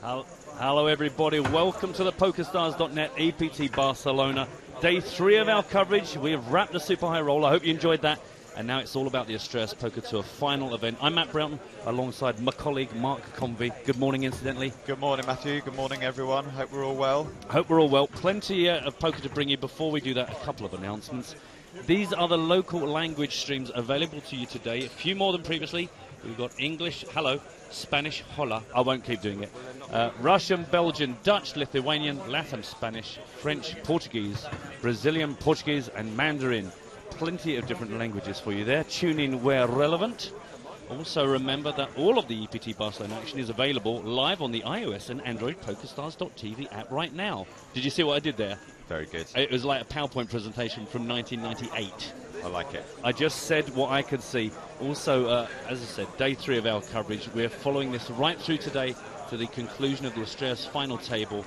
Hello everybody, welcome to the PokerStars.net EPT Barcelona. Day 3 of our coverage. We have wrapped the Super High Roll. I hope you enjoyed that. And now it's all about the Estrellas Poker Tour final event. I'm Matt Broughton, alongside my colleague Mark Convey. Good morning, incidentally. Good morning, Matthew. Good morning, everyone. Hope we're all well. Hope we're all well. Plenty of poker to bring you. Before we do that, a couple of announcements. These are the local language streams available to you today. A few more than previously. We've got English, hello, Spanish, hola. I won't keep doing it. Russian, Belgian, Dutch, Lithuanian, Latin, Spanish, French, Portuguese, Brazilian, Portuguese, and Mandarin. Plenty of different languages for you there. Tune in where relevant. Also remember that all of the EPT Barcelona action is available live on the iOS and Android PokerStars.tv app right now. Did you see what I did there? Very good. It was like a PowerPoint presentation from 1998. I like it. I just said what I could see. Also, as I said, day 3 of our coverage. We're following this right through today to the conclusion of the Estrellas final table.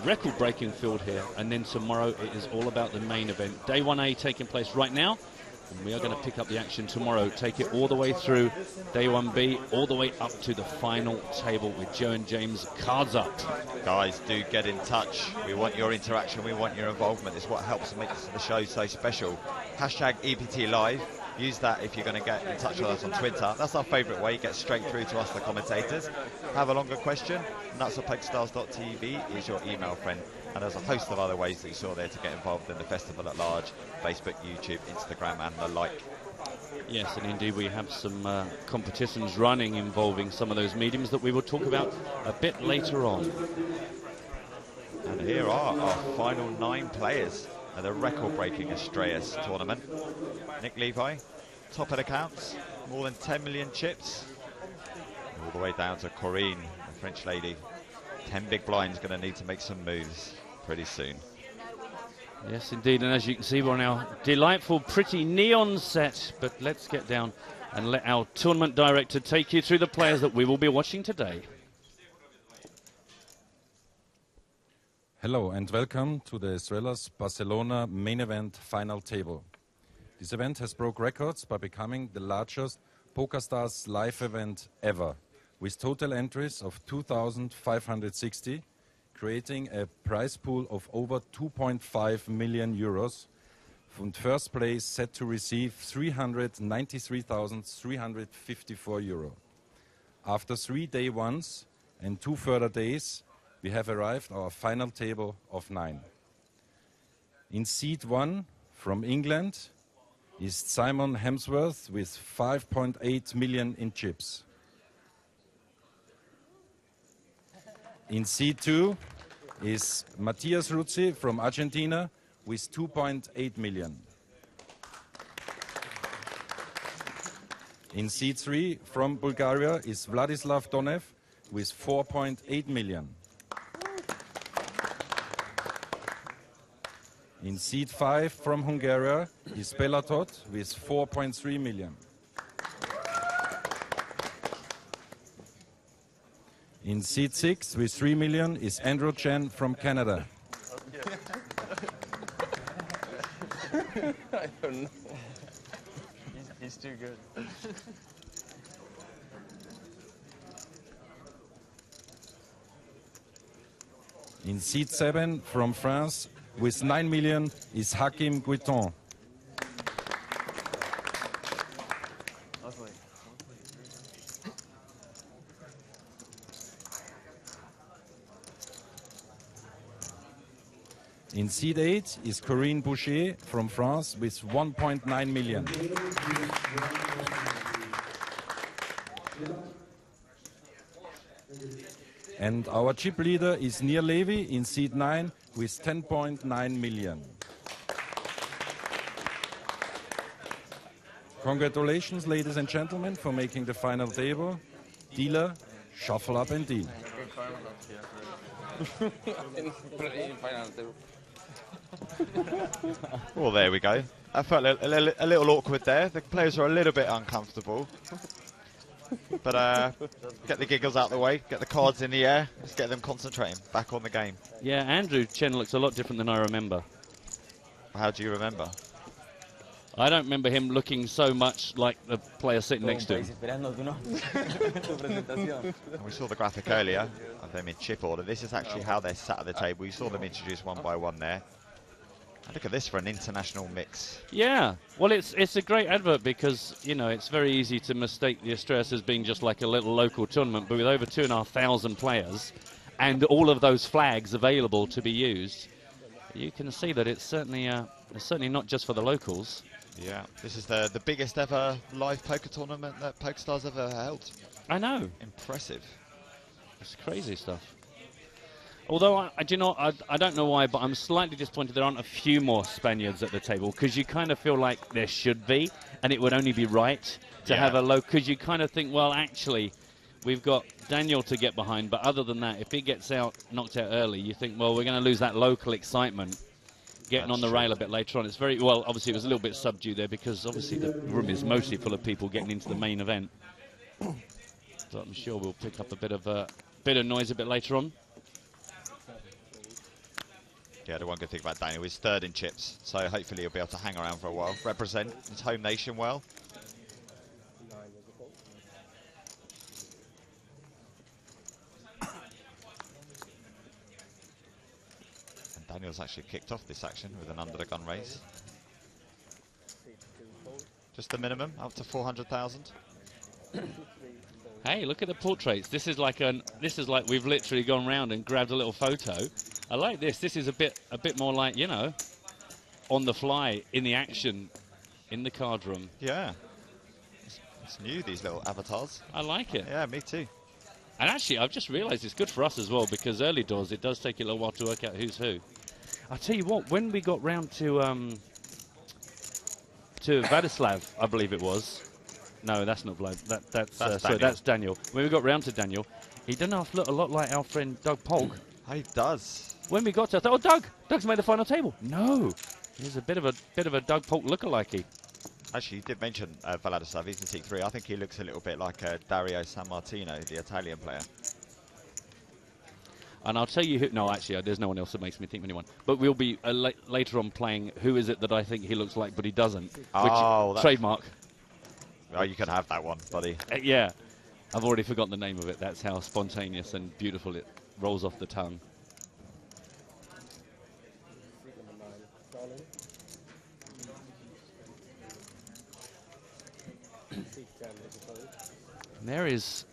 Record-breaking field here, and then tomorrow it is all about the main event. Day 1A taking place right now, and we are going to pick up the action tomorrow. Take it all the way through Day 1B, all the way up to the final table with Joe and James cards up. Guys, do get in touch. We want your interaction. We want your involvement. It's what helps make the show so special. Hashtag EPT Live. Use that if you're going to get in touch with us on Twitter. That's our favourite way. Get straight through to us, the commentators. Have a longer question? nuts@pokerstars.tv is your email friend. And there's a host of other ways that you saw there to get involved in the festival at large. Facebook, YouTube, Instagram and the like. Yes, and indeed we have some competitions running involving some of those mediums that we will talk about a bit later on. And here are our final 9 players at the record-breaking Estrellas tournament. Nick Levi, top of the counts, more than 10 million chips. All the way down to Corinne, the French lady. 10 big blinds, going to need to make some moves pretty soon. Yes, indeed, and as you can see, we're on our delightful, pretty neon set. But let's get down and let our tournament director take you through the players that we will be watching today. Hello and welcome to the Estrellas Barcelona main event final table. This event has broke records by becoming the largest PokerStars live event ever, with total entries of 2,560, creating a prize pool of over 2.5 million euros, from first place set to receive 393,354 euro. After 3 day ones and 2 further days, we have arrived at our final table of 9. In seat 1 from England is Simon Hemsworth with 5.8 million in chips. In seat 2 is Matthias Ruzzi from Argentina with 2.8 million. In seat 3 from Bulgaria is Vladislav Donev with 4.8 million. In seat 5 from Hungary is Belatot with 4.3 million. In seat 6 with 3 million is Andrew Chen from Canada. I don't know. He's too good. In seat 7 from France with 9 million is Hakim Guiton. In seat 8 is Corinne Boucher from France with 1.9 million. And our chip leader is Nir Levy in seat 9 with 10.9 million. Congratulations, ladies and gentlemen, for making the final table. Dealer, shuffle up and deal. Well, there we go. I felt a little awkward there. The players are a little bit uncomfortable. But get the giggles out of the way, get the cards in the air, let's get them concentrating, back on the game. Yeah, Andrew Chen looks a lot different than I remember. How do you remember? I don't remember him looking so much like the player sitting next to him. And we saw the graphic earlier of them in chip order. This is actually how they're sat at the table. You saw them introduced one by one there. And look at this for an international mix. Yeah, well, it's a great advert because, you know, it's very easy to mistake the Estrellas as being just like a little local tournament, but with over 2,500 players and all of those flags available to be used, you can see that it's certainly not just for the locals. Yeah, this is the biggest ever live poker tournament that PokerStars ever held. I know. Impressive. It's crazy stuff. Although, I don't know why, but I'm slightly disappointed there aren't a few more Spaniards at the table, because you kind of feel like there should be, and it would only be right to have a low, because you kind of think, well, actually, we've got Daniel to get behind, but other than that, if he gets knocked out early, you think, well, we're going to lose that local excitement getting on the rail a bit later on. It's very, well, obviously it was a little bit subdued there, because obviously the room is mostly full of people getting into the main event. So I'm sure we'll pick up a bit of noise a bit later on. Yeah, the one good thing about Daniel is third in chips, so hopefully he'll be able to hang around for a while, represent his home nation well. And Daniel's actually kicked off this action with an under the gun raise. Just the minimum, up to 400,000. Hey, look at the portraits. This is like we've literally gone round and grabbed a little photo. I like this. This is a bit more like, you know, on the fly, in the action, in the card room. Yeah. It's new, these little avatars. I like it. Yeah, me too. And actually, I've just realised it's good for us as well, because early doors, it does take a little while to work out who's who. I'll tell you what, when we got round to Vladislav, I believe it was. No, that's not Vlad. That's Daniel. That's Daniel. When we got round to Daniel, he done look a lot like our friend Doug Polk. He does. When we got to, I thought, oh, Doug's made the final table. No, he's a bit of a Doug Polk lookalike. Actually, you did mention Vladislav. He's in Seek 3. I think he looks a little bit like Dario San Martino, the Italian player. And I'll tell you who. No, actually, there's no one else that makes me think of anyone. But we'll be later on playing who is it that I think he looks like, but he doesn't. Oh, trademark. Oh, you can have that one, buddy. Yeah, I've already forgotten the name of it. That's how spontaneous and beautiful it rolls off the tongue. And there is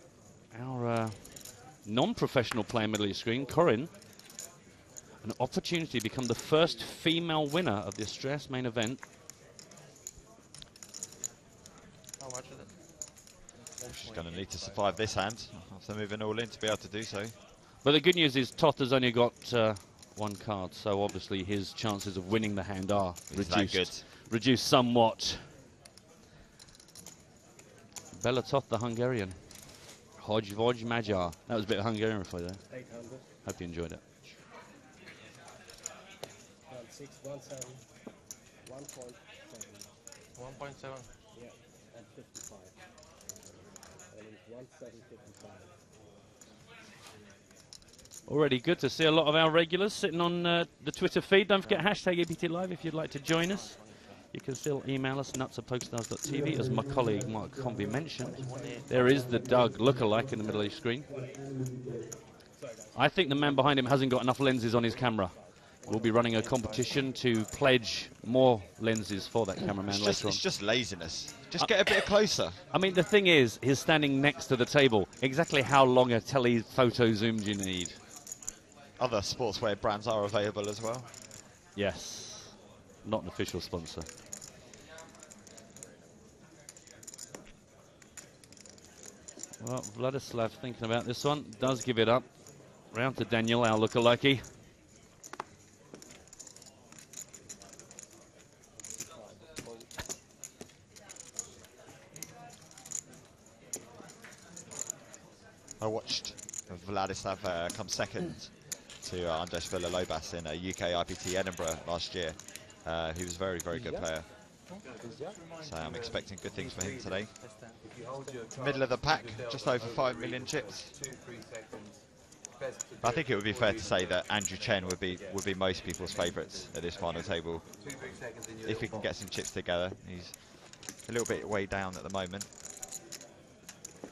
our non-professional player middle of your screen, Corinne. An opportunity to become the first female winner of the Estrellas main event. How much is it? She's going to need to survive this hand after moving all in to be able to do so. But the good news is Toth has only got one card, so obviously his chances of winning the hand are reduced somewhat. Bella Toth, the Hungarian. Hodge Magyar. That was a bit of Hungarian for you there. 800. Hope you enjoyed it. 16, 17, 1.7. 1.7. Yeah, and 55. And it's 1755. Already good to see a lot of our regulars sitting on the Twitter feed. Don't forget hashtag EBT Live if you'd like to join us. You can still email us, nuts@pokerstars.tv, as my colleague Mark Convey mentioned. There is the Doug lookalike in the middle of your screen. I think the man behind him hasn't got enough lenses on his camera. We'll be running a competition to pledge more lenses for that cameraman later on. It's just laziness. Just get a bit closer. I mean, the thing is, he's standing next to the table. Exactly how long a telephoto zoom do you need? Other sportswear brands are available as well. Yes. Not an official sponsor. Well, Vladislav thinking about this one. Does give it up. Round to Daniel, our lookalike. I watched Vladislav come second to Andres Villalobos in a UK IPT Edinburgh last year. He was a very, very good player. So I'm expecting good things for him today. Middle of the pack, just over 5 million chips. I think it would be fair to say that Andrew Chen would be most people's favourites at this final table. If he can get some chips together, he's a little bit way down at the moment.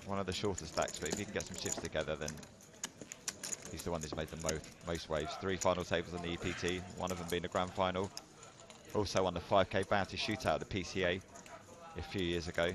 One of the shorter stacks, but if he can get some chips together, then he's the one who's made the most waves. 3 final tables on the EPT, one of them being the grand final. Also on the 5k bounty shootout at the PCA a few years ago.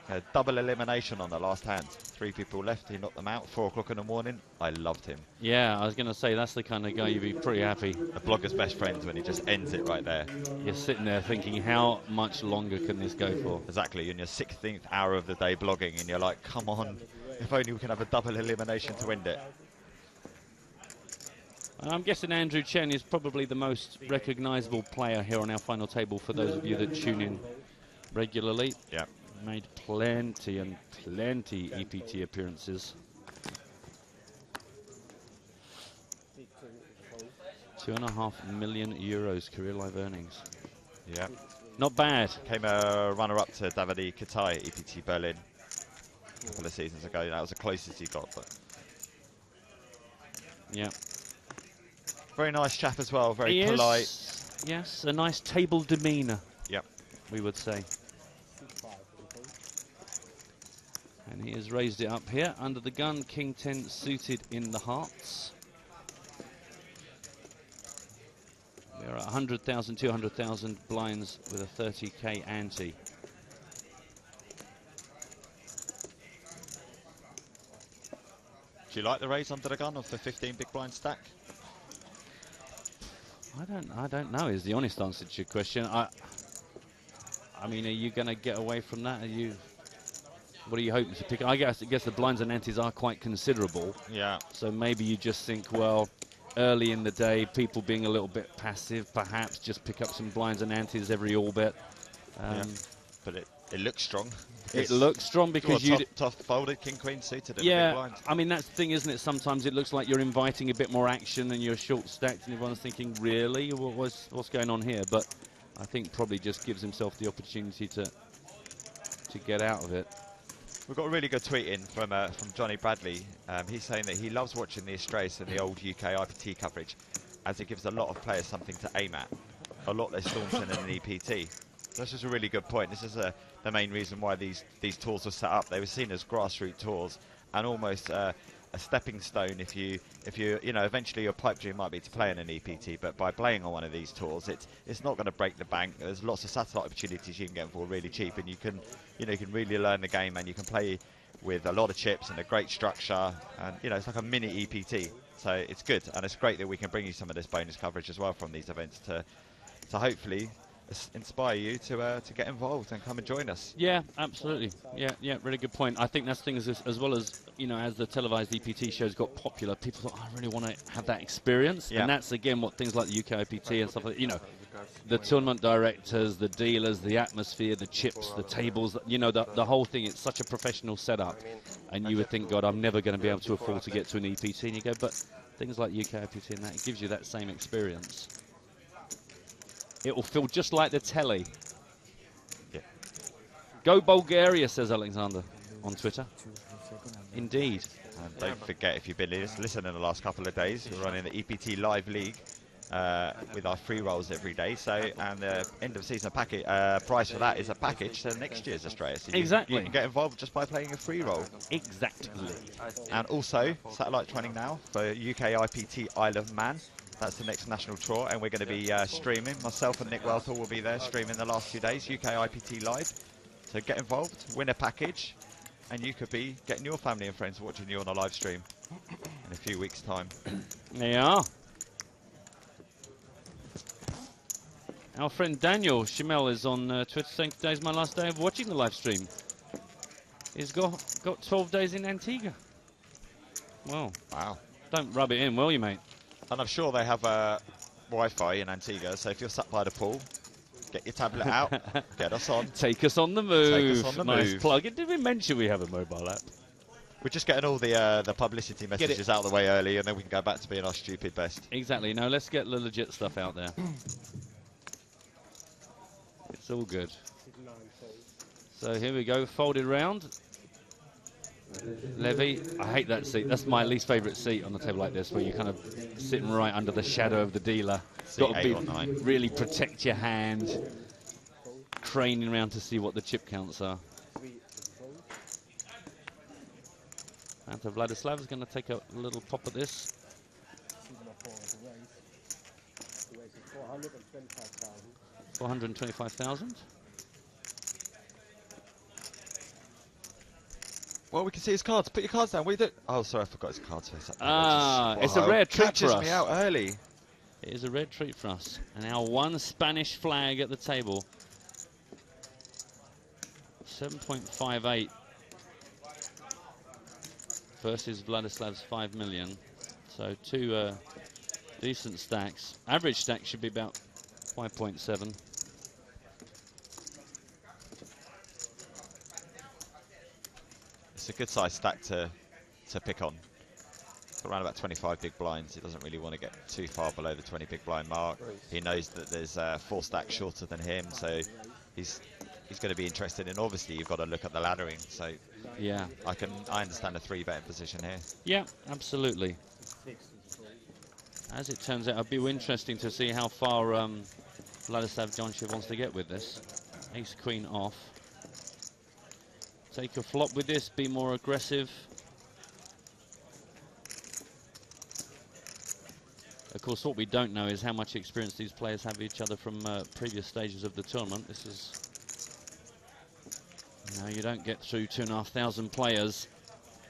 A double elimination on the last hand. 3 people left, he knocked them out, 4 o'clock in the morning. I loved him. Yeah, I was going to say, that's the kind of guy you'd be pretty happy. A blogger's best friend when he just ends it right there. You're sitting there thinking, how much longer can this go for? Exactly, in your 16th hour of the day blogging, and you're like, come on, if only we can have a double elimination to end it. And I'm guessing Andrew Chen is probably the most recognisable player here on our final table for those of you that tune in regularly. Yeah. Made plenty and plenty EPT appearances. 2.5 million euros career live earnings. Yeah. Not bad. Came a runner-up to Davide Katai at EPT Berlin a couple of seasons ago. That was the closest he got. But yeah. Very nice chap as well. Very He polite. is, yes, a nice table demeanour. Yep. We would say. And he has raised it up here under the gun. King 10 suited in the hearts. We're at 100,000, 200,000 blinds with a 30k ante. Do you like the raise under the gun of the 15 big blind stack? I don't know is the honest answer to your question. I mean, are you going to get away from that? What are you hoping to pick? I guess the blinds and antes are quite considerable. Yeah. So maybe you just think, well, early in the day, people being a little bit passive, perhaps just pick up some blinds and antes every all bet. Yeah. But it looks strong. It looks strong because you tough folded king queen suited. Yeah, I mean that's the thing, isn't it? Sometimes it looks like you're inviting a bit more action and you're short stacked, and everyone's thinking, really, what's going on here? But I think probably just gives himself the opportunity to get out of it. We've got a really good tweet in from Johnny Bradley. He's saying that he loves watching the Estrellas and the old UK IPT coverage, as it gives a lot of players something to aim at, a lot less daunting than an EPT. That's just a really good point. This is the main reason why these tours were set up. They were seen as grassroots tours and almost a stepping stone if you eventually your pipe dream might be to play in an EPT, but by playing on one of these tours, it's not going to break the bank. There's lots of satellite opportunities you can get for really cheap, and you can really learn the game, and you can play with a lot of chips and a great structure, and it's like a mini EPT. So it's good, and it's great that we can bring you some of this bonus coverage as well from these events to hopefully inspire you to get involved and come and join us. Yeah, absolutely. Yeah, really good point. I think that's things as well as, as the televised EPT shows got popular, people thought, I really want to have that experience. Yeah. And that's, again, what things like the UK IPT and stuff like that, the tournament directors, the dealers, the atmosphere, the chips, the tables, the whole thing, it's such a professional setup. And you would think, God, I'm never going to be able to afford to get to an EPT. And you go, but things like UK IPT and that, it gives you that same experience. It will feel just like the telly. Yeah. Go Bulgaria, says Alexander on Twitter. Indeed. And don't forget, if you've been listening the last couple of days, we're running the EPT Live League with our free rolls every day. And the end of season price for that is a package to next year's Estrellas. So Exactly. You can get involved just by playing a free roll. Exactly. And also, satellite training now for UK IPT Isle of Man. That's the next national tour, and we're going to be streaming. Myself and Nick Welthall will be there streaming the last few days, UK IPT Live. So get involved, win a package, and you could be getting your family and friends watching you on a live stream in a few weeks' time. There you are. Our friend Daniel Schimel is on Twitter saying today's my last day of watching the live stream. He's got 12 days in Antigua. Well, Wow. don't rub it in, will you, mate? And I'm sure they have Wi-Fi in Antigua, so if you're sat by the pool, get your tablet out, get us on. Take us on the move. Take us on the nice move. plug. Did we mention we have a mobile app? We're just getting all the publicity messages out of the way early, and then we can go back to being our stupid best. Exactly. No, let's get the legit stuff out there. It's all good. So here we go, folded round. Levy, I hate that seat. That's my least favourite seat on the table like this, where you're kind of sitting right under the shadow of the dealer. Got to 8 be or 9. really protect your hand, craning around to see what the chip counts are. And Vladislav is going to take a little pop at this. 425,000. Well, we can see his cards. Put your cards down. We do. Oh, sorry, I forgot his cards face. It's a rare treat catches for us. me out early. It is a rare treat for us. And now one Spanish flag at the table. 7.58 versus Vladislav's 5 million. So two decent stacks. Average stack should be about 5.7. It's a good size stack to pick on. Around about 25 big blinds. He doesn't really want to get too far below the 20 big blind mark. He knows that there's 4 stacks shorter than him, so he's going to be interested in. Obviously, you've got to look at the laddering. So yeah, I understand a 3-betting position here. Yeah, absolutely. As it turns out, it'll be interesting to see how far Vladislav Jonchev wants to get with this. Ace Queen off. Take a flop with this, be more aggressive. Of course, what we don't know is how much experience these players have each other from previous stages of the tournament. This is, you know, you don't get through 2,500 players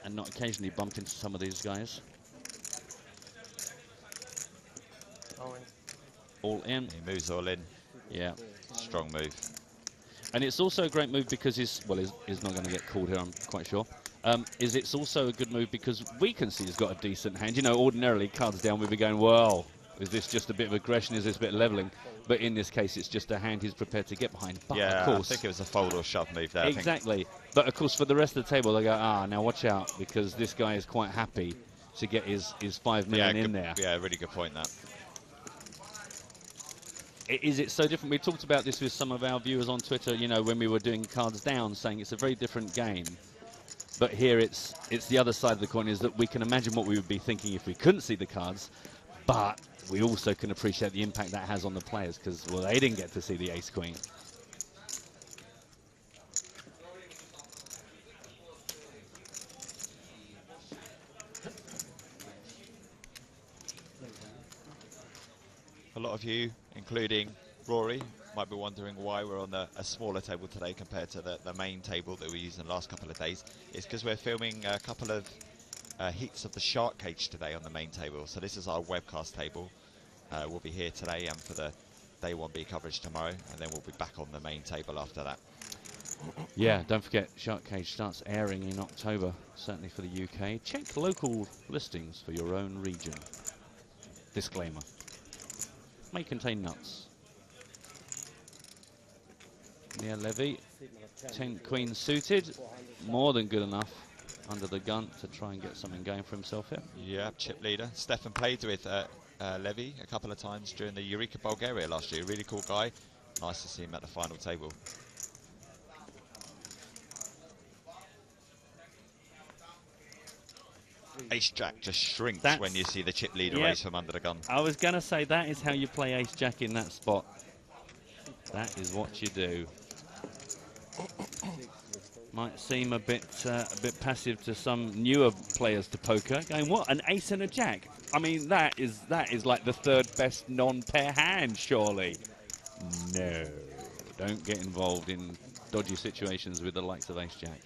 and not occasionally bump into some of these guys. All in. He moves all in. Yeah. Strong move. And it's also a great move because he's not going to get called here, I'm quite sure. It's also a good move because we can see he's got a decent hand. You know, ordinarily, cards down, we'd be going, well, is this just a bit of aggression? Is this a bit of levelling? But in this case, it's just a hand he's prepared to get behind. But yeah, of course, I think it was a fold or shove move there. Exactly. But of course, for the rest of the table, they go, now watch out, because this guy is quite happy to get his 5 million in there. Yeah, really good point, that. Is it so different? We talked about this with some of our viewers on Twitter, you know, when we were doing cards down, saying it's a very different game. But here it's the other side of the coin, is that we can imagine what we would be thinking if we couldn't see the cards, but we also can appreciate the impact that has on the players, because, well, they didn't get to see the ace-queen. A lot of you, including Rory, might be wondering why we're on a smaller table today compared to the main table that we used in the last couple of days. It's because we're filming a couple of heats of the shark cage today on the main table. So this is our webcast table. We'll be here today and for the Day 1B coverage tomorrow, and then we'll be back on the main table after that. Yeah, don't forget, Shark Cage starts airing in October, certainly for the UK. Check local listings for your own region. Disclaimer. May contain nuts. Yeah, Levy, 10 queen suited, more than good enough under the gun to try and get something going for himself here. Yeah, chip leader. Stefan played with Levy a couple of times during the Eureka Bulgaria last year. Really cool guy. Nice to see him at the final table. Ace-Jack just shrinks when you see the chip leader raise from under the gun. I was going to say, that is how you play Ace-Jack in that spot. That is what you do. Might seem a bit passive to some newer players to poker, going, what, an ace and a jack? I mean, that is like the third best non-pair hand, surely. No, don't get involved in dodgy situations with the likes of ace-jack.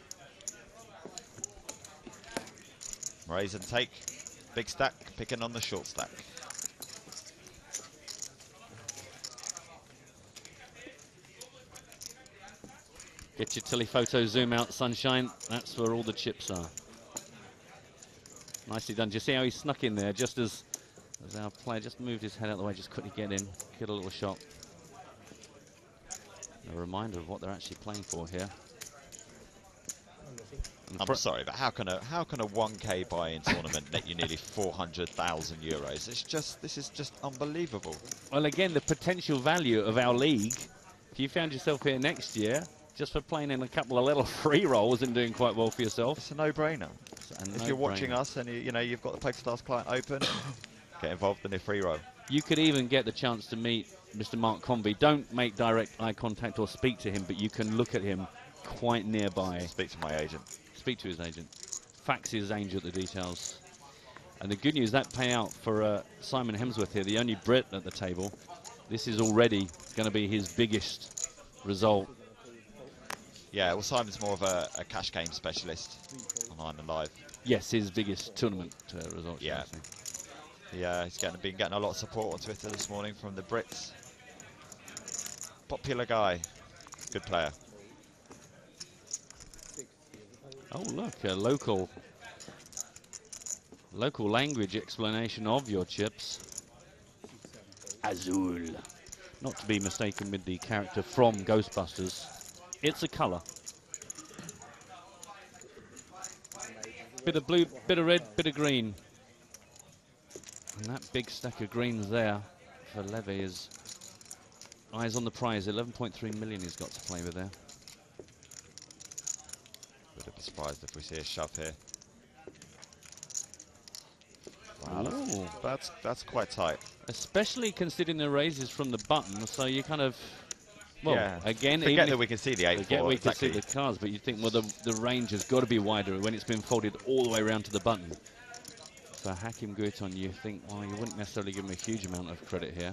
Raise and take. Big stack, picking on the short stack. Get your telephoto zoom out, sunshine. That's where all the chips are. Nicely done. Do you see how he snuck in there just as our player just moved his head out of the way, just quickly get in, get a little shot. A reminder of what they're actually playing for here. I'm sorry, but how can a 1K buy-in tournament net you nearly 400,000 euros? This is just unbelievable. Well, again, the potential value of our league. If you found yourself here next year, just for playing in a couple of little free rolls and doing quite well for yourself. It's a no-brainer. If you're watching us and you've got the PokerStars client open, get involved in a free roll. You could even get the chance to meet Mr. Mark Convey. Don't make direct eye contact or speak to him, but you can look at him quite nearby. Speak to my agent. Speak to his agent. Fax his angel the details. And the good news, that payout for Simon Hemsworth here, the only Brit at the table, this is already going to be his biggest result. Yeah, well, Simon's more of a cash game specialist online and live. Yes, his biggest tournament result. Yeah. Yeah, he's been getting a lot of support on Twitter this morning from the Brits. Popular guy. Good player. Oh, look, a local language explanation of your chips. Azul. Not to be mistaken with the character from Ghostbusters. It's a colour. Bit of blue, bit of red, bit of green. And that big stack of greens there for Levy is eyes on the prize. 11.3 million he's got to play with there. Would be surprised if we see a shove here. Wow, that's quite tight. Especially considering the raises from the button, so you kind of, well, yeah. again, Forget that we can see the 8-4. Forget we exactly. can see the cards, but you think, well, the range has got to be wider when it's been folded all the way around to the button. For Hakim Guiton, you think, well, you wouldn't necessarily give him a huge amount of credit here.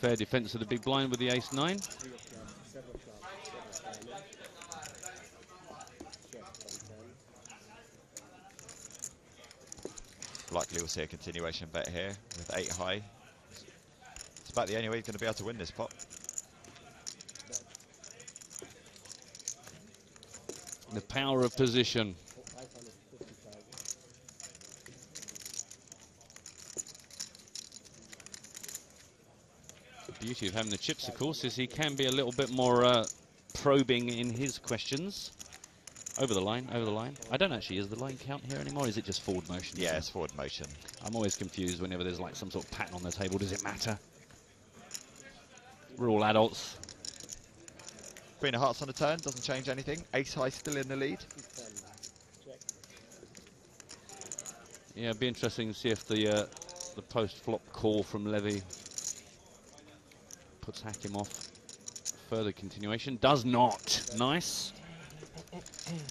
Fair defense of the big blind with the ace-9. Likely we'll see a continuation bet here with 8 high. It's about the only way he's going to be able to win this pot. The power of position. The beauty of having the chips, of course, is he can be a little bit more probing in his questions. Over the line, over the line. I don't actually, is the line count here anymore? Is it just forward motion? Yeah, it's forward motion. I'm always confused whenever there's like some sort of pattern on the table. Does it matter? We're all adults. Queen of Hearts on the turn, doesn't change anything. Ace high still in the lead. Yeah, it'd be interesting to see if the post-flop call from Levy puts Hakim off. Further continuation. Does not. Nice.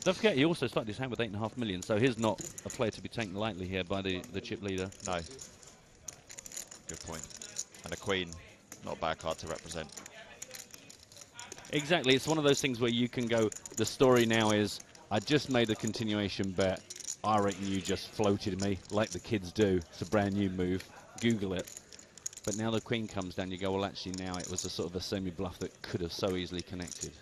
Don't forget, he also started his hand with 8.5 million, so he's not a player to be taken lightly here by the chip leader. No. Good point. And a queen, not a bad card to represent. Exactly, it's one of those things where you can go, the story now is, I just made a continuation bet, I reckon you just floated me, like the kids do. It's a brand new move, Google it. But now the queen comes down, you go, well actually now it was a sort of a semi-bluff that could have so easily connected.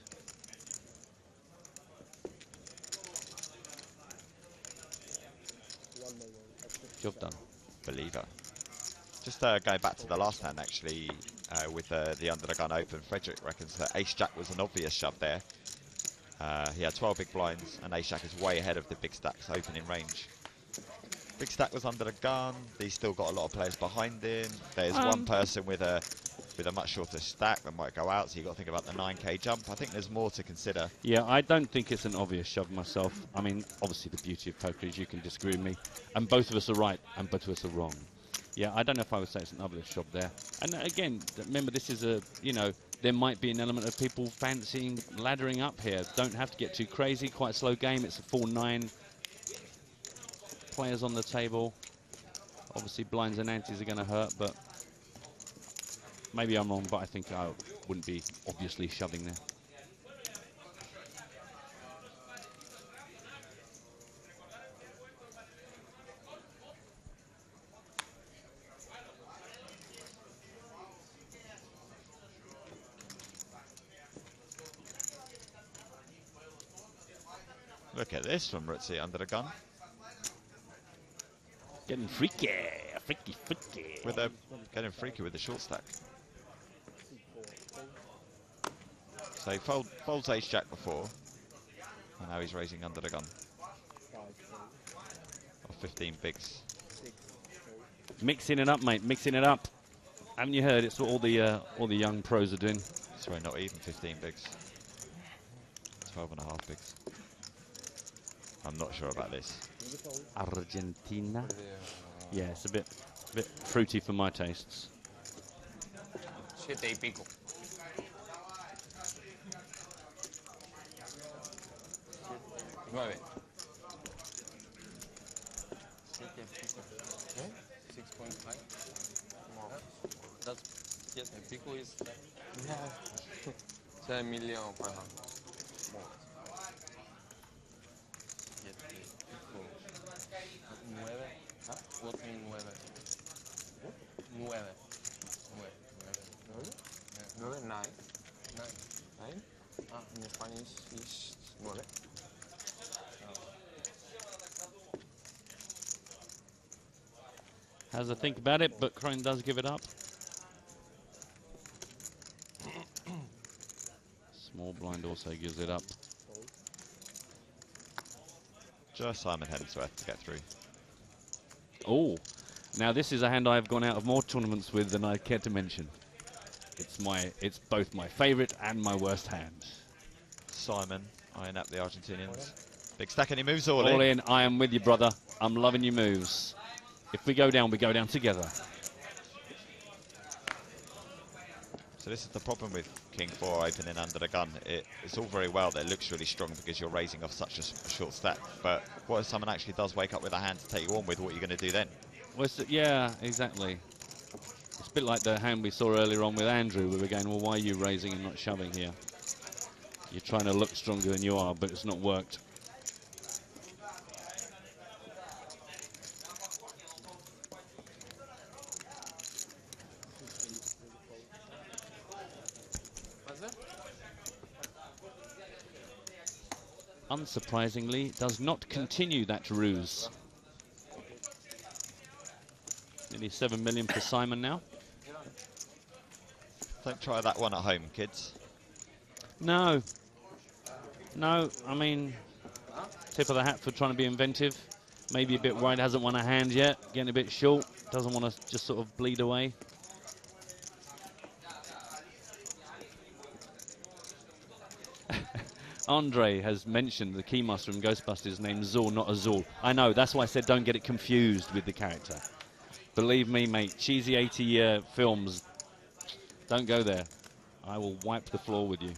Job done. Believer. Just going back to the last hand, actually, with the under the gun open, Frederick reckons that ace-jack was an obvious shove there. He had 12 big blinds, and ace-jack is way ahead of the big stacks opening range. Big stack was under the gun. He's still got a lot of players behind him. There's one person with a much shorter stack that might go out, so you've got to think about the 9k jump. I think there's more to consider. Yeah, I don't think it's an obvious shove myself. I mean, obviously the beauty of poker is you can disagree with me, and both of us are right, and both of us are wrong. Yeah, I don't know if I would say it's an obvious shove there. And again, remember, this is a, you know, there might be an element of people fancying laddering up here. Don't have to get too crazy, quite a slow game. It's a full 9 players on the table. Obviously, blinds and antes are going to hurt, but maybe I'm wrong, but I think I wouldn't be obviously shoving there. Look at this from Rutzi under the gun. Getting freaky, freaky. With getting freaky with the short stack. So he folds ace-jack before, and now he's raising under the gun. Of 15 bigs. Mixing it up, mate. Mixing it up. Haven't you heard? It's what all the young pros are doing. Sorry, not even 15 bigs. 12.5 bigs. I'm not sure about this. Argentina. Yeah, it's a bit fruity for my tastes. 7 y pico. 9. 7 y pico. 6.5. No. That's 7 y pico is. Yeah. 7,500,000. More. 7 y pico. 9. Huh? What mean 9? 9. 9. 9. 9. 9. Ah, in Spanish is 9. Has a think about it, but Crone does give it up. Small blind also gives it up. Just Simon Hemsworth to get through. Oh, now this is a hand I've gone out of more tournaments with than I care to mention. It's both my favourite and my worst hand. Simon eyeing up the Argentinians. Big stack and he moves all All in. in. I am with you, brother. I'm loving your moves. If we go down together. So this is the problem with King 4 opening under the gun. It's all very well that it looks really strong because you're raising off such a short stack. But what if someone actually does wake up with a hand to take you on with? What are you going to do then? Well, yeah, exactly. It's a bit like the hand we saw earlier on with Andrew. We were going, well, why are you raising and not shoving here? You're trying to look stronger than you are, but it's not worked. Unsurprisingly, does not continue that ruse. Nearly 7 million for Simon now. Don't try that one at home, kids. No. No, I mean, tip of the hat for trying to be inventive. Maybe a bit wide, hasn't won a hand yet. Getting a bit short, doesn't want to just sort of bleed away. Andre has mentioned the Keymaster from Ghostbusters named Zul, not Azul. I know, that's why I said don't get it confused with the character. Believe me, mate, cheesy 80-year films, don't go there. I will wipe the floor with you.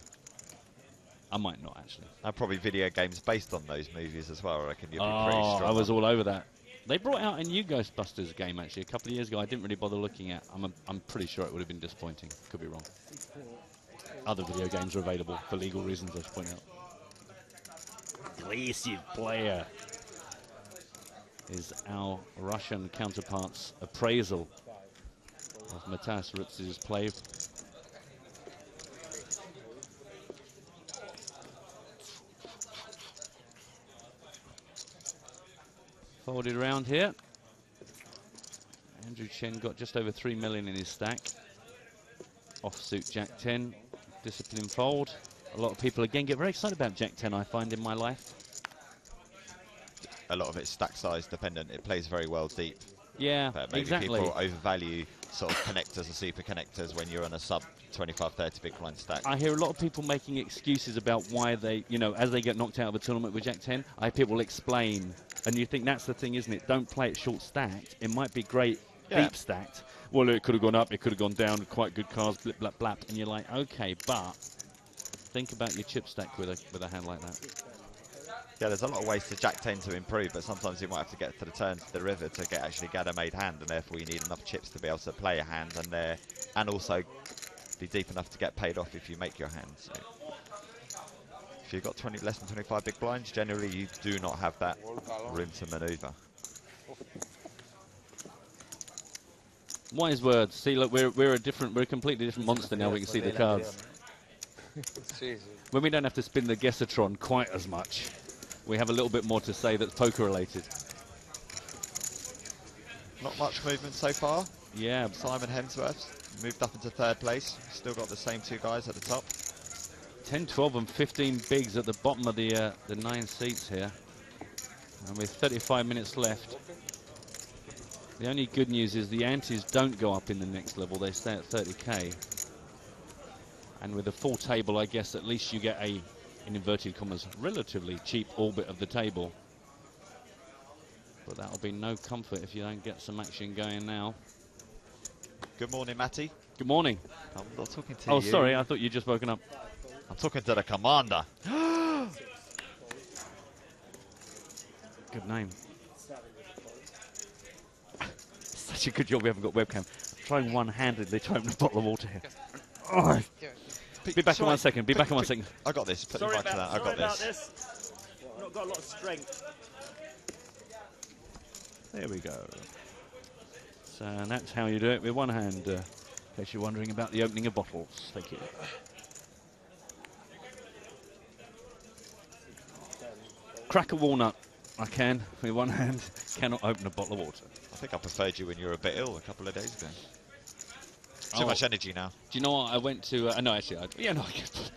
I might not, actually. And probably video games based on those movies as well, I reckon you'd be pretty strong. I was all over that. They brought out a new Ghostbusters game, actually, a couple of years ago. I didn't really bother looking at. I'm pretty sure it would have been disappointing. Could be wrong. Other video games are available for legal reasons, I should point out. Aggressive player is our Russian counterpart's appraisal of Matas Rutz's play. Folded around here. Andrew Chen got just over 3 million in his stack. Offsuit Jack 10, discipline fold. A lot of people again get very excited about Jack 10, I find, in my life. A lot of it's stack size dependent. It plays very well deep. Yeah, but maybe exactly. people overvalue sort of connectors and super connectors when you're on a sub 25, 30 big blind stack. I hear a lot of people making excuses about why they, you know, as they get knocked out of a tournament with Jack 10, I hear people explain. And you think that's the thing, isn't it? Don't play it short stacked. It might be great deep stacked. Well, it could have gone up, it could have gone down, quite good cards, blip, blap, blap. And you're like, okay, but think about your chip stack with a hand like that. Yeah, there's a lot of ways to Jack 10 to improve, but sometimes you might have to get to the turn to the river to actually get a made hand, and therefore you need enough chips to be able to play a hand and also be deep enough to get paid off if you make your hand. So if you've got less than 25 big blinds, generally you do not have that room to manoeuvre. Wise words. See, look, we're a completely different monster now. We can see the cards. When we don't have to spin the Guessatron quite as much, we have a little bit more to say that's poker related. Not much movement so far. Yeah. Simon Hemsworth moved up into third place. Still got the same two guys at the top. 10, 12 and 15 bigs at the bottom of the 9 seats here. And with 35 minutes left, the only good news is the antes don't go up in the next level. They stay at 30k. And with a full table, I guess at least you get a, in inverted commas, relatively cheap orbit of the table. But that'll be no comfort if you don't get some action going now. Good morning, Matty. Good morning. I'm not talking to you. Oh, sorry, I thought you'd just woken up. I'm talking to the commander. Good name. Such a good job we haven't got webcam. Trying one-handedly to open a bottle of water here. Oh. Be back in 1 second. Be back in 1 second. I got this. Put the mic to that. I got this. Not got a lot of strength. There we go. So that's how you do it with one hand, in case you're wondering about the opening of bottles. Thank you. Crack a walnut. I can with one hand. Cannot open a bottle of water. I think I preferred you when you were a bit ill a couple of days ago. Too much energy now. Do you know what? I went to... no, actually, I can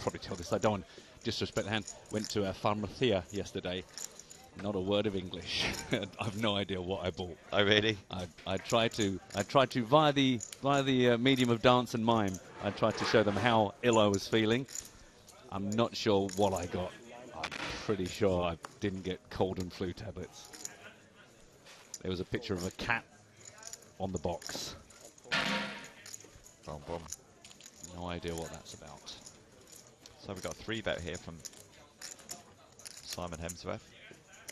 probably tell this. I don't want to disrespect the hand. Went to a pharmacia yesterday. Not a word of English. I've no idea what I bought. Oh, really? I tried to via the medium of dance and mime. I tried to show them how ill I was feeling. I'm not sure what I got. I'm pretty sure I didn't get cold and flu tablets. There was a picture of a cat on the box. Boom, boom. No idea what that's about. So we've got a 3-bet here from Simon Hemsworth.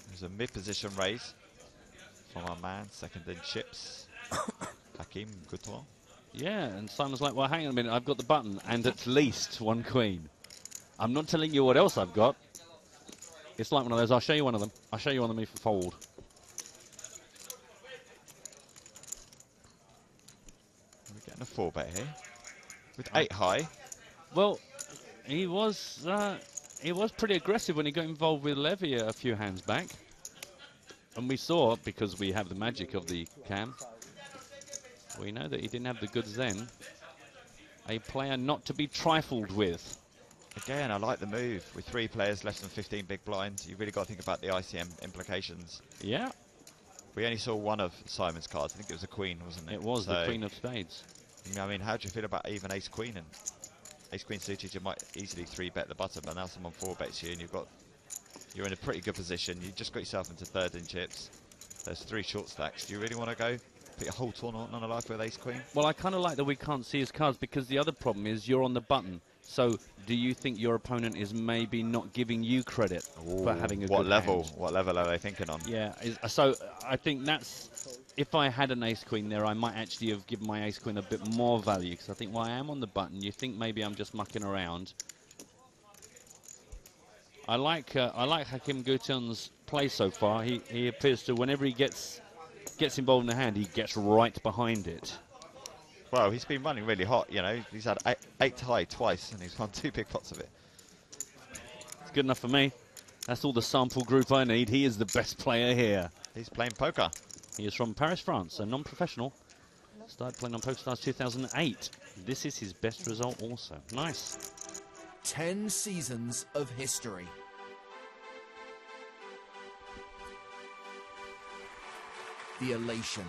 There's a mid-position raise from our man, second in chips, Hakim Gouton. Yeah, and Simon's like, well, hang on a minute, I've got the button and at least one queen. I'm not telling you what else I've got. It's like one of those, I'll show you one of them. I'll show you one of them if you fold. We're getting a 4-bet here with 8 high. Well, he was pretty aggressive when he got involved with Levy a few hands back. And we saw, because we have the magic of the cam, we know that he didn't have the goods then. A player not to be trifled with. Again, I like the move. With 3 players, less than 15 big blinds, you've really got to think about the ICM implications. Yeah. We only saw one of Simon's cards. I think it was a queen, wasn't it? It was the queen of spades. I mean, how do you feel about even ace-queen? And ace-queen suited, you might easily 3-bet the button, but now someone 4-bets you, and you're in a pretty good position. You just got yourself into third in chips. There's 3 short stacks. Do you really want to go put your whole tournament on a life with ace-queen? Well, I kind of like that we can't see his cards, because the other problem is you're on the button. So, do you think your opponent is maybe not giving you credit for having a good hand? What level are they thinking on? Yeah, so I think that's... If I had an ace-queen there, I might actually have given my ace-queen a bit more value, because I think, well, I am on the button. You think maybe I'm just mucking around. I like Hakim Gouton's play so far. He appears to, whenever he gets involved in the hand, he gets right behind it. Well, he's been running really hot, you know. He's had 8 high twice, and he's won 2 big pots of it. It's good enough for me. That's all the sample group I need. He is the best player here. He's playing poker. He is from Paris, France, a non-professional. Started playing on PokerStars 2008. This is his best result also. Nice. 10 seasons of history. The elation.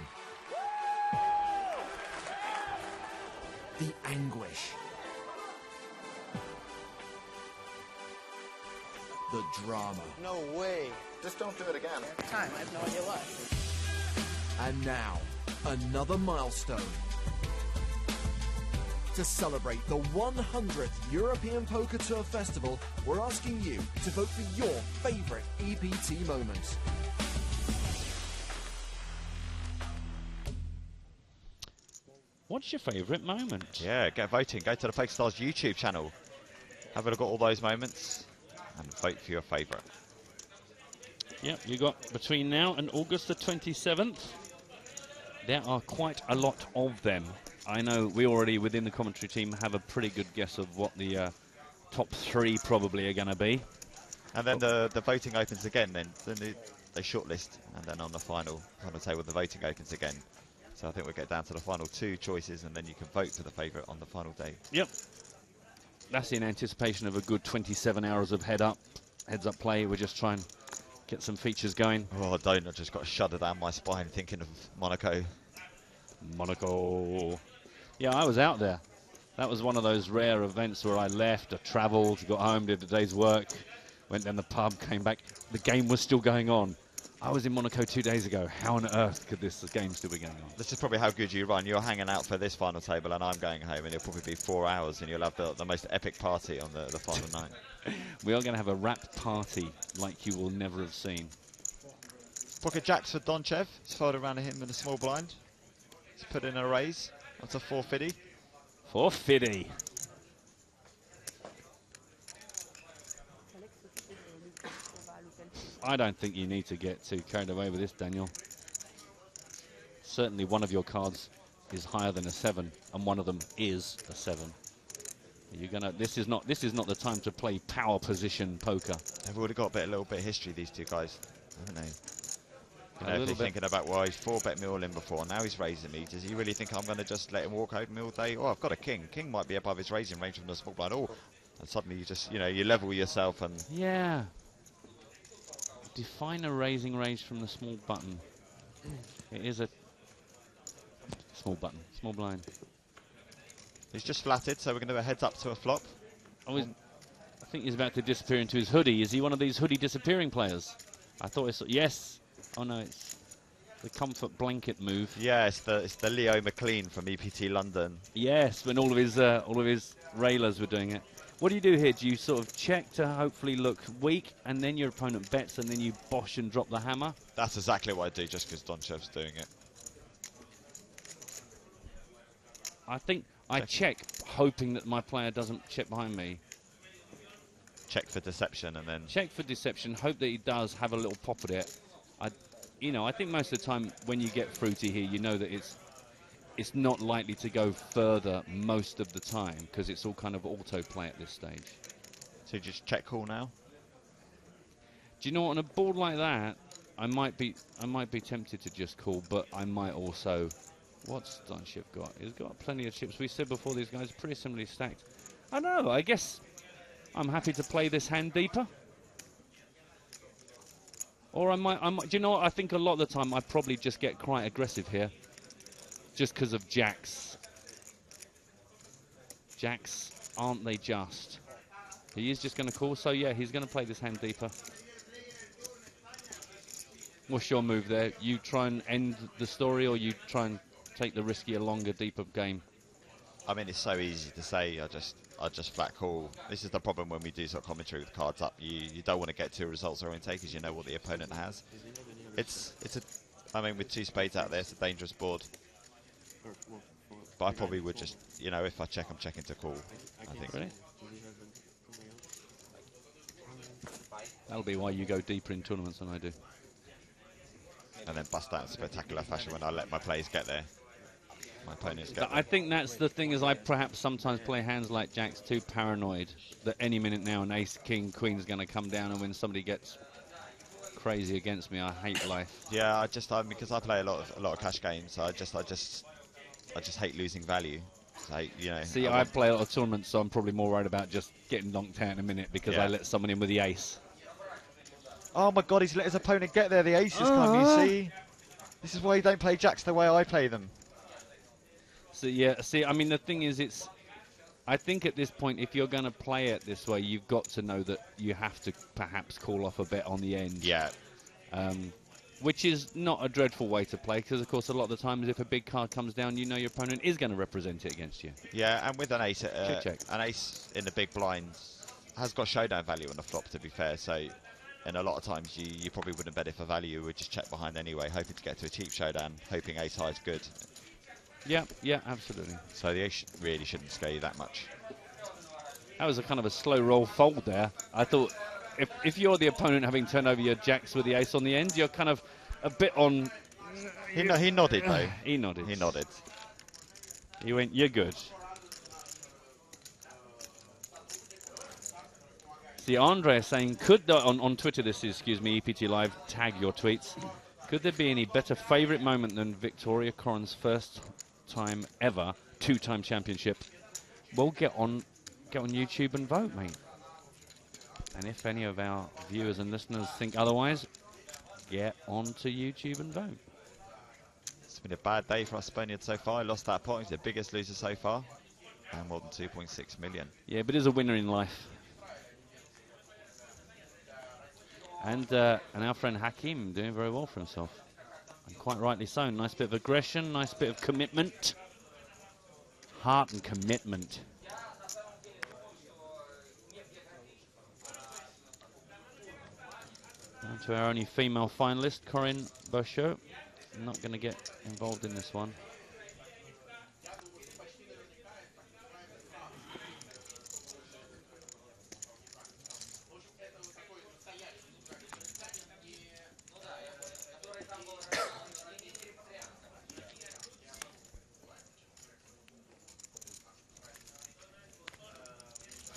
The anguish. The drama. No way. Just don't do it again. Time. I have no idea why. And now, another milestone. To celebrate the 100th European Poker Tour Festival, we're asking you to vote for your favourite EPT moment. What's your favourite moment? Yeah, get voting. Go to the PokerStars YouTube channel. Have a look at all those moments and vote for your favourite. Yep, you got between now and August the 27th. There are quite a lot of them. I know we already, within the commentary team, have a pretty good guess of what the top 3 probably are going to be. And then the voting opens again, then they shortlist, and then on the final table, the voting opens again. So I think we'll get down to the final 2 choices, and then you can vote for the favourite on the final day. Yep. That's in anticipation of a good 27 hours of heads-up play. We're just trying to get some features going. Oh, I just got a shudder down my spine thinking of Monaco. Monaco. Yeah, I was out there. That was one of those rare events where I left, I travelled, got home, did a day's work, went down the pub, came back. The game was still going on. I was in Monaco 2 days ago. How on earth could this game still be going on? This is probably how good you run. You're hanging out for this final table, and I'm going home, and it'll probably be 4 hours, and you'll have the most epic party on the final night. We are going to have a wrapped party like you will never have seen. Pocket jacks for Donchev. He's folded around him in a small blind. He's put in a raise. That's a 450. 450. I don't think you need to get too carried away with this, Daniel. Certainly one of your cards is higher than a 7, and one of them is a 7. You're gonna. This is not the time to play power position poker. They've already got a little bit of history, these two guys, haven't they? You know, if they're thinking about, well, he's 4-bet me all in before, now he's raising me. Does he really think I'm going to just let him walk over me all day? Oh, I've got a king. King might be above his raising range from the small blind. Oh, and suddenly you just, you know, you level yourself and... Yeah. Define a raising range from the small button. It is a small button, small blind. He's just flatted, so we're going to do a heads up to a flop. I think he's about to disappear into his hoodie. Is he one of these hoodie disappearing players? I thought I saw... Yes. Oh no, it's the comfort blanket move. Yeah, it's the Leo McLean from EPT London. Yes, when all of his railers were doing it. What do you do here? Do you sort of check to hopefully look weak, and then your opponent bets, and then you bosh and drop the hammer? That's exactly what I do, just because Donchev's doing it. I think I check, hoping that my player doesn't check behind me. Check for deception, and then... Check for deception, hope that he does have a little pop at it. I think most of the time when you get fruity here, you know that it's not likely to go further most of the time, because it's all kind of autoplay at this stage. So you just check call now? Do you know what, on a board like that, I might be tempted to just call, but I might also... What's Donchev got? He's got plenty of chips. We said before, these guys are pretty similarly stacked. I don't know, I guess I'm happy to play this hand deeper. Or I might, do you know what? I think a lot of the time I probably just get quite aggressive here. Just because of jacks. Jacks, aren't they just? He is just going to call, so yeah, he's going to play this hand deeper. What's your move there? You try and end the story, or you try and take the riskier, longer, deeper game? I mean, it's so easy to say, I just flat call. This is the problem when we do sort of commentary with cards up. You don't want to get too results oriented because you know what the opponent has. I mean, with 2 spades out there, it's a dangerous board. But I probably would just, you know, if I check, I'm checking to call, I think. Really? That'll be why you go deeper in tournaments than I do. And then bust out in spectacular fashion when I let my players get there. My opponents get there. I think that's the thing, is I perhaps sometimes play hands like jacks too paranoid that any minute now an ace, king, queen is going to come down, and when somebody gets crazy against me, I hate life. Yeah, because I play a lot of cash games, so I just hate losing value. See, I play a lot of tournaments, so I'm probably more worried about just getting knocked out in a minute because I let someone in with the ace. Oh my God, he's let his opponent get there. The ace has come, you see. This is why you don't play jacks the way I play them. So yeah, see, I mean, the thing is, I think at this point, if you're going to play it this way, you've got to know that you have to perhaps call off a bet on the end. Yeah. Which is not a dreadful way to play, because of course a lot of the times if a big card comes down, you know your opponent is going to represent it against you. Yeah, and with an ace, check. an ace in the big blind has got showdown value on the flop, to be fair. So, and a lot of times you probably wouldn't bet it for value, you would just check behind anyway, hoping to get to a cheap showdown, hoping ace high is good. Yeah, absolutely. So the ace really shouldn't scare you that much. That was a kind of a slow roll fold there. I thought if you're the opponent having turned over your jacks with the ace on the end, you're kind of a bit on... He nodded, though. He nodded. He nodded. He went, you're good. See, Andre is saying, on Twitter this is, excuse me, EPT Live, tag your tweets. Could there be any better favourite moment than Victoria Coren's first time ever 2-time championship? Well, get on YouTube and vote, mate. And if any of our viewers and listeners think otherwise, get onto YouTube and vote. It's been a bad day for us Spaniards so far. I lost that pot. He's the biggest loser so far. And more than 2.6 million. Yeah, but he's a winner in life. And our friend Hakim doing very well for himself. And quite rightly so. Nice bit of aggression, nice bit of commitment. Heart and commitment. Down to our only female finalist, Corinne Bouchot. Not going to get involved in this one.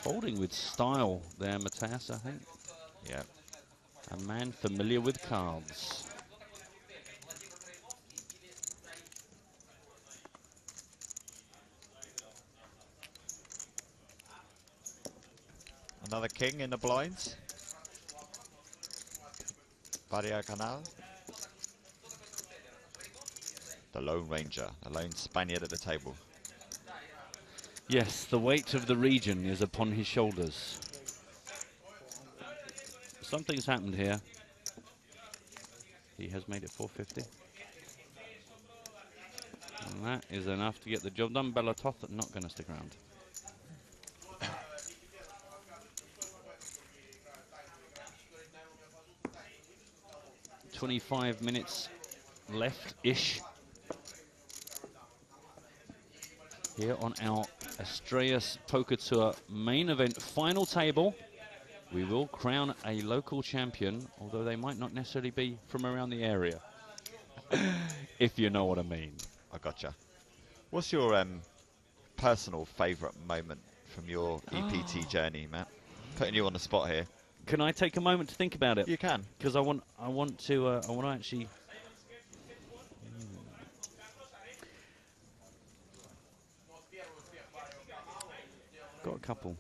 Folding with style there, Matthias, I think. Yeah. A man familiar with cards. Another king in the blinds. Barrio Canal. The Lone Ranger, the lone Spaniard at the table. Yes, the weight of the region is upon his shoulders. Something's happened here. He has made it 450. And that is enough to get the job done. Belatoth not going to stick around. "25 minutes left-ish here on our Estrellas Poker Tour main event final table. We will crown a local champion, although they might not necessarily be from around the area, if you know what I mean. I gotcha. What's your personal favourite moment from your EPT journey, Matt? Putting you on the spot here. Can I take a moment to think about it? You can. Because I want to actually. Got a couple.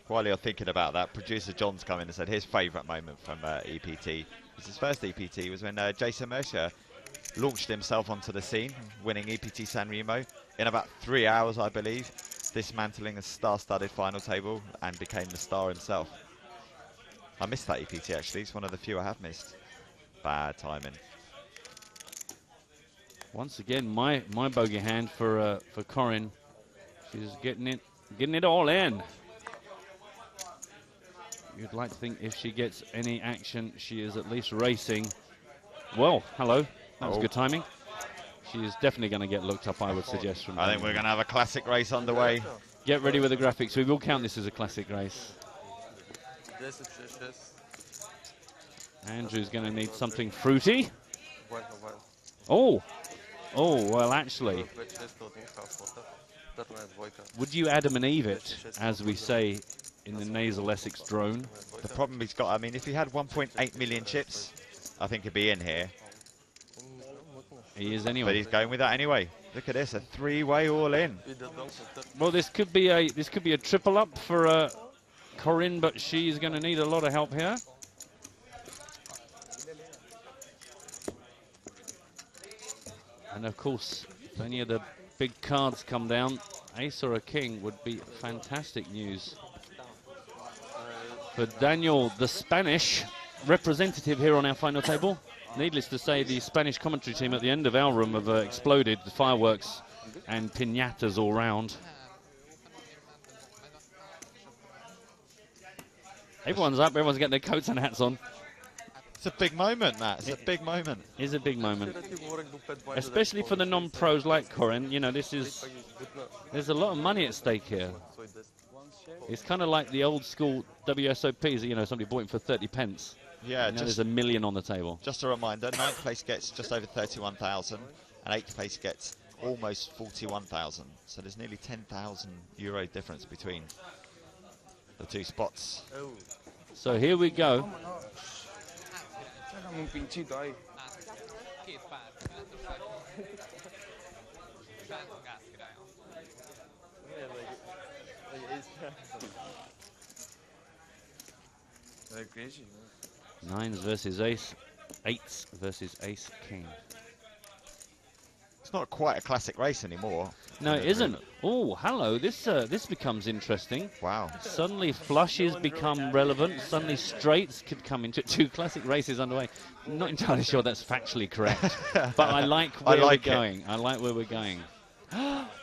While you're thinking about that, producer John's come in and said his favourite moment from EPT. It was his first EPT was when Jason Mercer launched himself onto the scene, winning EPT San Remo in about 3 hours, I believe, dismantling a star-studded final table and became the star himself. I missed that EPT actually. It's one of the few I have missed. Bad timing. Once again, my bogey hand for Corinne. She's getting it all in. You'd like to think if she gets any action, she is at least racing. Well, hello. That was good timing. She is definitely going to get looked up, I would suggest. From I think we're going to have a classic race underway. Get ready with the graphics. We will count this as a classic race. Andrew's going to need something fruity. Oh, well, actually. Would you Adam and Eve it, as we say in the nasal Essex drone? The problem he's got, I mean, if he had 1.8 million chips, I think he'd be in here. He is anyway. But he's going with that anyway. Look at this, a three-way all in. Well, this could be a triple up for Corinne, but she's going to need a lot of help here. And of course, if any of the big cards come down, ace or a king would be fantastic news for Daniel, the Spanish representative here on our final table. Needless to say, the Spanish commentary team at the end of our room have exploded, the fireworks and piñatas all round. Everyone's up, everyone's getting their coats and hats on. It's a big moment, Matt. It's a big moment. It is a big moment. Especially for the non-pros like Corinne. You know, there's a lot of money at stake here. It's kind of like the old school WSOPs, you know, somebody bought him for 30 pence. Yeah, there's $1 million on the table. Just a reminder, 9th place gets just over 31,000 and 8th place gets almost 41,000. So there's nearly 10,000 euro difference between the two spots. So here we go. Very crazy. Nines versus ace. Eights versus ace king. It's not quite a classic race anymore. No, it isn't. Oh, hello. This becomes interesting. Wow. Suddenly flushes become relevant. Suddenly straights could come into two classic races underway. I'm not entirely sure that's factually correct, but I like where we're going. I like where we're going.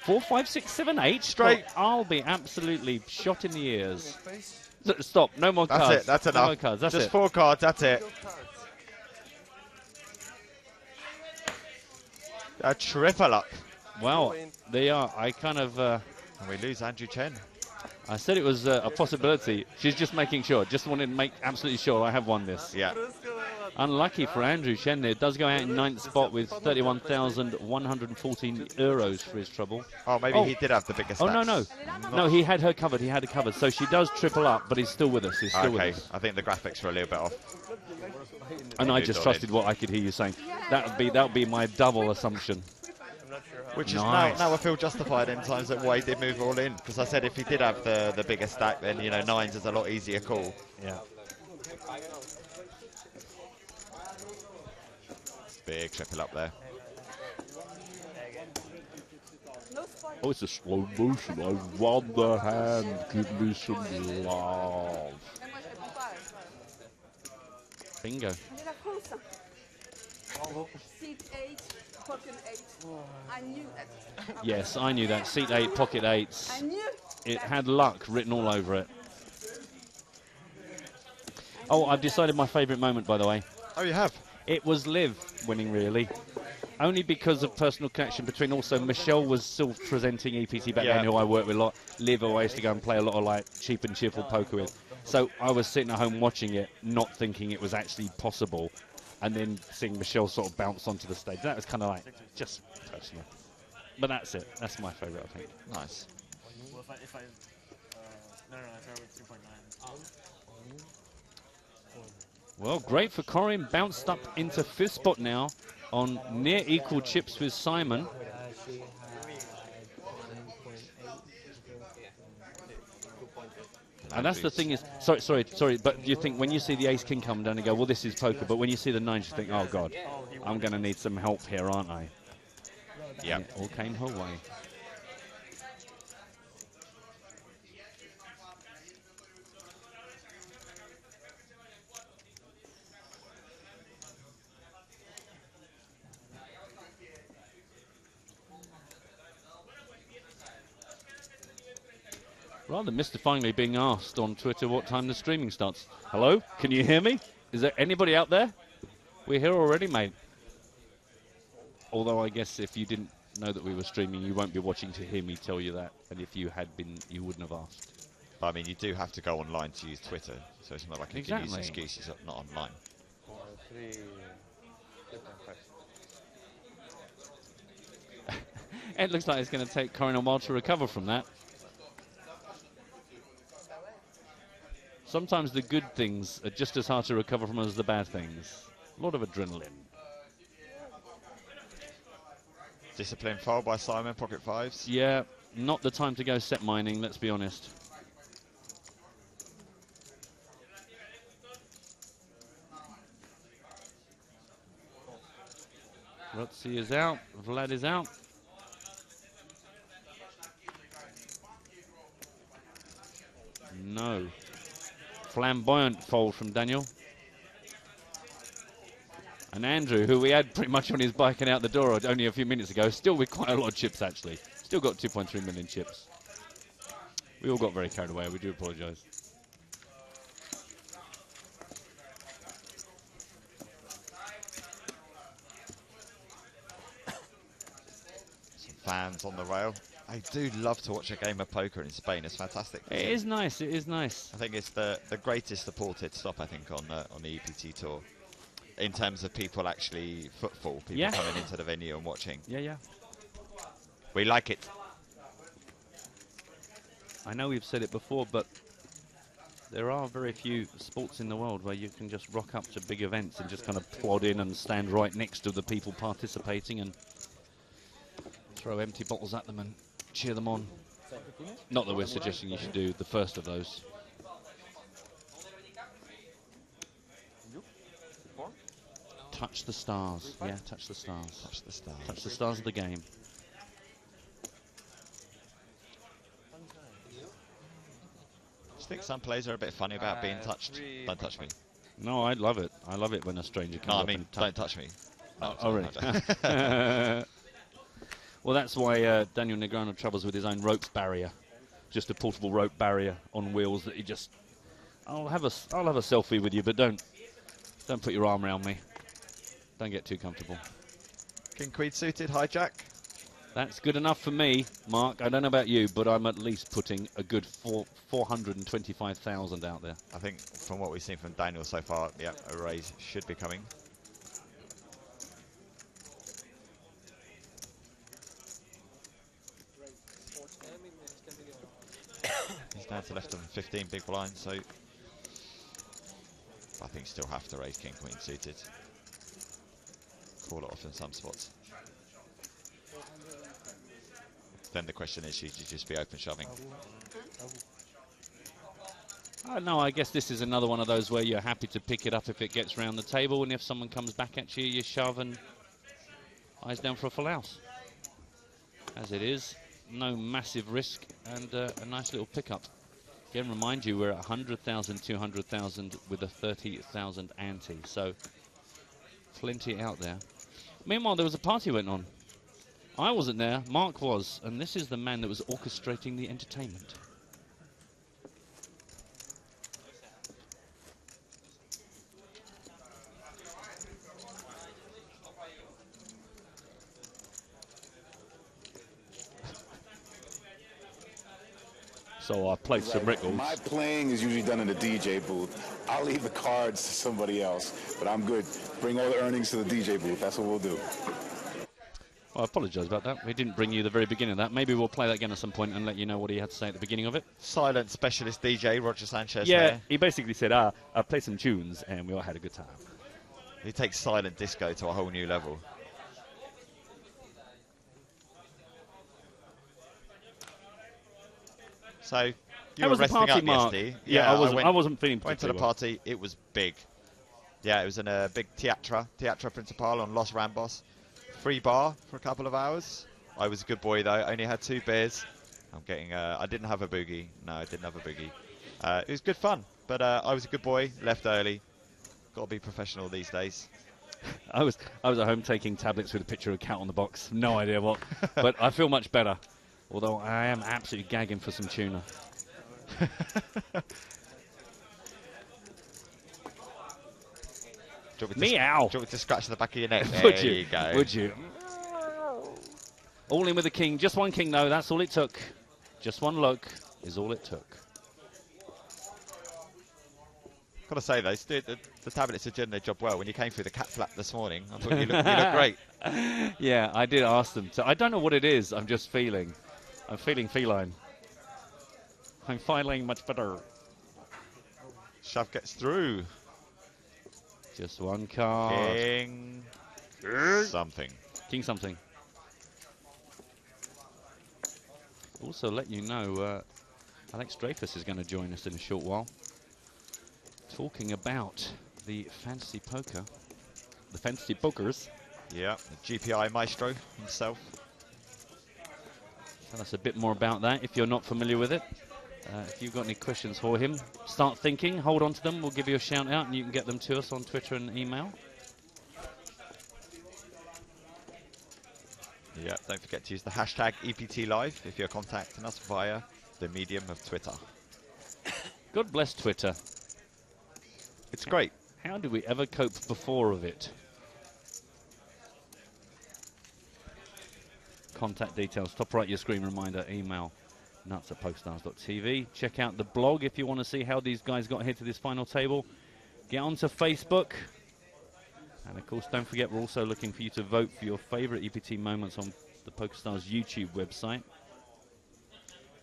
4, 5, 6, 7, 8. Straight. Oh, I'll be absolutely shot in the ears. Stop. No more That's cards. it. That's no enough. more cards. That's Just it. 4 cards. That's it. A triple up. Well, they are. I kind of. And we lose Andrew Chen. I said it was a possibility. She's just making sure. Just wanted to make absolutely sure I have won this. Yeah. Unlucky for Andrew Chen there. It does go out in 9th spot with 31,114 euros for his trouble. Oh, maybe he did have the biggest Oh, stacks. no. No, he had her covered. He had her covered. So she does triple up, but he's still with us. He's still with us. I think the graphics were a little bit off. And I just trusted what I could hear you saying. That would be my double assumption. Which is Nice. now I feel justified in times that why he did move all in. Because I said if he did have the bigger stack, then, you know, 9s is a lot easier call. Yeah. Big triple up there. Oh, it's a slow motion. I won the hand. Give me some love. Bingo. Seat 8, pocket 8. I knew that. Yes, I knew that. Seat 8, pocket 8s. I knew It had luck written all over it. Oh, I've decided my favourite moment, by the way. Oh, you have? It was Liv winning, really. Only because of personal connection between also Michelle was still presenting EPT back then, who I worked with a lot. Liv, who I used to go and play a lot of like cheap and cheerful poker with. So I was sitting at home watching it, not thinking it was actually possible. And then seeing Michelle sort of bounce onto the stage. That was kind of like, just personal. But that's it. That's my favourite, I think. Nice. Well, if I no, I started with 3.9. Well, great for Corin. Bounced up into 5th spot now on near equal chips with Simon. And that's the thing is, sorry, but you think when you see the ace-king come down and go, well, this is poker, but when you see the 9s, you think, oh, God, I'm going to need some help here, aren't I? Yeah. It all came her way. Rather mystifyingly being asked on Twitter what time the streaming starts. Hello? Can you hear me? Is there anybody out there? We're here already, mate. Although I guess if you didn't know that we were streaming, you won't be watching to hear me tell you that. And if you had been, you wouldn't have asked. I mean, you do have to go online to use Twitter, so it's not like you can use Exactly. excuses of not online. 3.5. It looks like it's going to take Corin a while to recover from that. Sometimes the good things are just as hard to recover from as the bad things. A lot of adrenaline. Discipline foul by Simon, pocket 5s. Yeah, not the time to go set mining, let's be honest. Rotzi is out, Vlad is out. No. Flamboyant fold from Daniel. And Andrew, who we had pretty much on his bike and out the door only a few minutes ago, still with quite a lot of chips, actually. Still got 2.3 million chips. We all got very carried away. We do apologise. Some fans on the rail. I do love to watch a game of poker in Spain. It's fantastic. It is nice. It is nice. I think it's the greatest supported stop, I think, on the EPT tour. In terms of people actually, footfall, people coming into the venue and watching. Yeah. We like it. I know we've said it before, but there are very few sports in the world where you can just rock up to big events and just kind of plod in and stand right next to the people participating and throw empty bottles at them and cheer them on. Not that we're suggesting you should do the first of those. touch the stars. Yeah, touch the stars. Touch the stars. Touch the stars of the game. I think some players are a bit funny about being touched. Don't touch me. No, I love it. I love it when a stranger comes No, I up mean, and don't touch me. No, oh, really? Well, that's why Daniel Negreanu travels with his own rope barrier. Just a portable rope barrier on wheels that he just... I'll have a selfie with you, but don't put your arm around me. Don't get too comfortable. King Queen suited, hijack. That's good enough for me, Mark. I don't know about you, but I'm at least putting a good 425,000 out there. I think from what we've seen from Daniel so far, yeah, a raise should be coming. He's down to left of 15 big blind, so I think still have to raise King Queen suited. Call it off in some spots. Then the question is, should you just be open shoving? No, I guess this is another one of those where you're happy to pick it up if it gets round the table, and if someone comes back at you, you shove and eyes down for a full house. As it is, no massive risk and a nice little pickup. Again, remind you, we're at 100,000, 200,000 with a 30,000 ante, so plenty out there. Meanwhile, there was a party went on. I wasn't there, Mark was, and this is the man that was orchestrating the entertainment. So I played some records. My playing is usually done in the DJ booth. I'll leave the cards to somebody else, but I'm good. Bring all the earnings to the DJ booth. That's what we'll do. Well, I apologise about that. We didn't bring you the very beginning of that. Maybe we'll play that again at some point and let you know what he had to say at the beginning of it. Silent specialist DJ, Roger Sanchez. Yeah, there. he basically said, I played some tunes and we all had a good time. He takes silent disco to a whole new level. So, you were resting party, up Mark? yesterday. Yeah, I wasn't feeling Went to the particularly party. It was big. Yeah, it was in a big Teatro Principal on Los Rambos. Free bar for a couple of hours. I was a good boy though. Only had 2 beers. I'm getting. I didn't have a boogie. No, I didn't have a boogie. It was good fun, but I was a good boy. Left early. Got to be professional these days. I was at home taking tablets with a picture of a cat on the box. No idea what, but I feel much better. Although I am absolutely gagging for some tuna. Meow. Do you want me to scratch the back of your neck? Would There you? you go. Would you? All in with the king. Just one king, though. That's all it took. Just one look is all it took. Got to say, though, the tablets are doing their job well. When you came through the cat flap this morning, I thought you look great. Yeah, I did ask them to. I don't know what it is. I'm just feeling. I'm feeling feline. I'm feeling much better. Shove gets through. Just one card. King something. King something. Also, let you know, Alex Dreyfus is going to join us in a short while. Talking about the fantasy poker. The fantasy pokers. Yeah, the GPI maestro himself. Tell us a bit more about that if you're not familiar with it. If you've got any questions for him, start thinking, hold on to them. We'll give you a shout out and you can get them to us on Twitter and email. Yeah, don't forget to use the hashtag EPT Live if you're contacting us via the medium of Twitter. God bless Twitter. It's great. How did we ever cope before of it? Contact details, top right your screen reminder, email nuts@PokerStars.tv. Check out the blog if you want to see how these guys got here to this final table. Get onto Facebook. And of course, don't forget, we're also looking for you to vote for your favorite EPT moments on the PokerStars YouTube website.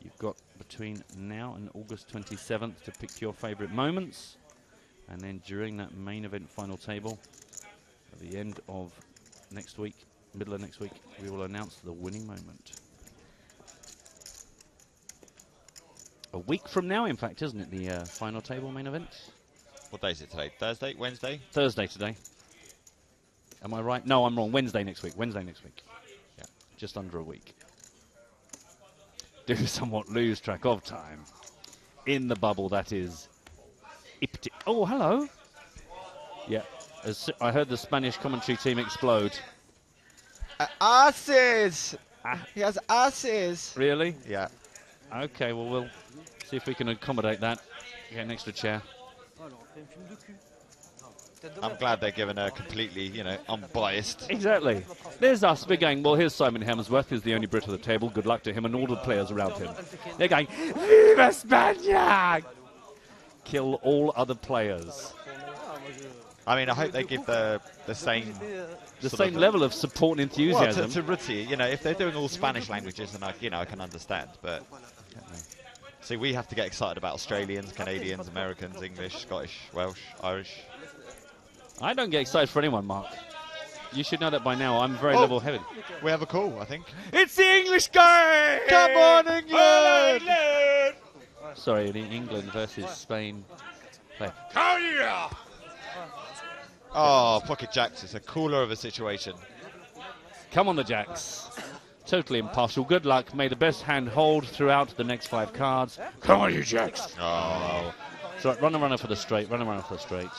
You've got between now and August 27th to pick your favorite moments. And then during that main event final table, at the end of next week, middle of next week, we will announce the winning moment. A week from now, in fact, isn't it, the final table main event? What day is it today? Thursday? Wednesday? Thursday today. Am I right? No, I'm wrong. Wednesday next week. Wednesday next week. Yeah, just under a week. Do somewhat lose track of time. In the bubble, that is... Oh, hello. Yeah, I heard the Spanish commentary team explode. Asses! He has asses! Really? Yeah. Okay, well, we'll see if we can accommodate that. Get an extra chair. I'm glad they're given a completely, you know, unbiased. Exactly. There's us. We're going, well, here's Simon Hemsworth, who's the only Brit of the table. Good luck to him and all the players around him. They're going, Viva España! Kill all other players. I mean, I hope they give the same... The same level of support and enthusiasm. Well, to Ruti, you know, if they're doing all Spanish languages, then I can understand, but... See, we have to get excited about Australians, Canadians, Americans, English, Scottish, Welsh, Irish. I don't get excited for anyone, Mark. You should know that by now. I'm very level-headed. We have a call, I think. It's the English game! Come on, England! Sorry, England versus Spain. Oh, pocket jacks. It's a cooler of a situation. Come on, the jacks. Totally impartial. Good luck. May the best hand hold throughout the next 5 cards. Come on, you jacks. Oh. So run a runner for the straight. Run a runner for the straight.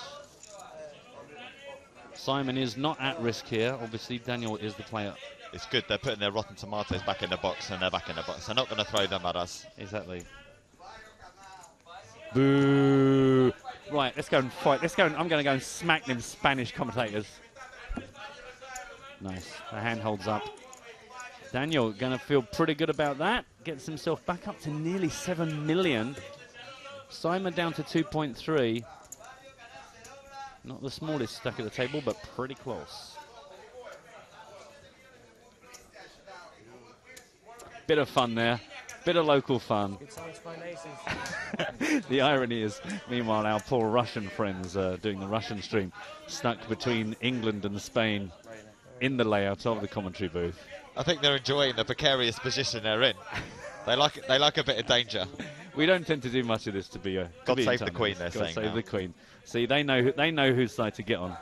Simon is not at risk here. Obviously, Daniel is the player. It's good. They're putting their rotten tomatoes back in the box, and they're back in the box. They're not going to throw them at us. Exactly. Boo. Right, let's go and fight. Let's go. I'm going to go and smack them Spanish commentators. Nice. The hand holds up. Daniel going to feel pretty good about that. Gets himself back up to nearly 7 million. Simon down to 2.3. Not the smallest stack at the table, but pretty close. Bit of fun there. Bit of local fun. The irony is, meanwhile, our poor Russian friends doing the Russian stream, stuck between England and Spain in the layout of the commentary booth. I think they're enjoying the precarious position they're in. They like a bit of danger. We don't tend to do much of this to be a... God save the Queen, they're God saying save now. the Queen. See, they know whose side to get on.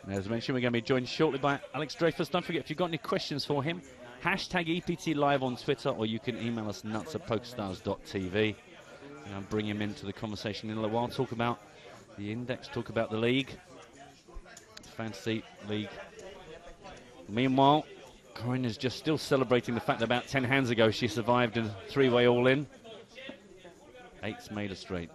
As mentioned, we're going to be joined shortly by Alex Dreyfus. Don't forget, if you've got any questions for him, hashtag EPT Live on Twitter, or you can email us nuts@pokerstars.tv. And I'll bring him into the conversation in a little while. Talk about the index, talk about the league, fantasy league. Meanwhile, Corinne is just still celebrating the fact that about 10 hands ago she survived a 3-way all-in. 8's made a straight.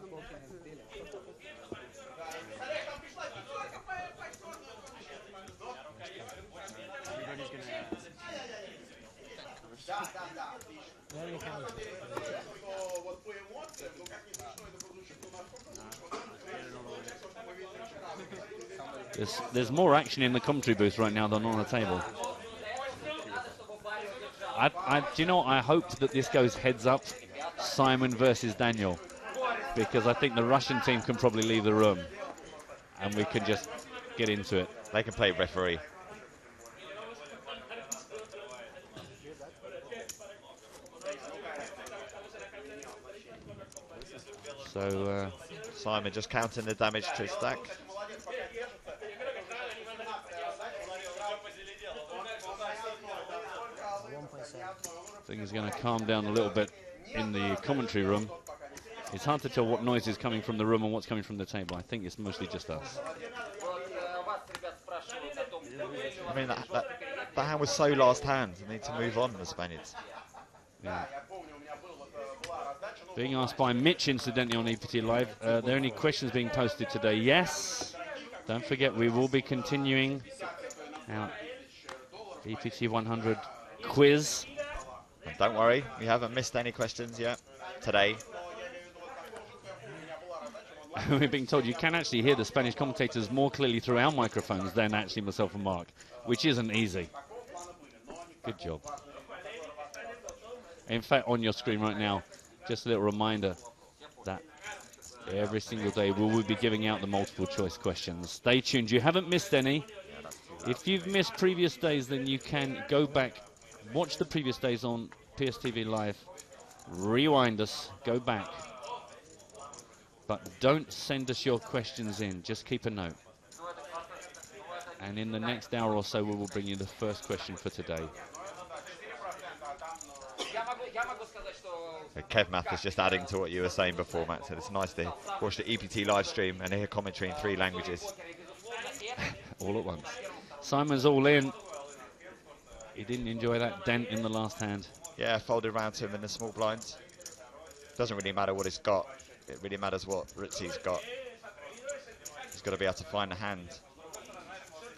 There's more action in the commentary booth right now than on the table. Do you know what? I hope that this goes heads up, Simon versus Daniel, because I think the Russian team can probably leave the room and we can just get into it. They can play referee. So Simon just counting the damage to his stack. Things are going to calm down a little bit in the commentary room. It's hard to tell what noise is coming from the room and what's coming from the table. I think it's mostly just us. I mean, that hand was so last hand. They need to move on, the Spaniards. Yeah. Being asked by Mitch, incidentally, on EPT Live, are there any questions being posted today? Yes. Don't forget, we will be continuing our EPT 100 quiz. And don't worry, we haven't missed any questions yet today. We're being told you can actually hear the Spanish commentators more clearly through our microphones than actually myself and Mark, which isn't easy. Good job. In fact, on your screen right now, just a little reminder that every single day we will be giving out the multiple choice questions. Stay tuned. You haven't missed any. If you've missed previous days, then you can go back, watch the previous days on PSTV Live, rewind us, go back, But don't send us your questions in. Just keep a note. And in the next hour or so, we will bring you the first question for today. Kev Math is just adding to what you were saying before, Matt. So it's nice to watch the EPT live stream and hear commentary in 3 languages. All at once. Simon's all in. He didn't enjoy that dent in the last hand. Yeah, folded around to him in the small blinds. Doesn't really matter what he's got. It really matters what Ritzy's got. He's got to be able to find a hand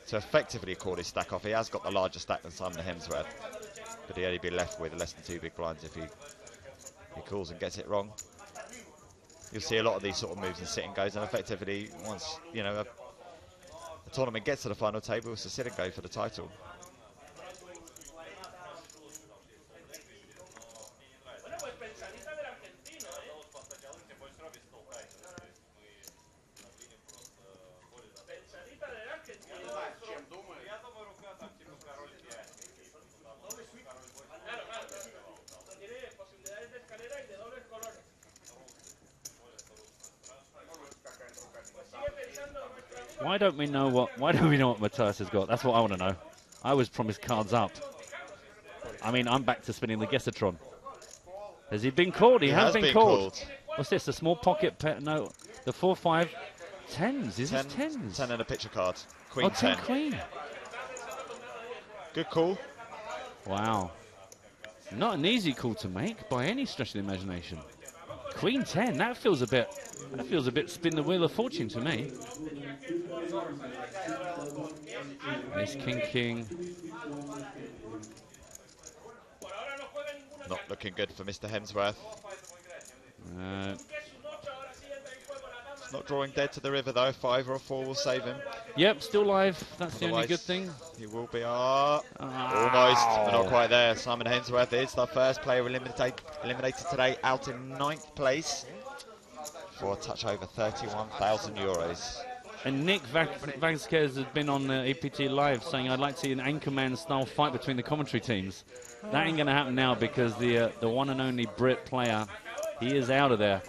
to effectively call his stack off. He has got the larger stack than Simon Hemsworth, but he'd only be left with less than 2 big blinds if he calls and gets it wrong. You'll see a lot of these sort of moves in sit and goes, and effectively once, you know, a tournament gets to the final table, it's a sit and go for the title. Why don't we know what Matthias has got? That's what I want to know. I was promised cards up. I mean, I'm back to spinning the Gessetron. Has he been called? He has been called. What's this? The small pocket pet? No, the 4-5 tens. Is this tens? 10 and a picture card. Queen 10. Queen. Good call. Wow. Not an easy call to make by any stretch of the imagination. Queen 10. That feels a bit spin the wheel of fortune to me. Ace King. Not looking good for Mr. Hemsworth. It's not drawing dead to the river though. 5 or a 4 will save him. Yep, still live. That's the only good thing. He will be almost, but not quite there. Simon Hemsworth is the first player eliminated today, out in 9th place for a touch over 31,000 euros. And Nick Vasquez has been on EPT Live saying, I'd like to see an Anchorman style fight between the commentary teams. That ain't going to happen now because the one and only Brit player, he is out of there.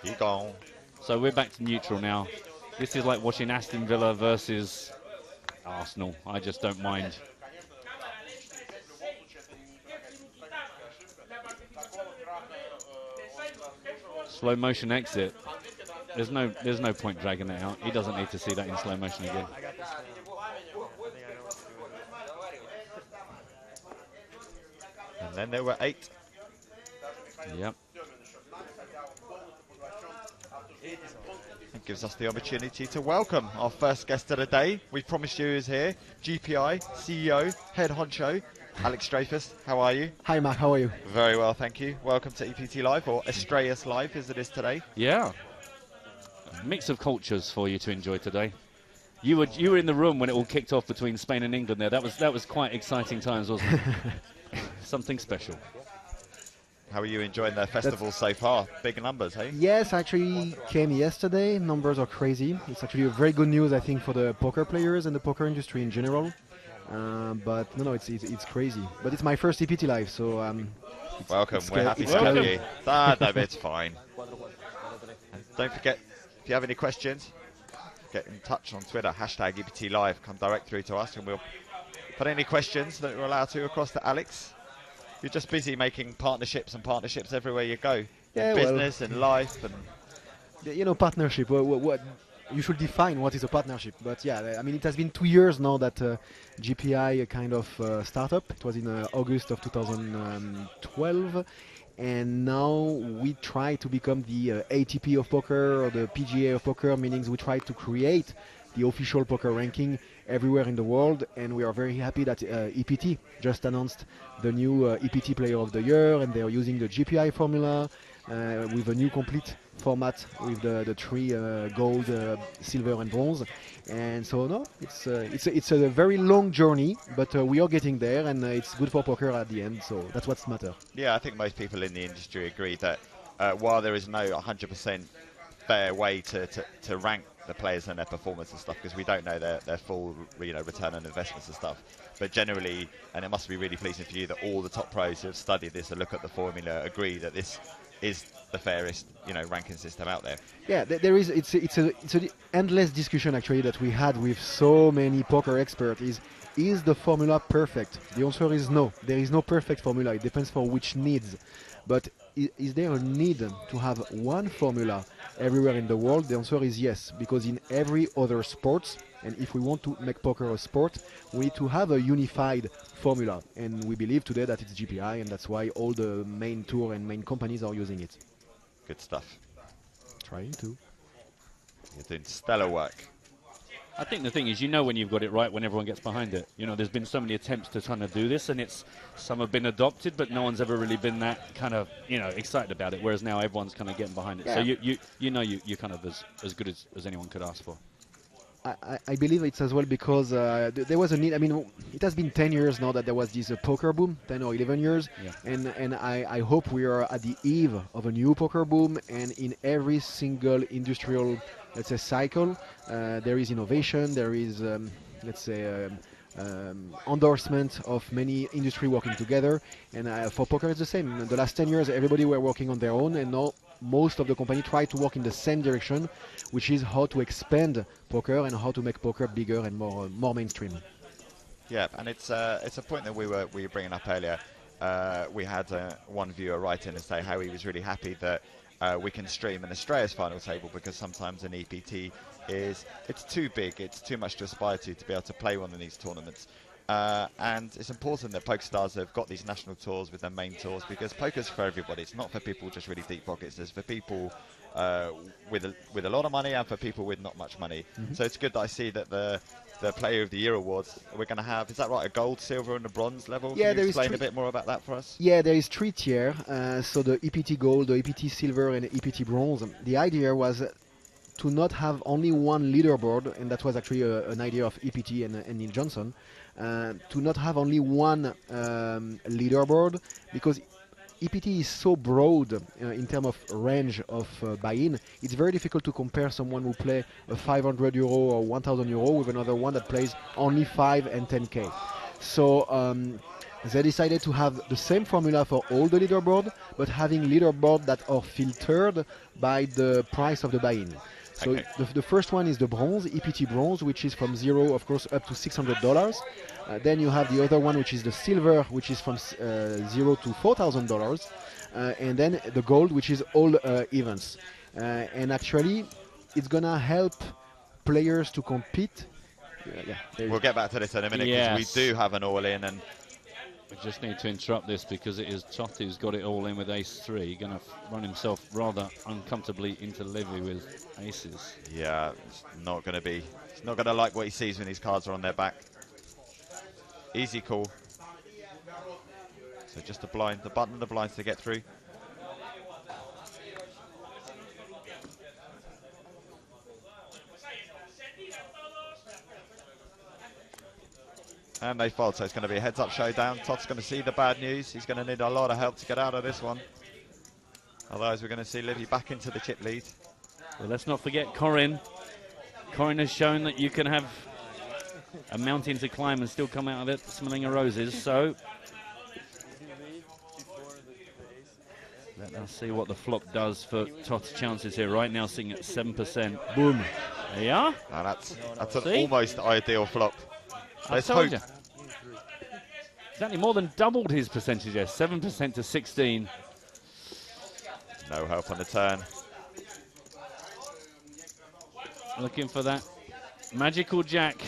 He gone. So we're back to neutral now. This is like watching Aston Villa versus Arsenal. I just don't mind. Slow motion exit. There's no point dragging that out. He doesn't need to see that in slow motion again. And then there were 8. Yep. It gives us the opportunity to welcome our first guest of the day. We promised you is here. GPI, CEO, head honcho, Alex Dreyfus. How are you? Hi, Mark. How are you? Very well, thank you. Welcome to EPT Live, or Estrellas Live as it is today. Yeah. A mix of cultures for you to enjoy today. You were in the room when it all kicked off between Spain and England there. That was quite exciting times, wasn't it? Something special. How are you enjoying the festival so far? Big numbers, hey? Yes, actually came yesterday. Numbers are crazy. It's actually a very good news, I think, for the poker players and the poker industry in general. But no, it's crazy. But it's my first EPT Live, so welcome. We're happy to have you. No, it's fine. And don't forget, if you have any questions, get in touch on Twitter, #EPT Live. Come direct through to us, and we'll put any questions that we're allowed to across to Alex. You're just busy making partnerships everywhere you go. Yeah, in business and life. And you know, partnership. What you should define what is a partnership. But yeah, I mean, it has been 2 years now that GPI kind of startup. It was in August of 2012. And now we try to become the ATP of poker or the PGA of poker, meaning we try to create the official poker ranking everywhere in the world, and we are very happy that EPT just announced the new EPT Player of the Year, and they are using the GPI formula with a new complete format with the 3 gold, silver, and bronze. And so no, it's a very long journey, but we are getting there, and it's good for poker at the end. So that's what's matter. Yeah, I think most people in the industry agree that while there is no 100% fair way to rank the players and their performance and stuff, because we don't know their full return on investments and stuff, but generally, and it must be really pleasing for you that all the top pros who have studied this and look at the formula agree that this is the fairest, ranking system out there. Yeah, there is. It's an endless discussion actually that we had with so many poker experts. Is the formula perfect? The answer is no. There is no perfect formula. It depends for which needs. But is there a need to have one formula everywhere in the world? The answer is yes, because in every other sports, and if we want to make poker a sport, we need to have a unified formula. And we believe today that it's GPI, and that's why all the main tour and main companies are using it. Good stuff. Trying to. You're doing stellar work. I think the thing is, when you've got it right when everyone gets behind it. There's been so many attempts to kind of do this, and some have been adopted, but no one's ever really been that kind of, excited about it, whereas now everyone's kind of getting behind it. Yeah. So you're kind of as good as anyone could ask for. I believe it's as well because there was a need. I mean, it has been 10 years now that there was this poker boom, 10 or 11 years, and I hope we are at the eve of a new poker boom, and in every single industrial, let's say, cycle, there is innovation, there is, let's say, endorsement of many industry working together, and for poker it's the same. In the last 10 years, everybody were working on their own, and now most of the company try to work in the same direction, which is how to expand poker and how to make poker bigger and more mainstream. Yeah, and it's a point that we were bringing up earlier. We had one viewer write in and say how he was really happy that we can stream an Estrellas final table, because sometimes an EPT it's too big, it's too much to aspire to be able to play one of these tournaments. And it's important that PokerStars have got these national tours with their main tours, because poker's for everybody. It's not for people just really deep pockets. It's for people with a lot of money and for people with not much money. So it's good that I see that the Player of the Year awards, we're going to have, is that right, a gold, silver and a bronze level? Yeah, Can you explain a bit more about that for us? Yeah, there is 3 tiers. So the EPT gold, the EPT silver and the EPT bronze. The idea was to not have only one leaderboard, and that was actually an idea of EPT and Neil Johnson, to not have only one leaderboard, because EPT is so broad in terms of range of buy-in. It's very difficult to compare someone who play a 500 euro or 1,000 euro with another one that plays only 5 and 10k. So they decided to have the same formula for all the leaderboard, but having leaderboard that are filtered by the price of the buy-in. So the first one is the bronze, EPT bronze, which is from 0, of course, up to $600. Then you have the other one, which is the silver, which is from 0 to $4,000. And then the gold, which is all events. And actually, it's going to help players to compete. We'll get back to this in a minute, because we do have an all-in, and we just need to interrupt this because it is Totti who's got it all in with ace-3. Going to run himself rather uncomfortably into Levy with aces. Yeah, it's not going to like what he sees when these cards are on their back. Easy call. So just the button of the blinds to get through. And they fold, so it's going to be a heads-up showdown. Todd's going to see the bad news. He's going to need a lot of help to get out of this one. Otherwise, we're going to see Livy back into the chip lead. Well, let's not forget Corin. Corin has shown that you can have a mountain to climb and still come out of it smelling of roses. So let us see what the flop does for Todd's chances here. Right now, sitting at 7%. Boom. There you are. Now that's an almost ideal flop. I told you. Exactly, more than doubled his percentage there, 7% to 16. No help on the turn. Looking for that magical jack.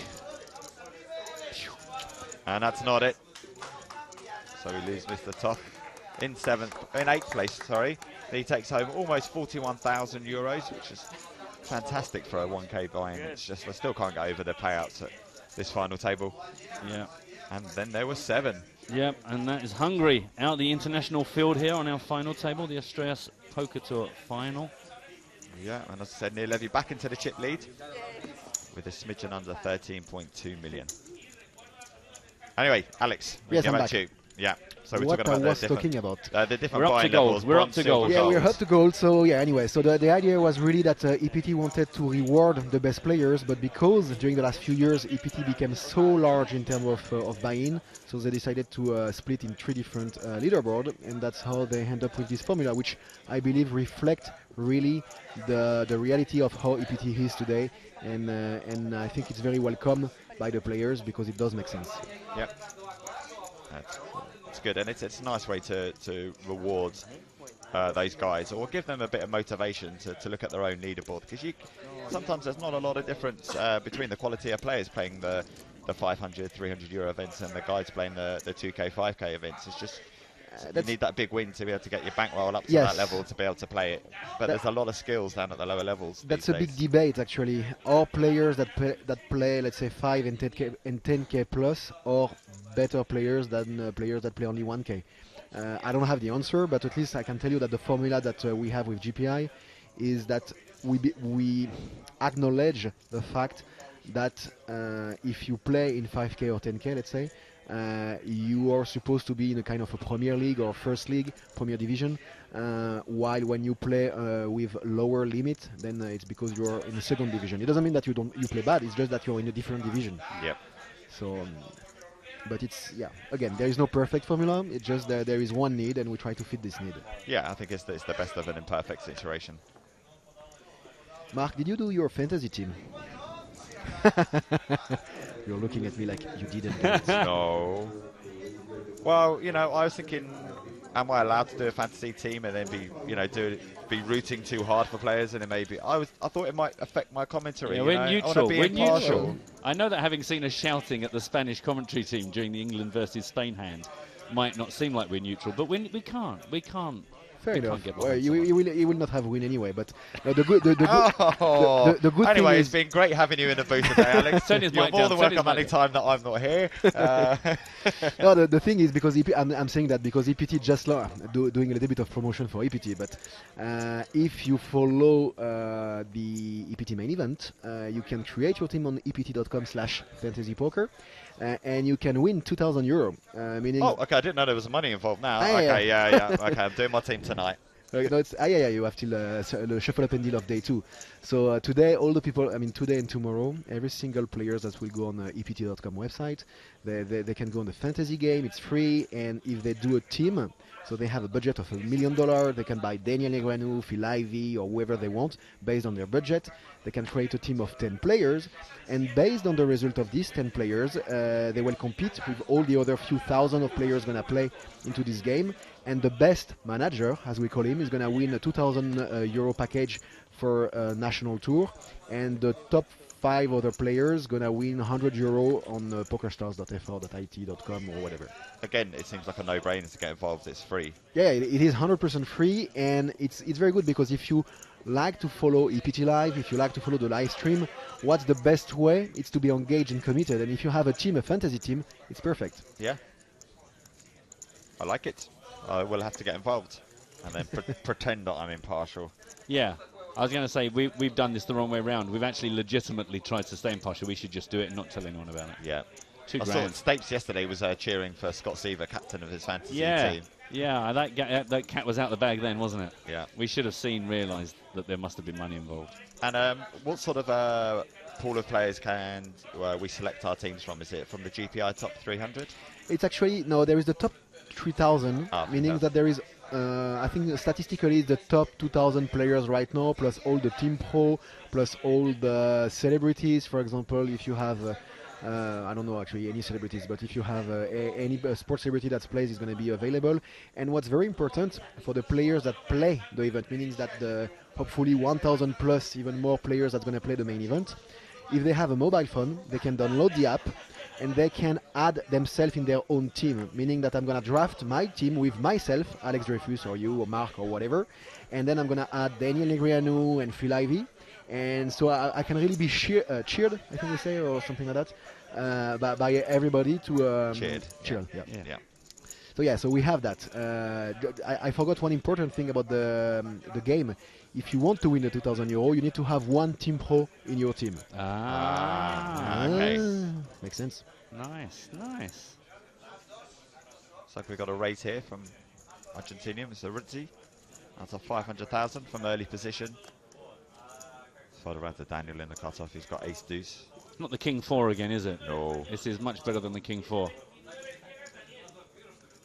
And that's not it. So we lose Mr. Toth in 8th place, sorry. He takes home almost 41,000 euros, which is fantastic for a 1k buy-in. It's just, I still can't get over the payouts at this final table. Yeah. And then there was 7. Yep, and that is Hungary out the international field here on our final table, the Estrellas Poker Tour final. Yeah, and as I said, Neil Levy back into the chip lead with a smidgen under 13.2 million. Anyway, Alex, yes, I'm back back. to you. Yeah. So we're what talking I about was the different, talking about. The different We're up to buying gold. levels. We're up bronze, to silver, gold. Yeah, we're gold. up to gold. So yeah, anyway, so the idea was really that EPT wanted to reward the best players, but because during the last few years EPT became so large in terms of buy-in, so they decided to split in 3 different leaderboard, and that's how they end up with this formula, which I believe reflect really the reality of how EPT is today, and I think it's very welcome by the players because it does make sense. Yep. It's good, and it's a nice way to reward those guys, or give them a bit of motivation to look at their own leaderboard, because sometimes there's not a lot of difference between the quality of players playing the 500, 300 euro events and the guys playing the 2k, 5k events. It's just you need that big win to be able to get your bankroll up to that level to be able to play it. But there's a lot of skills down at the lower levels. That's a big debate actually. Are players that play let's say 5 and 10k plus, or better players than players that play only 1k? I don't have the answer, but at least I can tell you that the formula that we have with GPI is that we acknowledge the fact that if you play in 5k or 10k, let's say, you are supposed to be in a kind of a Premier League or First League, Premier Division, while when you play with lower limit, then it's because you're in the second division. It doesn't mean that you play bad, it's just that you're in a different division. Yep. So, but it's, again, there is no perfect formula, it's just that there is one need and we try to fit this need. Yeah, I think it's the best of an imperfect situation. Mark, did you do your fantasy team? You're looking at me like you didn't do it. No. Well, I was thinking, am I allowed to do a fantasy team and then be rooting too hard for players, and then maybe I thought it might affect my commentary. Yeah, we're neutral. We're neutral. I know that having seen us shouting at the Spanish commentary team during the England versus Spain hand might not seem like we're neutral, but we can't. Fair enough. Get well, you will not have win anyway. But no, the good thing anyway, is, it's been great having you in the booth today, Alex. You're more than welcome any time that I'm not here. no, the thing is, because I'm saying that because EPT just doing a little bit of promotion for EPT, but if you follow the EPT main event, you can create your team on ept.com/fantasypoker. And you can win €2,000, meaning... Oh, okay, I didn't know there was money involved now. Okay, okay, I'm doing my team tonight. No, it's, you have till the shuffle up and deal of day 2. So today, all the people, today and tomorrow, every single player that will go on the ept.com website, they can go on the fantasy game, it's free, and if they do a team, so they have a budget of $1 million, they can buy Daniel Negreanu, Phil Ivey, or whoever they want, based on their budget. They can create a team of 10 players, and based on the result of these 10 players, they will compete with all the other few thousand of players going to play into this game, and the best manager, as we call him, is going to win a €2,000 package for a national tour, and the top 5 other players going to win €100 on PokerStars.fr.it.com or whatever. Again, it seems like a no-brainer to get involved. It's free. Yeah, it is 100% free, and it's very good because if you like to follow EPT Live, if you like to follow the live stream, what's the best way? It's to be engaged and committed, and if you have a team, a fantasy team, it's perfect. Yeah. I like it. I will have to get involved and then pretend that I'm impartial. Yeah. I was going to say, we've done this the wrong way around. We've actually legitimately tried to stay impartial. We should just do it and not tell anyone about it. Yeah. $2 I saw that Stapes yesterday was cheering for Scott Seaver, captain of his fantasy team. Yeah, that cat was out the bag then, wasn't it? Yeah. We should have realised that there must have been money involved. And what sort of pool of players can we select our teams from? Is it from the GPI top 300? It's actually, no, there is the top 3,000, meaning that there is, I think statistically the top 2,000 players right now, plus all the team pro, plus all the celebrities. For example, if you have, I don't know actually any celebrities, but if you have any sports celebrity that plays, is going to be available. And what's very important for the players that play the event, meaning that the hopefully 1,000 plus even more players that's going to play the main event, if they have a mobile phone, they can download the app and they can add themselves in their own team, meaning that I'm going to draft my team with myself, Alex Dreyfus or you or Mark or whatever, and then I'm going to add Daniel Negreanu and Phil Ivey, and so I can really be cheered, I think they say, or something like that, by everybody to... cheered. Yeah. So we have that. I forgot one important thing about the game. If you want to win the €2,000, you need to have one team pro in your team. Okay. Makes sense. Nice. Looks like we've got a raise here from Argentinian, Mr. Rizzi. That's a 500,000 from early position. Side around to Daniel in the cutoff. He's got ace deuce. It's not the king 4 again, is it? No. This is much better than the king 4.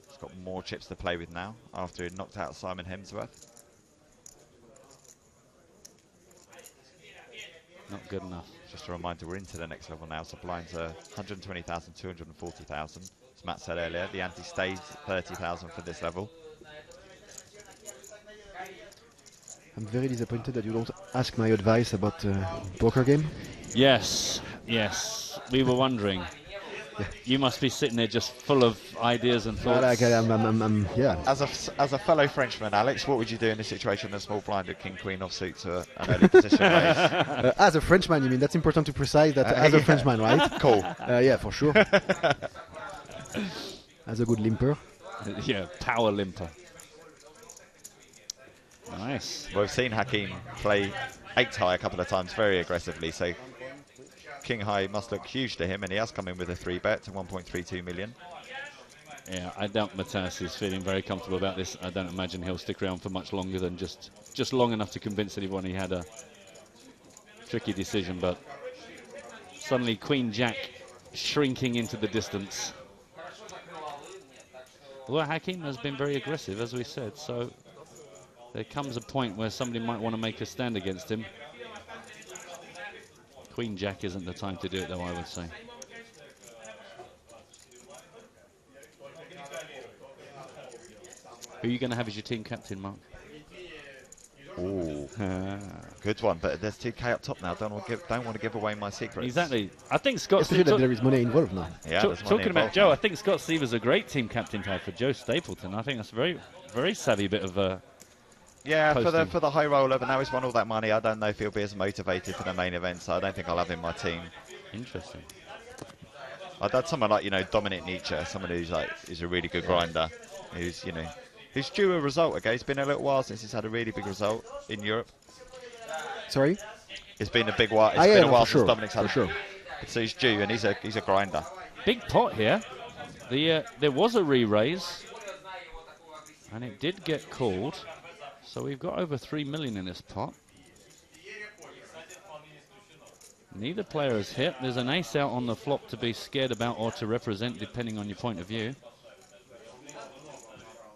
He's got more chips to play with now after he knocked out Simon Hemsworth. Not good enough. Just a reminder, we're into the next level now. So blinds are 120,000, 240,000. As Matt said earlier, the ante stays 30,000 for this level. I'm very disappointed that you don't ask my advice about poker game. Yes, yes. We were wondering. You must be sitting there just full of ideas and thoughts. Yeah. As a fellow Frenchman, Alex, what would you do in this situation? A small blind with king queen offsuit to an early position raise. As a Frenchman, you mean? That's important to precise that as a Frenchman, right? Cool. Yeah, for sure. As a good limper. Yeah, power limper. Nice. Well, we've seen Hakim play 8 high a couple of times very aggressively, so king high must look huge to him, and he has come in with a 3-bet to 1.32 million. Yeah, I doubt Matthias is feeling very comfortable about this. I don't imagine he'll stick around for much longer than just long enough to convince anyone he had a tricky decision, but suddenly Queen Jack shrinking into the distance. Well, Hakim has been very aggressive, as we said, so there comes a point where somebody might want to make a stand against him. Queen Jack isn't the time to do it, though, I would say. Who are you going to have as your team captain, Mark? Ooh, good one. But there's 2K up top now. Don't want to give away my secrets. Exactly. I think Scott. Especially that there is money involved now. Yeah, talking about Joe, I think Scott Seaver's a great team captain to have for Joe Stapleton. I think that's a very, very savvy bit of. Yeah, posting. for the high roller, but now he's won all that money. I don't know if he'll be as motivated for the main event, so I don't think I'll have him in my team. Interesting. I'd had someone like, Dominic Nietzsche, someone who's a really good grinder, who's due a result. Okay, it's been a little while since he's had a really big result in Europe. Sorry? It's been a big while. It's been a while since Dominic's had. Sure. So he's due, and he's a grinder. Big pot here. There was a re-raise, and it did get called. So we've got over 3 million in this pot. Neither player has hit. There's an ace out on the flop to be scared about or to represent, depending on your point of view.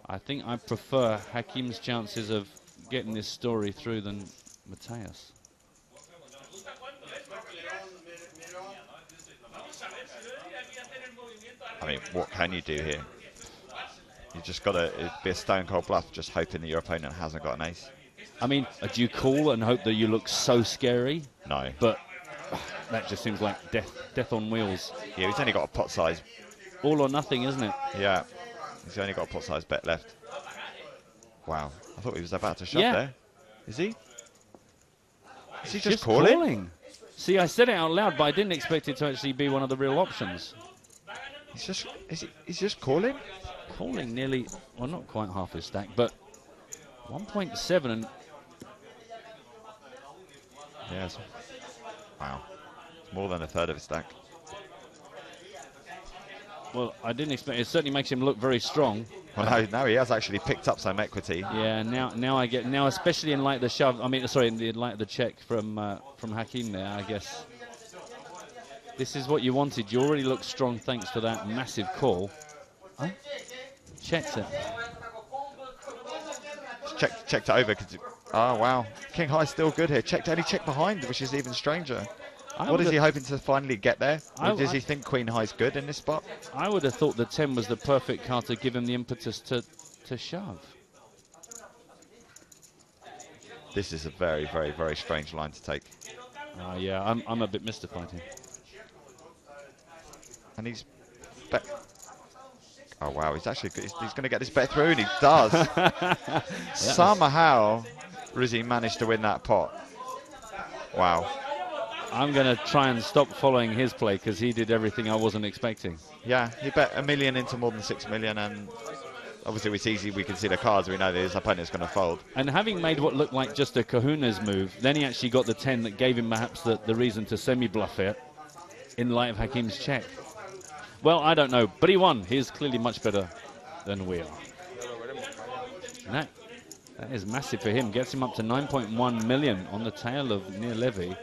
I think I prefer Hakim's chances of getting this story through than Matthias. I mean, what can you do here? You just got to be a stone cold bluff, just hoping that your opponent hasn't got an ace. I mean, do you call and hope that you look so scary? No. But that just seems like death on wheels. Yeah, he's only got a pot size. All or nothing, isn't it? Yeah. He's only got a pot size bet left. Wow. I thought he was about to shove there. Is he? Is he just calling? See, I said it out loud, but I didn't expect it to actually be one of the real options. He's just calling? Calling nearly, well, not quite half his stack, but 1.7 and... Yes. Wow. It's more than a third of his stack. Well, I didn't expect it. Certainly makes him look very strong. Well, now he has actually picked up some equity. Yeah, now especially in light of the shove. I mean, sorry, in the light of the check from Hakim there. I guess this is what you wanted. You already look strong thanks to that massive call. Huh? Checks it. Checked it over. Oh wow, King High still good here. Only checked behind, which is even stranger. What is he hoping to finally get there? Or does he think Queen High's good in this spot? I would have thought the 10 was the perfect card to give him the impetus to shove. This is a very, very, very strange line to take. Yeah, I'm a bit mystified here. And he's bet. Oh wow, he's actually good. He's going to get this bet through, and he does. Somehow, Rizzi managed to win that pot. Wow. I'm going to try and stop following his play because he did everything I wasn't expecting. Yeah, he bet $1 million into more than 6 million, and obviously it's easy. We can see the cards. We know that his opponent's going to fold. And having made what looked like just a kahuna's move, then he actually got the 10 that gave him perhaps the reason to semi-bluff it in light of Hakim's check. Well, I don't know, but he won. He's clearly much better than we are. And that is massive for him. Gets him up to 9.1 million on the tail of Nir Levy.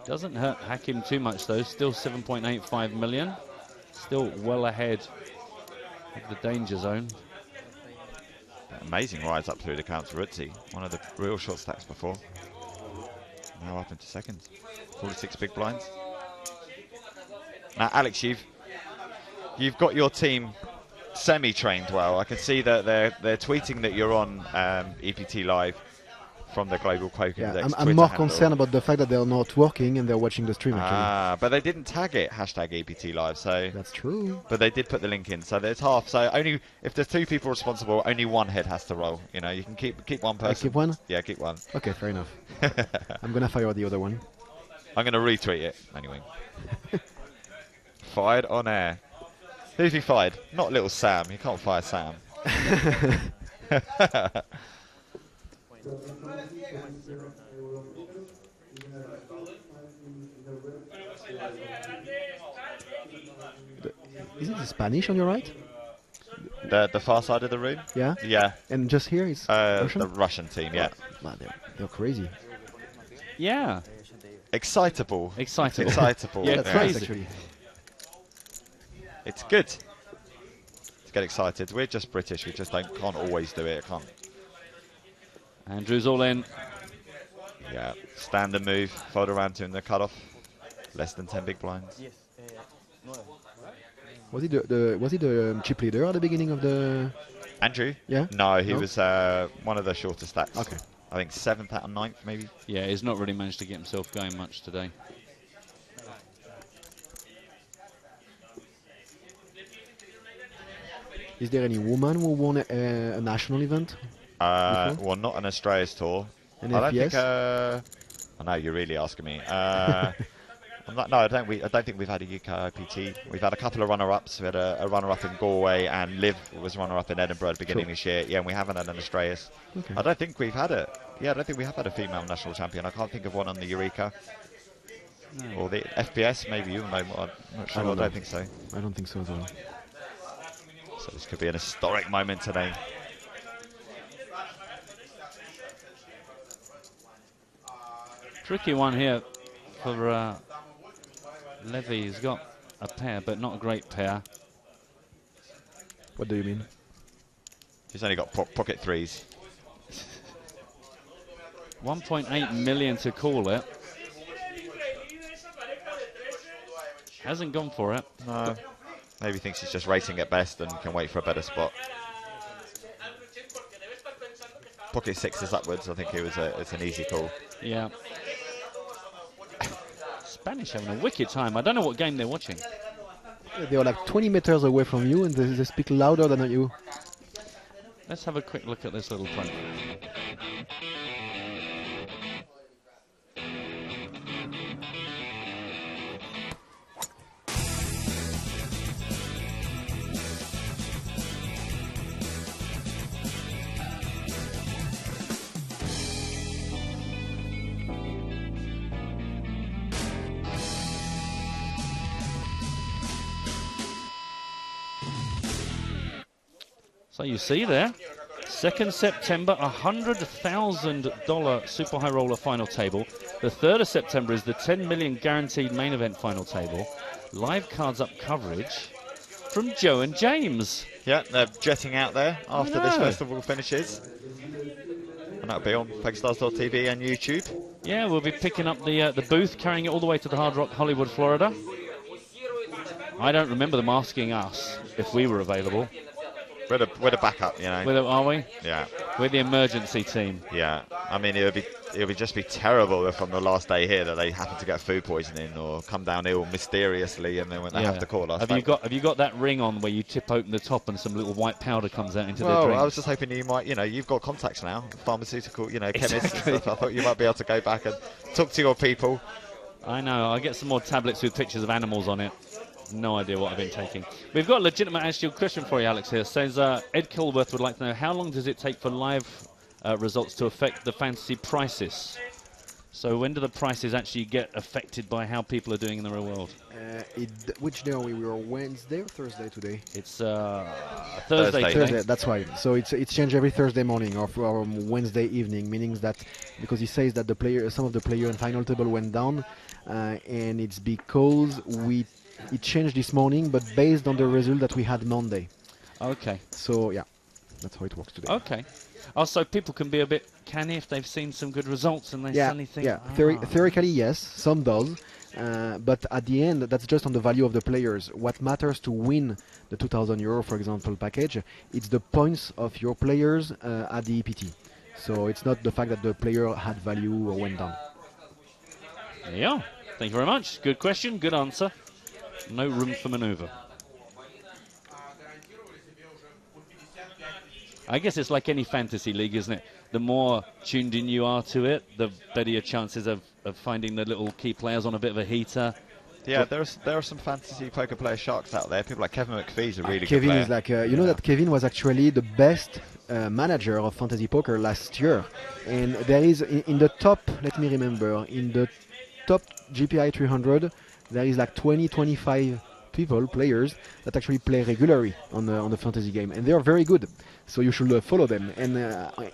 Doesn't hurt Hakim too much though. Still 7.85 million. Still well ahead of the danger zone. Amazing rise up through the counter Rutzi. One of the real short stacks before. Now up into second. 46 big blinds. Now, Alex, you've got your team semi-trained well. I can see that they're tweeting that you're on EPT Live from the Global Poker Index. I'm more concerned about the fact that they're not working and they're watching the stream. But they didn't tag it #EPT Live, so that's true. But they did put the link in, so there's half. So only if there's 2 people responsible, only one head has to roll. You know, you can keep one person. Keep one? Yeah, keep one. Okay, fair enough. I'm gonna fire the other one. I'm gonna retweet it anyway. Fired on air. Who's he fired? Not little Sam. You can't fire Sam. Is it Spanish on your right? The far side of the room? Yeah? Yeah. And just here is Russian? The Russian team, yeah. Man, they're crazy. Yeah. Excitable. Excitable. Yeah, that's crazy. Actually. It's good to get excited. We're just British. We just can't always do it. Can't. Andrew's all in. Yeah. Standard move. Fold around to in the cutoff. Less than 10 big blinds. Yes. Was he the chip leader at the beginning of the? Andrew? Yeah. No, he was one of the shorter stacks. Okay. I think 7th out of 9th, maybe. Yeah, he's not really managed to get himself going much today. Is there any woman who won a national event? Well, not an Estrellas tour. An I don't FPS? think. I know you're really asking me. I don't think we've had a UK IPT. We've had a couple of runner-ups. We had a runner-up in Galway, and Liv was runner-up in Edinburgh at the beginning of this year. Yeah, and we haven't had an Estrellas. Okay. I don't think we've had it. Yeah, I don't think we have had a female national champion. I can't think of one on the Eureka. No. Or the FPS, maybe you'll know more. I'm not sure. I don't think so. I don't think so as well. So this could be an historic moment today. Tricky one here for Levy. He's got a pair, but not a great pair. What do you mean? He's only got pocket threes. 1.8 million to call it. Hasn't gone for it. No. Maybe thinks he's just racing at best and can wait for a better spot. Pocket sixes upwards, I think it's an easy call. Yeah. Spanish having a wicked time. I don't know what game they're watching. They are like 20 meters away from you and they speak louder than you. Let's have a quick look at this little punt. So you see there, 2nd September, $100,000 Super High Roller final table. The 3rd of September is the 10 million guaranteed main event final table. Live cards up coverage from Joe and James. Yeah, they're jetting out there after this festival finishes. And that'll be on PokerStars.tv and YouTube. Yeah, we'll be picking up the booth, carrying it all the way to the Hard Rock, Hollywood, Florida. I don't remember them asking us if we were available. We're the backup, you know. Are we? Yeah. We're the emergency team. Yeah. I mean, it would just be terrible if on the last day here that they happen to get food poisoning or come down ill mysteriously and then when they have to call us. Have you got that ring on where you tip open the top and some little white powder comes out into the drink? I was just hoping you might, you've got contacts now, pharmaceutical, chemists and stuff. I thought you might be able to go back and talk to your people. I know. I'll get some more tablets with pictures of animals on it. No idea what I've been taking. We've got a legitimate actual question for you, Alex, here. Says Ed Kilworth would like to know, how long does it take for live results to affect the fantasy prices? So when do the prices actually get affected by how people are doing in the real world? Which day are we? We are Wednesday or Thursday today? It's Thursday today. Thursday, that's why. So it's changed every Thursday morning or Wednesday evening, meaning that because he says that some of the player in final table went down, and it's because it changed this morning, but based on the result that we had Monday. Okay. So yeah, that's how it works today. Okay. Also, people can be a bit canny if they've seen some good results and they suddenly think. Yeah, theoretically yes, some does. But at the end, that's just on the value of the players. What matters to win the €2,000, for example, package, it's the points of your players at the EPT. So it's not the fact that the player had value or went down. Yeah. Thank you very much. Good question. Good answer. No room for maneuver. I guess it's like any fantasy league, isn't it? The more tuned in you are to it, the better your chances of finding the little key players on a bit of a heater. Yeah, there are some fantasy poker player sharks out there. People like Kevin McPhee's a really good Kevin player. is like, you know that Kevin was actually the best manager of fantasy poker last year. And there is, in the top, let me remember, in the top GPI 300, there is like 20-25 players that actually play regularly on the fantasy game, and they are very good. So you should follow them. And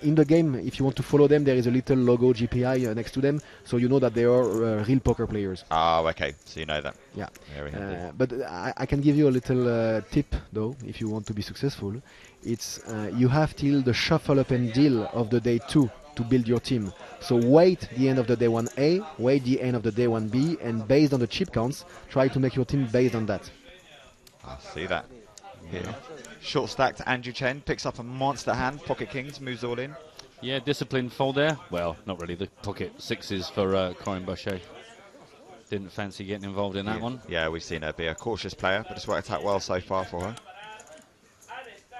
in the game, if you want to follow them, there is a little logo GPI next to them, so you know that they are real poker players. Oh, okay. So you know that. Yeah. Very handy. But I can give you a little tip, though, if you want to be successful. It's you have till the shuffle up and deal of the day 2 to build your team. So wait the end of the day 1A, wait the end of the day 1B, and based on the chip counts, try to make your team based on that. I see that. Yeah. Short stacked Andrew Chen picks up a monster hand. Pocket kings, moves all in. Yeah, disciplined fold there. Well, not really. The pocket sixes for Corinne Boucher. Didn't fancy getting involved in that one. Yeah, we've seen her be a cautious player, but it's worked out well so far for her.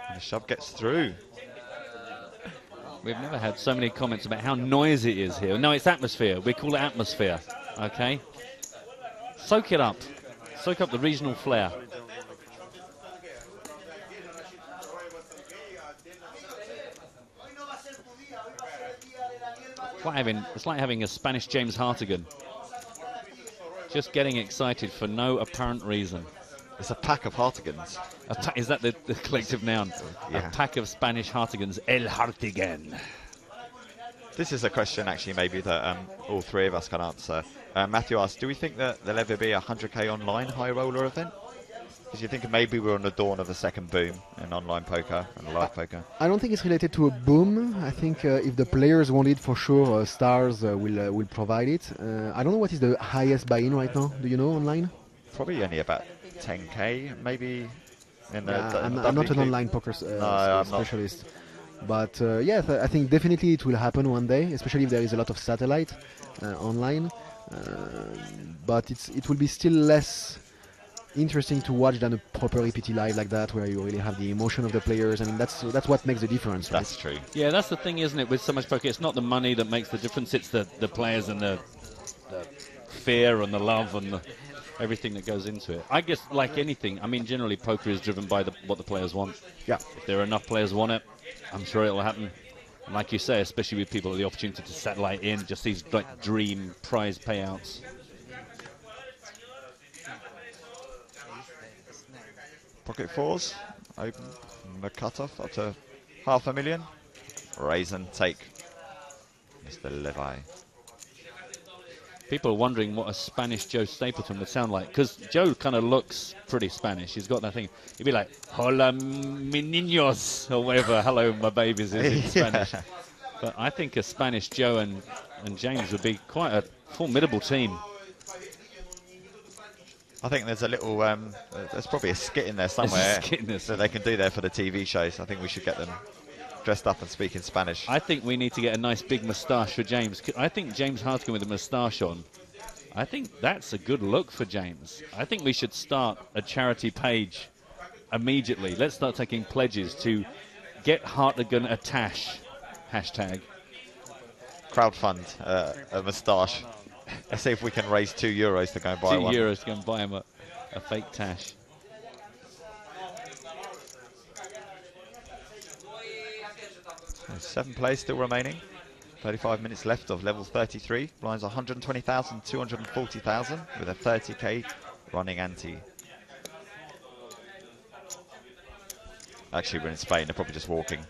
And the shove gets through. We've never had so many comments about how noisy it is here. No, it's atmosphere. We call it atmosphere. Okay? Soak it up. Soak up the regional flair. It's like having a Spanish James Hartigan. Just getting excited for no apparent reason. It's a pack of Hartigans. Is that the collective noun? Yeah. A pack of Spanish Hartigans. El Hartigan. This is a question, actually, maybe that all three of us can answer. Matthew asks, do we think that there'll ever be a 100k online high roller event? Because you think maybe we're on the dawn of a second boom in online poker and live poker? I don't think it's related to a boom. I think if the players want it, for sure, Stars will provide it. I don't know what is the highest buy-in right now. Do you know online? Probably only about 10k, maybe. I'm not an online poker specialist. But yes, I think definitely it will happen one day, especially if there is a lot of satellite online. But it will be still less interesting to watch than a proper EPT live like that, where you really have the emotion of the players. I mean, that's what makes the difference. Right? That's true. Yeah, that's the thing, isn't it? With so much poker, it's not the money that makes the difference. It's the players and the fear and the love and everything that goes into it. I guess, like anything, I mean, generally poker is driven by what the players want. Yeah. If there are enough players who want it, I'm sure it will happen. And like you say, especially with people with the opportunity to satellite in, just these like dream prize payouts. Pocket fours, open the cutoff up to $500,000. Raise and take, Mr. Levi. People are wondering what a Spanish Joe Stapleton would sound like, because Joe kind of looks pretty Spanish. He's got that thing. He'd be like, "Hola, mi niños," or whatever. "Hello, my babies," is in Spanish. But I think a Spanish Joe and James would be quite a formidable team. I think there's a little, there's probably a skit in there somewhere that they can do there for the TV shows. I think we should get them dressed up and speak in Spanish. I think we need to get a nice big moustache for James. I think James Hartigan with a moustache on, I think that's a good look for James. I think we should start a charity page immediately. Let's start taking pledges to get Hartigan a tash. Hashtag. Crowdfund a moustache. Let's see if we can raise €2 to go and buy one. €2 to go and buy him a fake tash. So 7 plays still remaining. 35 minutes left of level 33. Blinds 120,000, 240,000 with a 30k Running ante. Actually, we're in Spain. They're probably just walking.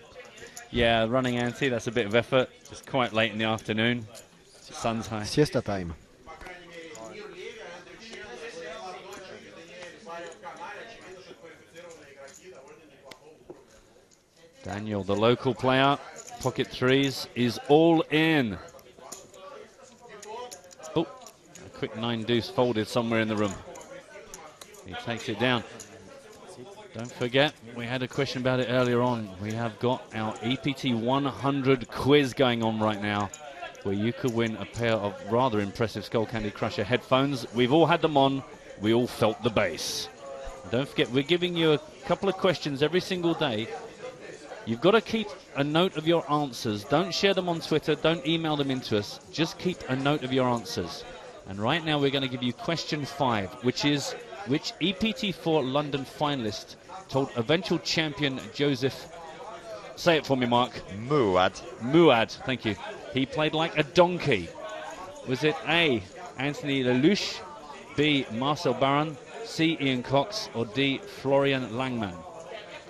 Yeah, running ante, that's a bit of effort. It's quite late in the afternoon. Sun's high. Siesta time. Daniel, the local player, pocket threes, is all in. Oh, a quick 9 deuce folded somewhere in the room. He takes it down. Don't forget, we had a question about it earlier on. We have got our EPT 100 quiz going on right now, where you could win a pair of rather impressive Skull Candy Crusher headphones. We've all had them on. We all felt the bass. Don't forget, we're giving you a couple of questions every single day. You've got to keep a note of your answers. Don't share them on Twitter. Don't email them into us. Just keep a note of your answers. And right now we're going to give you question 5, which is, which EPT4 London finalist told eventual champion Joseph, say it for me, Mark. Muad. Muad, thank you. He played like a donkey. Was it A, Anthony Lelouch, B, Marcel Baron, C, Ian Cox, or D, Florian Langman?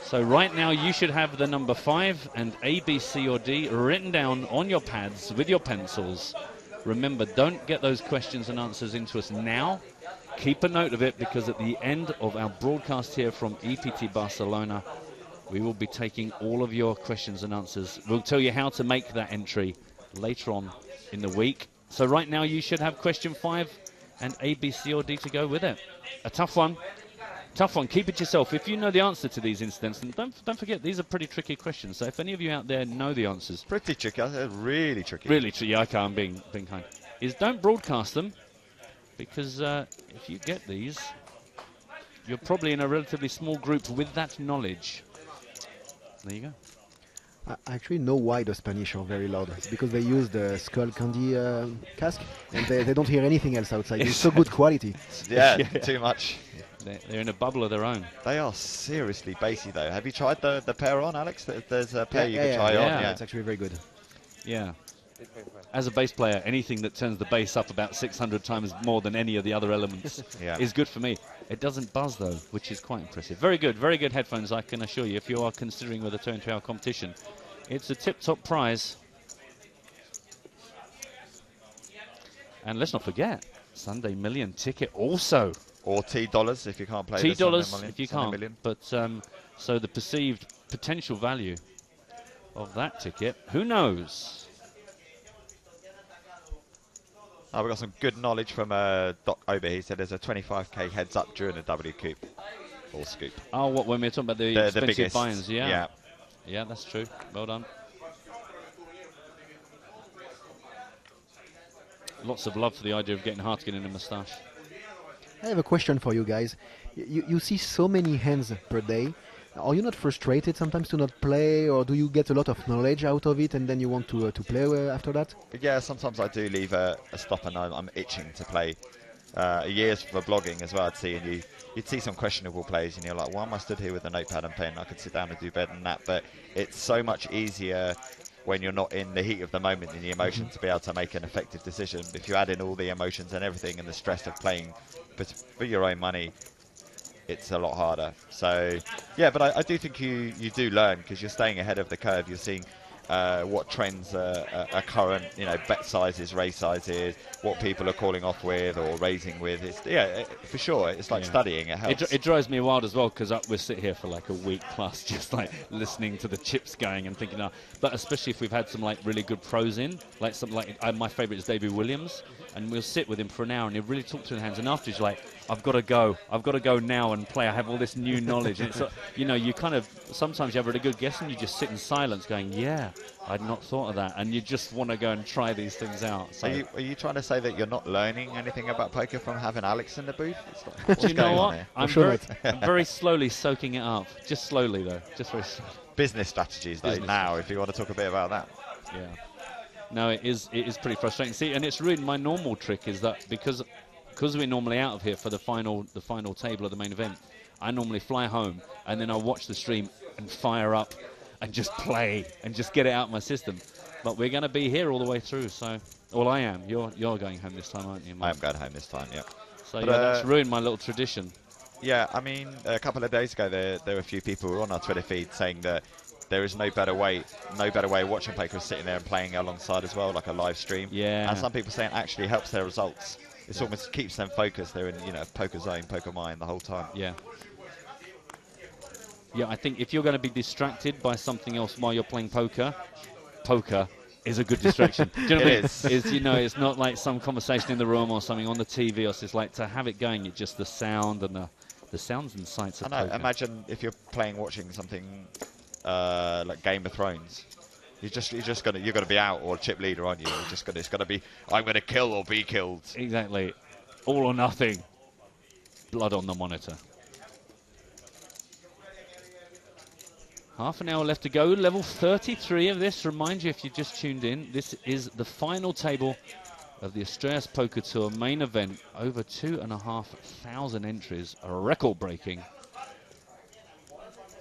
So right now you should have the number 5 and A, B, C, or D written down on your pads with your pencils. Remember, don't get those questions and answers into us now. Keep a note of it, because at the end of our broadcast here from EPT Barcelona, we will be taking all of your questions and answers. We'll tell you how to make that entry later on in the week. So right now you should have question 5 and A, B, C, or D to go with it. A tough one. Tough one. Keep it yourself. If you know the answer to these incidents, and don't forget, these are pretty tricky questions. So if any of you out there know the answers, Pretty tricky. Really tricky. really tricky. Yeah, okay, I'm being kind. Is don't broadcast them, because if you get these, you're probably in a relatively small group with that knowledge. There you go. I actually know why the Spanish are very loud. It's because they use the Skull Candy cask, and they don't hear anything else outside. It's so good quality. Yeah, too much. They're in a bubble of their own. They are seriously bassy, though. Have you tried the pair on, Alex? There's a pair you can try on. Yeah, it's actually very good. Yeah. As a bass player, anything that turns the bass up about 600 times more than any of the other elements is good for me. It doesn't buzz, though, which is quite impressive. Very good headphones, I can assure you, if you are considering whether to enter our competition. It's a tip-top prize. And let's not forget, Sunday Million ticket also. Or $T if you can't play $T if you can't. Million. But so the perceived potential value of that ticket, who knows? Oh, we got some good knowledge from Doc Ober. He said there's a 25k heads up during the W Coup. Full scoop. Oh, what, when we're talking about the expensive buy-ins? Yeah. Yeah, that's true. Well done. Lots of love for the idea of getting Hartigan in a moustache. I have a question for you guys. You see so many hands per day. Are you not frustrated sometimes to not play, or do you get a lot of knowledge out of it and then you want to play after that? But yeah, sometimes I do leave a stop and I'm itching to play. Years for blogging as well, I'd see, and you'd see some questionable plays and you're like, why am I stood here with a notepad and pen? I could sit down and do better than that. But it's so much easier when you're not in the heat of the moment and the emotion to be able to make an effective decision. If you add in all the emotions and everything and the stress of playing for your own money, it's a lot harder. So yeah, but I do think you do learn, because you're staying ahead of the curve. You're seeing what trends are current, bet sizes, raise sizes, what people are calling off with or raising with. It's for sure. It's like studying. It helps. It drives me wild as well, because we'll sit here for like a week plus, just like listening to the chips going and thinking, but especially if we've had some like really good pros in, like something like my favourite is David Williams, and we'll sit with him for an hour and he'll really talk to the hands, and after he's like, I've got to go now and play. I have all this new knowledge. And it's, you kind of, sometimes you have a really good guess and you just sit in silence going, yeah, I'd not thought of that. And you just want to go and try these things out. So are you trying to say that you're not learning anything about poker from having Alex in the booth? Do you know what? I'm very slowly soaking it up. Just slowly, though. Just very slowly. Business strategies, though, now, if you want to talk a bit about that. Yeah. No, it is pretty frustrating. See, and it's really my normal trick is that because we're normally out of here for the final table of the main event, I normally fly home and then I watch the stream and fire up and just play and just get it out of my system. But we're going to be here all the way through, so... Well, I am. You're going home this time, aren't you, Mike? I am going home this time, yeah. So yeah, that's ruined my little tradition. Yeah, I mean, a couple of days ago, there were a few people who were on our Twitter feed saying that there is no better way of watching poker is sitting there and playing alongside as well, like a live stream. Yeah. And some people saying it actually helps their results. It almost keeps them focused. They're in, poker zone, poker mind the whole time. Yeah. Yeah, I think if you're going to be distracted by something else while you're playing poker is a good distraction. Do you know what I mean? It's not like some conversation in the room or something on the TV. Or it's like to have it going. It's just the sound and the sounds and sights of poker. Imagine if you're watching something like Game of Thrones. You're gonna be out or chip leader, aren't you? It's gonna be I'm gonna kill or be killed. Exactly, all or nothing. Blood on the monitor. Half an hour left to go. Level 33 of this. Remind you, if you just tuned in, this is the final table of the Estrellas Poker Tour main event. Over 2,500 entries, record-breaking.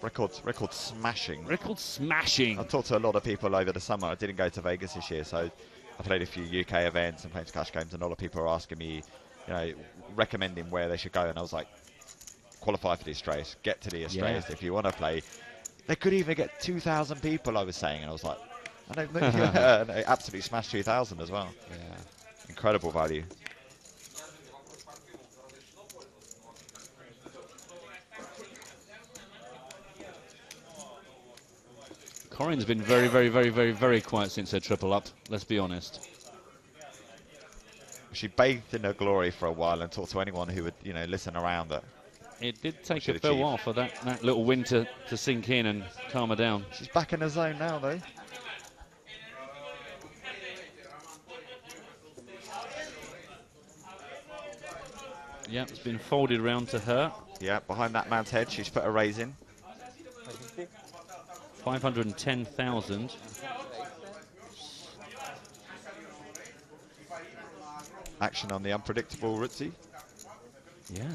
Record smashing. Record smashing. I've talked to a lot of people over the summer. I didn't go to Vegas this year, so I played a few UK events and played cash games, and a lot of people are asking me, recommending where they should go, and I was like, qualify for the Estrellas, get to the Estrellas if you want to play. They could even get 2,000 people, I was saying, and I was like, they absolutely smashed 2,000 as well. Yeah, incredible value. Corinne's been very, very, very, very, very quiet since her triple up, let's be honest. She bathed in her glory for a while and talked to anyone who would, listen around her. It did take a fair while for that little win to sink in and calm her down. She's back in the zone now, though. Yeah, it's been folded round to her. Yeah, behind that man's head, she's put a raise in. 510,000. Action on the unpredictable Ritzy. Yeah.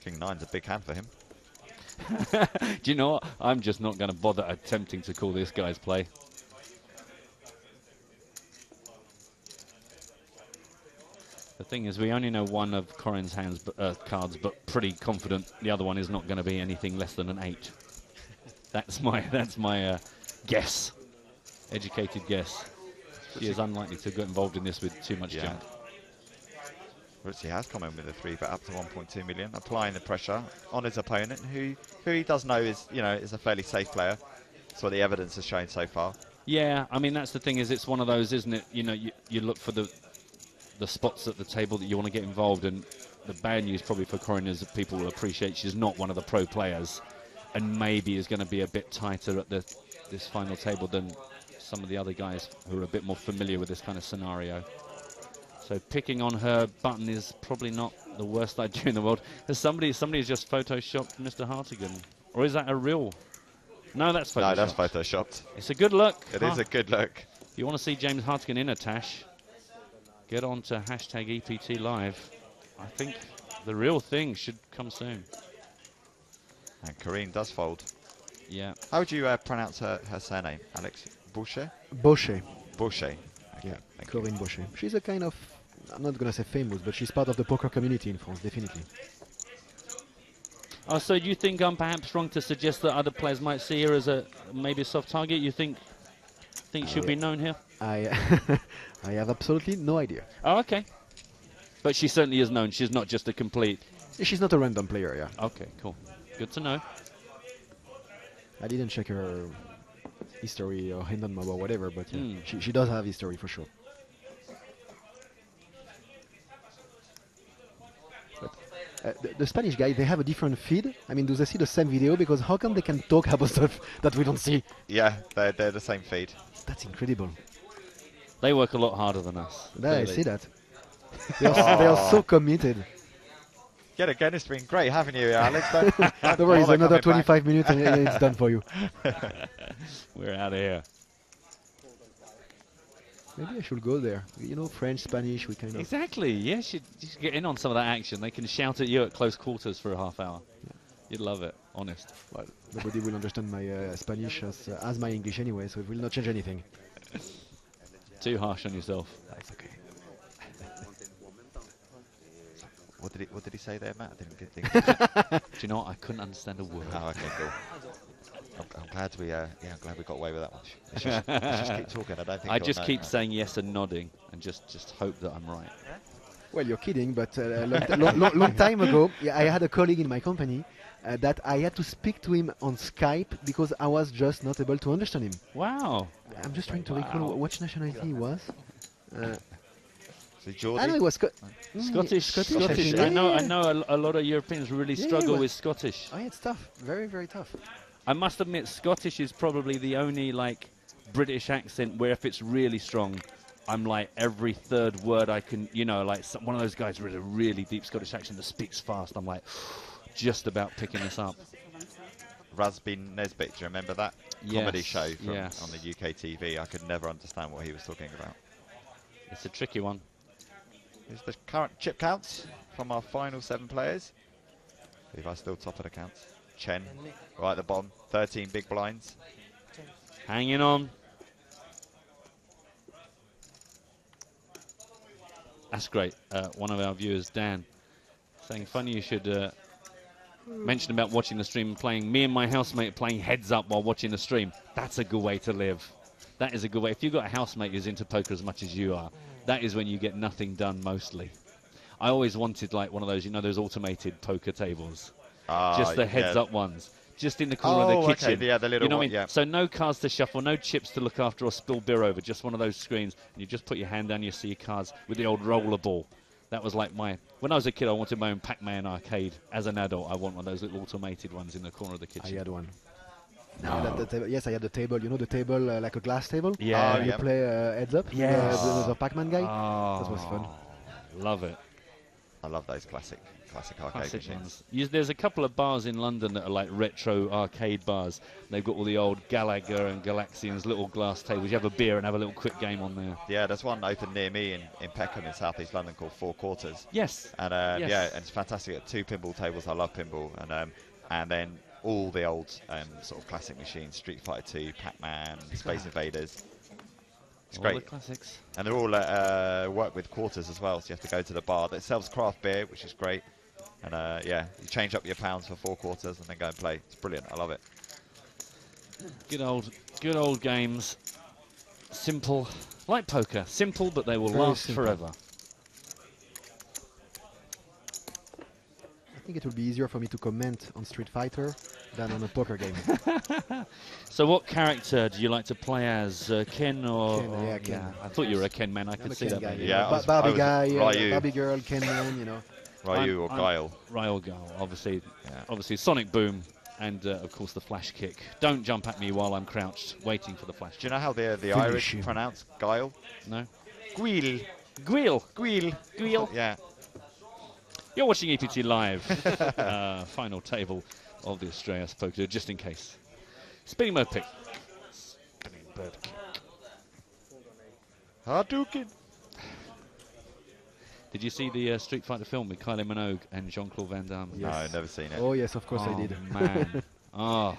King 9's a big hand for him. Do you know what? I'm just not going to bother attempting to call this guy's play. The thing is, we only know one of Corinne's cards, but pretty confident the other one is not going to be anything less than an 8. That's my guess, educated guess. She is unlikely to get involved in this with too much junk. Ritzy has come in with a 3-bet up to 1.2 million, applying the pressure on his opponent, who he does know is a fairly safe player. That's what the evidence has shown so far. Yeah, I mean that's the thing, is it's one of those, isn't it? You look for the spots at the table that you want to get involved, and the bad news probably for Corinne is that people will appreciate she's not one of the pro players, and maybe is going to be a bit tighter at this final table than some of the other guys who are a bit more familiar with this kind of scenario. So picking on her button is probably not the worst idea in the world. Has somebody's just photoshopped Mr. Hartigan, or is that a real? No, that's photoshopped. No, that's photoshopped. It's a good look. It is a good look. If you want to see James Hartigan in a tash, get on to #EPT Live. I think the real thing should come soon. And Corinne does fold. Yeah. How would you pronounce her surname, Alex? Boucher? Boucher. Boucher. Okay, yeah, Corinne Boucher. She's a kind of, I'm not going to say famous, but she's part of the poker community in France, definitely. Oh, so do you think I'm perhaps wrong to suggest that other players might see her as maybe a soft target? You think she'll be known here? I have absolutely no idea. Oh, okay. But she certainly is known. She's not just a complete... She's not a random player, yeah. Okay, cool. Good to know. I didn't check her history or Hendon Mob or whatever, but yeah, she does have history for sure. But the Spanish guy, they have a different feed. I mean, do they see the same video? Because how come they can talk about stuff that we don't see? Yeah, they're the same feed. That's incredible. They work a lot harder than us. Yeah, I see that. They are so committed. Yet again, it's been great having you, Alex. Don't worry, it's another 25 minutes and it's done for you. We're out of here. Maybe I should go there. You know, French, Spanish, we kind of... Exactly. Yes, you should get in on some of that action. They can shout at you at close quarters for a half hour. Yeah. You'd love it, honest. Well, nobody will understand my Spanish as my English anyway, so it will not change anything. Too harsh on yourself. That's okay. What did he say there, Matt? I didn't get Do you know what? I couldn't understand a word. Oh, okay, cool. I'm glad I'm glad we got away with that one. Let's just keep talking. I don't think I he'll just know. keep saying yes and nodding, and just hope that I'm right. Well, you're kidding, but a long time ago, yeah, I had a colleague in my company that I had to speak to him on Skype because I was just not able to understand him. Wow. I'm just trying to recall which nationality he was. So Geordie? I know he was Scottish. I think. I know. Yeah. I know. A lot of Europeans really Yeah, struggle well- with Scottish. Oh, yeah, it's tough. Very, very tough. I must admit, Scottish is probably the only like British accent where if it's really strong, I'm like every third word I can, you know, like one of those guys with a really deep Scottish accent that speaks fast. I'm like just about picking this up. Rasbin Nesbitt, do you remember that comedy Yes, show from, yes. on the UK TV? I could never understand what he was talking about. It's a tricky one. Here's the current chip counts from our final 7 players. Levi still top of the counts. Chen right at the bottom, 13 big blinds. Hanging on. That's great. One of our viewers, Dan, saying, funny you should mention about watching the stream and playing. Me and my housemate playing heads up while watching the stream. That's a good way to live. That is a good way. If you've got a housemate who's into poker as much as you are, that is when you get nothing done mostly. I always wanted like one of those, you know, those automated poker tables. Just the heads-up ones. Just in the corner of the kitchen. Okay. Yeah, the little you know one, what I mean? yeah. So no cards to shuffle, no chips to look after or spill beer over, just one of those screens. And you just put your hand down, you see your cards with the old roller ball. That was like my... When I was a kid, I wanted my own Pac-Man arcade. As an adult, I want one of those little automated ones in the corner of the kitchen. I had one. Yes, I had the table. You know the table, like a glass table? Yeah. You play heads up? Yes. The Pac-Man guy? Oh, That was fun. Love it. I love those classic arcade Classic machines. ones. There's a couple of bars in London that are like retro arcade bars. They've got all the old Gallagher and Galaxians little glass tables. You have a beer and have a little quick game on there. Yeah, there's one open near me in Peckham in South East London called Four Quarters. Yes. And Yes. yeah, and it's fantastic. At 2 pinball tables, I love pinball, and then all the old sort of classic machines: Street Fighter 2, Pac-Man, Space Invaders. It's All great. the classics. And they're all work with quarters as well, so you have to go to the bar that sells craft beer, which is great. And yeah, you change up your pounds for 4 quarters and then go and play. It's brilliant. I love it. Good old games. Simple, like poker. Simple, but they will Very last simple. forever. I think it would be easier for me to comment on Street Fighter than on a poker game. So what character do you like to play as? Ken or... Ken, yeah, Ken. I thought you were a Ken man. I I'm could a see Ken that. guy. maybe. You Yeah, know. I was Barbie guy, Ryu. Barbie girl, Ken man, you know. Ryu or Guile. Ryu Guile, obviously. Yeah. Obviously, Sonic Boom. And, of course, the flash kick. Don't jump at me while I'm crouched, waiting for the flash Do you know how the Finish Irish him. pronounce Guile? No? Guile. Guile. Guile. Guile. Yeah. You're watching EPT Live. Final table of the Estrellas poker, just in case. Spinning bird pick. Spinning bird kick. Hadouken. Did you see the Street Fighter film with Kylie Minogue and Jean-Claude Van Damme? Yes. No, never seen it. Oh yes, of course I Oh, did. man. Oh.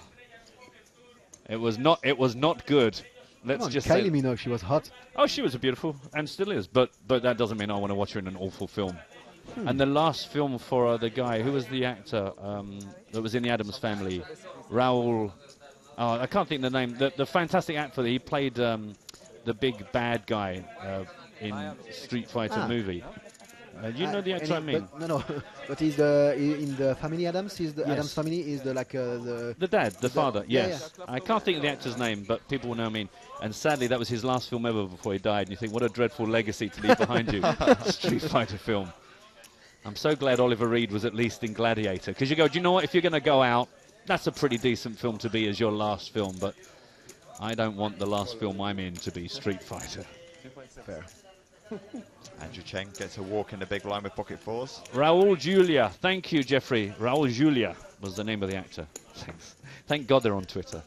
It was not good. Let's Come on, just Kylie say. Minogue, she was hot. Oh, she was beautiful and still is, but that doesn't mean I want to watch her in an awful film. And the last film for the guy, who was the actor that was in the Addams Family, Raoul. Oh, I can't think of the name. The fantastic actor, he played the big bad guy in Street Fighter movie. You know the actor I mean? No. But he's in the family Adams. He's the Yes. Adams family is the like The dad, the father, yeah, yes. I can't think of the actor's name, but people will know me. And sadly, that was his last film ever before he died. And you think, what a dreadful legacy to leave behind you. Street Fighter film. I'm so glad Oliver Reed was at least in Gladiator. Because you go, do you know what? If you're going to go out, that's a pretty decent film to be as your last film. But I don't want the last film I'm in to be Street Fighter. Fair. Andrew Cheng gets a walk in the big line with pocket 4s. Raoul Julia. Thank you, Jeffrey. Raoul Julia was the name of the actor. Thanks. Thank God they're on Twitter.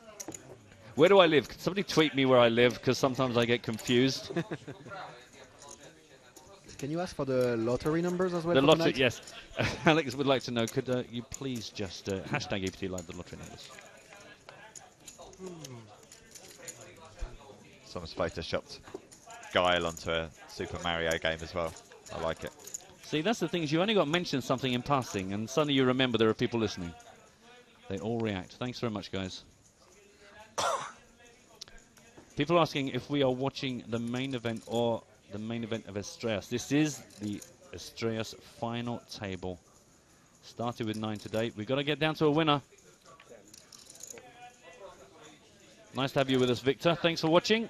Where do I live? Could somebody tweet me where I live? Because sometimes I get confused. Can you ask for the lottery numbers as well? The for lottery, tonight? yes. Alex would like to know, could you please just hashtag EPT Live the lottery numbers? Someone's photoshopped Guile onto a Super Mario game as well. I like it. See, that's the thing, is you only got to mention something in passing, and suddenly you remember there are people listening. They all react. Thanks very much, guys. People asking if we are watching the main event or the main event of Estrellas. This is the Estrellas final table. Started with 9 today. We've got to get down to a winner. Nice to have you with us, Victor. Thanks for watching.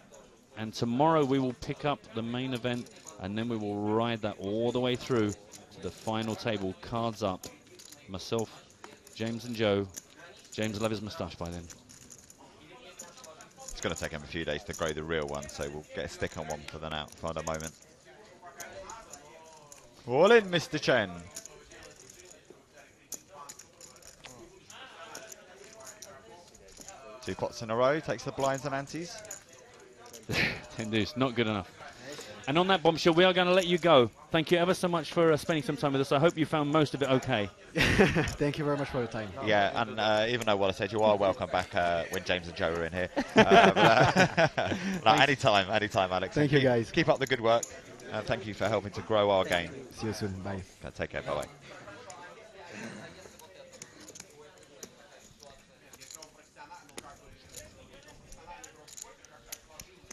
And tomorrow we will pick up the main event, and then we will ride that all the way through to the final table. Cards up. Myself, James and Joe. James will have his moustache by then. It's going to take him a few days to grow the real one, so we'll get a stick on one for the now, for the moment. All in, Mr. Chen. Two pots in a row, takes the blinds and antes. 10 deuce, not good enough. And on that bombshell, we are going to let you go. Thank you ever so much for spending some time with us. I hope you found most of it okay. Thank you very much for your time. Yeah, and even though what I said, you are welcome back when James and Joe are in here. No, anytime, Alex. Thank you, guys. Keep up the good work, and thank you for helping to grow our game. See you soon. Bye. Take care. Bye-bye.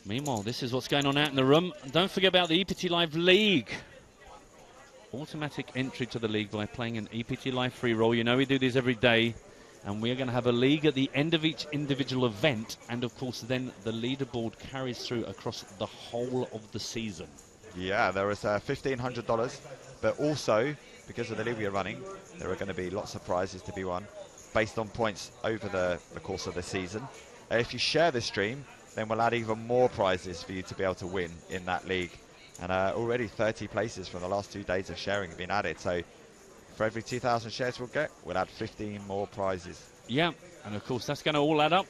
Meanwhile, this is what's going on out in the room. Don't forget about the EPT Live League. Automatic entry to the league by playing an EPT Live free roll. You know we do these every day. And we are going to have a league at the end of each individual event. And, of course, then the leaderboard carries through across the whole of the season. Yeah, there is $1,500. But also, because of the league we are running, there are going to be lots of prizes to be won based on points over the course of the season. If you share the stream, then we'll add even more prizes for you to be able to win in that league. And already 30 places from the last 2 days of sharing have been added. So for every 2,000 shares we'll add 15 more prizes. Yeah, and of course that's going to all add up.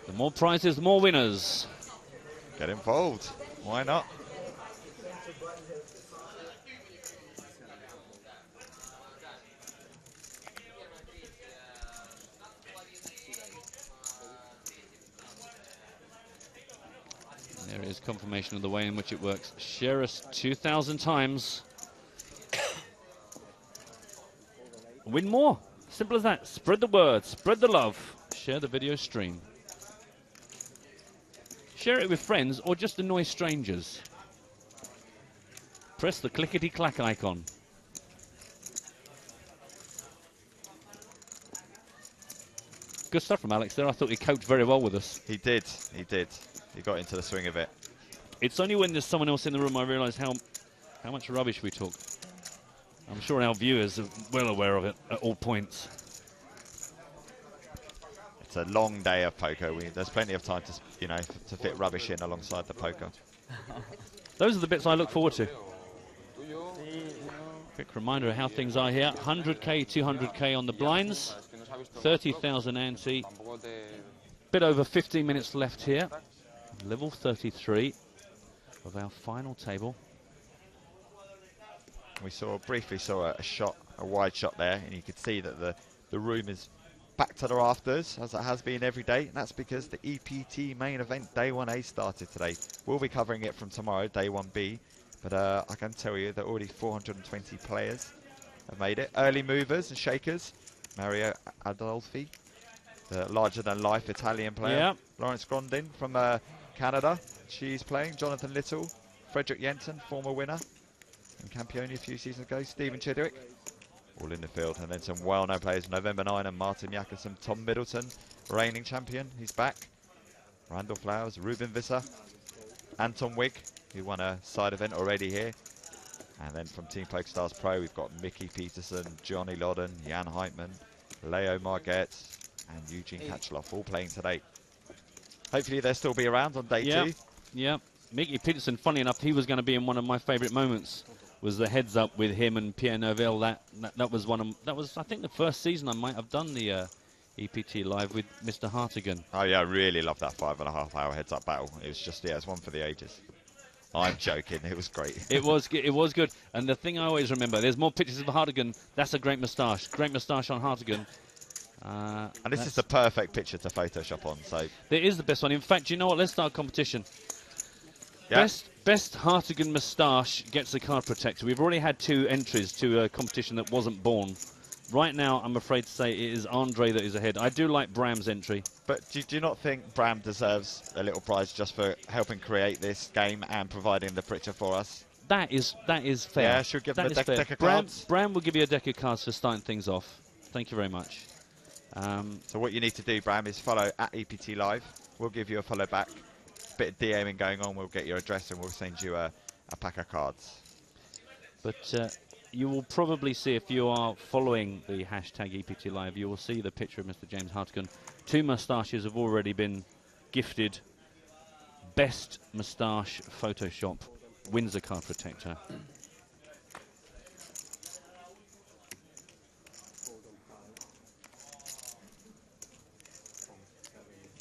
The more prizes, the more winners. Get involved. Why not? There is confirmation of the way in which it works. Share us 2,000 times. Win more. Simple as that. Spread the word. Spread the love. Share the video stream. Share it with friends or just annoy strangers. Press the clickety-clack icon. Good stuff from Alex there. I thought he coped very well with us. He did. He did. He got into the swing of it. It's only when there's someone else in the room I realise how much rubbish we talk. I'm sure our viewers are well aware of it at all points. It's a long day of poker. There's plenty of time to fit rubbish in alongside the poker. Those are the bits I look forward to. Quick reminder of how things are here. 100k, 200k on the blinds. 30,000 ante. Bit over 15 minutes left here. Level 33 of our final table. We briefly saw a wide shot there, and you could see that the room is back to the rafters, as it has been every day. And that's because the EPT main event, Day 1A, started today. We'll be covering it from tomorrow, Day 1B. But I can tell you that already 420 players have made it. Early movers and shakers. Mario Adolfi, the larger-than-life Italian player. Yep. Lawrence Grondin from Canada. She's playing. Jonathan Little. Frederick Jensen, former winner in Campione a few seasons ago. Stephen Chidwick, all in the field. And then some well-known players, November 9 and Martin Jakobsen. Tom Middleton, reigning champion, he's back. Randall Flowers, Ruben Visser, Anton Wigg, who won a side event already here. And then from Team PokerStars Pro, we've got Mickey Peterson, Johnny Lodden, Jan Heitman, Leo Marget, and Eugene Kachloff, all playing today. Hopefully they'll still be around on day 2. Yeah. Mickey Peterson, funny enough, he was going to be in one of my favourite moments. Was the heads up with him and Pierre Neuville. That was I think the first season I might have done the EPT Live with Mr. Hartigan. Oh yeah, I really love that 5.5 hour heads-up battle. It was just, yeah, it's one for the ages. I'm joking. It was great. It was good. And the thing I always remember, there's more pictures of Hartigan. That's a great moustache. Great moustache on Hartigan. And this is the perfect picture to Photoshop on. So it is the best one. In fact, you know what? Let's start a competition. Yeah. Best Hartigan moustache gets the card protector. We've already had 2 entries to a competition that wasn't born. Right now, I'm afraid to say it is Andre that is ahead. I do like Bram's entry. But do you not think Bram deserves a little prize just for helping create this game and providing the picture for us? That is fair. Yeah, should give him a deck of cards. Bram will give you a deck of cards for starting things off. Thank you very much. So what you need to do, Bram, is follow at EPT Live. We'll give you a follow back. Bit of DMing going on. We'll get your address and we'll send you a pack of cards. But you will probably see, if you are following the hashtag EPT Live, you will see the picture of Mr. James Hartigan. 2 moustaches have already been gifted. Best moustache Photoshop wins the card protector.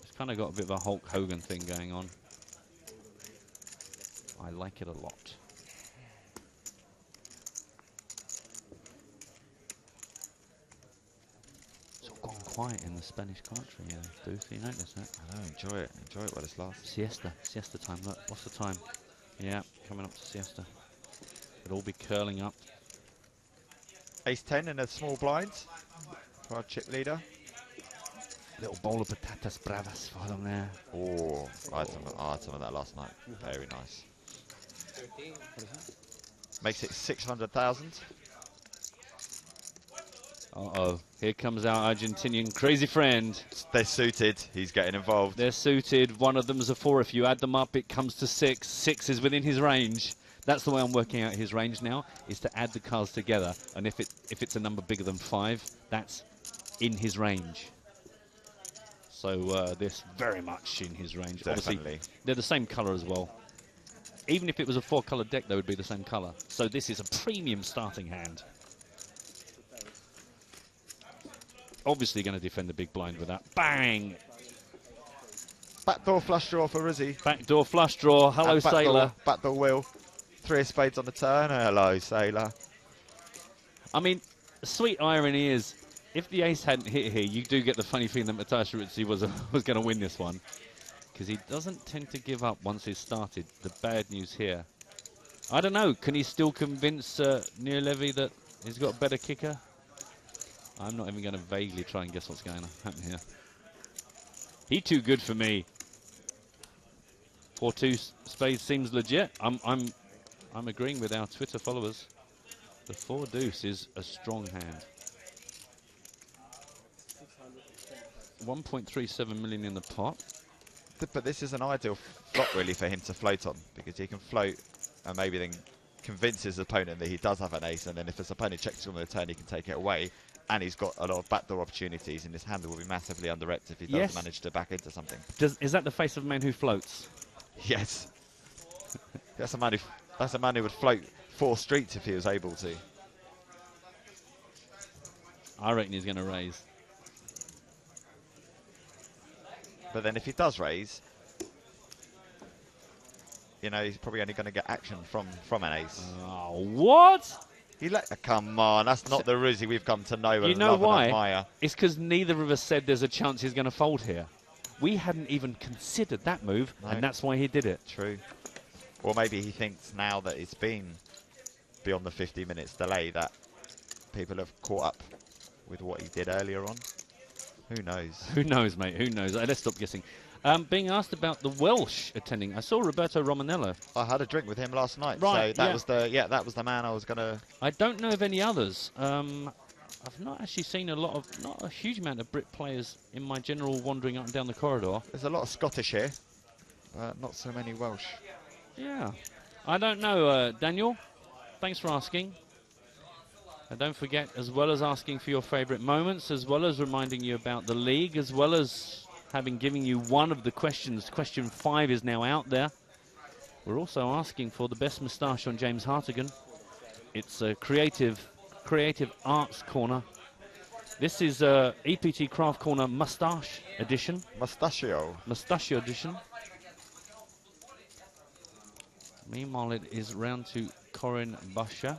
It's kind of got a bit of a Hulk Hogan thing going on. I like it a lot. Quiet in the Spanish commentary, do you notice that? I know, enjoy it while it's last. Siesta time, look, what's the time? Yeah, coming up to siesta. It'll all be curling up. Ace-10 in a small blind for our chip leader. Little bowl of patatas bravas for them there. Oh, I had some of that last night. Very nice. Makes it 600,000. Uh-oh, here comes our Argentinian crazy friend. They're suited, he's getting involved. They're suited, one of them's a 4. If you add them up, it comes to 6. 6 is within his range. That's the way I'm working out his range now, is to add the cards together. And if it's a number bigger than 5, that's in his range. So this very much in his range. Definitely. Obviously, they're the same colour as well. Even if it was a 4-colour deck, they would be the same colour. So this is a premium starting hand. Obviously going to defend the big blind with that. Bang! Backdoor flush draw for Rizzy. Backdoor flush draw. Hello, Sailor. Backdoor wheel. 3 of spades on the turn. Hello, Sailor. I mean, the sweet irony is, if the ace hadn't hit here, you do get the funny feeling that Matthias Rizzy was going to win this one. Because he doesn't tend to give up once he's started. The bad news here. I don't know. Can he still convince Nir Levy that he's got a better kicker? I'm not even going to vaguely try and guess what's going to happen here. He too good for me. 4-2 spades seems legit. I'm agreeing with our Twitter followers. The 4 deuce is a strong hand. 1.37 million in the pot. But this is an ideal flop really for him to float on, because he can float and maybe then convince his opponent that he does have an ace, and then if his opponent checks on the turn, he can take it away. And he's got a lot of backdoor opportunities, and his hand will be massively under-repped if he does manage to back into something. Is that the face of a man who floats? Yes. That's a man who would float 4 streets if he was able to. I reckon he's going to raise. But then if he does raise, you know, he's probably only going to get action from an ace. Oh, what? Come on, that's not the Rizzy we've come to know and you know love why? and admire. It's because neither of us said there's a chance he's going to fold here. We hadn't even considered that move, and that's why he did it. True. Or maybe he thinks now that it's been beyond the 50 minutes delay that people have caught up with what he did earlier on. Who knows? Who knows, mate? Who knows? Let's stop guessing. Being asked about the Welsh attending, I saw Roberto Romanello. I had a drink with him last night. Right, so that was the man I was gonna. I don't know of any others. I've not actually seen not a huge amount of Brit players in my general wandering up and down the corridor. There's a lot of Scottish here, not so many Welsh. Yeah, I don't know, Daniel. Thanks for asking. And don't forget, as well as asking for your favourite moments, as well as reminding you about the league, as well as having given you one of the questions, question 5 is now out there. We're also asking for the best moustache on James Hartigan. It's a creative arts corner. This is EPT Craft Corner Mustache Edition. Mustachio. Mustachio Edition. Meanwhile, it is round to Corinne Busher.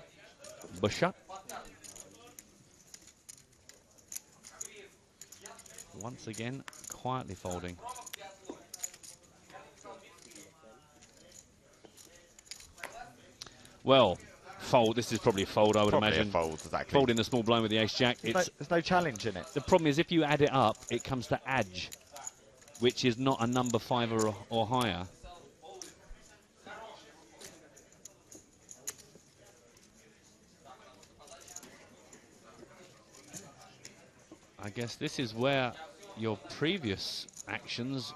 Once again, quietly folding. Well, fold. This is probably a fold, I would Probably imagine. a fold, exactly. Folding the small blind with the ace-jack. There's no challenge in it. The problem is, if you add it up, it comes to adge, which is not a number 5 or higher. I guess this is where your previous actions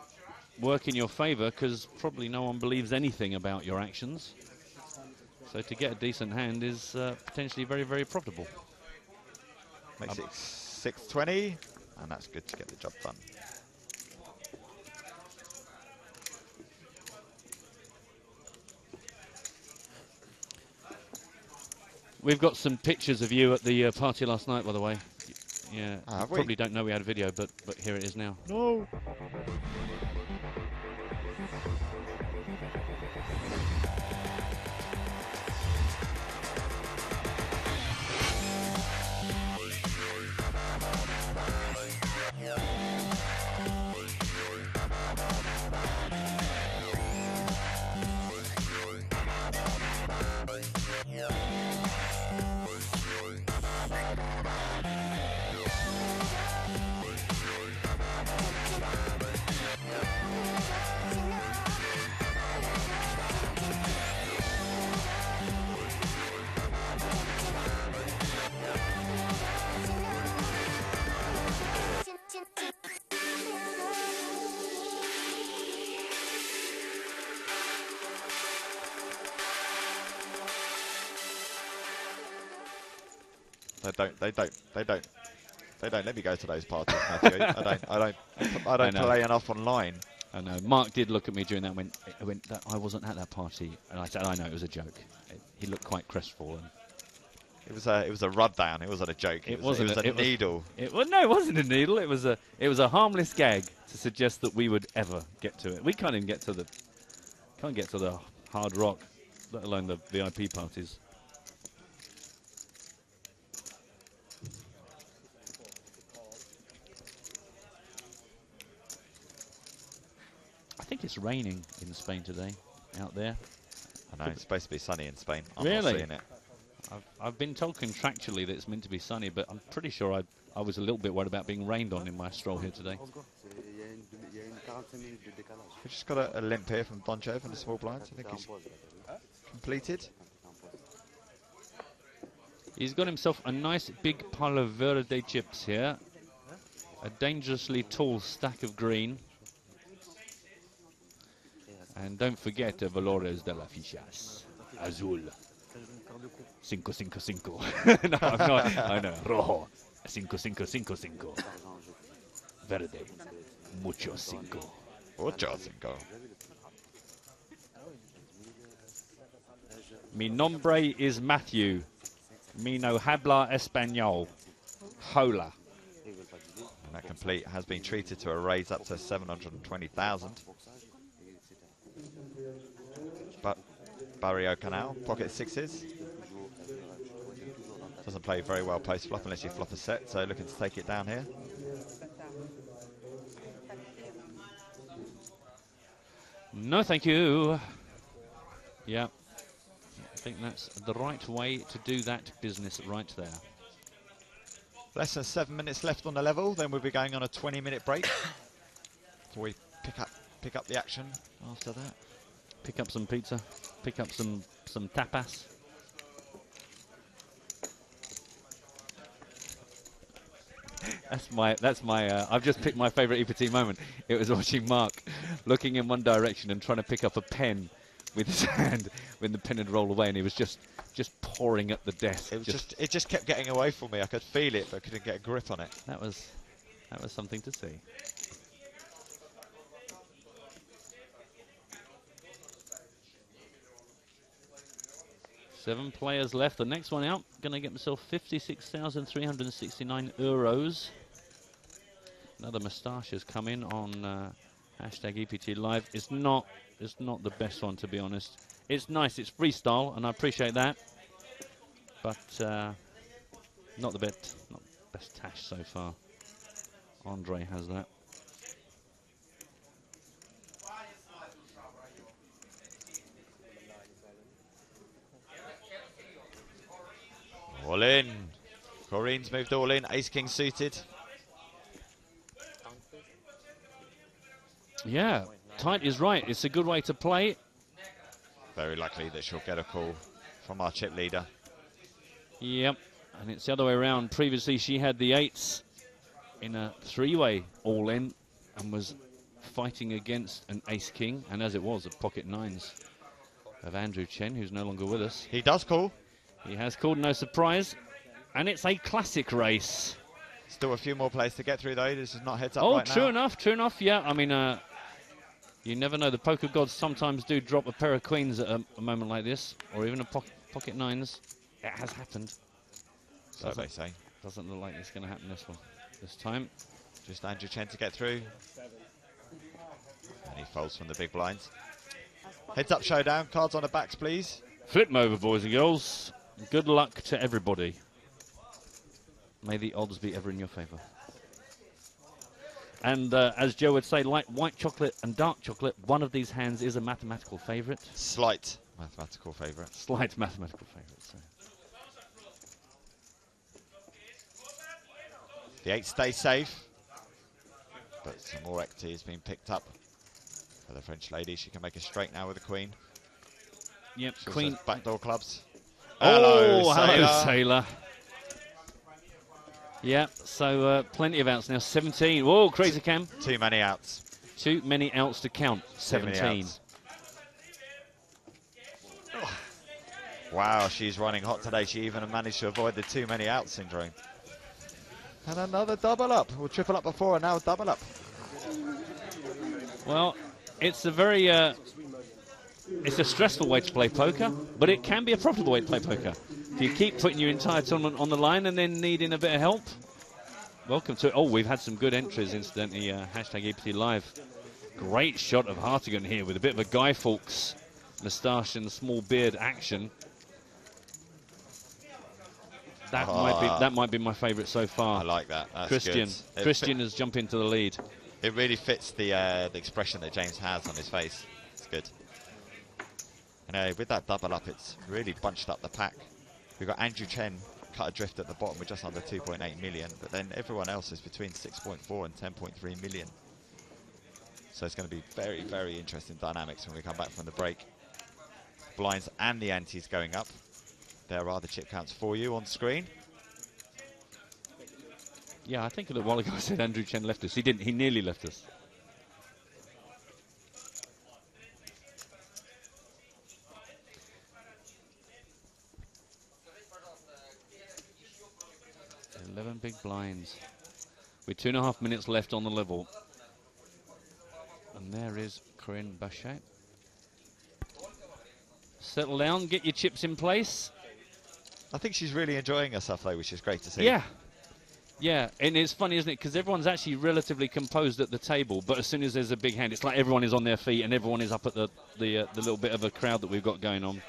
work in your favour, because probably no one believes anything about your actions. So to get a decent hand is potentially very, very profitable. Makes it 620, and that's good to get the job done. We've got some pictures of you at the party last night, by the way. Yeah, you probably don't know we had a video, but here it is now. No. They don't let me go to those parties, Matthew. I don't play enough online. I know. Mark did look at me during that and went, I wasn't at that party. And I said, I know, it was a joke. He looked quite crestfallen. It was a rub down. It wasn't a joke. It was a needle. No, it wasn't a needle. It was a harmless gag to suggest that we would ever get to it. We can't even get to the hard rock, let alone the VIP parties. I think it's raining in Spain today, out there. I know, it's supposed to be sunny in Spain. I'm really? not seeing it. I've been told contractually that it's meant to be sunny, but I'm pretty sure I was a little bit worried about being rained on in my stroll here today. We've just got a limp here from Donchev in the small blinds. I think he's completed. He's got himself a nice big pile of verde chips here. A dangerously tall stack of green. And don't forget Valores de la Fichas. Azul. 5-5-5. No, I'm not. I know. Rojo. 5-5-5-5. Verde. Mucho 5. Mucho 5. Mi nombre is Matthew. Mi no habla español. Hola. And that complete has been treated to a raise up to 720,000. But Barrio Canal, pocket sixes. Doesn't play very well post flop unless you flop a set, so looking to take it down here. No, thank you. Yeah, I think that's the right way to do that business right there. Less than 7 minutes left on the level, then we'll be going on a 20-minute break. So we pick up the action after that. Pick up some pizza. Pick up some tapas. That's my. I've just picked my favourite EPT moment. It was watching Mark looking in one direction and trying to pick up a pen with his hand when the pen had rolled away, and he was just pouring at the desk. It just kept getting away from me. I could feel it, but couldn't get a grip on it. That was something to see. 7 players left. The next one out, going to get himself 56,369 euros. Another moustache has come in on hashtag EPT Live. It's not the best one, to be honest. It's nice, it's freestyle, and I appreciate that. But not the best tash so far. Andre has that. All in. Corinne's moved all in. Ace King suited. Yeah, tight is right. It's a good way to play. Very likely that she'll get a call from our chip leader. Yep, and it's the other way around. Previously, she had the 8s in a 3-way all-in and was fighting against an Ace-King, and as it was, a pocket 9s of Andrew Chen, who's no longer with us. He does call. He has called, no surprise, and it's a classic race. Still a few more players to get through, though. This is not heads up Oh, right true now. enough, yeah. I mean, you never know. The poker gods sometimes do drop a pair of queens at a moment like this, or even a pocket 9s. It has happened. So they say. Doesn't look like it's going to happen this time. Just Andrew Chen to get through. And he folds from the big blinds. Heads up showdown. Cards on the backs, please. Flip them over, boys and girls. Good luck to everybody. May the odds be ever in your favour. And as Joe would say, like white chocolate and dark chocolate, one of these hands is a mathematical favourite. Slight mathematical favourite. Slight mathematical favourite, sorry. The 8 stays safe. But some more equity is being picked up for the French lady. She can make a straight now with the queen. Yep, She also queen. has backdoor clubs. Oh, hello, Sailor. Yep, so plenty of outs now. 17. Whoa, crazy cam. Too many outs. Too many outs to count. 17. Outs. Wow, she's running hot today. She even managed to avoid the too many outs syndrome. And another double up. We'll triple up before and now double up. Well, it's a very it's a stressful way to play poker, but it can be a profitable way to play poker. If you keep putting your entire tournament on the line and then needing a bit of help, welcome to it. Oh, we've had some good entries, incidentally. Hashtag EPT Live. Great shot of Hartigan here with a bit of a Guy Fawkes moustache and small beard action. That might be my favourite so far. I like that. That's Christian. Good. Christian has jumped into the lead. It really fits the expression that James has on his face. It's good. And with that double up, it's really bunched up the pack. We've got Andrew Chen cut adrift at the bottom with just under 2.8 million, but then everyone else is between 6.4 and 10.3 million. So it's going to be very, very interesting dynamics when we come back from the break. Blinds and the antes going up. There are the chip counts for you on screen. Yeah, I think a little while ago I said Andrew Chen left us. He didn't. He nearly left us. $11 big blinds. With 2.5 minutes left on the level. And there is Corinne Bachet. Settle down, get your chips in place. I think she's really enjoying herself, though, which is great to see. Yeah. Yeah, and it's funny, isn't it? Because everyone's actually relatively composed at the table, but as soon as there's a big hand, it's like everyone is on their feet and everyone is up at the little bit of a crowd that we've got going on.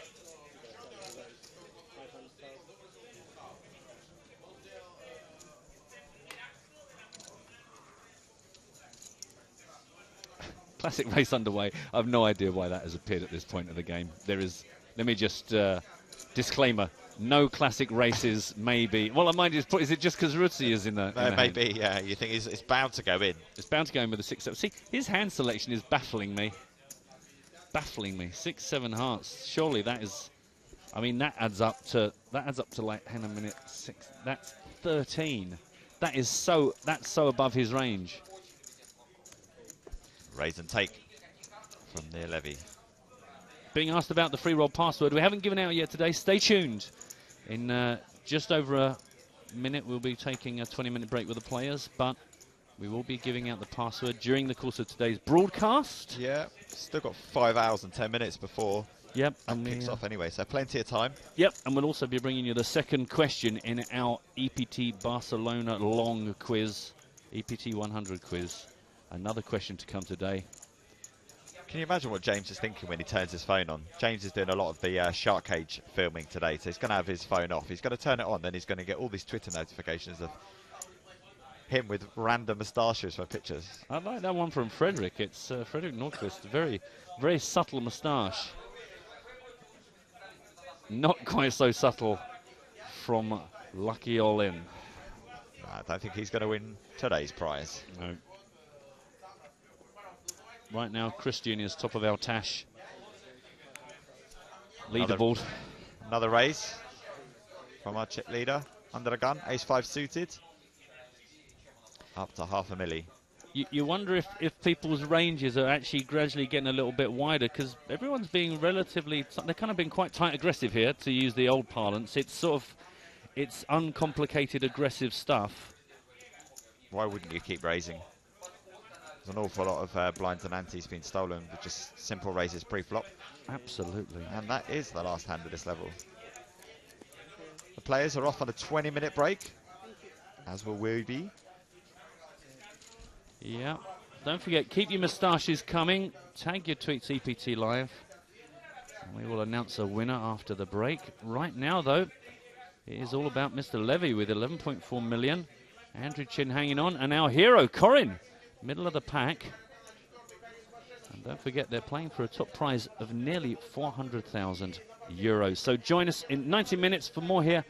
Classic race underway. I have no idea why that has appeared at this point of the game. There is, let me just, disclaimer, no classic races, maybe. Well, I mind you, is it just because Rutzi is in the maybe, yeah. You think it's bound to go in. It's bound to go in with a 6-7. See, his hand selection is baffling me. Baffling me. 6-7 hearts. Surely that is, I mean, that adds up to like, hang on a minute, 6, that's 13. That's so above his range. Raise and take from near Levy. Being asked about the free roll password, we haven't given out yet today. Stay tuned. In just over a minute, we'll be taking a 20-minute break with the players, but we will be giving out the password during the course of today's broadcast. Yeah, still got 5 hours and 10 minutes before Yep. That kicks off anyway, so plenty of time. Yep, and we'll also be bringing you the second question in our EPT Barcelona long quiz, EPT 100 quiz. Another question to come today. Can you imagine what James is thinking when he turns his phone on? James is doing a lot of the shark cage filming today, so he's going to have his phone off. He's going to turn it on, then he's going to get all these Twitter notifications of him with random moustaches for pictures. I like that one from Frederick. It's Frederick Nordquist, very, very subtle moustache. Not quite so subtle from Lucky All In. I don't think he's going to win today's prize. No. Right now, Chris Jr.'s top of our Tash leaderboard. Another raise from our chip leader. Under the gun, ace-5 suited. Up to half a milli. You wonder if people's ranges are actually gradually getting a little bit wider, because everyone's being relatively, they're kind of being quite tight aggressive here, to use the old parlance. It's sort of, it's uncomplicated aggressive stuff. Why wouldn't you keep raising? There's an awful lot of blinds and antes being stolen with just simple raises pre-flop. Absolutely. And that is the last hand of this level. The players are off on a 20-minute break, as will we be. Yeah. Don't forget, keep your moustaches coming. Tag your tweets EPT Live. And we will announce a winner after the break. Right now, though, it is all about Mr. Levy with 11.4 million. Andrew Chin hanging on. And our hero, Corin, middle of the pack. And don't forget, they're playing for a top prize of nearly 400,000 euros. So join us in 90 minutes for more here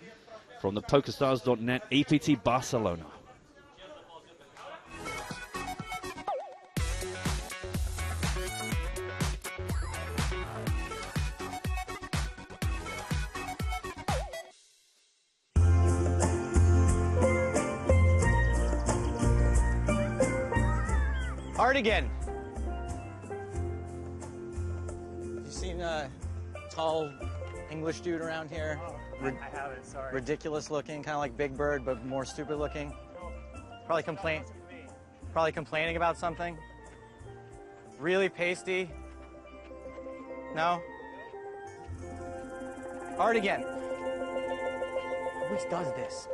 from the PokerStars.net EPT Barcelona. Hard again. Have you seen a tall English dude around here? I haven't, sorry. Ridiculous looking, kind of like Big Bird, but more stupid looking. Probably complaining about something. Really pasty. No? Hard again. Always does this.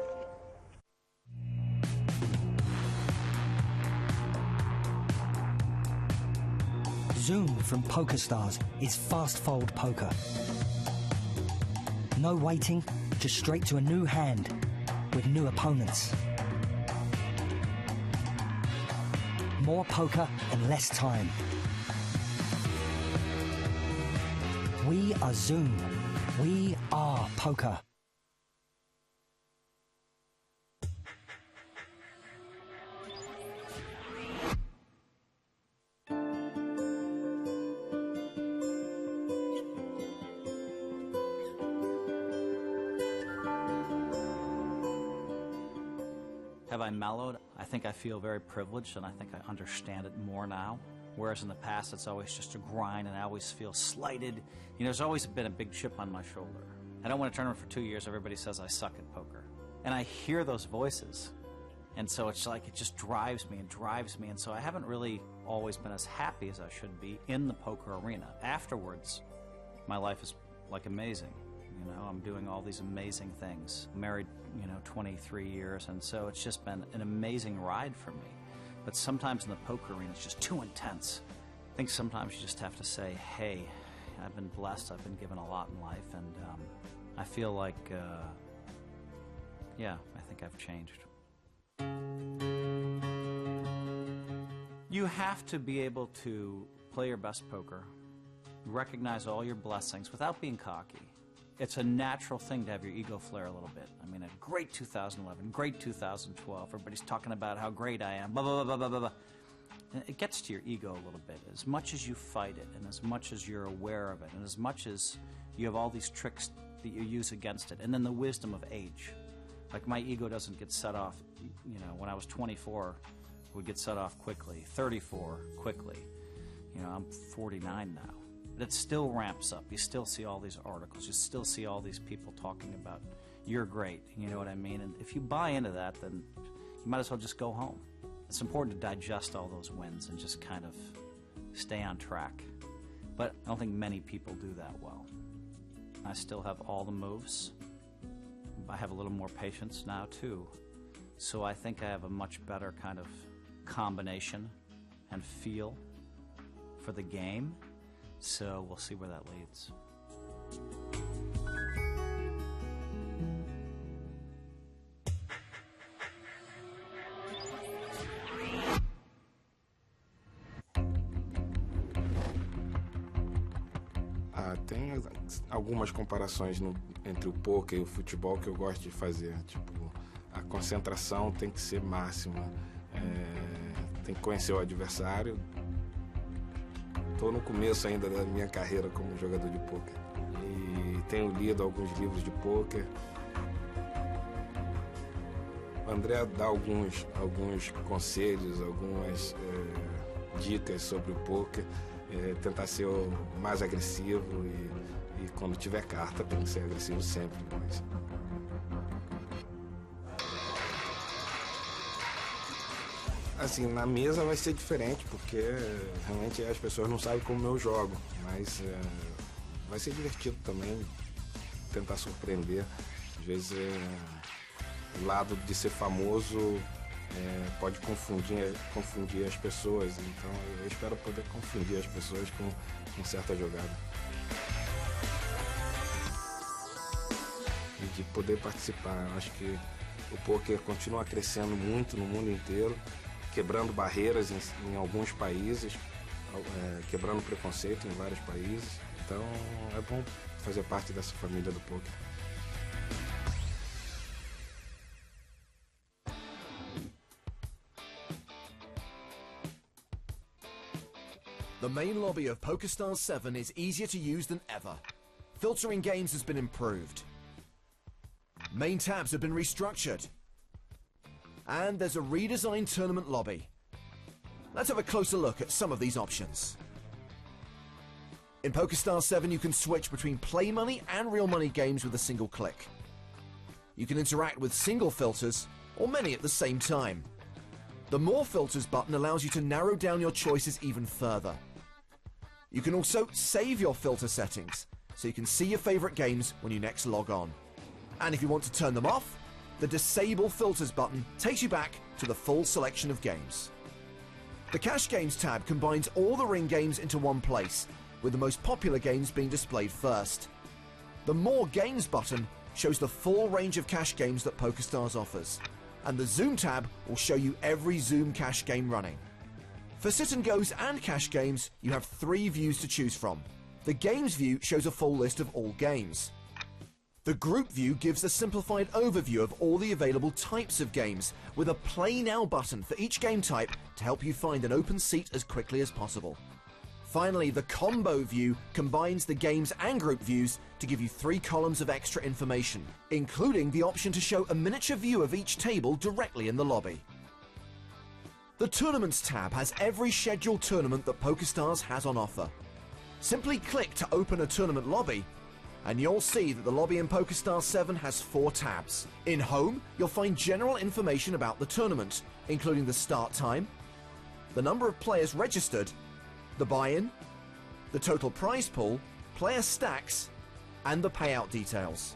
Zoom from PokerStars is fast fold poker. No waiting, just straight to a new hand with new opponents. More poker in less time. We are Zoom. We are poker. Have I mellowed? I think I feel very privileged, and I think I understand it more now. Whereas in the past, it's always just a grind, and I always feel slighted. You know, there's always been a big chip on my shoulder. I don't win a tournament for 2 years. Everybody says I suck at poker. And I hear those voices. And so it's like it just drives me and drives me. And so I haven't really always been as happy as I should be in the poker arena. Afterwards, my life is like amazing. You know, I'm doing all these amazing things. Married, 23 years, and so it's just been an amazing ride for me. But sometimes in the poker arena, it's just too intense. I think sometimes you just have to say, hey, I've been blessed, I've been given a lot in life, and I feel like, yeah, I think I've changed. You have to be able to play your best poker, recognize all your blessings without being cocky. It's a natural thing to have your ego flare a little bit. I mean, a great 2011, great 2012. Everybody's talking about how great I am, blah, blah, blah, blah, blah, blah. And it gets to your ego a little bit. As much as you fight it, and as much as you're aware of it, and as much as you have all these tricks that you use against it, and then the wisdom of age. Like, my ego doesn't get set off, when I was 24, it would get set off quickly. 34, quickly. I'm 49 now. But it still ramps up. You still see all these articles. You still see all these people talking about, you're great, you know what I mean? And if you buy into that, then you might as well just go home. It's important to digest all those wins and just kind of stay on track. but I don't think many people do that well. I still have all the moves. I have a little more patience now too. So I think I have a much better kind of combination and feel for the game. So we'll see where that leads. Tem algumas comparações entre o poker e o futebol que eu gosto de fazer. Tipo, a concentração tem que ser máxima. Tem que conhecer o adversário. Estou no começo ainda da minha carreira como jogador de poker. E tenho lido alguns livros de poker. O André dá alguns conselhos, algumas dicas sobre o poker. Tentar ser o mais agressivo e quando tiver carta tem que ser agressivo sempre. Mas... Assim, na mesa vai ser diferente porque realmente as pessoas não sabem como eu jogo, mas vai ser divertido também tentar surpreender. Às vezes o lado de ser famoso pode confundir as pessoas, então eu espero poder confundir as pessoas com certa jogada. E de poder participar. Eu acho que o poker continua crescendo muito no mundo inteiro, quebrando barreiras em alguns países, quebrando preconceito em vários países. Então é bom fazer parte dessa família do poker. The main lobby of PokerStars 7 is easier to use than ever. Filtering games has been improved. Main tabs have been restructured. And there's a redesigned tournament lobby. Let's have a closer look at some of these options. In PokerStars 7 you can switch between play money and real money games with a single click. You can interact with single filters or many at the same time. The More Filters button allows you to narrow down your choices even further. You can also save your filter settings, so you can see your favourite games when you next log on. And if you want to turn them off, the Disable Filters button takes you back to the full selection of games. The Cash Games tab combines all the ring games into one place, with the most popular games being displayed first. The More Games button shows the full range of cash games that PokerStars offers, and the Zoom tab will show you every Zoom cash game running. For sit and goes and cash games, you have 3 views to choose from. The games view shows a full list of all games. The group view gives a simplified overview of all the available types of games, with a play now button for each game type to help you find an open seat as quickly as possible. Finally, the combo view combines the games and group views to give you 3 columns of extra information, including the option to show a miniature view of each table directly in the lobby. The Tournaments tab has every scheduled tournament that PokerStars has on offer. Simply click to open a tournament lobby, and you'll see that the lobby in PokerStars 7 has 4 tabs. In Home, you'll find general information about the tournament, including the start time, the number of players registered, the buy-in, the total prize pool, player stacks, and the payout details.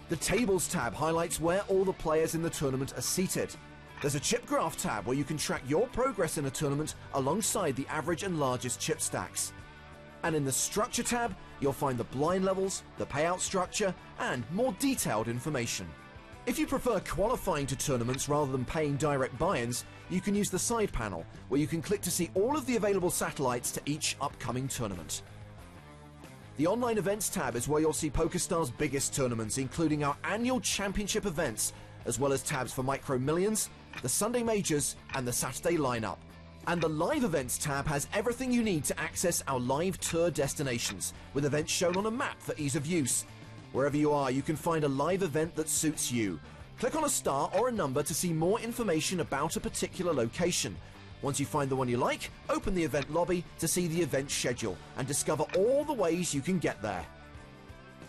The Tables tab highlights where all the players in the tournament are seated. There's a chip graph tab where you can track your progress in a tournament alongside the average and largest chip stacks. And in the Structure tab, you'll find the blind levels, the payout structure, and more detailed information. If you prefer qualifying to tournaments rather than paying direct buy-ins, you can use the side panel, where you can click to see all of the available satellites to each upcoming tournament. The Online Events tab is where you'll see PokerStars' biggest tournaments, including our annual championship events, as well as tabs for Micro Millions, the Sunday Majors, and the Saturday lineup. And the Live Events tab has everything you need to access our live tour destinations, with events shown on a map for ease of use. Wherever you are, you can find a live event that suits you. Click on a star or a number to see more information about a particular location. Once you find the one you like, open the event lobby to see the event schedule and discover all the ways you can get there.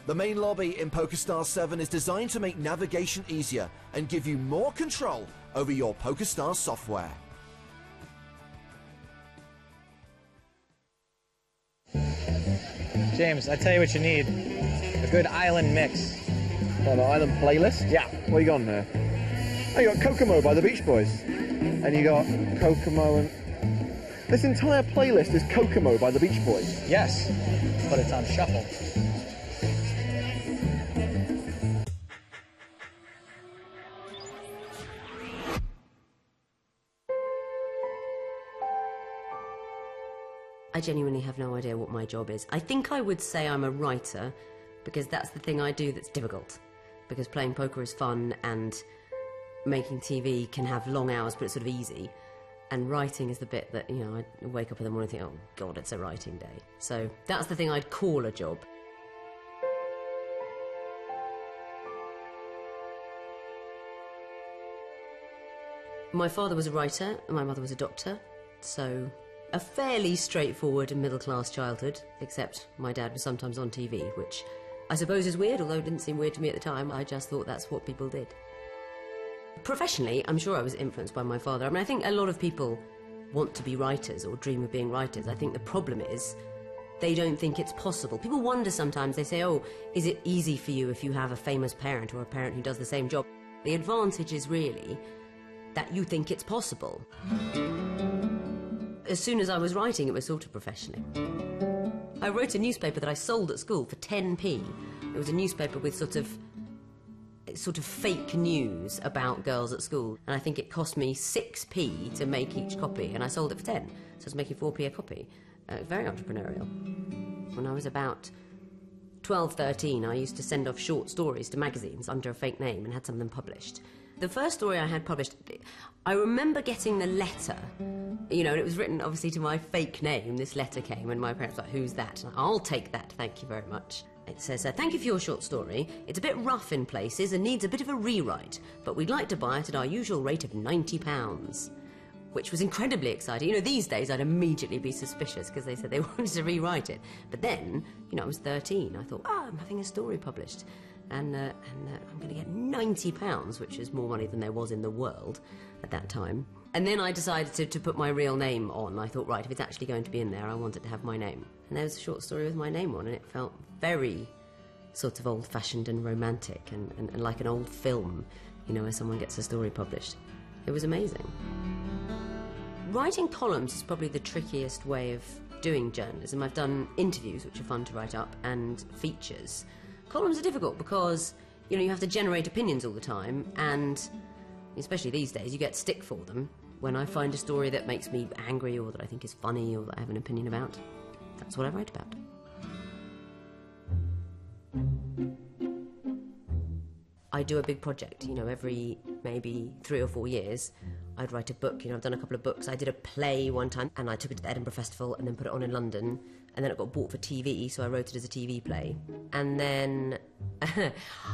The main lobby in PokerStars 7 is designed to make navigation easier and give you more control over your PokerStars software. James, I tell you what you need. A good island mix. What, an island playlist? Yeah. What you got on there? Oh, you got Kokomo by the Beach Boys. And you got Kokomo and... This entire playlist is Kokomo by the Beach Boys. Yes, but it's on shuffle. I genuinely have no idea what my job is. I think I would say I'm a writer, because that's the thing I do that's difficult. Because playing poker is fun, and making TV can have long hours, but it's sort of easy. And writing is the bit that, you know, I wake up in the morning and think, oh God, it's a writing day. So that's the thing I'd call a job. My father was a writer, and my mother was a doctor, so a fairly straightforward and middle-class childhood, except my dad was sometimes on TV, which I suppose is weird, although it didn't seem weird to me at the time. I just thought that's what people did. Professionally, I'm sure I was influenced by my father. I mean, I think a lot of people want to be writers or dream of being writers. I think the problem is they don't think it's possible. People wonder sometimes, they say, oh, is it easy for you if you have a famous parent or a parent who does the same job? The advantage is really that you think it's possible. As soon as I was writing, it was sort of professionally. I wrote a newspaper that I sold at school for 10p. It was a newspaper with sort of fake news about girls at school, and I think it cost me 6p to make each copy, and I sold it for 10, so I was making 4p a copy. Very entrepreneurial. When I was about 12, 13, I used to send off short stories to magazines under a fake name and had some of them published. The first story I had published, I remember getting the letter, you know, and it was written obviously to my fake name. This letter came and my parents were like, who's that? And I'll take that, thank you very much. It says, thank you for your short story. It's a bit rough in places and needs a bit of a rewrite, but we'd like to buy it at our usual rate of £90, which was incredibly exciting. You know, these days I'd immediately be suspicious because they said they wanted to rewrite it. But then, you know, I was 13. I thought, I'm having a story published. And I'm going to get £90, which is more money than there was in the world at that time. And then I decided to put my real name on. I thought, right, if it's actually going to be in there, I want it to have my name. And there was a short story with my name on, and it felt very sort of old-fashioned and romantic and like an old film, you know, where someone gets a story published. It was amazing. Writing columns is probably the trickiest way of doing journalism. I've done interviews, which are fun to write up, and features. Columns are difficult because, you know, you have to generate opinions all the time, and especially these days, you get stick for them. When I find a story that makes me angry or that I think is funny or that I have an opinion about, that's what I write about. I do a big project, you know, every maybe 3 or 4 years. I'd write a book, you know, I've done a couple of books. I did a play one time, and I took it to the Edinburgh Festival and then put it on in London. And then it got bought for TV, so I wrote it as a TV play. And then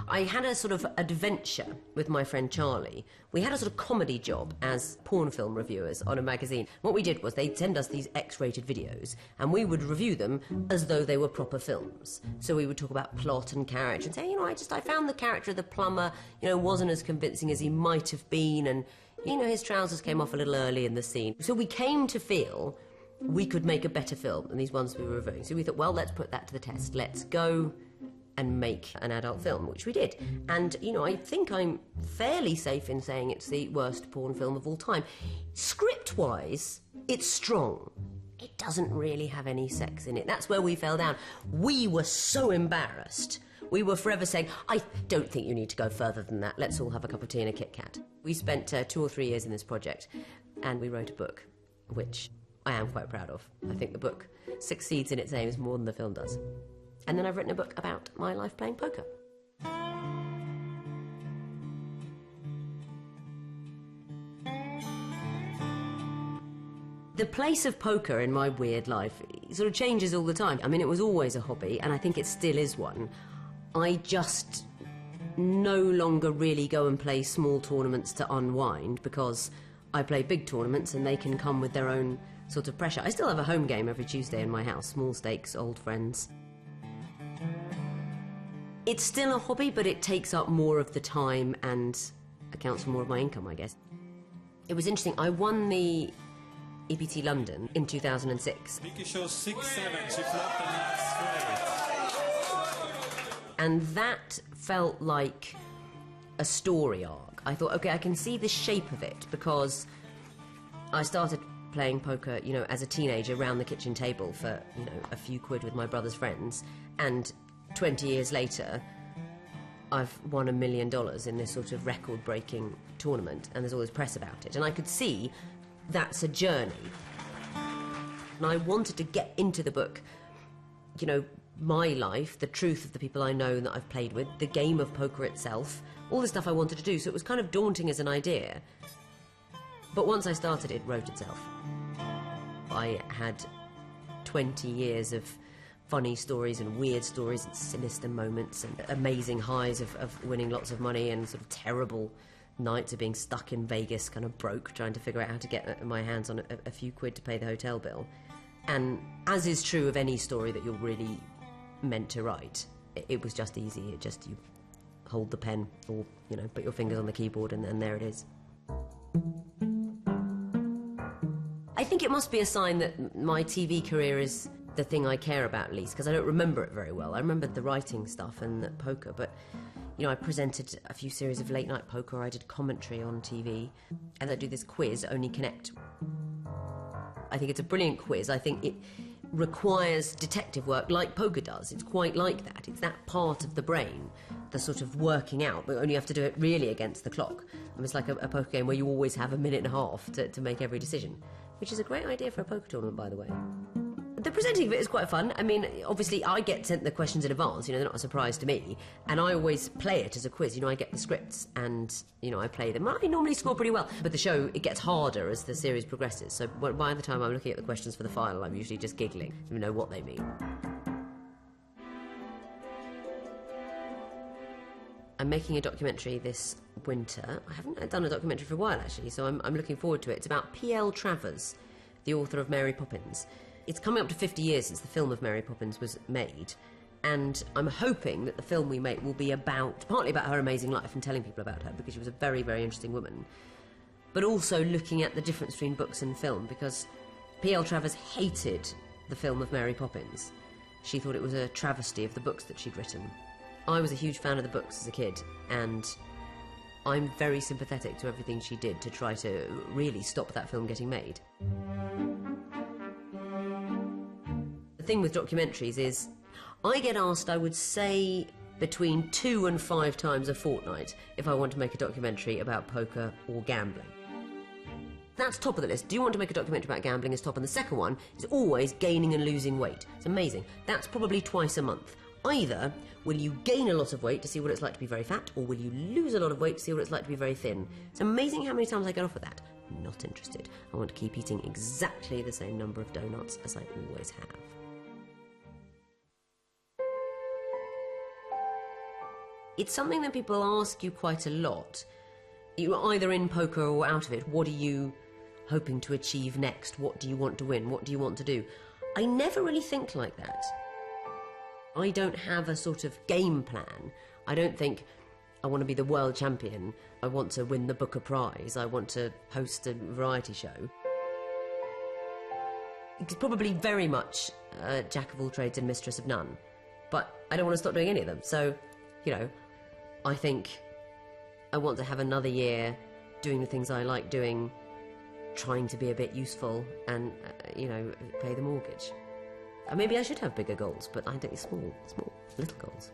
I had a sort of adventure with my friend Charlie. We had a sort of comedy job as porn film reviewers on a magazine. What we did was they'd send us these X-rated videos, and we would review them as though they were proper films. So we would talk about plot and character and say, you know, I found the character of the plumber, you know, wasn't as convincing as he might have been, and, you know, his trousers came off a little early in the scene. So we came to feel we could make a better film than these ones we were reviewing. So we thought, well, let's put that to the test. Let's go and make an adult film, which we did. And, you know, I think I'm fairly safe in saying it's the worst porn film of all time. Script-wise, it's strong. It doesn't really have any sex in it. That's where we fell down. We were so embarrassed. We were forever saying, I don't think you need to go further than that. Let's all have a cup of tea and a Kit Kat. We spent 2 or 3 years in this project, and we wrote a book, which I am quite proud of. I think the book succeeds in its aims more than the film does. And then I've written a book about my life playing poker. The place of poker in my weird life sort of changes all the time. I mean, it was always a hobby, and I think it still is one. I just no longer really go and play small tournaments to unwind, because I play big tournaments and they can come with their own sort of pressure. I still have a home game every Tuesday in my house, small stakes, old friends. It's still a hobby, but it takes up more of the time and accounts for more of my income, I guess. It was interesting, I won the EPT London in 2006. Vicky shows 6-7, she flopped the last straight. And that felt like a story arc. I thought, okay, I can see the shape of it, because I started playing poker, you know, as a teenager around the kitchen table for, you know, a few quid with my brother's friends, and 20 years later I've won $1 million in this sort of record-breaking tournament, and there's all this press about it, and I could see that's a journey. And I wanted to get into the book, you know, my life, the truth of the people I know that I've played with, the game of poker itself, all the stuff I wanted to do, so it was kind of daunting as an idea. But once I started, it wrote itself. I had 20 years of funny stories and weird stories and sinister moments and amazing highs of winning lots of money, and sort of terrible nights of being stuck in Vegas, kind of broke, trying to figure out how to get my hands on a few quid to pay the hotel bill. And as is true of any story that you're really meant to write, it was just easy. It just, you hold the pen, or, you know, put your fingers on the keyboard, and there it is. I think it must be a sign that my TV career is the thing I care about least, because I don't remember it very well. I remembered the writing stuff and the poker, but, you know, I presented a few series of late night poker, I did commentary on TV, and I do this quiz, Only Connect. I think it's a brilliant quiz. I think it requires detective work like poker does. It's quite like that. It's that part of the brain, the sort of working out, but only you have to do it really against the clock. And it's like a poker game where you always have a minute and a half to make every decision, which is a great idea for a poker tournament, by the way. The presenting of it is quite fun. I mean, obviously, I get sent the questions in advance, you know, they're not a surprise to me, and I always play it as a quiz. You know, I get the scripts, and, you know, I play them. I normally score pretty well, but the show, it gets harder as the series progresses, so by the time I'm looking at the questions for the final, I'm usually just giggling, you know what they mean. I'm making a documentary this winter. I haven't done a documentary for a while, actually, so I'm looking forward to it. It's about P.L. Travers, the author of Mary Poppins. It's coming up to 50 years since the film of Mary Poppins was made, and I'm hoping that the film we make will be partly about her amazing life and telling people about her, because she was a very, very interesting woman, but also looking at the difference between books and film, because P.L. Travers hated the film of Mary Poppins. She thought it was a travesty of the books that she'd written. I was a huge fan of the books as a kid, and I'm very sympathetic to everything she did to try to really stop that film getting made. The thing with documentaries is, I get asked, I would say, between 2 and 5 times a fortnight if I want to make a documentary about poker or gambling. That's top of the list. Do you want to make a documentary about gambling is top, and the second one is always gaining and losing weight. It's amazing. That's probably twice a month. Either will you gain a lot of weight to see what it's like to be very fat, or will you lose a lot of weight to see what it's like to be very thin? It's amazing how many times I get off with that. Not interested. I want to keep eating exactly the same number of donuts as I always have. It's something that people ask you quite a lot. You're either in poker or out of it. What are you hoping to achieve next? What do you want to win? What do you want to do? I never really think like that. I don't have a sort of game plan. I don't think, I want to be the world champion, I want to win the Booker Prize, I want to host a variety show. It's probably very much jack of all trades and mistress of none. But I don't want to stop doing any of them. So, you know, I think I want to have another year doing the things I like doing, trying to be a bit useful and, you know, pay the mortgage. Maybe I should have bigger goals, but I think small, little goals.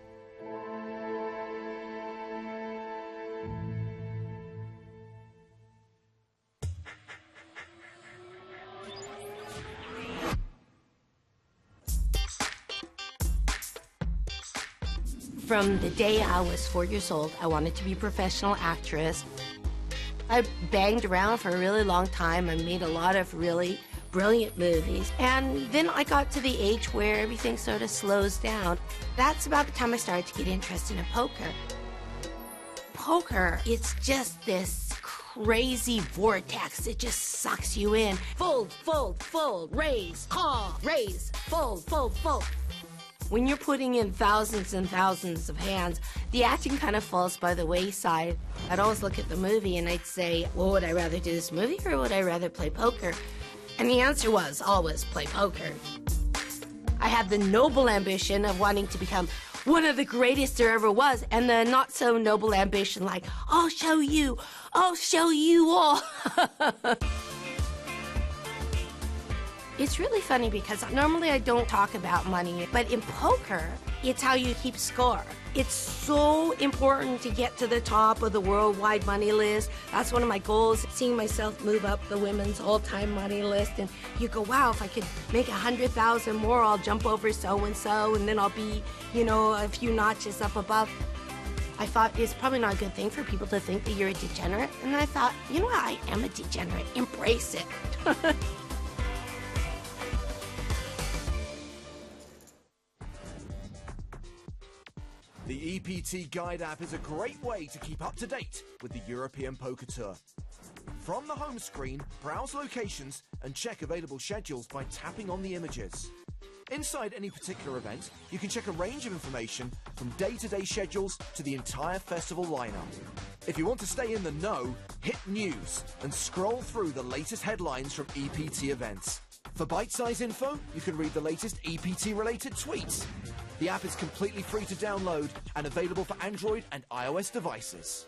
From the day I was 4 years old, I wanted to be a professional actress. I banged around for a really long time. I made a lot of really brilliant movies. And then I got to the age where everything sort of slows down. That's about the time I started to get interested in poker. Poker, it's just this crazy vortex. It just sucks you in. Fold, fold, fold, raise, call, raise, fold, fold, fold. When you're putting in thousands and thousands of hands, the acting kind of falls by the wayside. I'd always look at the movie and I'd say, well, would I rather do this movie or would I rather play poker? And the answer was always play poker. I had the noble ambition of wanting to become one of the greatest there ever was, and the not so noble ambition like, I'll show you all. It's really funny because normally I don't talk about money, but in poker, it's how you keep score. It's so important to get to the top of the worldwide money list. That's one of my goals, seeing myself move up the women's all-time money list. And you go, wow, if I could make 100,000 more, I'll jump over so-and-so, and then I'll be, you know, a few notches up above. I thought it's probably not a good thing for people to think that you're a degenerate. And I thought, you know what, I am a degenerate. Embrace it. The EPT Guide app is a great way to keep up to date with the European Poker Tour. From the home screen, browse locations and check available schedules by tapping on the images. Inside any particular event, you can check a range of information from day-to-day schedules to the entire festival lineup. If you want to stay in the know, hit News and scroll through the latest headlines from EPT events. For bite-size info, you can read the latest EPT-related tweets. The app is completely free to download and available for Android and iOS devices.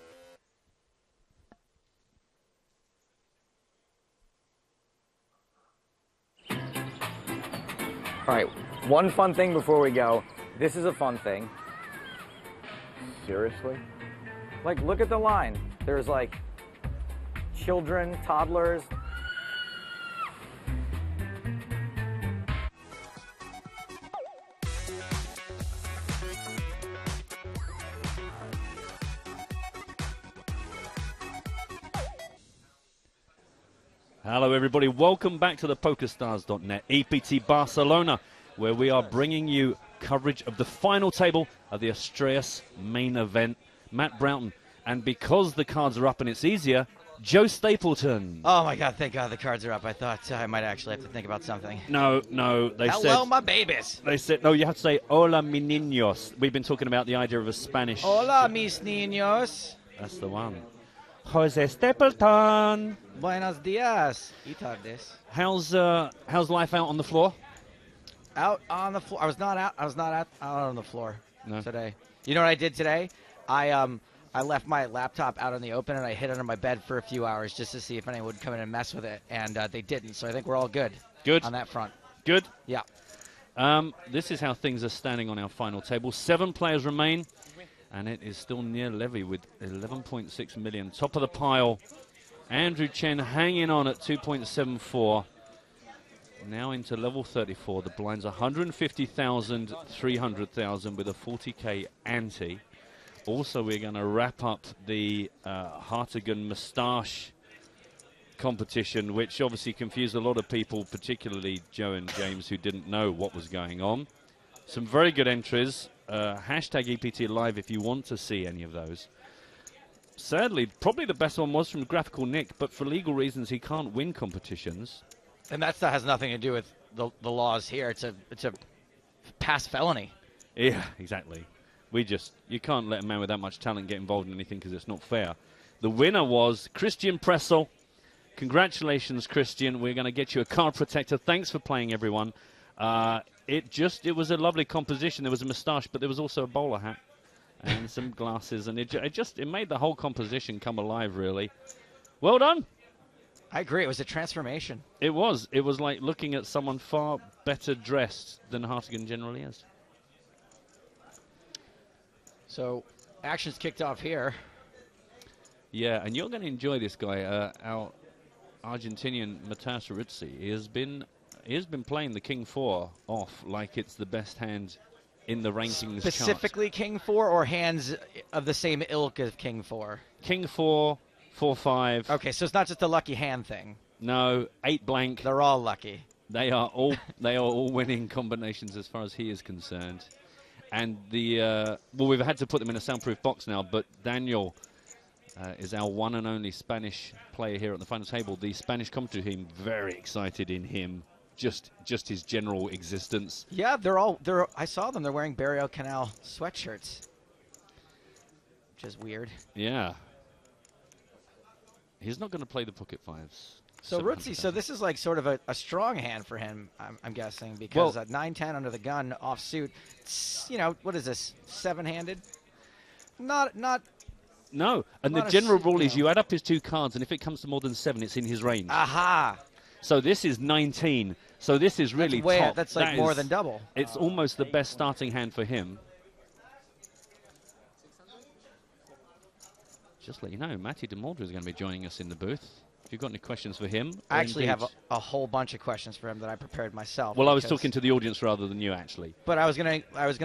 All right, one fun thing before we go. This is a fun thing. Seriously? Like, look at the line. There's like children, toddlers. Hello, everybody. Welcome back to the PokerStars.net EPT Barcelona, where we are bringing you coverage of the final table of the Estrellas main event. Matt Broughton. And because the cards are up and it's easier, Joe Stapleton. Oh, my God. Thank God the cards are up. I thought I might actually have to think about something. No. They said... Hello, my babies. They said... No, you have to say, hola, mi niños. We've been talking about the idea of a Spanish... Hola, mis niños. That's the one. Jose Stapleton. Buenos dias. Y tardes. How's life out on the floor? Out on the floor. I was not out on the floor today. You know what I did today? I left my laptop out in the open and I hid under my bed for a few hours just to see if anyone would come in and mess with it, and they didn't. So I think we're all good. Good on that front. Good. Yeah. This is how things are standing on our final table. 7 players remain, and it is still near Levy with 11.6 million. Top of the pile, Andrew Chen hanging on at 2.74. Now into level 34. The blinds 150,000, 300,000 with a 40k ante. Also, we're going to wrap up the Hartigan Moustache competition, which obviously confused a lot of people, particularly Joe and James, who didn't know what was going on. Some very good entries. Hashtag EPT Live if you want to see any of those. Sadly, probably the best one was from Graphical Nick, but for legal reasons he can't win competitions. And that has nothing to do with the laws here. It's a past felony. Yeah, exactly. You can't let a man with that much talent get involved in anything because it's not fair. The winner was Christian Pressel. Congratulations, Christian. We're going to get you a card protector. Thanks for playing, everyone. It was a lovely composition. There was a moustache, but there was also a bowler hat and some glasses, and it made the whole composition come alive, really. Well done. I agree. It was a transformation. It was. It was like looking at someone far better dressed than Hartigan generally is. So, action's kicked off here. Yeah, and you're going to enjoy this guy, our Argentinian Matas Rizzi. He has been playing the King 4 off like it's the best hand in the rankings Specifically chart. King 4 or hands of the same ilk as King 4? King 4, 4-5. Okay, so it's not just a lucky hand thing. No, 8 blank. They're all lucky. They are all winning combinations as far as he is concerned. And we've had to put them in a soundproof box now, but Daniel is our one and only Spanish player here at the final table. The Spanish commentary team very excited in him, just his general existence. Yeah, I saw them. They're wearing Barrio Canal sweatshirts, which is weird. Yeah. He's not going to play the pocket fives. So Rootsy, so this is like sort of a strong hand for him, I'm guessing, because at 9-10 under the gun, offsuit, you know, what is this, 7-handed? Not. No, and the general rule is you add up his 2 cards, and if it comes to more than 7, it's in his range. Aha! So this is 19. So this is really top. That's like more than double. It's almost the best starting hand for him. Just let you know, Matty DeMoldra is going to be joining us in the booth. If you've got any questions for him. I actually have a whole bunch of questions for him that I prepared myself. Well, I was talking to the audience rather than you, actually. But I was gonna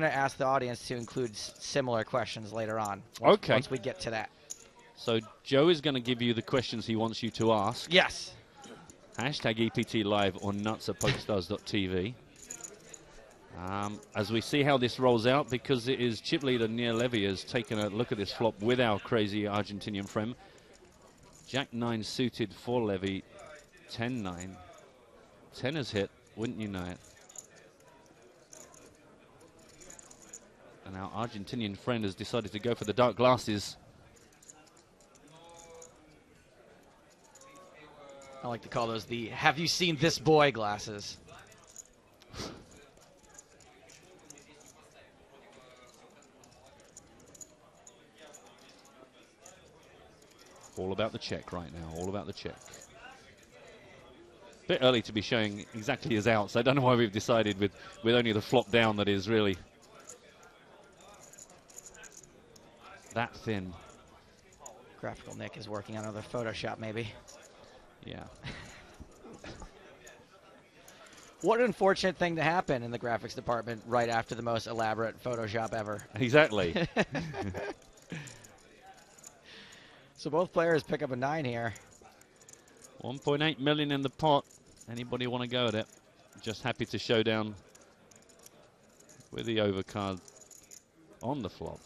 ask the audience to include similar questions later on. Once we get to that. So Joe is going to give you the questions he wants you to ask. Yes. Hashtag EPT Live or nuts at PokerStars.tv. As we see how this rolls out, because it is chip leader Nir Levy has taken a look at this flop with our crazy Argentinian friend. Jack 9 suited for Levy, 10-9. 10 has hit, wouldn't you know it? And our Argentinian friend has decided to go for the dark glasses. I like to call those the "Have you seen this boy" glasses. All about the check right now, all about the check. Bit early to be showing exactly his outs. I don't know why we've decided with only the flop down that is really that thin. Graphical Nick is working on another Photoshop, maybe. Yeah. What an unfortunate thing to happen in the graphics department right after the most elaborate Photoshop ever. Exactly. So both players pick up a 9 here. 1.8 million in the pot. Anybody want to go at it? Just happy to show down with the overcard on the flop.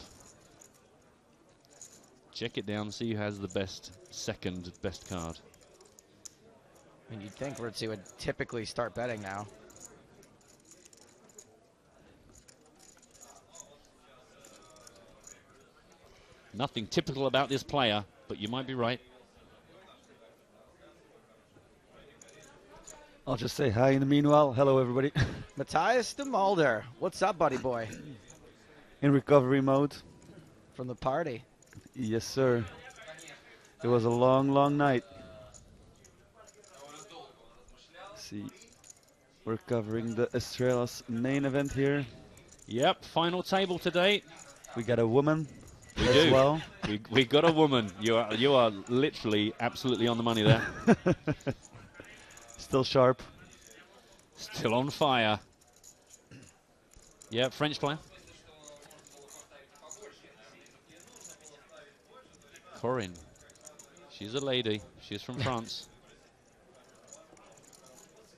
Check it down, see who has the second best card. And you'd think Rootsy would typically start betting now. Nothing typical about this player, but you might be right. I'll just say hi in the meanwhile. Hello, everybody. Matthias de Mulder. What's up, buddy boy? In recovery mode. From the party. Yes, sir. It was a long, long night. See, we're covering the Estrellas main event here. Yep, final table today. We got a woman we as do. well. We got a woman. You are literally absolutely on the money there. Still sharp. Still on fire. Yeah, French player. Corinne. She's a lady. She's from France.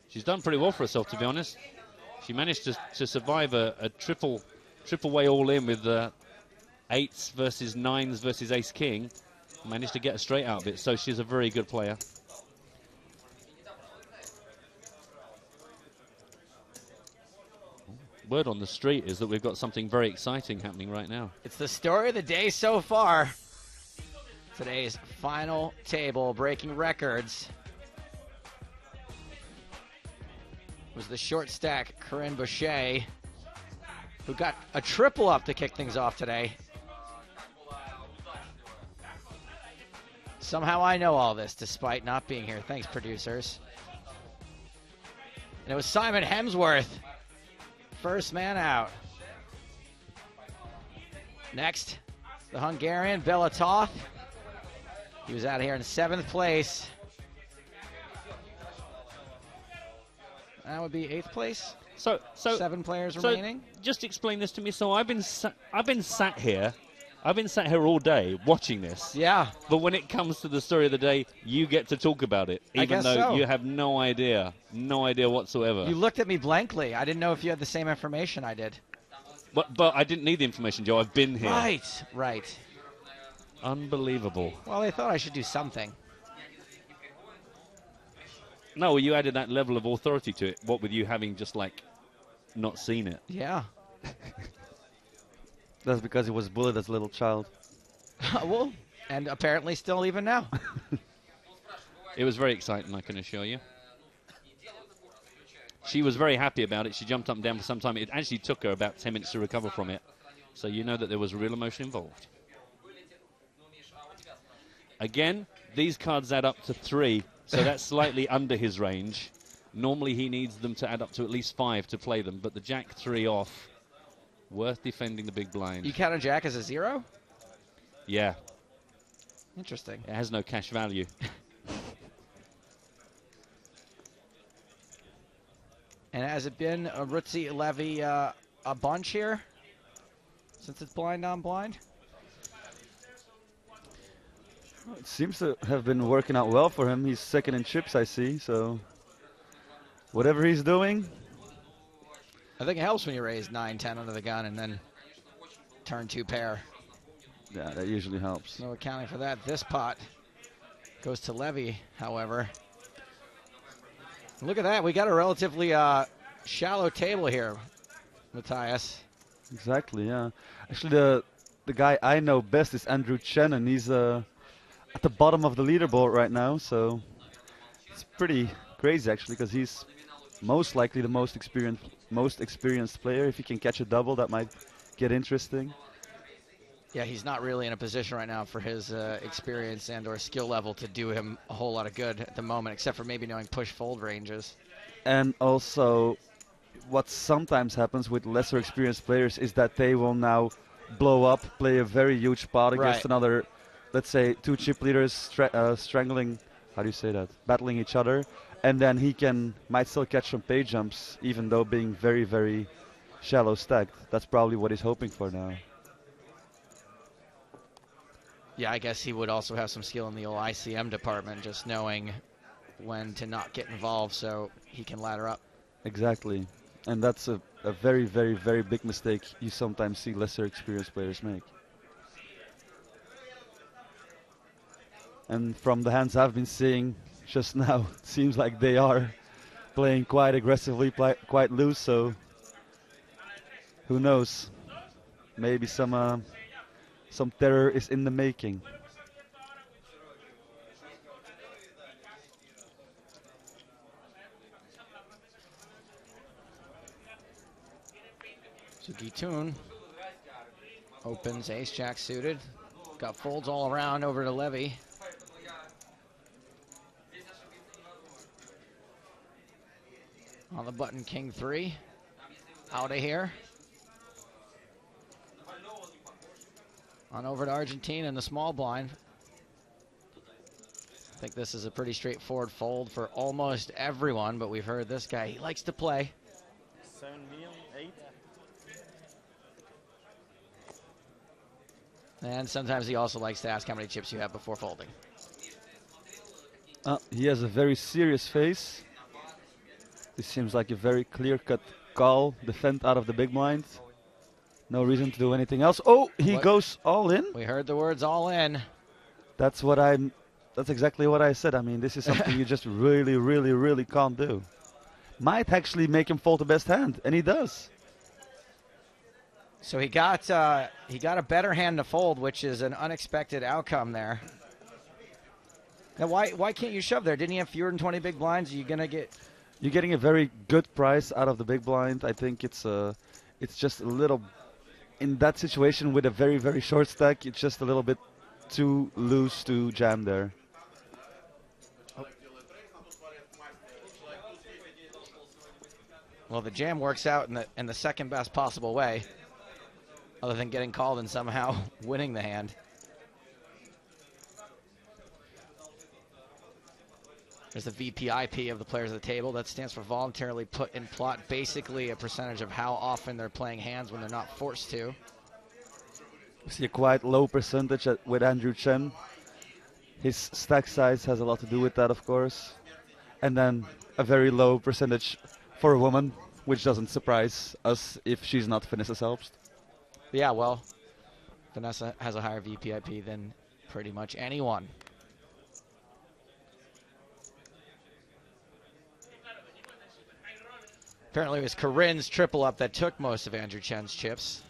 She's done pretty well for herself, to be honest. She managed to survive a triple way all in with 8s versus 9s versus ace king. Managed to get a straight out of it, so she's a very good player. Word on the street is that we've got something very exciting happening right now. It's the story of the day so far. Today's final table, breaking records, was the short stack Corinne Boucher, who got a triple up to kick things off today. Somehow I know all this despite not being here. Thanks, producers. And it was Simon Hemsworth, first man out. Next, the Hungarian Belatov. He was out here in 7th place. That would be 8th place. So 7 players remaining. Just explain this to me. So I've been sat here all day watching this. Yeah. But when it comes to the story of the day, you get to talk about it, even though you have no idea whatsoever. You looked at me blankly. I didn't know if you had the same information I did. But I didn't need the information, Joe. I've been here. Right. Unbelievable. Well, they thought I should do something. No, well, you added that level of authority to it. What with you having just not seen it? Yeah. That's because he was bullied as a little child. Well, and apparently still even now. It was very exciting, I can assure you. She was very happy about it. She jumped up and down for some time. It actually took her about 10 minutes to recover from it. So you know that there was real emotion involved. Again, these cards add up to 3, so that's slightly under his range. Normally he needs them to add up to at least 5 to play them, but the Jack 3 off, worth defending the big blind. You count a Jack as a 0? Yeah. Interesting. It has no cash value. And has it been a Rutzi Levy a bunch here? Since it's blind on blind? Well, it seems to have been working out well for him. He's second in chips, I see, so whatever he's doing. I think it helps when you raise 9-10 under the gun and then turn 2 pair. Yeah, that usually helps. No accounting for that. This pot goes to Levy, however. Look at that. We got a relatively shallow table here, Matthias. Exactly, yeah. Actually, the guy I know best is Andrew Chen, and he's at the bottom of the leaderboard right now, so it's pretty crazy, actually, because he's most likely the most experienced player. If he can catch a double, that might get interesting. Yeah, he's not really in a position right now for his experience and or skill level to do him a whole lot of good at the moment, except for maybe knowing push-fold ranges. And also, what sometimes happens with lesser experienced players is that they will now blow up, play a very huge pot against another, let's say, 2 chip leaders strangling, how do you say that, battling each other, and then he might still catch some pay jumps, even though being very, very shallow stacked. That's probably what he's hoping for now. Yeah, I guess he would also have some skill in the old ICM department, just knowing when to not get involved so he can ladder up. Exactly. And that's a very, very, very big mistake you sometimes see lesser experienced players make. And from the hands I've been seeing just now, it seems like they are playing quite aggressively, quite loose, so who knows? Maybe some terror is in the making. So Gitoon opens ace-jack suited. Got folds all around over to Levy. On the button, king 3. Out of here. On over to Argentine and the small blind. I think this is a pretty straightforward fold for almost everyone, but we've heard this guy, he likes to play. 7 million, 8. And sometimes he also likes to ask how many chips you have before folding. He has a very serious face. This seems like a very clear-cut call, defend out of the big blind. No reason to do anything else. Oh, he goes all in. We heard the words all in. That's exactly what I said. I mean, this is something you just really, really, really can't do. Might actually make him fold the best hand, and he does. So he got a better hand to fold, which is an unexpected outcome there. Now, why can't you shove there? Didn't he have fewer than 20 big blinds? Are you gonna get? You're getting a very good price out of the big blind. I think it's just a little, in that situation with a very, very short stack, it's just a little bit too loose to jam there. Well, the jam works out in the second best possible way, other than getting called and somehow winning the hand. There's the VPIP of the players at the table. That stands for voluntarily put in plot, basically a percentage of how often they're playing hands when they're not forced to. We see a quite low percentage with Andrew Chen. His stack size has a lot to do with that, of course. And then a very low percentage for a woman, which doesn't surprise us if she's not Vanessa Selbst. Yeah, well, Vanessa has a higher VPIP than pretty much anyone. Apparently it was Corinne's triple up that took most of Andrew Chen's chips.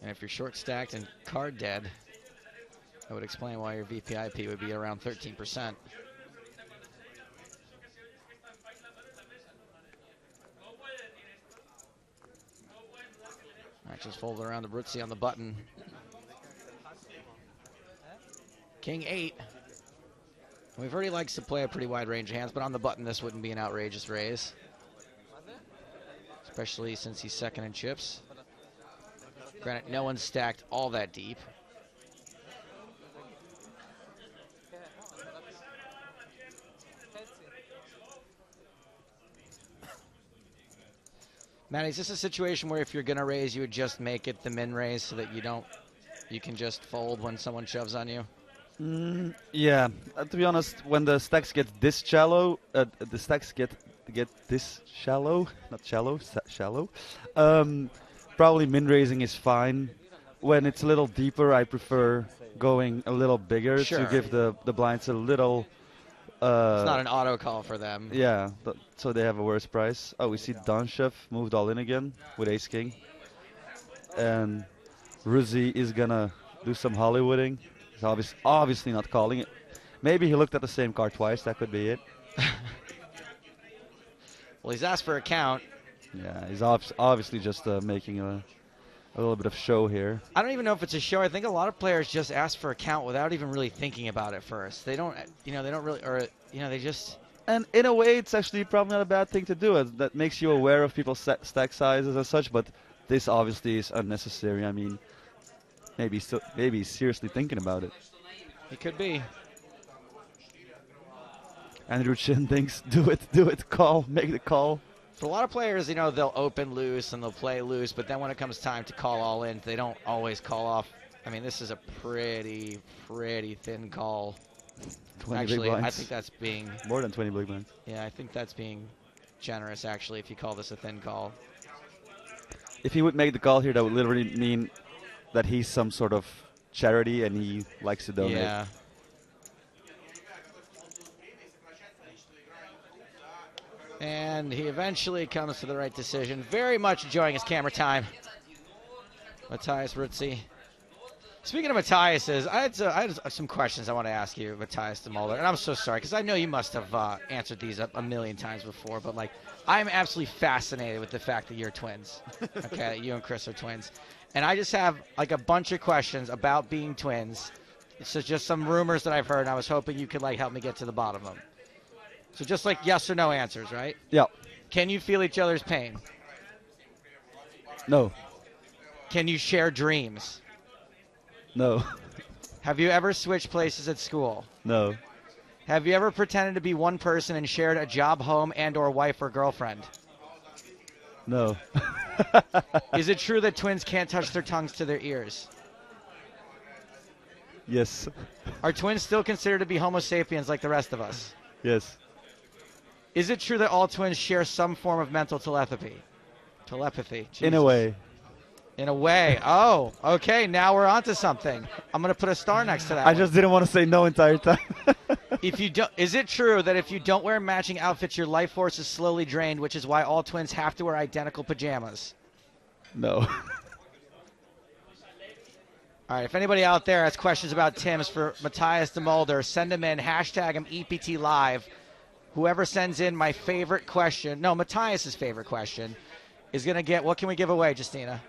And if you're short stacked and card dead, That would explain why your VPIP would be around 13%. Actions folded around the Brutzi on the button. King 8. We've already likes to play a pretty wide range of hands, but on the button this wouldn't be an outrageous raise. Especially since he's second in chips. Granted, no one's stacked all that deep. Matty, is this a situation where if you're going to raise, you would just make it the min raise so that you can just fold when someone shoves on you? Yeah, to be honest, when the stacks get this shallow, get this shallow, not shallow, shallow. Probably min raising is fine. When it's a little deeper, I prefer going a little bigger to give the blinds a little. It's not an auto call for them. Yeah, so they have a worse price. Oh, we see Donchev moved all in again with ace king, and Ruzi is gonna do some Hollywooding. He's obviously not calling it. Maybe he looked at the same card twice. That could be it. Well, he's asked for a count. Yeah, he's obviously just making a little bit of show here. I don't even know if it's a show. I think a lot of players just ask for a count without even really thinking about it first. They don't, they don't really, or they just. And in a way, it's actually probably not a bad thing to do. That makes you aware of people's stack sizes and such. But this obviously is unnecessary. I mean, maybe he's seriously thinking about it. He could be. Andrew Chin thinks, do it, call, make the call. For a lot of players, they'll open loose and they'll play loose, but then when it comes time to call all in, they don't always call off. I mean, this is a pretty thin call. 20 actually, big blinds. I think that's being... More than 20 big blinds. Yeah, I think that's being generous, actually, if you call this a thin call. If he would make the call here, that would literally mean that he's some sort of charity and he likes to donate. Yeah. And he eventually comes to the right decision. Very much enjoying his camera time. Matthias Rutzi. Speaking of Matthias's, I had some questions I want to ask you, Matthias de Mulder. And I'm so sorry, because I know you must have answered these a million times before. But, I'm absolutely fascinated with the fact that you're twins. Okay, that you and Chris are twins. And I just have, a bunch of questions about being twins. It's just some rumors that I've heard, and I was hoping you could, help me get to the bottom of them. So just yes or no answers, right? Yeah. Can you feel each other's pain? No. Can you share dreams? No. Have you ever switched places at school? No. Have you ever pretended to be one person and shared a job, home, and or wife or girlfriend? No. Is it true that twins can't touch their tongues to their ears? Yes. Are twins still considered to be Homo sapiens like the rest of us? Yes. Is it true that all twins share some form of mental telepathy? Jesus. In a way. In a way. Oh, okay. Now we're on to something. I'm going to put a star next to that. I just didn't want to say no entire time. Is it true that if you don't wear matching outfits, your life force is slowly drained, which is why all twins have to wear identical pajamas? No. All right. If anybody out there has questions about Tim's for Matthias de Mulder, send them in. Hashtag him EPT Live. Whoever sends in my favorite question, no, Matthias's favorite question, is going to get, what can we give away, Justina?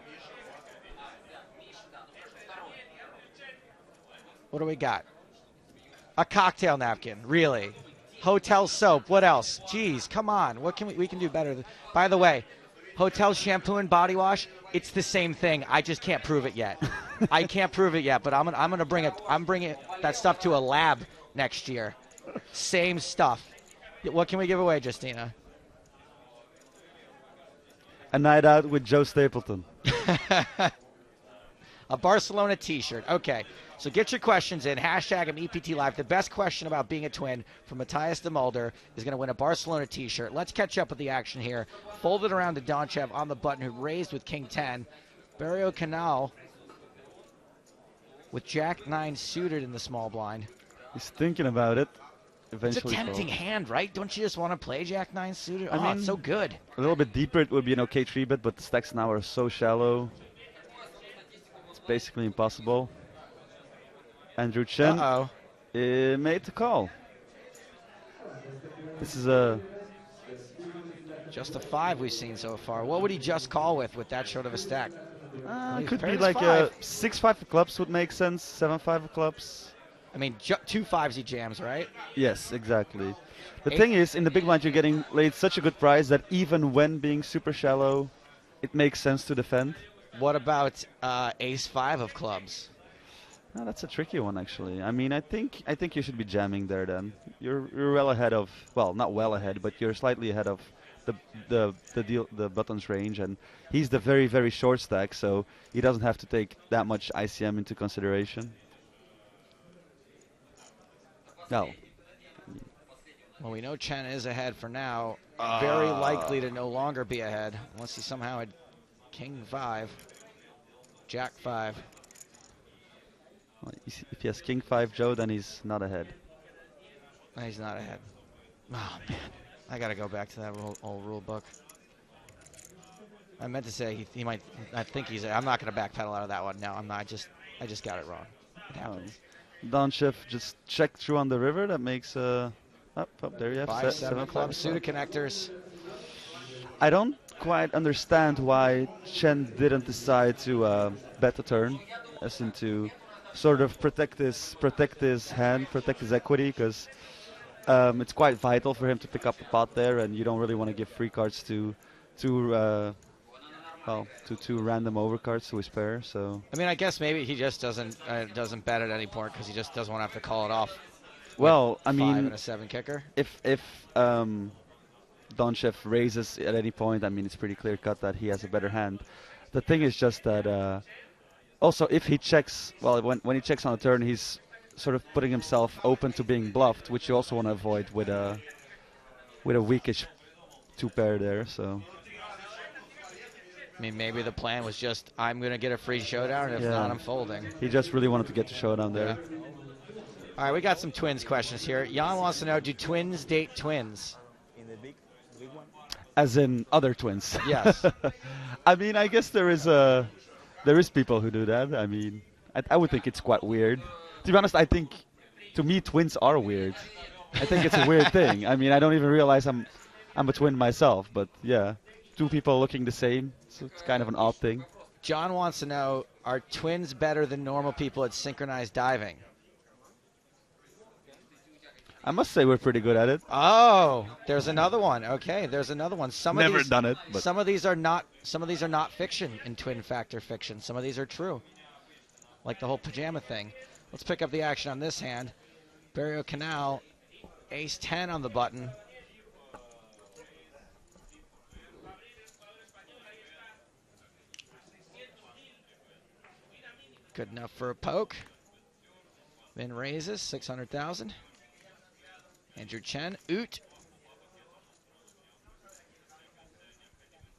What do we got? A cocktail napkin, really? Hotel soap, what else? Jeez, come on, what can we can do better? By the way, Hotel shampoo and body wash, it's the same thing. I just can't prove it yet. I can't prove it yet, but I'm gonna bring it. I'm bringing that stuff to a lab next year. Same stuff. What can we give away, Justina? A night out with Joe Stapleton. A Barcelona t-shirt. Okay, so get your questions in. Hashtag him EPT Live. The best question about being a twin from Matthias de Mulder is going to win a Barcelona t-shirt. Let's catch up with the action here. Folded around to Donchev on the button, who raised with King 10. Barrio Canal with Jack 9 suited in the small blind. He's thinking about it. It's a tempting hand, right? Don't you just want to play Jack 9 suited? I mean, it's so good. A little bit deeper, it would be an okay 3-bet, but the stacks now are so shallow. It's basically impossible. Andrew Chen made the call. This is a just a 5 we've seen so far. What would he just call with that short of a stack? could be like a 6-5 of clubs would make sense. 7-5 of clubs. I mean, 2 5s he jams, right? Yes, exactly. The thing is, in the big blind, you're getting laid such a good price that even when being super shallow, it makes sense to defend. What about ace 5 of clubs? No, that's a tricky one, actually. I mean, I think you should be jamming there. Then you're well ahead of, well, not well ahead, but you're slightly ahead of the button's range, and he's the very, very short stack, so he doesn't have to take that much ICM into consideration. No. Well, we know Chen is ahead for now. Very likely to no longer be ahead unless he somehow had king 5, jack 5. Well, if he has king 5 Joe, then he's not ahead. He's not ahead. Oh, man. I got to go back to that old rule book. I meant to say he might. I think he's. I'm not going to backpedal out of that one. No, I'm not. I just got it wrong. It happens. Donshev just checked through on the river. That makes up there you have 5, 7 clubs, suited connectors. I don't quite understand why Chen didn't decide to bet the turn, as in to sort of protect his hand, protect his equity, because it's quite vital for him to pick up the pot there, and you don't really want to give free cards to two random overcards to his pair. So I mean, I guess maybe he just doesn't bet at any point because he just doesn't want to have to call it off. Well, I mean, 5 and a 7 kicker. If Donshev raises at any point, I mean, it's pretty clear cut that he has a better hand. The thing is just that also if he checks, well, when he checks on the turn, he's sort of putting himself open to being bluffed, which you also want to avoid with a weakish 2 pair there. So I mean, maybe the plan was just, I'm going to get a free showdown, and if not, I'm folding. He just really wanted to get to showdown there. Yeah. All right, we got some twins questions here. Jan wants to know, do twins date twins? In the big one? As in other twins? Yes. I mean, I guess there is people who do that. I mean, I would think it's quite weird. To be honest, I think, to me, twins are weird. I think it's a weird thing. I mean, I don't even realize I'm a twin myself, but yeah. 2 people looking the same, so it's kind of an odd thing. John wants to know, are twins better than normal people at synchronized diving? I must say we're pretty good at it. Oh, there's another one. Okay, there's another one. Never done it. But some of these are not fiction in twin factor fiction. Some of these are true, like the whole pajama thing. Let's pick up the action on this hand. Barrio Canal, ace 10 on the button. Good enough for a poke. Then raises 600,000. Andrew Chen, oot.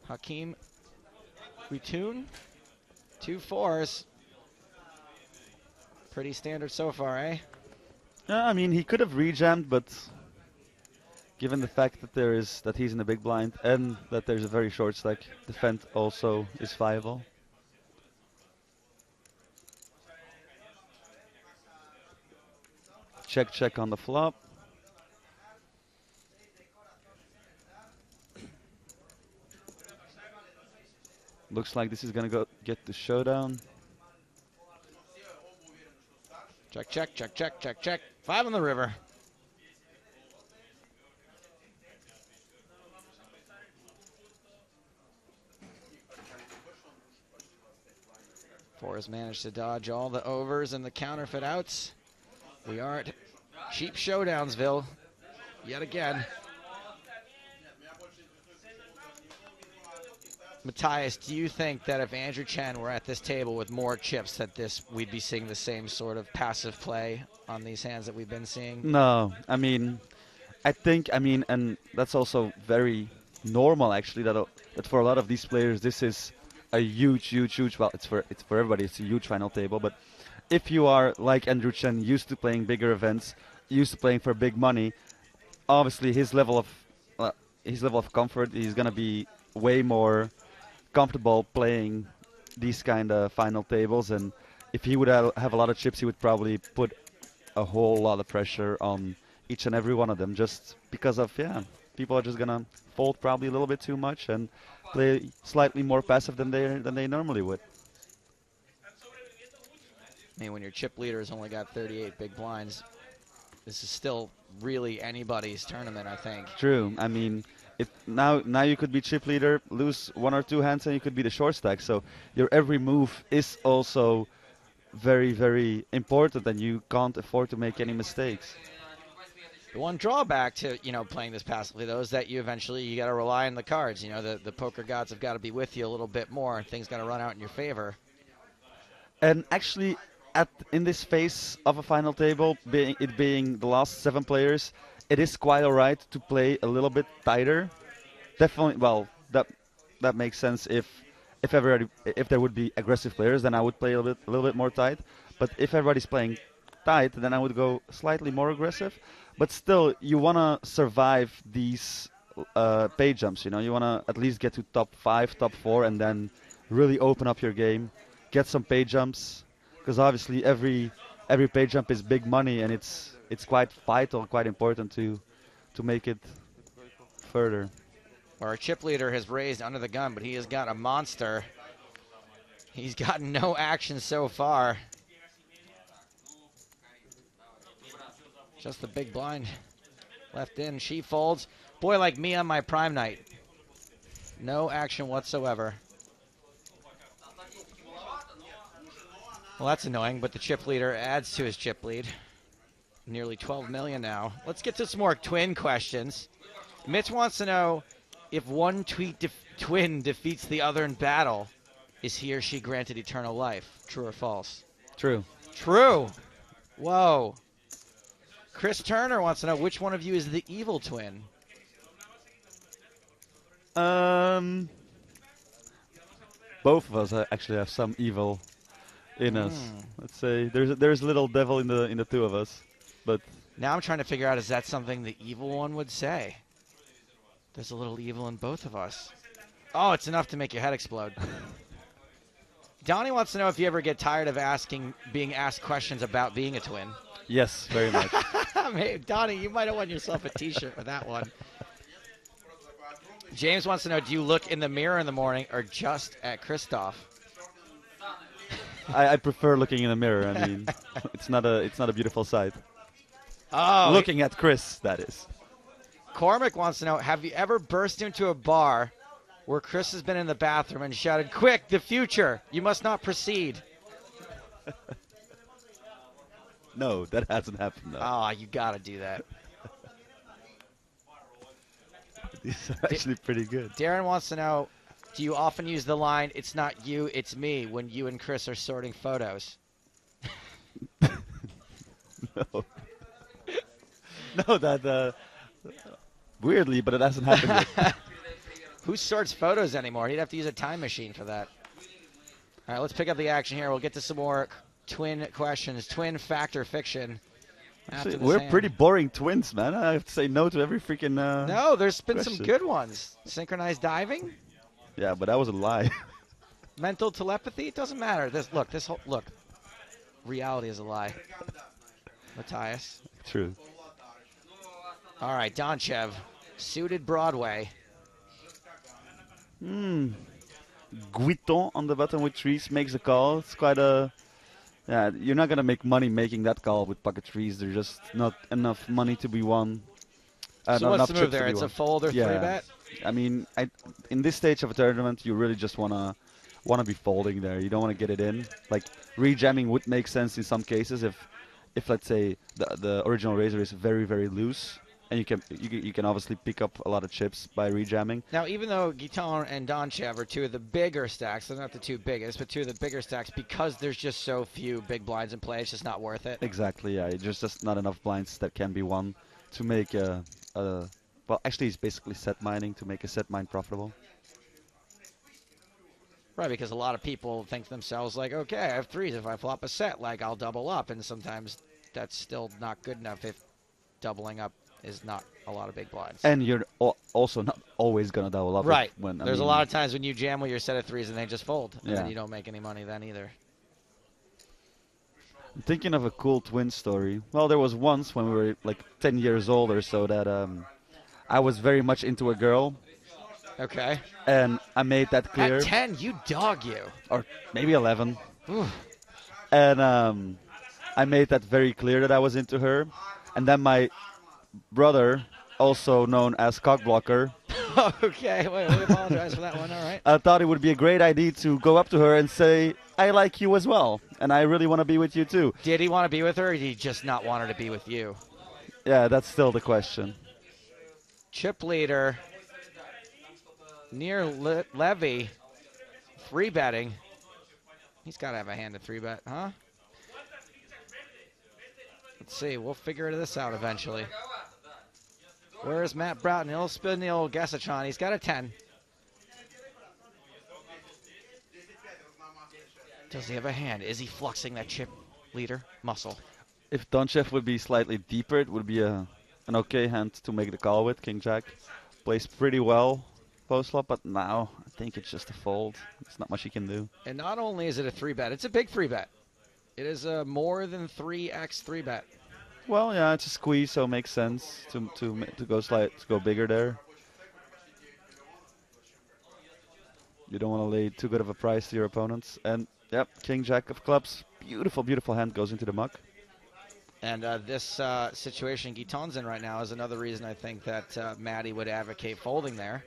Hakeem Witun, 2 4s. Pretty standard so far, eh? Yeah, I mean, he could have rejammed, but given the fact that he's in the big blind and that there's a very short stack, defend also is viable. Check on the flop. Looks like this is gonna get the showdown. Check. 5 on the river. Four has managed to dodge all the overs and the counterfeit outs. We are at cheap showdownsville yet again. Matthias, do you think that if Andrew Chen were at this table with more chips, that we'd be seeing the same sort of passive play on these hands that we've been seeing? No, I mean, and that's also very normal actually. That for a lot of these players, this is a huge. Well, it's for everybody. It's a huge final table. But if you are like Andrew Chen, used to playing bigger events, used to playing for big money, obviously his level of comfort, he's gonna be way more comfortable playing these kind of final tables, and if he would have a lot of chips, he would probably put a whole lot of pressure on each and every one of them, just because of, people are just gonna fold probably a little bit too much and play slightly more passive than they normally would. I mean, when your chip leader has only got 38 big blinds, this is still really anybody's tournament, I think. True. I mean, now you could be chip leader, lose 1 or 2 hands, and you could be the short stack. So your every move is also very, very important, and you can't afford to make any mistakes. The one drawback to playing this passively, though, is that you got to rely on the cards. The poker gods have got to be with you a little bit more, and things got to run out in your favor. And actually, in this phase of a final table, being the last 7 players, it is quite alright to play a little bit tighter. Definitely, well, that makes sense. If there would be aggressive players, then I would play a little bit more tight. But if everybody's playing tight, then I would go slightly more aggressive. But still, you wanna survive these pay jumps. You wanna at least get to top 5, top 4, and then really open up your game, get some pay jumps. Because obviously every pay jump is big money, and it's quite vital, quite important to make it further. Our chip leader has raised under the gun, but he has got a monster. He's gotten no action so far. Just the big blind left in. She folds. Boy, like me on my prime night. No action whatsoever. Well, that's annoying, but the chip leader adds to his chip lead. Nearly 12 million now. Let's get to some more twin questions. Mitch wants to know, if one twin defeats the other in battle, is he or she granted eternal life? True or false? True. True. Whoa. Chris Turner wants to know, which one of you is the evil twin? Both of us actually have some evil in us. Let's say there's a little devil in the 2 of us, but now I'm trying to figure out, is that something the evil one would say? There's a little evil in both of us. Oh, it's enough to make your head explode. Donnie wants to know if you ever get tired of being asked questions about being a twin. Yes, very much. Hey, Donnie, you might have won yourself a T-shirt for that one. James wants to know, do you look in the mirror in the morning or just at Christoph? I prefer looking in the mirror. I mean, it's not a beautiful sight. Oh, looking at Chris, that is. Cormac wants to know, have you ever burst into a bar where Chris has been in the bathroom and shouted, "Quick, the future! You must not proceed"? No, that hasn't happened, though. Oh, you gotta do that. These are actually pretty good. Darren wants to know, do you often use the line, "It's not you, it's me," when you and Chris are sorting photos? No. No, that weirdly, but it hasn't happened yet. Who sorts photos anymore? He'd have to use a time machine for that. All right, let's pick up the action here. We'll get to some more twin questions. Twin fact or fiction. Actually, we're pretty boring twins, man. I have to say no to every freaking No, there's been question. some good ones. Synchronized diving? Yeah, but that was a lie. Mental telepathy? It doesn't matter. Look. Reality is a lie. Matthias. True. All right, Donchev. Suited Broadway. Guiton on the button with trees makes a call. It's quite a... Yeah, you're not going to make money making that call with pocket trees. There's just not enough money to be won. So what's the move there? It's a fold or 3-bet? I mean, in this stage of a tournament, you really just want to be folding there. You don't want to get it in. Like, rejamming would make sense in some cases if let's say, the original razor is very, very loose. And you can obviously pick up a lot of chips by rejamming. Now, even though Guiton and Donchev are two of the bigger stacks, they're not the 2 biggest, but 2 of the bigger stacks, because there's just so few big blinds in play, it's just not worth it. Exactly, yeah. There's just not enough blinds that can be won to make well, actually, it's basically set mining to make a set mine profitable. Right, because a lot of people think to themselves, like, okay, I have 3s. If I flop a set, like, I'll double up. And sometimes that's still not good enough if doubling up is not a lot of big blinds. And you're also not always going to double up. Right. There's a lot of times when you jam with your set of 3s and they just fold. And then you don't make any money then either. I'm thinking of a cool twin story. Well, there was once when we were like 10 years old or so that I was very much into a girl. Okay. And I made that clear. At 10, you dog you. Or maybe 11. Oof. And I made that very clear that I was into her. And then my brother, also known as Cockblocker, Okay, wait, we apologize for that one, all right. I thought it would be a great idea to go up to her and say, I like you as well, and I really want to be with you too. Did he want to be with her, or did he just not want her to be with you? Yeah, that's still the question. Chip leader, near Levy, 3-betting. He's got to have a hand to 3-bet, huh? Let's see, we'll figure this out eventually. Where's Matt Broughton? He'll spin the old Gesachon. He's got a 10. Does he have a hand? Is he fluxing that chip leader muscle? If Donchev would be slightly deeper, it would be an okay hand to make the call with. King Jack plays pretty well post-flop, but now I think it's just a fold. There's not much he can do. And not only is it a 3-bet, it's a big 3-bet. It is a more than 3x 3-bet. Well, yeah, it's a squeeze, so it makes sense to go bigger there. You don't want to lay too good of a price to your opponents. And yep, King Jack of clubs, beautiful, beautiful hand goes into the muck. And this situation Guiton's in right now is another reason I think that Matty would advocate folding there,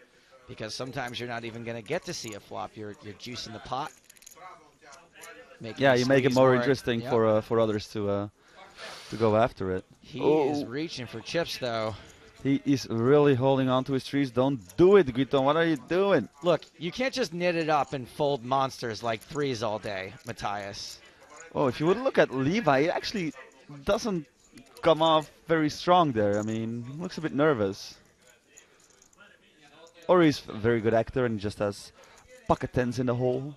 because sometimes you're not even going to get to see a flop. You're juicing the pot. Yeah, you make it more interesting yep. for others to go after it. He is reaching for chips, though. He is really holding on to his trees. Don't do it, Guiton. What are you doing? Look, you can't just knit it up and fold monsters like threes all day, Matthias. Oh, if you would look at Levi, it actually doesn't come off very strong there. I mean, he looks a bit nervous. Or he's a very good actor and just has pocket tens in the hole.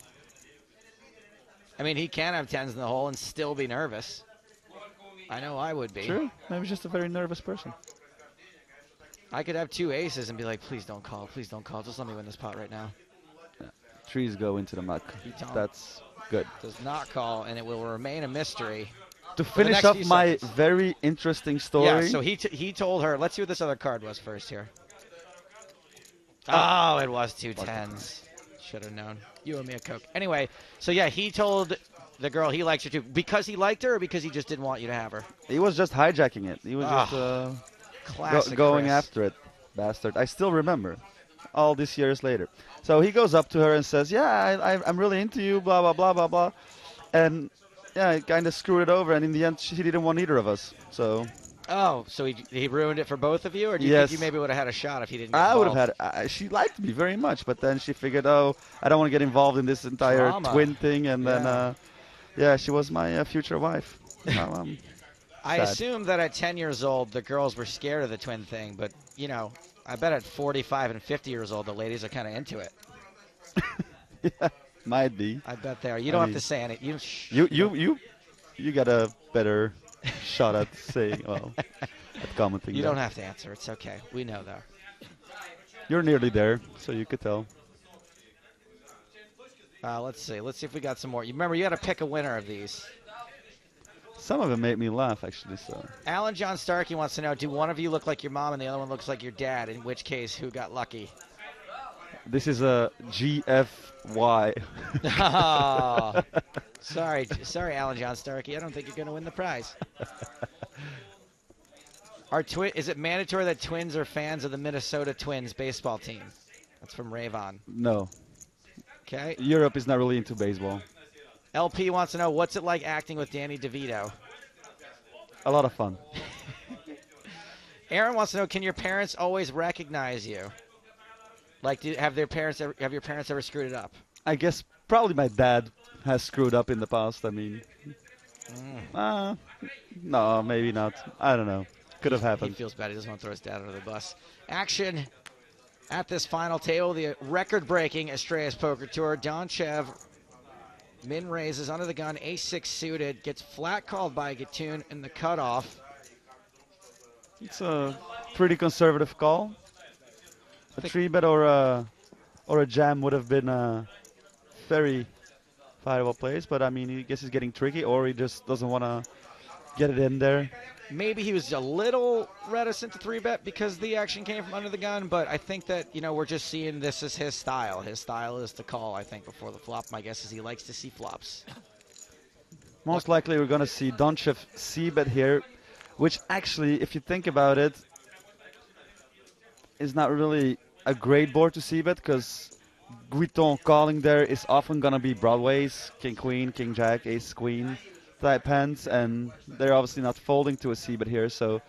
I mean, he can have tens in the hole and still be nervous. I know I would be. True. Maybe just a very nervous person. I could have 2 aces and be like, please don't call, please don't call. Just let me win this pot right now. Yeah. Trees go into the muck. That's good. Does not call, and it will remain a mystery. To finish up my very interesting story. Yeah, so he told her, let's see what this other card was first here. Oh, it was 2 tens. Should have known. You owe me a Coke. Anyway, so yeah, he told the girl he likes her too. Because he liked her or because he just didn't want you to have her? He was just hijacking it. He was just going after it, bastard. I still remember, all these years later. So he goes up to her and says, yeah, I'm really into you, blah, blah, blah, blah, blah. And yeah, he kind of screwed it over, and in the end, she didn't want either of us. So. Oh, so he ruined it for both of you? Or do you think you maybe would have had a shot if he didn't get I would involved? have had. She liked me very much, but then she figured, oh, I don't want to get involved in this entire twin thing, and then, yeah, she was my future wife. I assume that at 10 years old, the girls were scared of the twin thing, but, you know, I bet at 45 and 50 years old, the ladies are kind of into it. Yeah, might be. I bet they are. You don't have to say anything. You got a better shot at saying, well, at commenting. You don't have to answer. It's okay. We know, though. You're nearly there, so you could tell. Let's see. Let's see if we got some more. You remember, you got to pick a winner of these. Some of them made me laugh, actually. So. Alan John Starkey wants to know, do one of you look like your mom and the other one looks like your dad? In which case, who got lucky? This is a GFY. Oh, sorry, Alan John Starkey. I don't think you're going to win the prize. Is it mandatory that twins are fans of the Minnesota Twins baseball team? That's from Ravon. No. Okay. Europe is not really into baseball. LP wants to know, what's it like acting with Danny DeVito? A lot of fun. Aaron wants to know, can your parents always recognize you? Like, have your parents ever screwed it up? I guess probably my dad has screwed up in the past. I mean, no, maybe not. I don't know. Could have happened. He feels bad. He doesn't want to throw his dad under the bus. Action at this final table. The record-breaking Estrellas Poker Tour. Donchev min raises under the gun. Ace-6 suited. Gets flat called by Gatun in the cutoff. It's a pretty conservative call. A 3-bet or a jam would have been very, fireable plays, but I mean, I guess he's getting tricky, or he just doesn't want to get it in there. Maybe he was a little reticent to 3-bet because the action came from under the gun, but I think that, we're just seeing this as his style. His style is to call, I think, before the flop. My guess is he likes to see flops. Most likely we're going to see Donchev c-bet here, which actually, if you think about it, is not really a great board to c-bet, because Guiton calling there is often going to be broadways, king queen, king jack, ace queen type hands, and they're obviously not folding to a c-bet here, so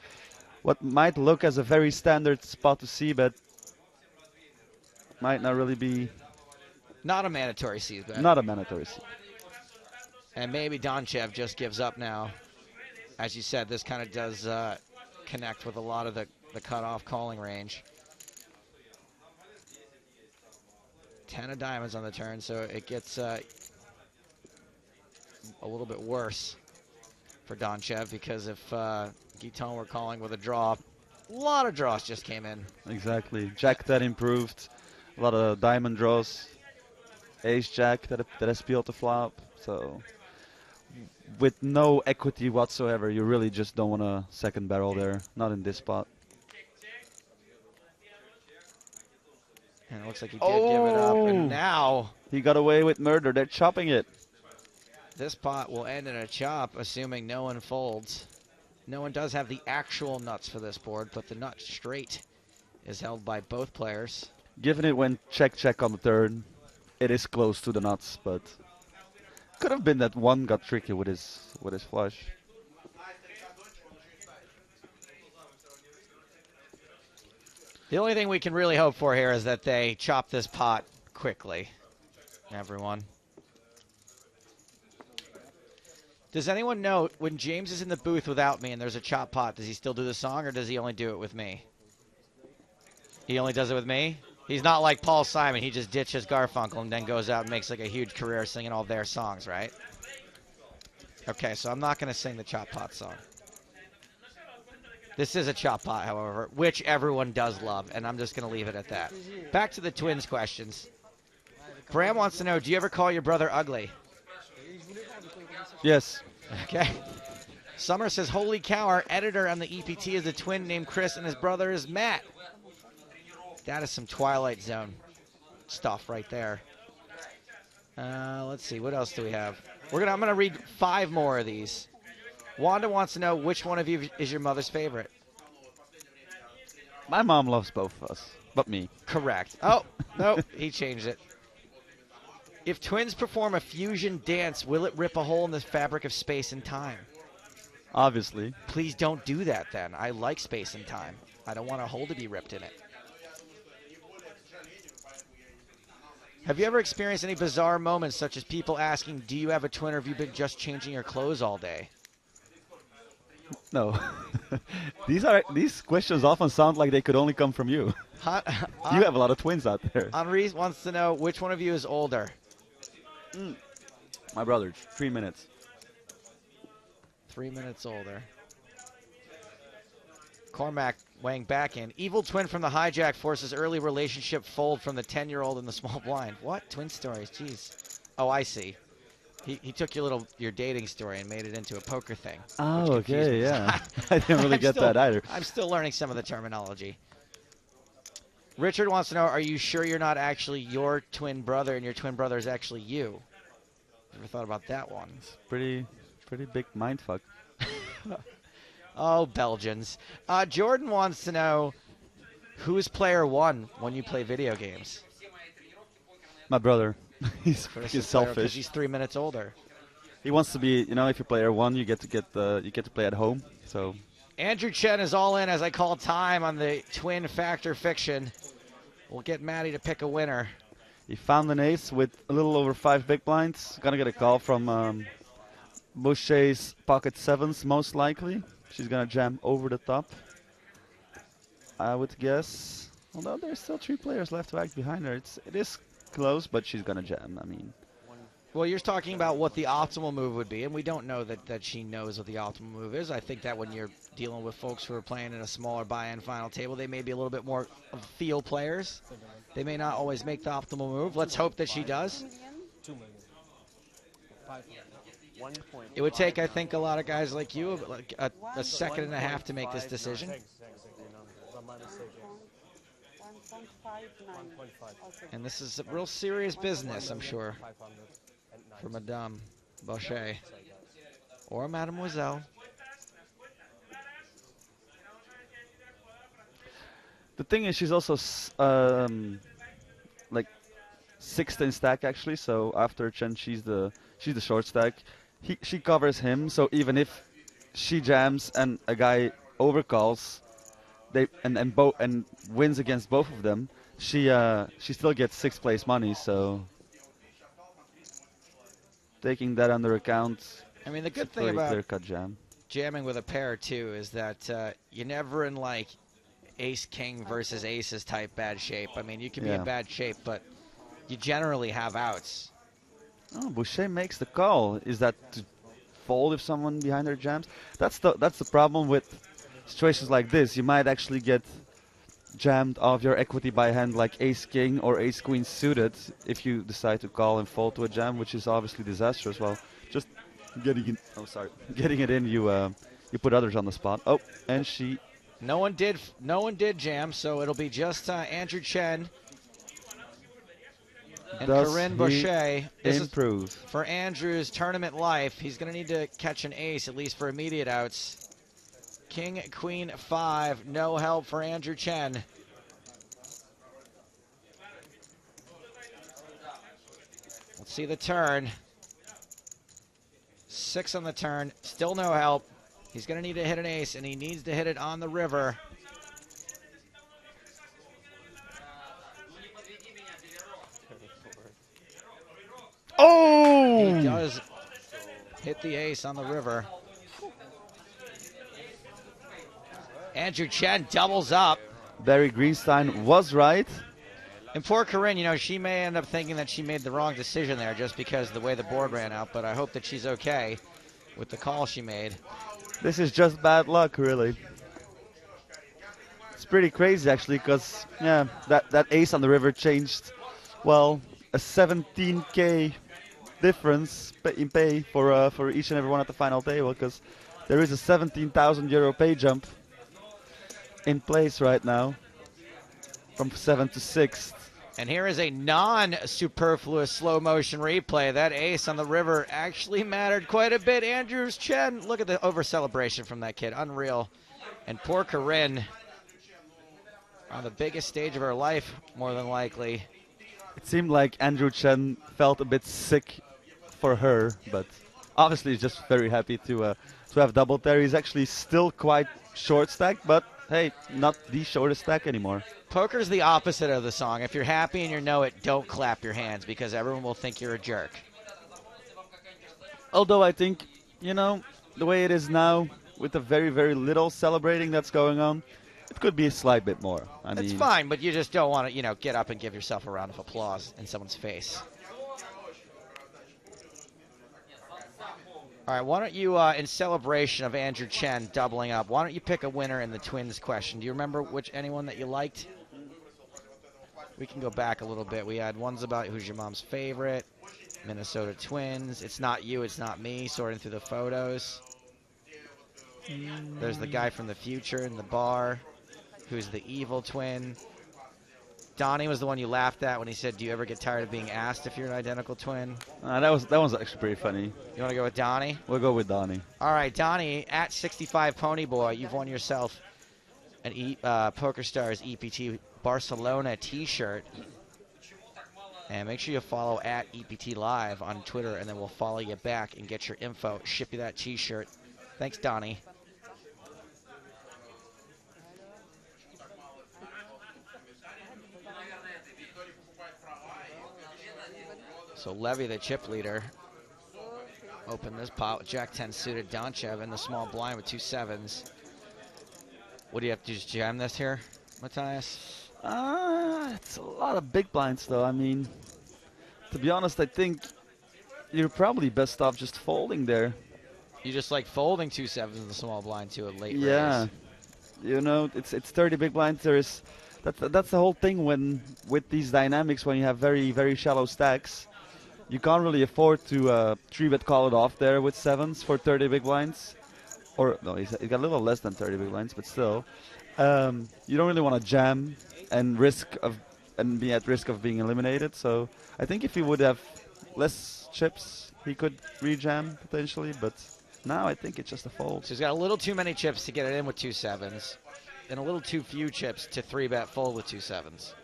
what might look as a very standard spot to c-bet might not really be... Not a mandatory c-bet. Not a mandatory c-bet. And maybe Donchev just gives up now. As you said, this kind of does connect with a lot of the cutoff calling range. 10 of diamonds on the turn, so it gets a little bit worse for Donchev, because if Guiton were calling with a draw, a lot of draws just came in. Exactly. Jack that improved, a lot of diamond draws, ace jack that has peeled the flop, so with no equity whatsoever, you really just don't want a second barrel there, not in this spot. And it looks like he did give it up, and now he got away with murder. They're chopping it. This pot will end in a chop, assuming no one folds. No one does have the actual nuts for this board, but the nut straight is held by both players. Given it went check on the turn, it is close to the nuts, but could have been that one got tricky with his flush. The only thing we can really hope for here is that they chop this pot quickly, everyone. Does anyone know, when James is in the booth without me and there's a chop pot, does he still do the song, or does he only do it with me? He only does it with me? He's not like Paul Simon. He just ditches Garfunkel and then goes out and makes like a huge career singing all their songs, right? Okay, so I'm not going to sing the chop pot song. This is a chop pot, however, which everyone does love, and I'm just going to leave it at that. Back to the twins questions. Bram wants to know, do you ever call your brother ugly? Yes. Okay. Summer says, holy cow, our editor on the EPT is a twin named Chris, and his brother is Matt. That is some Twilight Zone stuff right there. Let's see, what else do we have? I'm going to read 5 more of these. Wanda wants to know, which one of you is your mother's favorite? My mom loves both of us, but me. Correct. Oh, no, he changed it. If twins perform a fusion dance, will it rip a hole in the fabric of space and time? Obviously. Please don't do that then. I like space and time. I don't want a hole to be ripped in it. Have you ever experienced any bizarre moments, such as people asking, do you have a twin, or have you been just changing your clothes all day? No. These questions often sound like they could only come from you. You have a lot of twins out there. Henri wants to know, which one of you is older? My brother, 3 minutes. 3 minutes older. Cormac weighing back in. Evil twin from the hijack forces early relationship fold from the 10-year-old in the small blind. What? Twin stories, jeez. Oh, I see. He took your dating story and made it into a poker thing. Oh, okay, yeah. I didn't really get that either. I'm still learning some of the terminology. Richard wants to know, are you sure you're not actually your twin brother and your twin brother is actually you? Never thought about that one. It's pretty big mindfuck. Oh, Belgians. Jordan wants to know, who's player 1 when you play video games? My brother. He's selfish. Because he's 3 minutes older. He wants to be, if you're player 1, you get to play at home. So Andrew Chen is all in as I call time on the twin factor fiction. We'll get Maddie to pick a winner. He found an ace with a little over 5 big blinds. Gonna get a call from Boucher's pocket 7s, most likely. She's gonna jam over the top, I would guess. Although there's still 3 players left to act behind her. It is close, but she's gonna jam. I mean, well, you're talking about what the optimal move would be, and we don't know that she knows what the optimal move is. I think that when you're dealing with folks who are playing in a smaller buy-in final table, they may be a little bit more of feel players. They may not always make the optimal move. Let's hope that she does. It would take, I think, a lot of guys like you like a second and a half to make this decision. And this is a real serious business, I'm sure, for Madame Boucher or Mademoiselle. The thing is, she's also like 16 stack actually. So after Chen, she's the short stack. She covers him. So even if she jams and a guy overcalls, and wins against both of them, she still gets 6th place money. So taking that under account, I mean, the good it's a thing very about clear-cut jam. jamming with a pair too is that you're never in like ace king versus aces type bad shape. I mean, you can be in bad shape, but you generally have outs. Oh, Boucher makes the call. Is that to fold if someone behind her jams? That's the problem with situations like this. You might actually get jammed off your equity by hand like ace king or ace queen suited if you decide to call and fold to a jam, which is obviously disastrous. Well, just getting it in, you put others on the spot. Oh, and she. No one did jam, so it'll be just Andrew Chen and Corinne Boucher. This improve? For Andrew's tournament life, he's going to need to catch an ace, at least for immediate outs. King, Queen, 5. No help for Andrew Chen. Let's see the turn. 6 on the turn. Still no help. He's going to need to hit an ace, and he needs to hit it on the river. Oh! He does hit the ace on the river. Andrew Chen doubles up. Barry Greenstein was right. And poor Corinne, you know, she may end up thinking that she made the wrong decision there just because of the way the board ran out, but I hope that she's okay with the call she made. This is just bad luck, really. It's pretty crazy, actually, because, yeah, that ace on the river changed, well, a 17K difference in pay for each and every one at the final table, because there is a 17,000 euro pay jump in place right now from 7th to 6th. And here is a non-superfluous slow-motion replay. That ace on the river actually mattered quite a bit. Andrews Chen, look at the over-celebration from that kid. Unreal. And poor Corinne on the biggest stage of her life, more than likely. It seemed like Andrew Chen felt a bit sick for her, but obviously he's just very happy to have doubled there. He's actually still quite short stacked, but hey, not the shortest stack anymore. Poker's the opposite of the song. If you're happy and you know it, don't clap your hands because everyone will think you're a jerk. Although I think, you know, the way it is now, with the very, very little celebrating that's going on, it could be a slight bit more. It's fine, but you just don't want to, you know, get up and give yourself a round of applause in someone's face. All right, why don't you, in celebration of Andrew Chen doubling up, why don't you pick a winner in the Twins question? Do you remember anyone that you liked? We can go back a little bit. We had ones about who's your mom's favorite, Minnesota Twins, it's not you, it's not me, sorting through the photos. There's the guy from the future in the bar, who's the evil twin. Donnie was the one you laughed at when he said, do you ever get tired of being asked if you're an identical twin? That was actually pretty funny. You want to go with Donnie? We'll go with Donnie. All right, Donnie, at 65 Ponyboy, you've won yourself an PokerStars EPT Barcelona t-shirt. And make sure you follow at EPT Live on Twitter, and then we'll follow you back and get your info, ship you that t-shirt. Thanks, Donnie. So Levy, the chip leader, opened this pot with Jack-10 suited. Donchev in the small blind with 2 7s. What do you have to just jam this here, Matthias? It's a lot of big blinds, though. I mean, to be honest, I think you're probably best off just folding there. You just like folding 2 7s in the small blind to a late Yeah, raise. you know, it's 30 big blinds. That's the whole thing with these dynamics when you have very, very shallow stacks. you can't really afford to 3-bet call it off there with 7s for 30 big blinds. Or, no, he got a little less than 30 big blinds, but still. You don't really want to jam and be at risk of being eliminated. So I think if he would have less chips, he could re-jam potentially, but now I think it's just a fold. So he's got a little too many chips to get it in with 2 7s, and a little too few chips to 3-bet fold with 2 7s.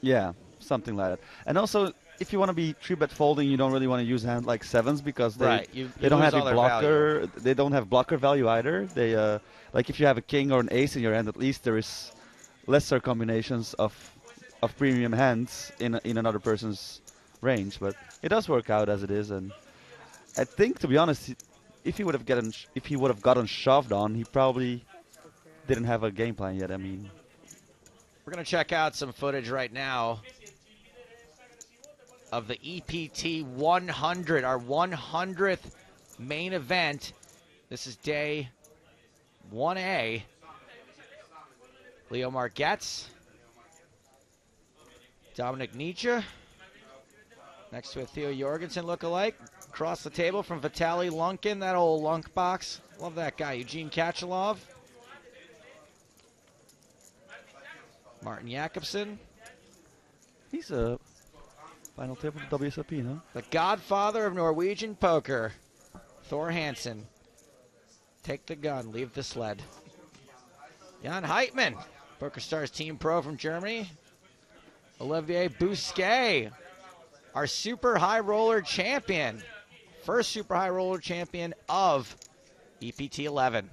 Yeah, something like that. And also, if you want to be 3-bet folding, you don't really want to use hand like 7s because they they don't have a blocker. They don't have blocker value either. They like if you have a king or an ace in your hand, at least there is lesser combinations of premium hands in another person's range. But it does work out as it is, and I think, to be honest, if he would have gotten shoved on, he probably didn't have a game plan yet. I mean, we're gonna check out some footage right now of the EPT 100, our 100th main event. This is day 1A. Leo Margetts, Dominic Nietzsche, next to a Theo Jorgensen lookalike. Across the table from Vitaly Lunkin, that old lunk box. Love that guy. Eugene Kachalov. Martin Jakobsen. He's a final table of WSOP, huh? The godfather of Norwegian poker, Thor Hansen. Take the gun, leave the sled. Jan Heitman, PokerStars Team Pro from Germany. Olivier Bousquet, our super high roller champion. First super high roller champion of EPT 11.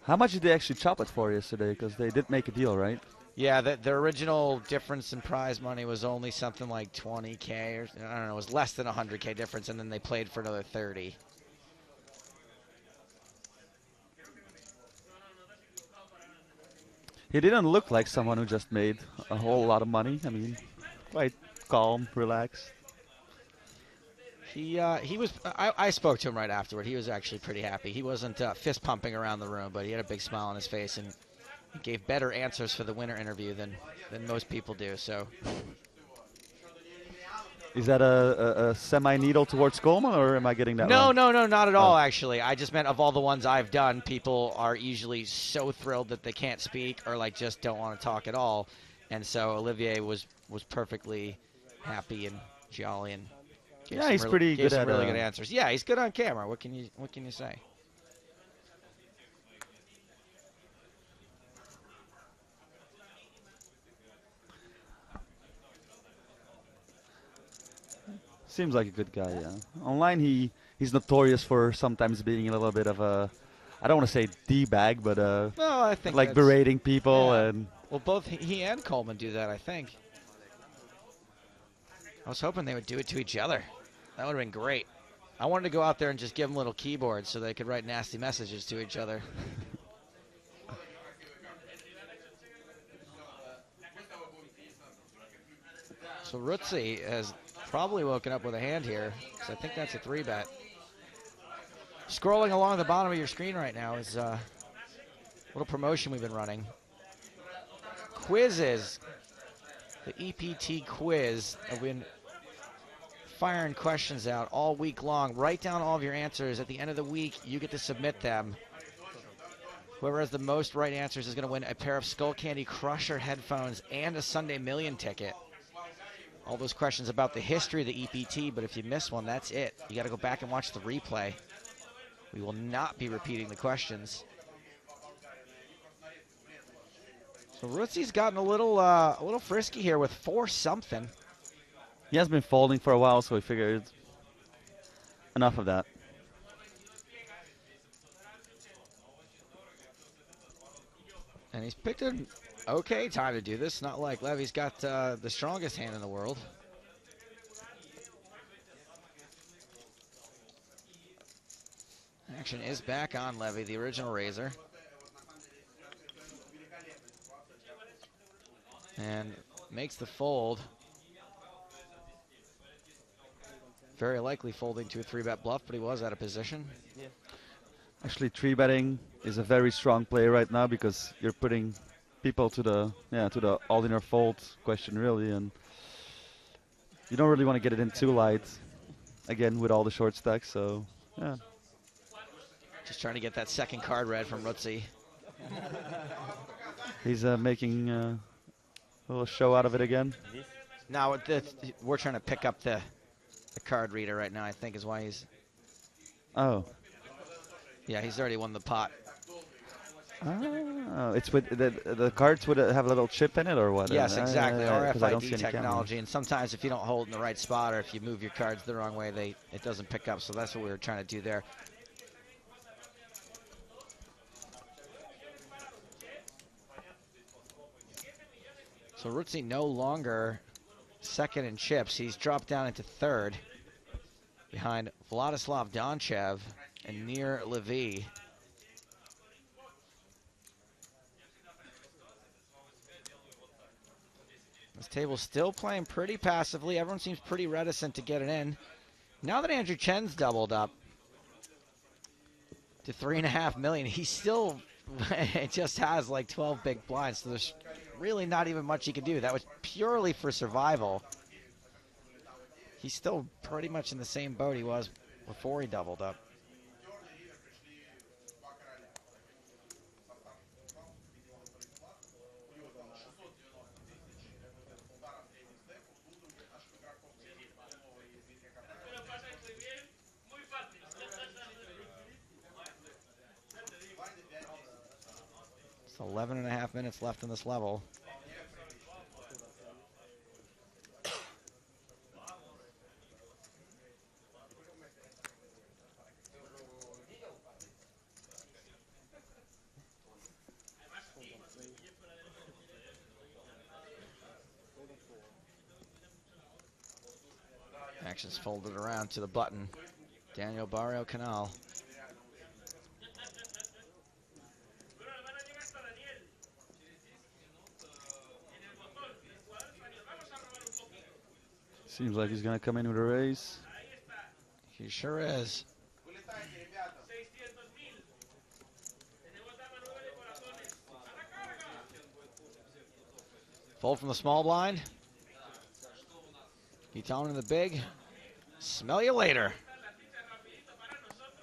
How much did they actually chop it for yesterday? Because they did make a deal, right? Yeah, the original difference in prize money was only something like 20K, or I don't know, it was less than 100K difference, and then they played for another 30. He didn't look like someone who just made a whole lot of money. I mean, quite calm, relaxed. He was. I spoke to him right afterward. He was actually pretty happy. He wasn't fist pumping around the room, but he had a big smile on his face and he gave better answers for the winner interview than most people do. So, is that a semi-needle towards Coleman, or am I getting that wrong? No, not at all. Actually, I just meant of all the ones I've done, people are usually so thrilled that they can't speak or like just don't want to talk at all, and so Olivier was perfectly happy and jolly and. Yeah, he's pretty good at really good answers. Yeah, he's good on camera. What can you say? Seems like a good guy, yeah. Online, he's notorious for sometimes being a little bit of a, I don't want to say D-bag, but no, I think like berating people and. Well, both he and Coleman do that, I think. I was hoping they would do it to each other. That would have been great. I wanted to go out there and just give them little keyboards so they could write nasty messages to each other. So Rutzi has probably woken up with a hand here, because I think that's a 3-bet. Scrolling along the bottom of your screen right now is a little promotion we've been running. Quizzes. The EPT quiz. I've been firing questions out all week long. Write down all of your answers. At the end of the week, you get to submit them. Whoever has the most right answers is going to win a pair of Skull Candy Crusher headphones and a Sunday Million ticket. All those questions about the history of the EPT, but if you miss one, that's it. You got to go back and watch the replay. We will not be repeating the questions. So Rutzi's gotten a little frisky here with 4-something. He has been folding for a while, so we figured enough of that. And he's picked an okay time to do this. Not like Levy's got the strongest hand in the world. Action is back on Levy, the original raiser. And makes the fold. Very likely folding to a 3-bet bluff, but he was out of position. Actually, 3-betting is a very strong play right now because you're putting people to the all-in or fold question really, and you don't really want to get it in too light. Again, with all the short stacks, so yeah. Just trying to get that second card read from Rutzi. He's making a little show out of it again. Now we're trying to pick up the card reader right now, I think is why he's... Oh. Yeah, he's already won the pot. Oh, it's with the cards would have a little chip in it or what? Yes, exactly. 'Cause I don't see RFID any technology, and sometimes if you don't hold in the right spot or if you move your cards the wrong way, it doesn't pick up. So that's what we were trying to do there. So Rutzi no longer second in chips. He's dropped down into third behind Vladislav Donchev and Nir Levy. This table's still playing pretty passively. Everyone seems pretty reticent to get it in. Now that Andrew Chen's doubled up to $3.5 million, he still just has like 12 big blinds, so there's really not even much he can do. That was purely for survival. He's still pretty much in the same boat he was before he doubled up. It's 11.5 minutes left in this level. Action's folded around to the button. Daniel Barrio Canal. Seems like he's gonna come in with a raise. He sure is. Fold from the small blind. Keep in the big. Smell you later.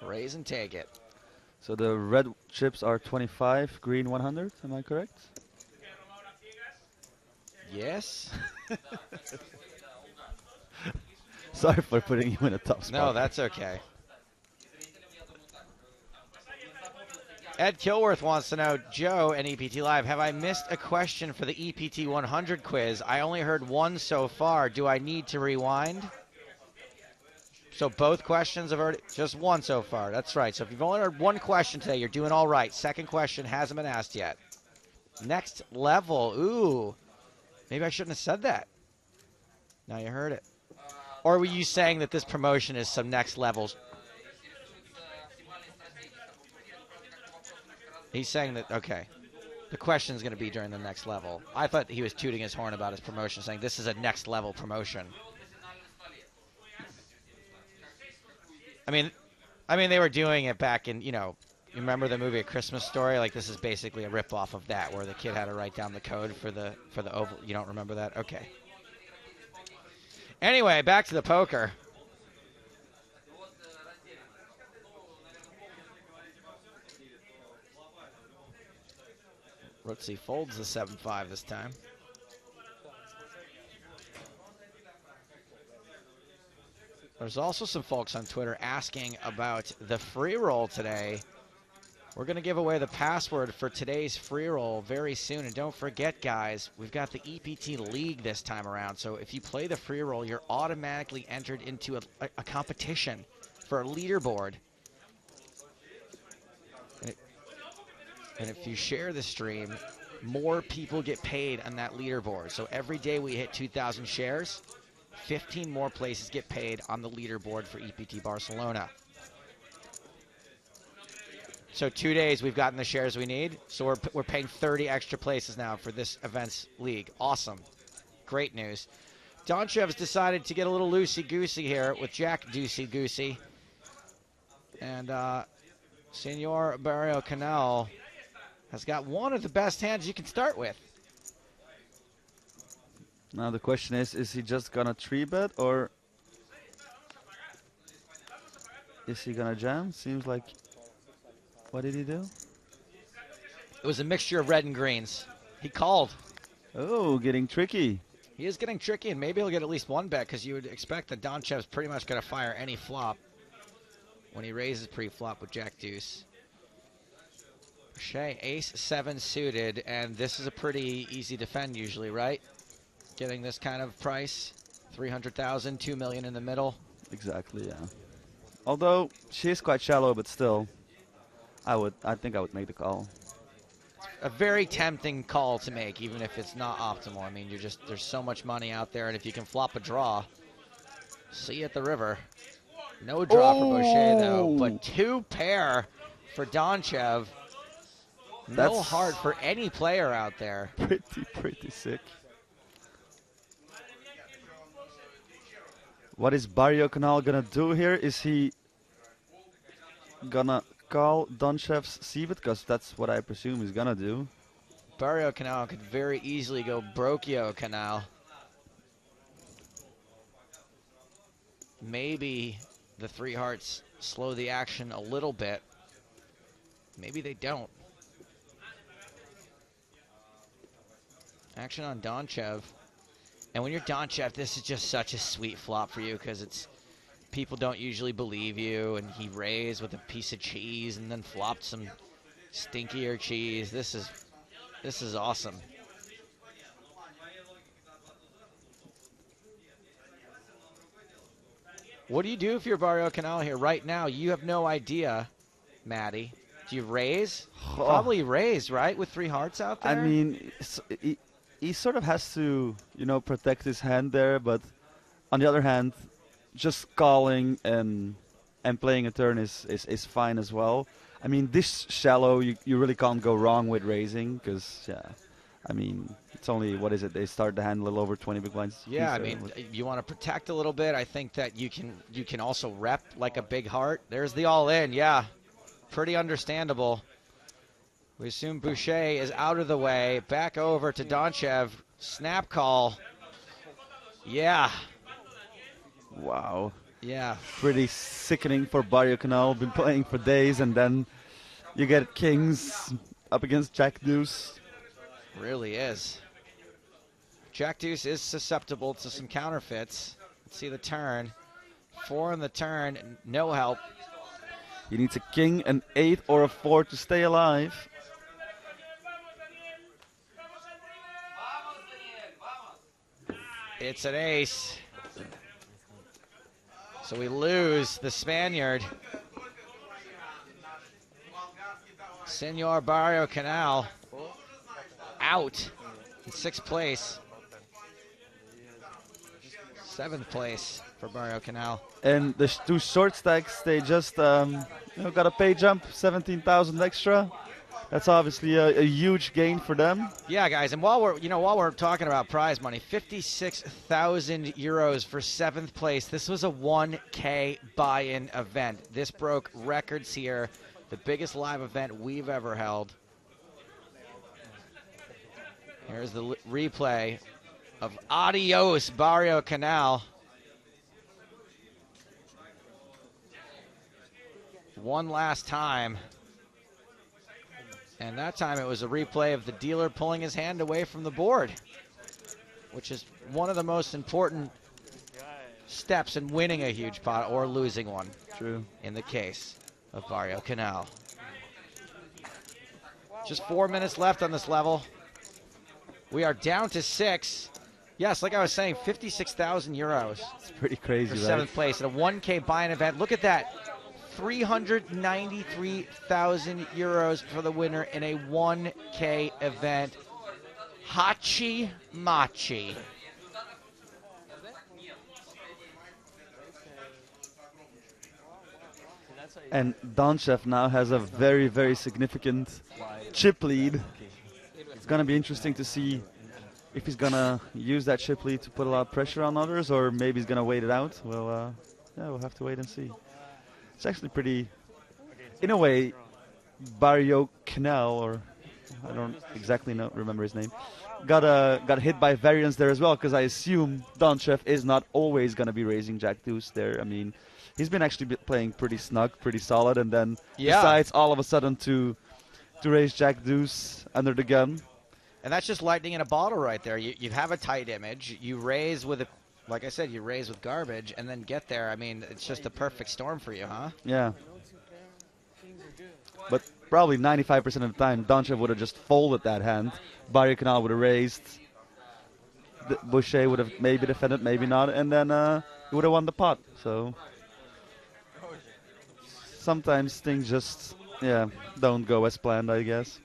Raise and take it. So the red chips are 25, green 100. Am I correct? Yes. Sorry for putting you in a tough spot. No, that's okay. Ed Kilworth wants to know, Joe and EPT Live, have I missed a question for the EPT 100 quiz? I only heard one so far. Do I need to rewind? So both questions have already, just one so far. That's right. So if you've only heard one question today, you're doing all right. Second question hasn't been asked yet. Next level. Ooh. Maybe I shouldn't have said that. Now you heard it. Or were you saying that this promotion is some next levels? He's saying that, okay, the question is going to be during the next level. I thought he was tooting his horn about his promotion, saying this is a next level promotion. I mean, they were doing it back in, you remember the movie A Christmas Story? Like, this is basically a ripoff of that, where the kid had to write down the code for the oval. You don't remember that? Okay. Anyway, back to the poker. Rutzi folds the 7-5 this time. There's also some folks on Twitter asking about the free roll today. We're going to give away the password for today's free roll very soon. And don't forget, guys, we've got the EPT League this time around. So if you play the free roll, you're automatically entered into a competition for a leaderboard. And if you share the stream, more people get paid on that leaderboard. So every day we hit 2,000 shares, 15 more places get paid on the leaderboard for EPT Barcelona. So 2 days we've gotten the shares we need. So we're paying 30 extra places now for this events league. Awesome. Great news. Donchev's decided to get a little loosey-goosey here with Jack Doosey-Goosey. And Senor Barrio Canal has got one of the best hands you can start with. Now the question is he just gonna 3-bet or is he gonna jam? Seems like, what did he do? It was a mixture of red and greens. He called. Oh, getting tricky. He is getting tricky, and maybe he'll get at least one bet because you would expect that Donchev's pretty much going to fire any flop when he raises pre-flop with Jack Deuce. Boucher, Ace-7 suited, and this is a pretty easy defend usually, right? Getting this kind of price, 300,000, 2 million in the middle. Exactly, yeah. Although she is quite shallow, but still, I think I would make the call. A very tempting call to make, even if it's not optimal. I mean, there's so much money out there, and if you can flop a draw, see you at the river. No draw for Boucher, though, but 2 pair for Donchev. No That's heart for any player out there. Pretty sick. What is Barrio Canal gonna do here? Is he gonna call Donchev's c-bet? Because that's what I presume he's gonna do. Barrio Canal could very easily go Brocchio Canal. Maybe the 3 hearts slow the action a little bit. Maybe they don't. Action on Donchev. And when you're Donchev, this is just such a sweet flop for you because it's people don't usually believe you, and he raised with a piece of cheese and then flopped some stinkier cheese. This is awesome. What do you do if you're Barrio Canal here right now? You have no idea, Maddie. Do you raise? Oh. Probably raise, right? With 3 hearts out there? I mean, he sort of has to, protect his hand there, but on the other hand, just calling and playing a turn is fine as well. I mean, this shallow, you really can't go wrong with raising, because, yeah, I mean, it's only, what is it, they start the hand a little over 20 big blinds. Yeah, I mean, you want to protect a little bit. I think that you can also rep like a big heart. There's the all-in, yeah. Pretty understandable. We assume Boucher is out of the way. Back over to Donchev. Snap call. Yeah. Wow. Yeah. Pretty sickening for Barrio Canal. Been playing for days, and then you get kings up against Jack Deuce. Really is. Jack Deuce is susceptible to some counterfeits. Let's see the turn. 4 on the turn. No help. He needs a king, an 8, or a 4 to stay alive. It's an ace. So we lose the Spaniard. Senor Barrio Canal out in 6th place. 7th place for Barrio Canal. And the 2 short stacks, they just got a pay jump, 17,000 extra. That's obviously a huge gain for them. Yeah, guys, and while we're talking about prize money, 56,000 euros for 7th place. This was a 1K buy-in event. This broke records here, the biggest live event we've ever held. Here's the replay of Adios Barrio Canal. One last time. And that time it was a replay of the dealer pulling his hand away from the board, which is one of the most important steps in winning a huge pot or losing one. True. In the case of Barrio Canal. Just 4 minutes left on this level. We are down to 6. Yes, like I was saying, 56,000 euros. It's pretty crazy, for 7th place at a 1K buy-in event. Look at that. 393,000 euros for the winner in a 1K event. Hachi Machi. And Donchev now has a very, very significant chip lead. It's going to be interesting to see if he's going to use that chip lead to put a lot of pressure on others, or maybe he's going to wait it out. Well, yeah, we'll have to wait and see. It's actually pretty, in a way, Barrio Canal or I don't exactly remember his name. Got hit by variance there as well, because I assume Donchev is not always going to be raising Jack Deuce there. I mean, he's been actually playing pretty snug, pretty solid, and then decides all of a sudden to raise Jack Deuce under the gun. And that's just lightning in a bottle right there. You have a tight image. You raise with, like I said, you raise with garbage, and then get there. I mean, it's just a perfect storm for you, huh? Yeah. But probably 95% of the time, Donchev would have just folded that hand. Barry Canal would have raised. Boucher would have maybe defended, maybe not, and then he would have won the pot. So sometimes things just, don't go as planned, I guess.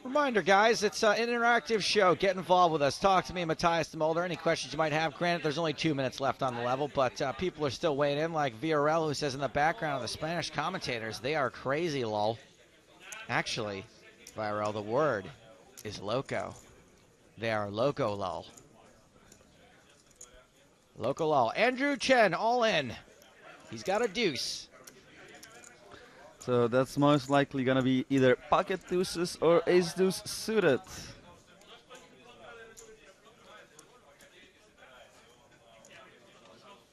Reminder, guys, it's an interactive show. Get involved with us. Talk to me, Matthias de Mulder. Any questions you might have. Granted, there's only 2 minutes left on the level, but people are still weighing in, like VRL, who says in the background of the Spanish commentators, they are crazy, lol. Actually, VRL, the word is loco. They are loco, lol. Loco, lol. Andrew Chen, all in. He's got a deuce. So that's most likely going to be either pocket deuces or ace deuce suited.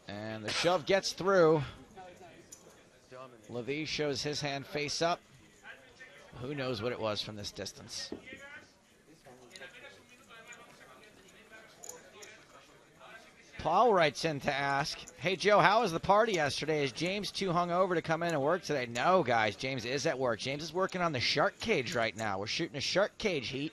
And the shove gets through. Levy shows his hand face up. Who knows what it was from this distance? Paul writes in to ask, hey, Joe, how was the party yesterday? Is James too hungover to come in and work today? No, guys, James is at work. James is working on the shark cage right now. We're shooting a shark cage heat.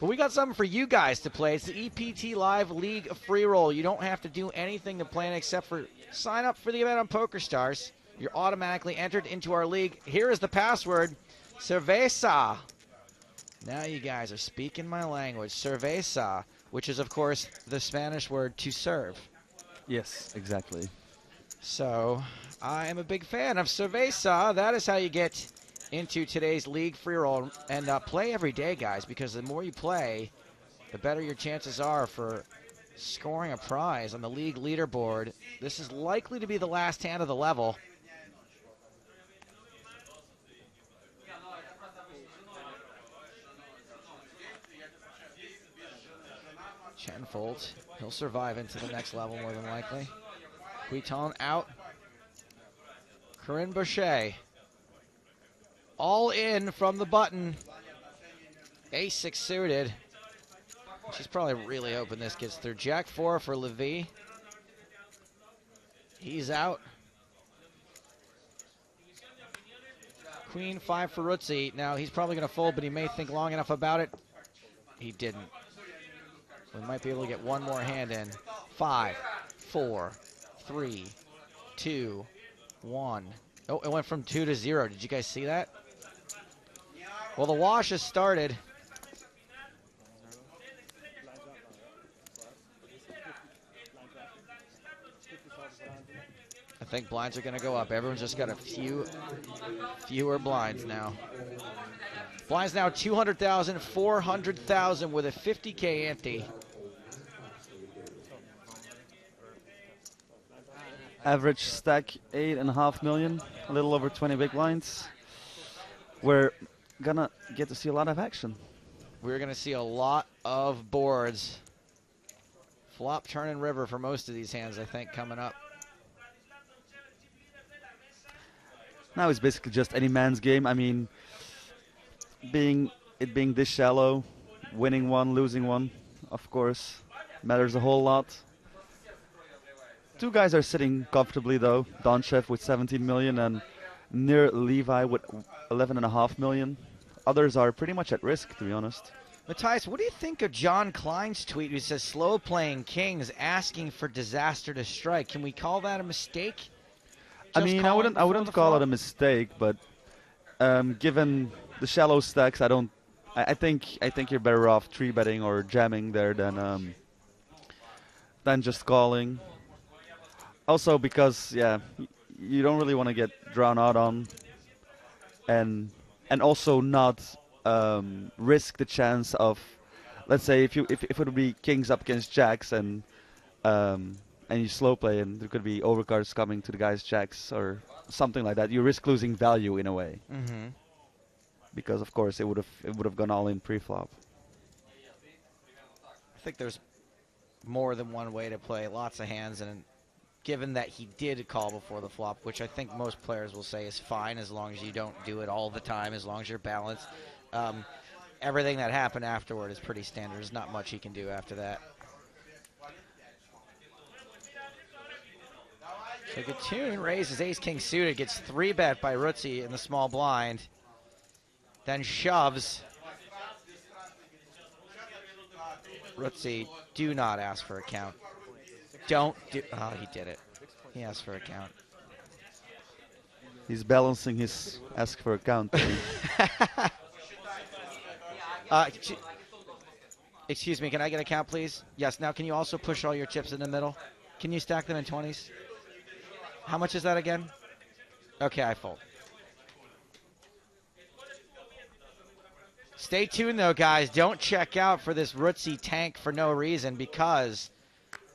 But we got something for you guys to play. It's the EPT Live League free roll. You don't have to do anything to play except for sign up for the event on PokerStars. You're automatically entered into our league. Here is the password, Cerveza. Now you guys are speaking my language, Cerveza, which is, of course, the Spanish word to serve. Yes, exactly. So I am a big fan of Cerveza. That is how you get into today's league free roll. And play every day, guys, because the more you play, the better your chances are for scoring a prize on the league leaderboard. This is likely to be the last hand of the level. Chen folds. He'll survive into the next level more than likely. Guiton out. Corinne Boucher. All in from the button. Ace-6 suited. She's probably really hoping this gets through. Jack-4 for Levy. He's out. Queen-5 for Rutzi. Now, he's probably going to fold, but he may think long enough about it. He didn't. We might be able to get one more hand in. 5, 4, 3, 2, 1. Oh, it went from 2 to 0. Did you guys see that? Well, the wash has started. I think blinds are going to go up. Everyone's just got a fewer blinds now. Blinds now 200,000, 400,000 with a 50K ante. Average stack 8.5 million, a little over 20 big blinds. We're gonna get to see a lot of action. We're gonna see a lot of boards. Flop, turn, and river for most of these hands, I think, coming up. Now it's basically just any man's game. I mean, being this shallow, winning one, losing one, of course, matters a whole lot. Two guys are sitting comfortably though. Donchev with 17 million and Nir Levi with 11.5 million. Others are pretty much at risk, to be honest. Matthias, what do you think of John Klein's tweet who says slow playing kings asking for disaster to strike? Can we call that a mistake? I mean, I wouldn't call it a mistake, but given the shallow stacks, I think you're better off 3-betting or jamming there than just calling. Also because you don't really want to get drawn out on, and also not risk the chance of, let's say if it would be kings up against jacks and and you slow play, and there could be overcards coming to the guy's jacks or something like that. You risk losing value in a way. Mm-hmm. Because of course it would have gone all in pre-flop. I think there's more than one way to play lots of hands, and given that he did call before the flop, which I think most players will say is fine as long as you don't do it all the time, as long as you're balanced. Everything that happened afterward is pretty standard. There's not much he can do after that. So Gatun raises ace-king suited, gets 3-bet by Rutzi in the small blind, then shoves. Rutzi, do not ask for a count. Don't do. Oh, he did it. He asked for a count. He's balancing his ask for a count. Excuse me, can I get a count, please? Yes, now can you also push all your chips in the middle? Can you stack them in 20s? How much is that again? Okay, I fold. Stay tuned, though, guys. Don't check out for this Rutzi tank for no reason, because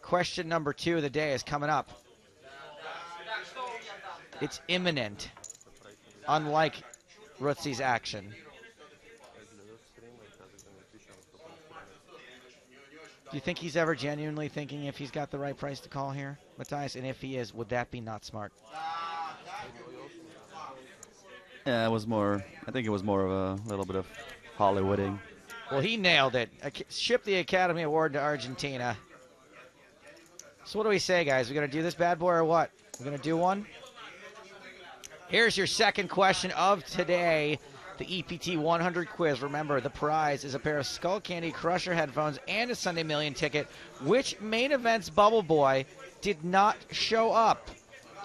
question number 2 of the day is coming up. It's imminent, unlike Rutzi's action. Do you think he's ever genuinely thinking if he's got the right price to call here, Matthias? And if he is, would that be not smart? Yeah, it was more. I think it was more of a little bit of Hollywooding. Well, he nailed it. Ship the Academy Award to Argentina. So what do we say, guys? We gonna do this bad boy or what? We're gonna do one? Here's your second question of today. The EPT 100 quiz. Remember, the prize is a pair of Skull Candy Crusher headphones and a Sunday Million ticket. Which main event's Bubble Boy did not show up?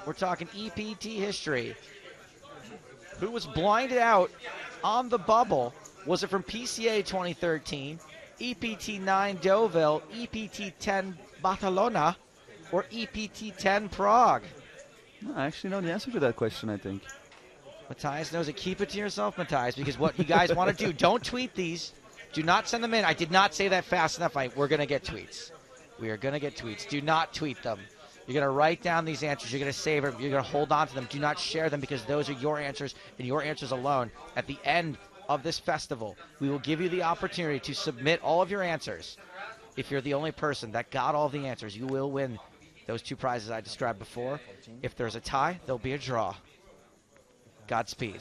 We're talking EPT history. Who was blinded out on the bubble? Was it from PCA 2013, EPT 9 Deauville, EPT 10 Barcelona, or EPT 10 Prague? I actually know the answer to that question, I think. Matthias knows it. Keep it to yourself, Matthias, because what you guys want to do, don't tweet these. Do not send them in. I did not say that fast enough. We're going to get tweets. We are going to get tweets. Do not tweet them. You're going to write down these answers. You're going to save them. You're going to hold on to them. Do not share them, because those are your answers and your answers alone. At the end of this festival, we will give you the opportunity to submit all of your answers. If you're the only person that got all the answers, you will win those 2 prizes I described before. If there's a tie, there'll be a draw. Godspeed.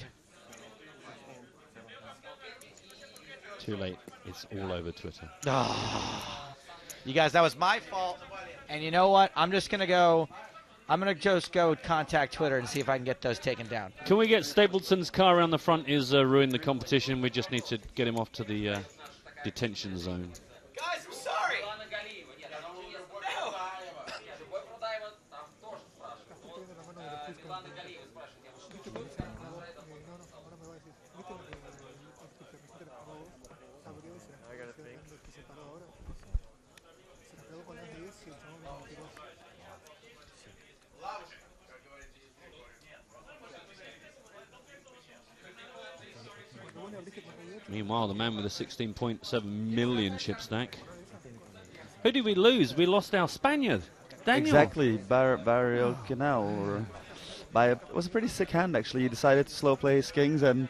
Too late. It's all over Twitter. You guys, that was my fault. And you know what? I'm just going to go contact Twitter and see if I can get those taken down. Can we get Stapleton's car around the front? Is ruined the competition. We just need to get him off to the detention zone. Guys, I'm sorry. Meanwhile, the man with a 16.7 million chip stack. Who did we lose? We lost our Spaniard, Daniel. Exactly, Barrio Canal. It was a pretty sick hand, actually. He decided to slow play his kings, and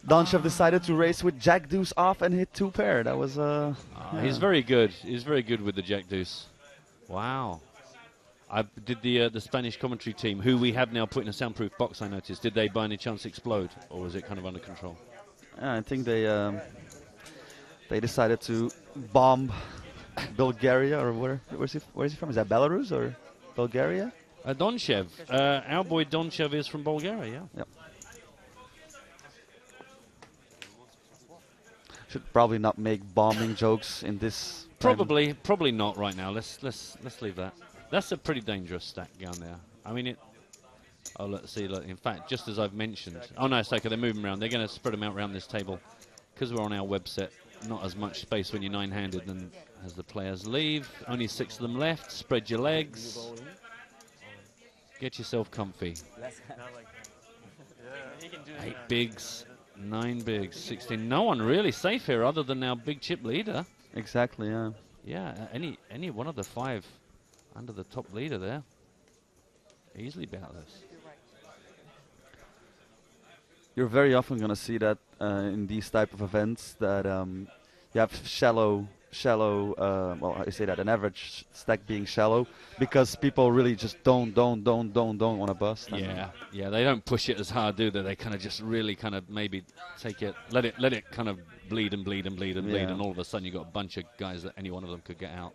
Donchev decided to race with Jack Deuce off and hit 2 pair. That was He's very good. He's very good with the Jack Deuce. Wow. I did the Spanish commentary team, who we have now put in a soundproof box, I noticed. Did they by any chance explode, or was it kind of under control? I think they decided to bomb Bulgaria, or where is he from? Is that Belarus or Bulgaria? Donchev. Our boy Donchev is from Bulgaria, yeah. Yep. Should probably not make bombing jokes in this. Probably not right now. Let's leave that. That's a pretty dangerous stack down there. I mean it. Oh, let's see. Look, in fact, just as I've mentioned. Oh no, it's okay. They're moving around. They're going to spread them out around this table because we're on our web set. Not as much space when you're 9-handed than as the players leave. Only 6 of them left. Spread your legs. Get yourself comfy. 8 bigs, 9 bigs, 16. No one really safe here other than our big chip leader. Exactly, yeah. Yeah, any one of the 5. under the top leader there. Easily be out of this. You're very often going to see that in these type of events that you have shallow, well, how you say that, an average stack being shallow because people really just don't want to bust. Yeah, yeah, they don't push it as hard, do they? They kind of just really kind of maybe take it, let it kind of bleed and bleed and bleed and bleed, and all of a sudden you've got a bunch of guys that any one of them could get out.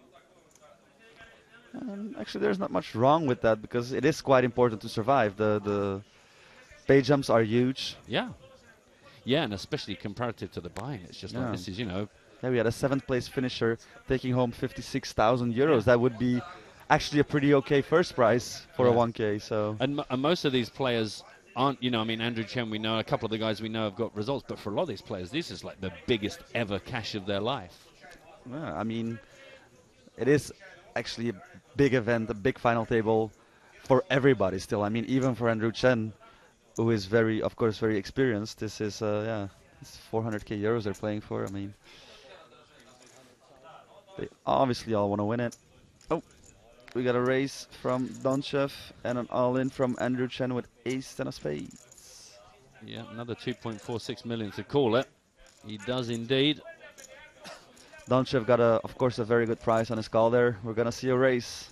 Actually, there's not much wrong with that because it is quite important to survive. The pay jumps are huge. Yeah. Yeah, and especially comparative to the buy-in. It's just like this is, you know. Yeah, we had a 7th place finisher taking home 56,000 euros. That would be actually a pretty okay first prize for a 1K. So. And most of these players aren't, you know, I mean, Andrew Chen, we know, a couple of the guys we know have got results, but for a lot of these players, this is like the biggest ever cash of their life. Yeah, I mean, it is actually a big event, a big final table for everybody still. I mean, even for Andrew Chen, who is very, of course, very experienced. This is, it's 400k euros they're playing for. I mean, they obviously all want to win it. Oh, we got a raise from Donchev and an all-in from Andrew Chen with ace and a spade. Yeah, another 2.46 million to call it. He does indeed. Donchev got, of course, a very good price on his call there. We're going to see a race.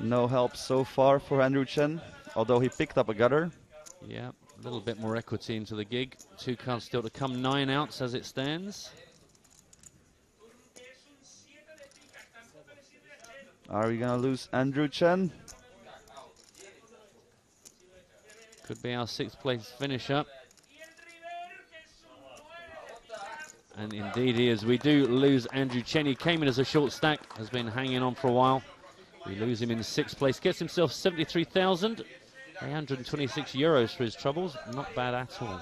No help so far for Andrew Chen, although he picked up a gutter. Yeah, a little bit more equity into the gig. 2 cards still to come, 9 outs as it stands. Are we going to lose Andrew Chen? Could be our 6th place finisher. And indeed he is. We do lose Andrew Chen. He came in as a short stack, has been hanging on for a while. We lose him in 6th place. Gets himself 73,826 euros for his troubles. Not bad at all.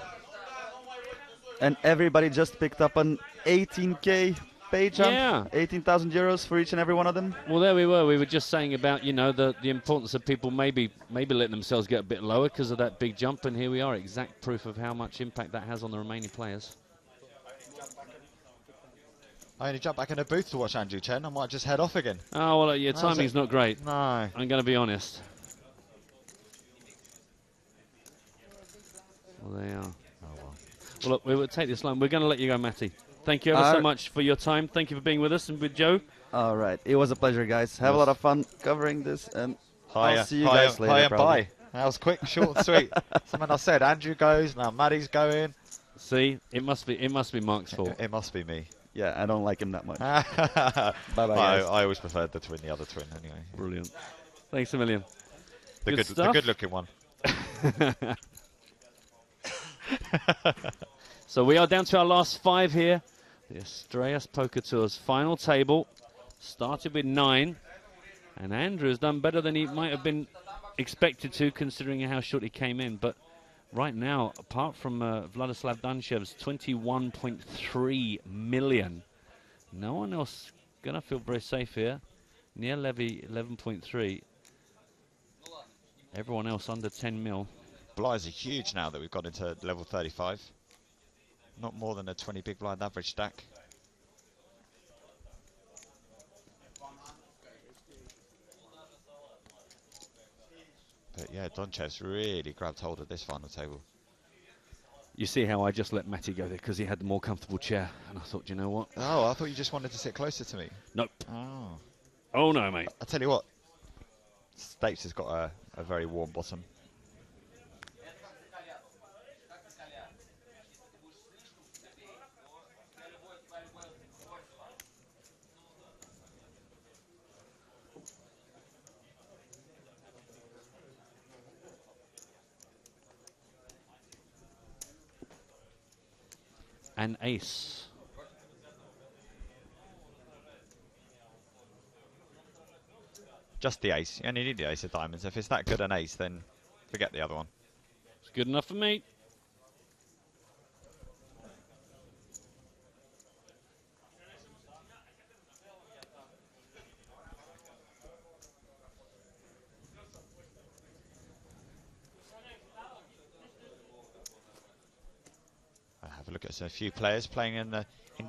And everybody just picked up an 18k pay jump. Yeah. 18,000 euros for each and every one of them. Well, there we were. We were just saying about, you know, the importance of people maybe letting themselves get a bit lower because of that big jump. And here we are, exact proof of how much impact that has on the remaining players. I only jumped back in the booth to watch Andrew Chen. I might just head off again. Oh, well, your timing's not great. No. I'm going to be honest. Well, they are. Oh, well. Well, look, we will take this line. We're going to let you go, Matty. Thank you ever so much for your time. Thank you for being with us and with Joe. All right. It was a pleasure, guys. Have a lot of fun covering this, and I'll see you guys later. Hi and bye. That was quick, short and sweet. Something I said. Andrew goes, now Maddie's going. See, it must be Mark's fault. It must be me. Yeah, I don't like him that much. Bye-bye, guys. I always preferred the other twin, anyway. Brilliant. Thanks a million. The good-looking one. So we are down to our last 5 here. The Estrellas Poker Tour's final table. Started with 9. And Andrew has done better than he might have been expected to, considering how short he came in. But right now, apart from Vladislav Danchev's 21.3 million, no one else going to feel very safe here. Near Levy, 11.3. Everyone else under 10 mil. Blinds are huge now that we've got into level 35. Not more than a 20 big blind average stack. But yeah, Donchev's really grabbed hold of this final table. You see how I just let Matty go there because he had the more comfortable chair. And I thought, you know what? Oh, I thought you just wanted to sit closer to me. Nope. Oh. Oh, no, mate. I'll tell you what. States has got a very warm bottom. An ace. Just the ace. You only need the ace of diamonds. If it's that good an ace, then forget the other one. It's good enough for me. Look at a few players playing in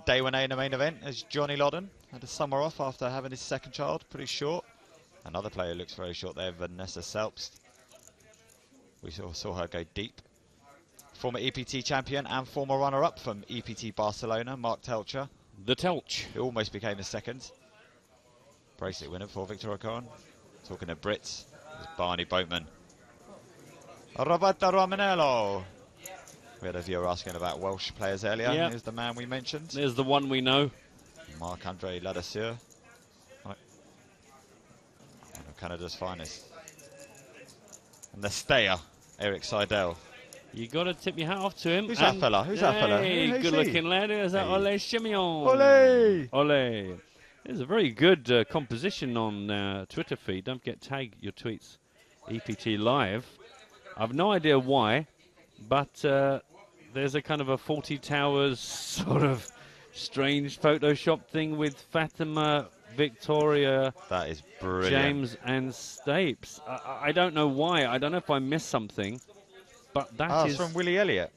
day 1A in the main event, as Johnny Lodden had a summer off after having his second child, pretty short. Another player looks very short there, Vanessa Selbst. We saw her go deep. Former EPT champion and former runner-up from EPT Barcelona, Mark Telcher. The Telch. Who almost became a second. Bracelet winner for Victor O'Cohen. Talking to Brits, Barney Boatman. Roberto Romanello. We had a viewer asking about Welsh players earlier. Yep. Here's the man we mentioned. There's the one we know. Marc-Andre Ladesseur. One of Canada's finest. And the stayer, Eric Seidel. You got to tip your hat off to him. Who's that fella? Who's that fella? Hey, Who's good-looking he? lad. Is that Ole Simeon? Ole! Ole. There's a very good composition on Twitter feed. Don't forget, tag your tweets. EPT Live. I've no idea why, but there's a kind of a 40 Towers sort of strange Photoshop thing with Fatima, Victoria, that is brilliant. James and Stapes. I don't know why. I don't know if I missed something, but that is it's from Willie Elliott.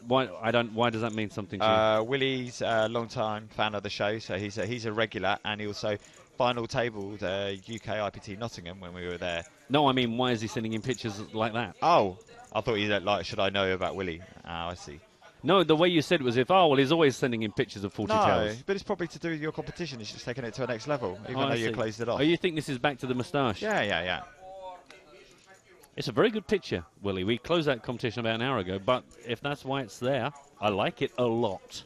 Why does that mean something to you? Willie's a long-time fan of the show, so he's a regular, and he also final tabled UK IPT Nottingham when we were there. No, I mean, why is he sending in pictures like that? Oh, I thought he said, like, should I know about Willie? Oh, I see. No, the way you said it was if, oh, well, he's always sending in pictures of 40 Towers. No, but it's probably to do with your competition. It's just taking it to the next level, even though I you see. closed it off. Oh, you think this is back to the moustache? Yeah. It's a very good picture, Willie. We closed that competition about an hour ago, but if that's why it's there, I like it a lot.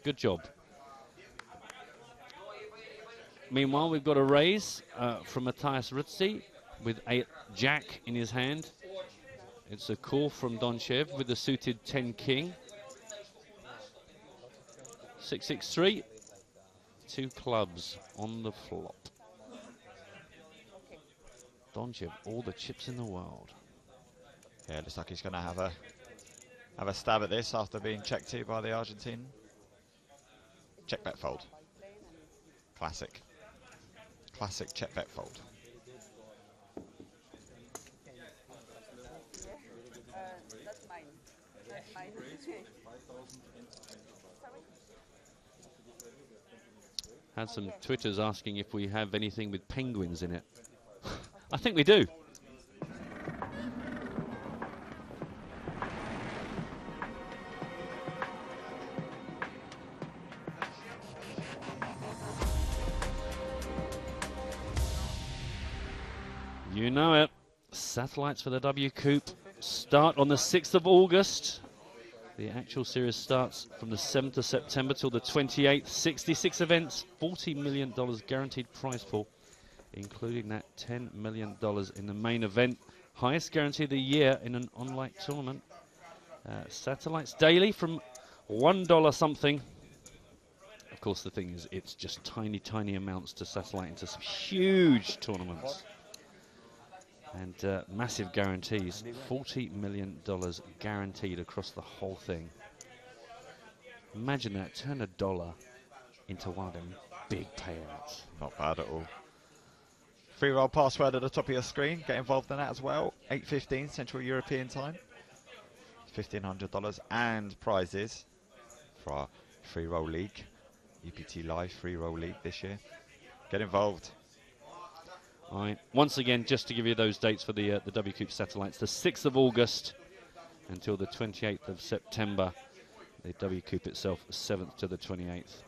Good job. Meanwhile, we've got a raise from Matthias Rutzi with a jack in his hand. It's a call from Donchev with the suited 10 king. 6-6-3. 2 clubs on the flop. Donchev, all the chips in the world. Yeah, looks like he's going to have a stab at this after being checked to by the Argentine. Check bet fold. Classic check bet fold. That's mine. That's mine. Had some Twitters asking if we have anything with penguins in it. I think we do. You know it. Satellites for the W Coupe start on the 6th of August. The actual series starts from the 7th of September till the 28th. 66 events, $40 million guaranteed prize pool, including that $10 million in the main event. Highest guarantee of the year in an online tournament. Satellites daily from $1 something. Of course, the thing is, it's just tiny, tiny amounts to satellite into some huge tournaments. And massive guarantees, $40 million guaranteed across the whole thing. Imagine that, turn $1 into one of them big payouts. Not bad at all. Free roll password at the top of your screen. Get involved in that as well. 8:15 Central European time. $1,500 and prizes for our free roll league. EPT Live free roll league this year. Get involved. All right. Once again, just to give you those dates for the W Coupe satellites, the 6th of August until the 28th of September. The W Coupe itself, 7th to the 28th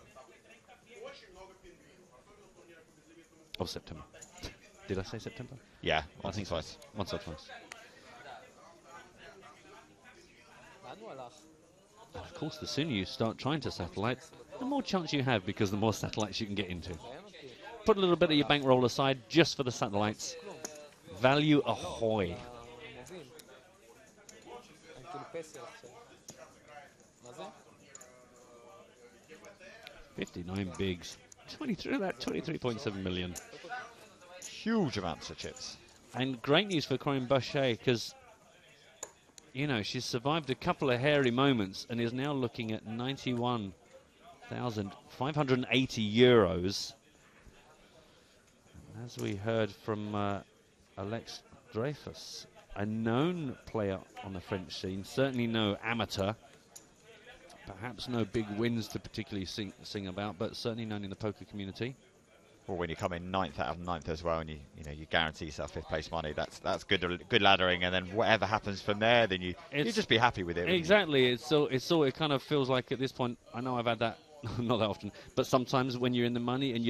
of September. Did I say September? Yeah, once or twice. Once or twice. And of course, the sooner you start trying to satellite, the more chance you have, because the more satellites you can get into. Put a little bit of your bankroll aside just for the satellites. Value ahoy. 59 bigs. 23, about 23.7 million. Huge amounts of chips. And great news for Corinne Boucher, because, you know, she's survived a couple of hairy moments and is now looking at 91,580 euros. As we heard from Alex Dreyfus, a known player on the French scene, certainly no amateur, Perhaps no big wins to particularly sing about, but certainly known in the poker community. Well, when you come in 9th out of 9th as well, and you guarantee yourself 5th place money, that's good laddering, and then whatever happens from there, then you just be happy with it. Exactly. It kind of feels like at this point, I know I've had that not that often, but sometimes when you're in the money and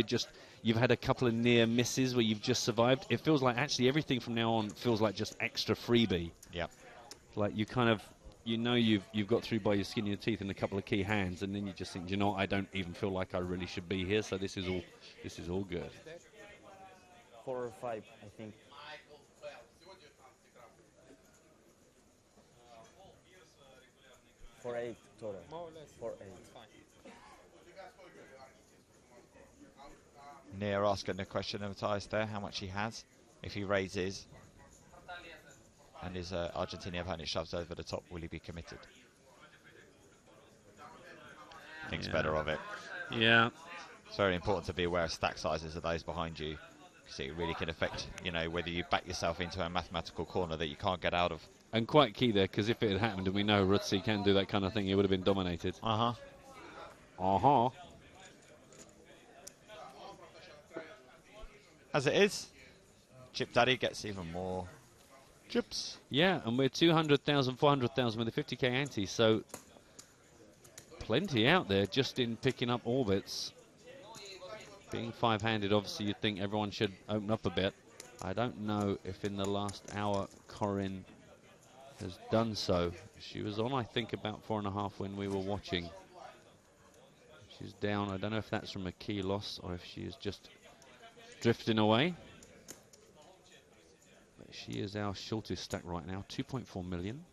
you've had a couple of near misses where you've just survived, it feels like actually everything from now on feels like just extra freebie. Yeah. Like you kind of you've got through by your skin of your teeth in a couple of key hands, and then you just think, you know what, I don't even feel like I really should be here, so this is all good. 4 or 5, I think. For 8 total. More or less. For 8. Near asking the question of Matthias there, how much he has if he raises, and his Argentinian opponent shoves over the top, will he be committed? Thinks better of it. Yeah. It's very important to be aware of stack sizes of those behind you, because it really can affect, whether you back yourself into a mathematical corner that you can't get out of. And quite key there, because if it had happened, and we know Rutsi can do that kind of thing, he would have been dominated. Uh-huh. Uh-huh. As it is, Chip Daddy gets even more chips. Yeah, and we're 200,000, 400,000 with a 50k ante, so plenty out there just in picking up orbits. Being five-handed, obviously you'd think everyone should open up a bit. I don't know if in the last hour Corinne has done so. She was on, I think, about 4.5 when we were watching. She's down. I don't know if that's from a key loss or if she is just drifting away. But she is our shortest stack right now, 2.4 million.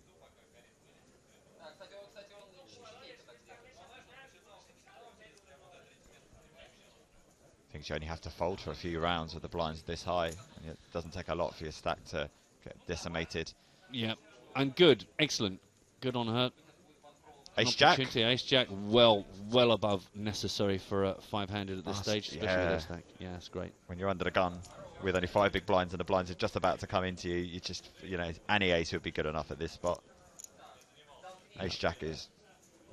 I think you only have to fold for a few rounds with the blinds this high, and it doesn't take a lot for your stack to get decimated. Yeah, and good, excellent, good on her. Ace Jack. Ace Jack, well above necessary for a five-handed at this stage, especially with their stack. Yeah, that's great. When you're under the gun with only 5 big blinds and the blinds are just about to come into you, you just, any ace would be good enough at this spot. Ace Jack is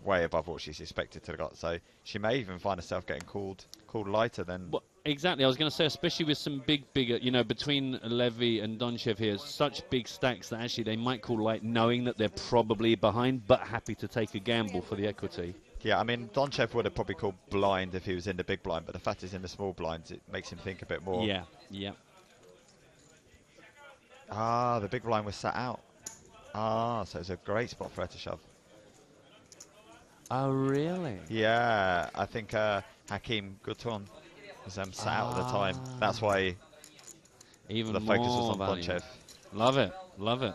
way above what she's expected to have got, so she may even find herself getting called lighter than... Well, exactly, I was going to say, especially with some bigger, between Levy and Donchev here, such big stacks that actually they might call light, knowing that they're probably behind, but happy to take a gamble for the equity. Yeah, I mean, Donchev would have probably called blind if he was in the big blind, but the fact he's in the small blinds, it makes him think a bit more. Yeah, yeah. Ah, the big blind was sat out. Ah, so it's a great spot for her to shove. Oh, really? Yeah, I think Hakeem Gouton was sat out at the time. That's why even the focus was on Donchev. Love it, love it.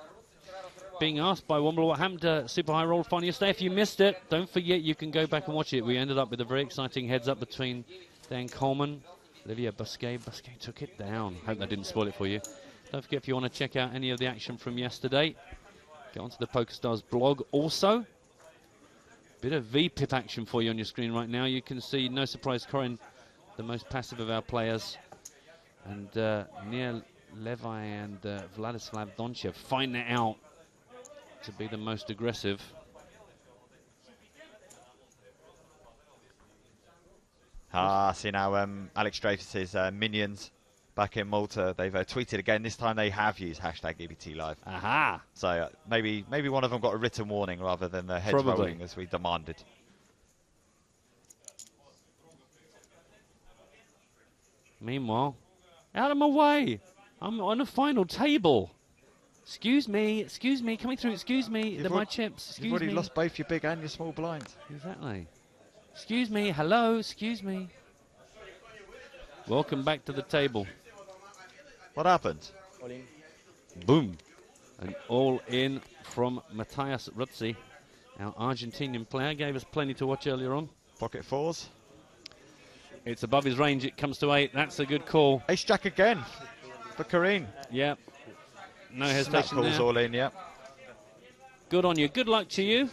Being asked by Womble what happened to Super High Roll final yesterday. If you missed it, don't forget you can go back and watch it. We ended up with a very exciting heads-up between Dan Coleman, Olivia Busquet. Busquet took it down. Hope that didn't spoil it for you. Don't forget, if you want to check out any of the action from yesterday, get onto the PokerStars blog. Also, bit of VPIP action for you on your screen right now. You can see, no surprise, Corinne, the most passive of our players, and Neil Levi and Vladislav Donchev find it out to be the most aggressive. See now Alex Dreyfus's minions back in Malta, they've tweeted again. This time they have used hashtag EBT Live. Aha! So maybe one of them got a written warning rather than the heads rolling as we demanded. Meanwhile, out of my way! I'm on a final table. Excuse me, coming through, excuse me, they're my chips, excuse me. You've already lost both your big and your small blinds. Exactly. Excuse me, hello, excuse me. Welcome back to the table. What happened? All in. Boom. An all in from Matthias Rutzi. Our Argentinian player gave us plenty to watch earlier on. Pocket fours. It's above his range, it comes to 8. That's a good call. Ace Jack again for Karine. Yep. No hesitation Snap calls there. all in, yep. Good on you. Good luck to you.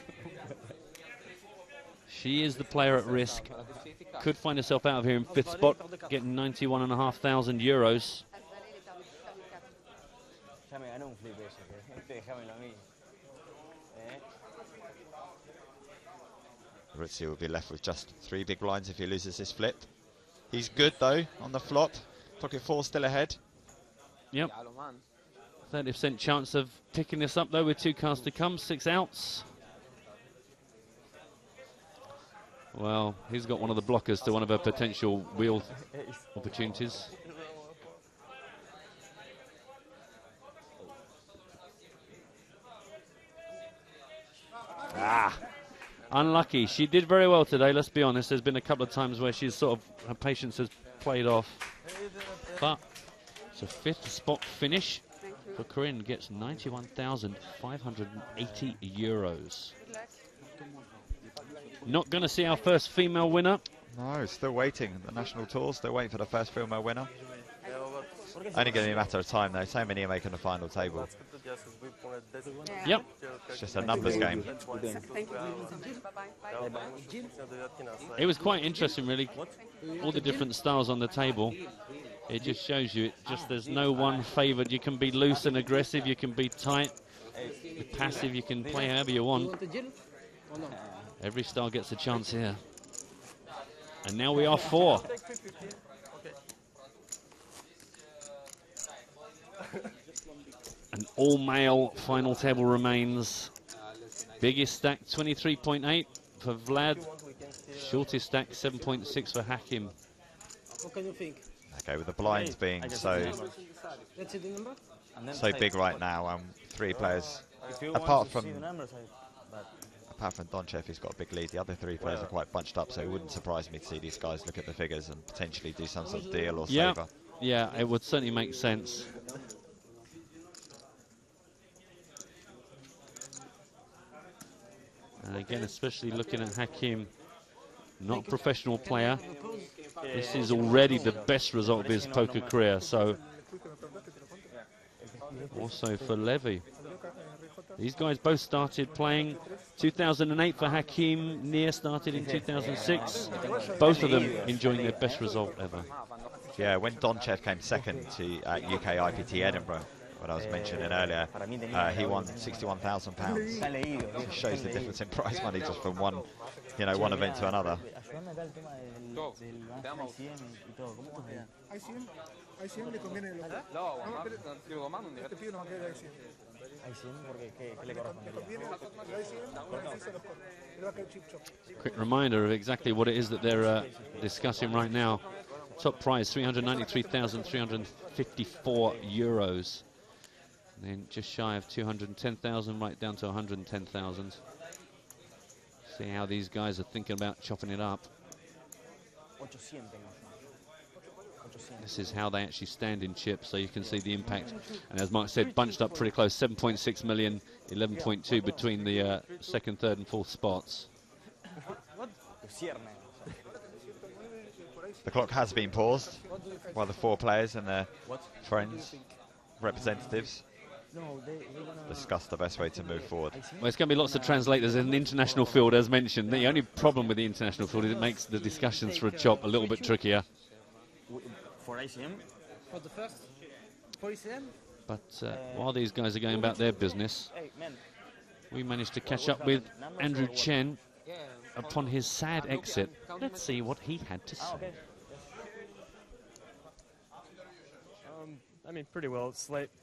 She is the player at risk. Could find herself out of here in 5th spot, getting 91,500 euros. Ritzy will be left with just 3 big blinds if he loses this flip. He's good though on the flop. Pocket 4 still ahead. Yep. 30% chance of picking this up though with 2 cards to come, 6 outs. Well, he's got one of the blockers to one of her potential wheel opportunities. Unlucky. She did very well today, let's be honest. There's been a couple of times where she's sort of, her patience has played off. But it's a 5th spot finish for Corinne, gets 91,580 euros. Not going to see our first female winner. No, still waiting. The national tour, still waiting for the first female winner. Only going to be a matter of time though. So many are making the final table. Yep. It's just a numbers game. It was quite interesting, really. All the different styles on the table. It just shows you, there's no one favoured. You can be loose and aggressive. You can be tight, passive. You can play however you want. Every style gets a chance here. And now we are 4. An all-male final table remains. Biggest stack, 23.8 for Vlad. Shortest stack, 7.6 for Hakim. What can you think? Okay, with the blinds being so big right now, 3 players, apart from Donchev, who's got a big lead, the other 3 players are quite bunched up, so it wouldn't surprise me to see these guys look at the figures and potentially do some sort of deal or saver. Yeah, it would certainly make sense. And again, especially looking at Hakim, not a professional player. This is already the best result of his poker career, so also for Levy. These guys both started playing 2008 for Hakim. Nia started in 2006. Both of them enjoying their best result ever. Yeah, when Donchev came second to UK IPT Edinburgh, what I was mentioning earlier, he won £61,000. It shows the difference in prize money just from one event to another. Quick reminder of exactly what it is that they're discussing right now. Top prize, 393,354 euros. And then just shy of 210,000, right down to 110,000. See how these guys are thinking about chopping it up. This is how they actually stand in chips, so you can see the impact. And as Mark said, bunched up pretty close, 7.6 million, 11.2 between the 2nd, 3rd and 4th spots. The clock has been paused while the 4 players and their friends, representatives, discuss the best way to move forward. Well, it's going to be lots of translators in an international field, as mentioned. The only problem with the international field is it makes the discussions for a chop a little bit trickier. For ICM? For the first? For ICM? But while these guys are going about their business, we managed to catch up with Andrew Chen upon his sad exit. Let's see what he had to say. I mean, pretty well.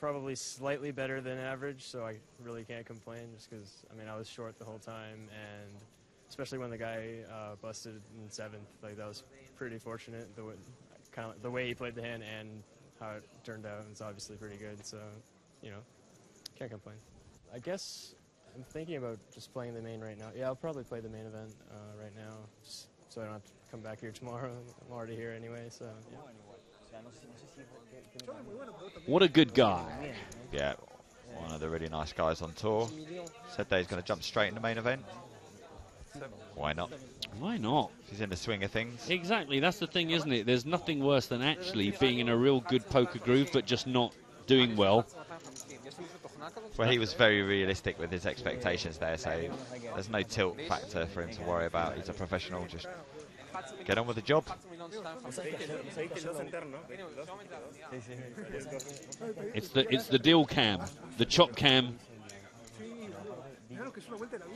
Probably slightly better than average, so I really can't complain just because, I mean, I was short the whole time, and especially when the guy busted in 7th, like, that was pretty fortunate. The way he played the hand and how it turned out is obviously pretty good, so, can't complain. I guess I'm thinking about just playing the main right now. Yeah, I'll probably play the main event right now, just so I don't have to come back here tomorrow. I'm already here anyway, so, yeah. What a good guy. Yeah, one of the really nice guys on tour. Said that he's going to jump straight in the main event. Why not? Why not? He's in the swing of things. Exactly, that's the thing, isn't it? There's nothing worse than actually being in a real good poker groove but just not doing well. Well, he was very realistic with his expectations there, so there's no tilt factor for him to worry about. He's a professional, just get on with the job. It's the deal cam, the chop cam.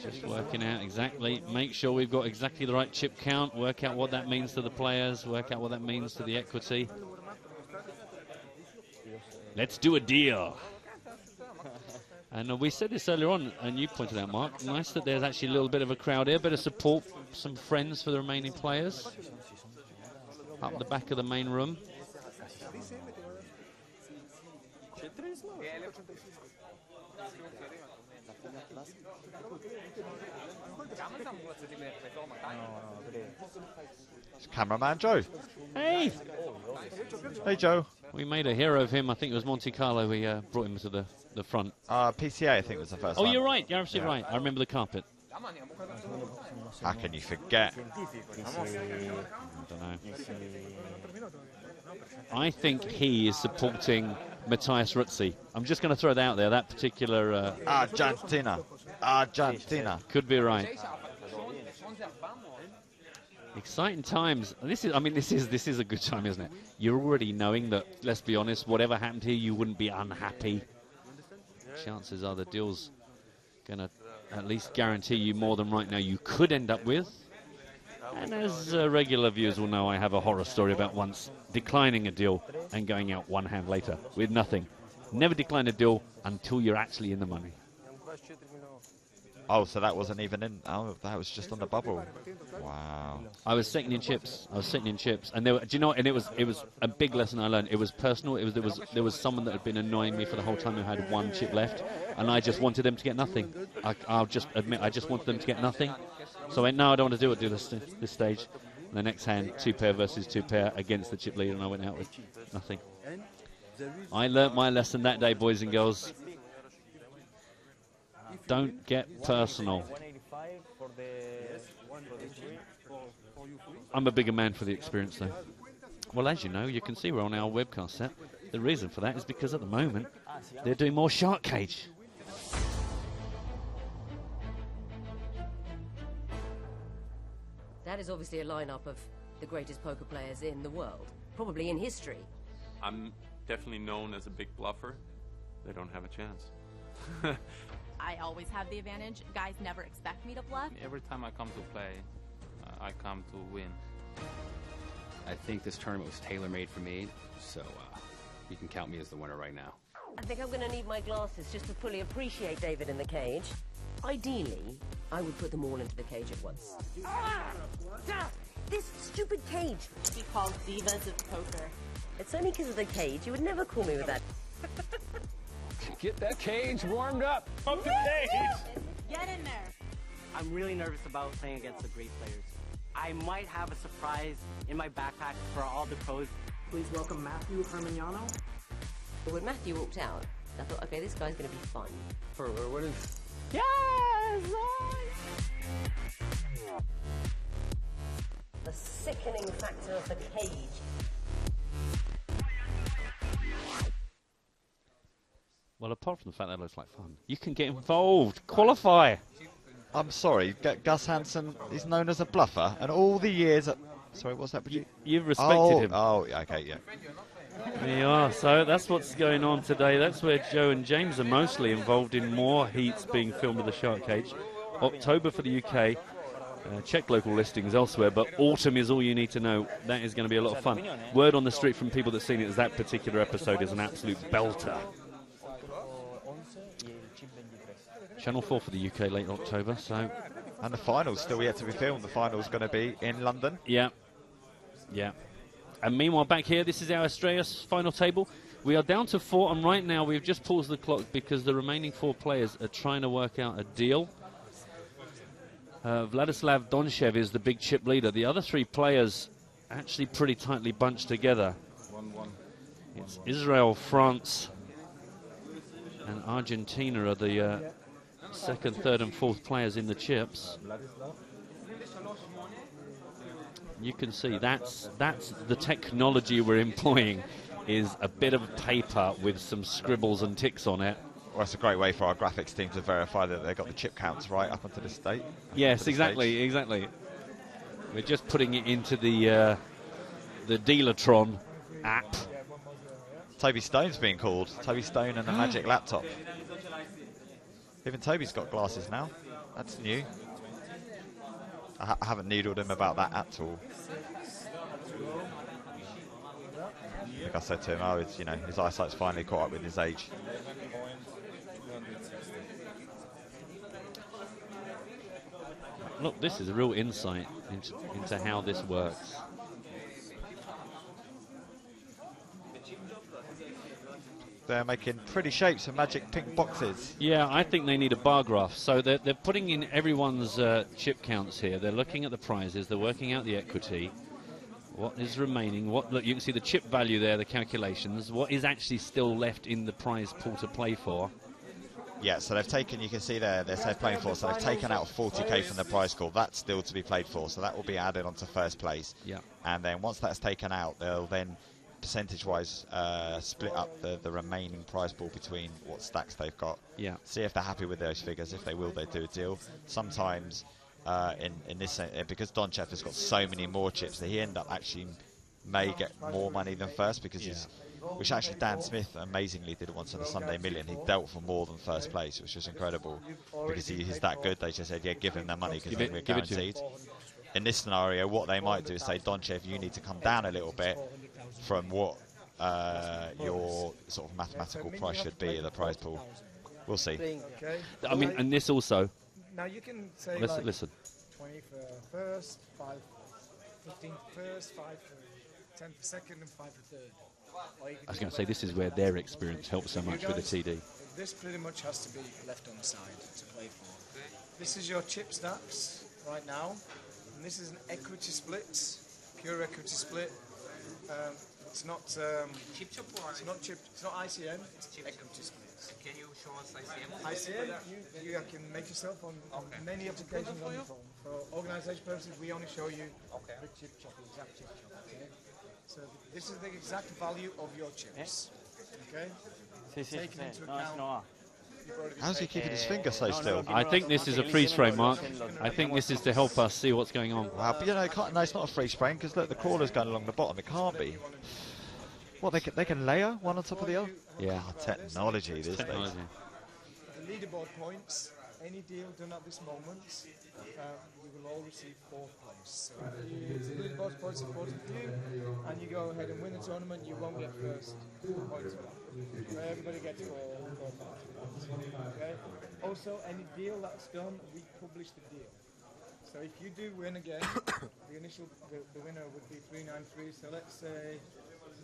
Just working out exactly, make sure we've got exactly the right chip count, work out what that means to the players, work out what that means to the equity. Let's do a deal. And we said this earlier on, and you pointed out, Mark, nice that there's actually a little bit of a crowd here, bit of support, some friends for the remaining players. Up the back of the main room. It's cameraman Joe. Hey! Hey, Joe. We made a hero of him. I think it was Monte Carlo. We brought him to the front. PCA, I think, was the first Oh, one. you're right. You're absolutely right. I remember the carpet. How can you forget? I don't know. I think he is supporting Matthias Rutzi. I'm just going to throw that out there. That particular... Argentina. Argentina. Could be right. Exciting times. This is a good time, isn't it? You're already knowing that, let's be honest, whatever happened here, you wouldn't be unhappy. Chances are the deal's going to at least guarantee you more than right now you could end up with. And as regular viewers will know, I have a horror story about once declining a deal and going out one hand later with nothing. Never decline a deal until you're actually in the money. Oh, so that wasn't even in. Oh, that was just on the bubble. Wow. I was second in chips. And there were, do you know what? And it was a big lesson I learned. It was personal. There was someone that had been annoying me for the whole time who had one chip left, and I just wanted them to get nothing. I'll just admit, I just wanted them to get nothing. So I went, no, I don't want to do this stage. And the next hand, 2-pair versus 2-pair against the chip leader, and I went out with nothing. I learnt my lesson that day, boys and girls. Don't get personal. I'm a bigger man for the experience, though. Well, as you know, you can see we're on our webcast set. The reason for that is because at the moment, they're doing more Shark Cage. That is obviously a lineup of the greatest poker players in the world, probably in history. I'm definitely known as a big bluffer. They don't have a chance. I always have the advantage. Guys never expect me to bluff. Every time I come to play, I come to win. I think this tournament was tailor-made for me, so you can count me as the winner right now. I think I'm going to need my glasses just to fully appreciate David in the cage. Ideally, I would put them all into the cage at once. This stupid cage! Be called divas of poker. It's only because of the cage. You would never call me with that. Get that cage warmed up. Up the cage! Get in there! I'm really nervous about playing against the great players. I might have a surprise in my backpack for all the pros. Please welcome Matthew Hermignano. When Matthew walked out, I thought, okay, this guy's going to be fun. What is... Yes! The sickening factor of the cage. Well, apart from the fact that looks like fun, you can get involved, qualify. I'm sorry, Gus Hansen is known as a bluffer, and all the years... Sorry, what's that? You've respected him. Oh, okay, yeah. There you are. So that's what's going on today. That's where Joe and James are mostly involved in more heats being filmed at the Shark Cage. October for the UK. Check local listings elsewhere, but autumn is all you need to know. That is going to be a lot of fun. Word on the street from people that have seen it is that particular episode is an absolute belter. Channel 4 for the UK late October, so... And the final's still yet to be filmed. The final's going to be in London. Yeah. Yeah. And meanwhile, back here, this is our Estrellas final table. We are down to 4, and right now we've just paused the clock because the remaining 4 players are trying to work out a deal. Vladislav Donchev is the big chip leader. The other 3 players actually pretty tightly bunched together. It's Israel, France, and Argentina are the second, third, and fourth players in the chips. You can see that's the technology we're employing is a bit of paper with some scribbles and ticks on it. Well, that's a great way for our graphics team to verify that they got the chip counts right up until this date. Yes, exactly. We're just putting it into the Dealertron app. Toby Stone's being called. Toby Stone and the Magic Laptop. Even Toby's got glasses now. That's new. I haven't needled him about that at all. I think I said to him, oh, it's, you know, his eyesight's finally caught up with his age. Look, this is a real insight into how this works. They're making pretty shapes of magic pink boxes. Yeah, I think they need a bar graph. So they're putting in everyone's chip counts here. They're looking at the prizes. They're working out the equity. What is remaining? Look, you can see the chip value there, the calculations. What is actually still left in the prize pool to play for? Yeah, so they've taken, you can see there, they're playing for, so they've taken out 40k from the prize pool. That's still to be played for, so that will be added onto first place. Yeah. And then once that's taken out, they'll then percentage-wise split up the remaining prize pool between what stacks they've got. Yeah. See if they're happy with those figures. If they will, they do a deal. Sometimes in this because Donchev has got so many more chips that he may get more money than first because he's. Which actually Dan Smith amazingly did once on the Sunday Million. He dealt for more than first place, which was incredible because he's that good. They just said, yeah, give him their money because we're guaranteed. In this scenario, what they might do is say, Donchev, you need to come down a little bit from what your sort of mathematical price should be at the prize pool. We'll see. I mean, and this also. Now you can say listen. 20 for first, 5, 15 for first, 5 for 10 for second, and 5 for third. I was going to say, this is where their experience helps so much with the TD. This pretty much has to be left on the side to play for. This is your chip stacks right now, and this is an equity split, pure equity split. It's not chip. It's not chip. It's not ICM. It's equity splits. Can you show us ICM? ICM, you can make yourself on many applications on the phone. For organisation purposes, we only show you the chip chop, the exact chip chop. Okay. So this is the exact value of your chips. Okay. Taking into account. How's he keeping his finger so still? I think this is a freeze frame, Mark. I think this is to help us see what's going on. Wow, but you know, no, it's not a freeze frame because look, the crawler's going along the bottom. It can't be. What, they can layer one on top of the other? Yeah. Oh, technology these days. The leaderboard points, any deal done at this moment, we will all receive 4th place. So if the leaderboard points are important to you, and you go ahead and win the tournament, you won't get first points for that. So everybody gets 4 points. Okay? Also, any deal that's done, we publish the deal. So if you do win again, the winner would be 393. So let's say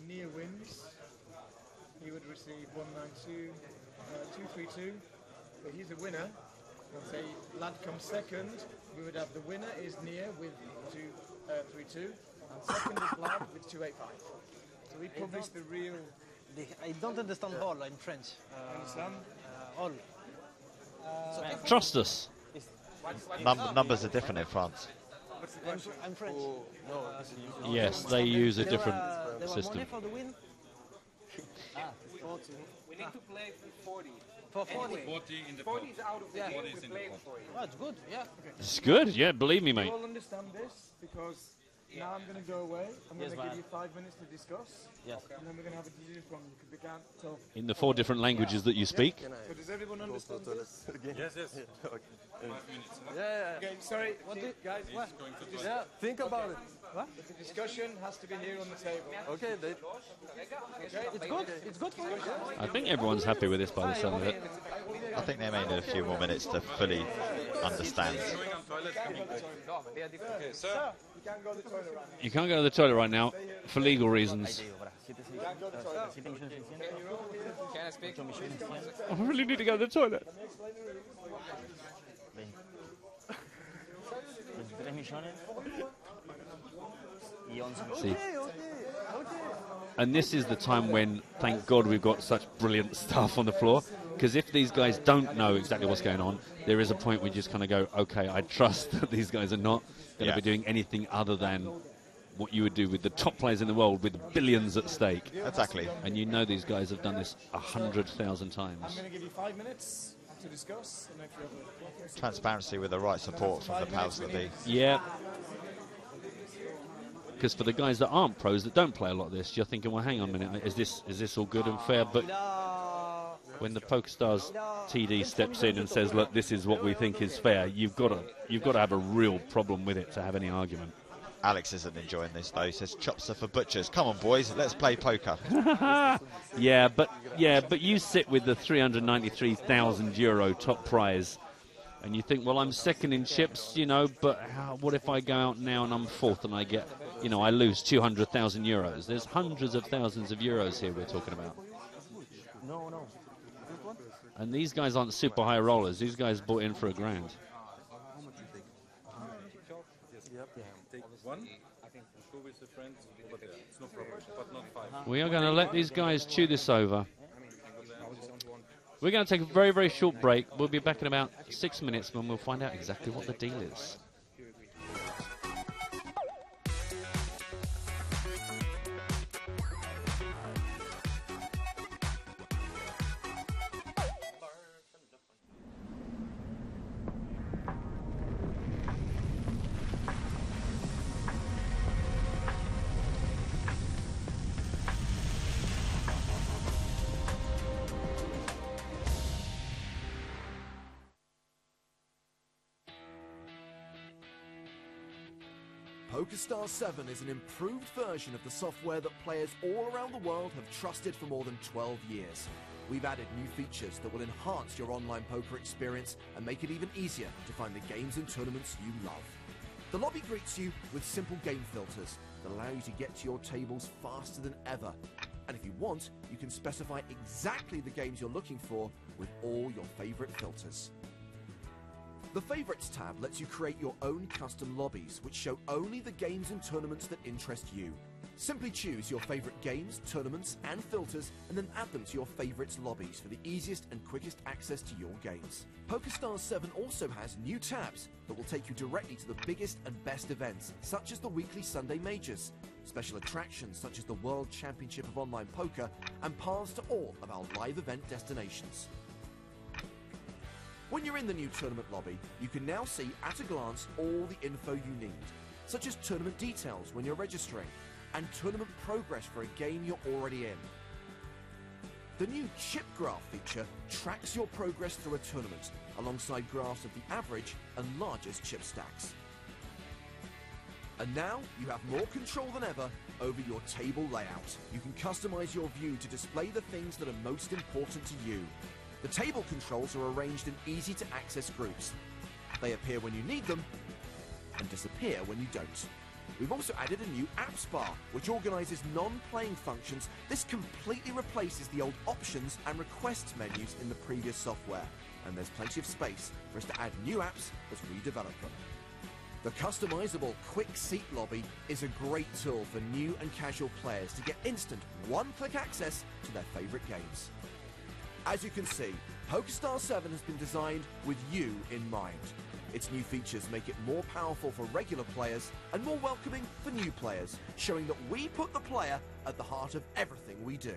Nia wins, he would receive 192, 232. So he's a winner. Let's say Lad comes second, we would have the winner is Nia with 232, and second is Lad with 285. So we publish the real. I don't understand all in French. Understand? All. Trust us. Numbers are different in France. I'm French. Yes, they use a different system. Money for the win? We need to play for 40. For 40? 40 in the 40 is out of the game. We play for 40. Oh, it's good, yeah. It's good, yeah, believe me, mate. You all understand this because now I'm going to go away. I'm going to give you 5 minutes to discuss. Yes. And then we're going to have a decision from you. We can't tell. In the 4 different languages that you speak. So does everyone understand this? Yes. Okay. 5 minutes. Okay, sorry. Guys, what? Yeah, think about it. What? The discussion has to be here on the table. Okay, it's good. It's good for you. I think everyone's happy with this by the sound of it. I think they may need a few more minutes to fully understand. Sir, you can't go to the toilet right now. You can't go to the toilet right now for legal reasons. You can't go to the toilet. Can I speak? I really need to go to the toilet. See. And this is the time when, thank God, we've got such brilliant stuff on the floor. Because if these guys don't know exactly what's going on, there is a point where you just kind of go, okay, I trust that these guys are not going to be doing anything other than what you would do with the top players in the world with billions at stake. Exactly. And you know these guys have done this 100,000 times. I'm going to give you 5 minutes to discuss. And if you have Transparency with the right support from the powers that be. Yeah. Because for the guys that aren't pros, that don't play a lot of this, you're thinking, well, hang on a minute, is this all good and fair? But when the PokerStars TD steps in and says, look, this is what we think is fair, you've got to have a real problem with it to have any argument. Alex isn't enjoying this though. He says chops are for butchers. Come on, boys, let's play poker. yeah, but you sit with the €393,000 top prize, and you think, well, I'm second in chips, you know, but what if I go out now and I'm fourth and I get, you know, I lose €200,000? There's hundreds of thousands of euros here we're talking about. No. And these guys aren't super high rollers. These guys bought in for $1,000. Take one. Go with the friends over there. It's no problem, but not 5. We are going to let these guys chew this over. We're going to take a very, very short break. We'll be back in about 6 minutes when we'll find out exactly what the deal is. PokerStars 7 is an improved version of the software that players all around the world have trusted for more than 12 years. We've added new features that will enhance your online poker experience and make it even easier to find the games and tournaments you love. The lobby greets you with simple game filters that allow you to get to your tables faster than ever. And if you want, you can specify exactly the games you're looking for with all your favorite filters. The Favorites tab lets you create your own custom lobbies, which show only the games and tournaments that interest you. Simply choose your favorite games, tournaments, and filters, and then add them to your favorites lobbies for the easiest and quickest access to your games. PokerStars 7 also has new tabs that will take you directly to the biggest and best events, such as the weekly Sunday majors, special attractions such as the World Championship of Online Poker, and paths to all of our live event destinations. When you're in the new tournament lobby, you can now see at a glance all the info you need, such as tournament details when you're registering, and tournament progress for a game you're already in. The new chip graph feature tracks your progress through a tournament, alongside graphs of the average and largest chip stacks. And now, you have more control than ever over your table layout. You can customize your view to display the things that are most important to you. The table controls are arranged in easy-to-access groups. They appear when you need them, and disappear when you don't. We've also added a new apps bar, which organizes non-playing functions. This completely replaces the old options and requests menus in the previous software. And there's plenty of space for us to add new apps as we develop them. The customizable Quick Seat Lobby is a great tool for new and casual players to get instant one-click access to their favorite games. As you can see, PokerStars 7 has been designed with you in mind. Its new features make it more powerful for regular players and more welcoming for new players, showing that we put the player at the heart of everything we do.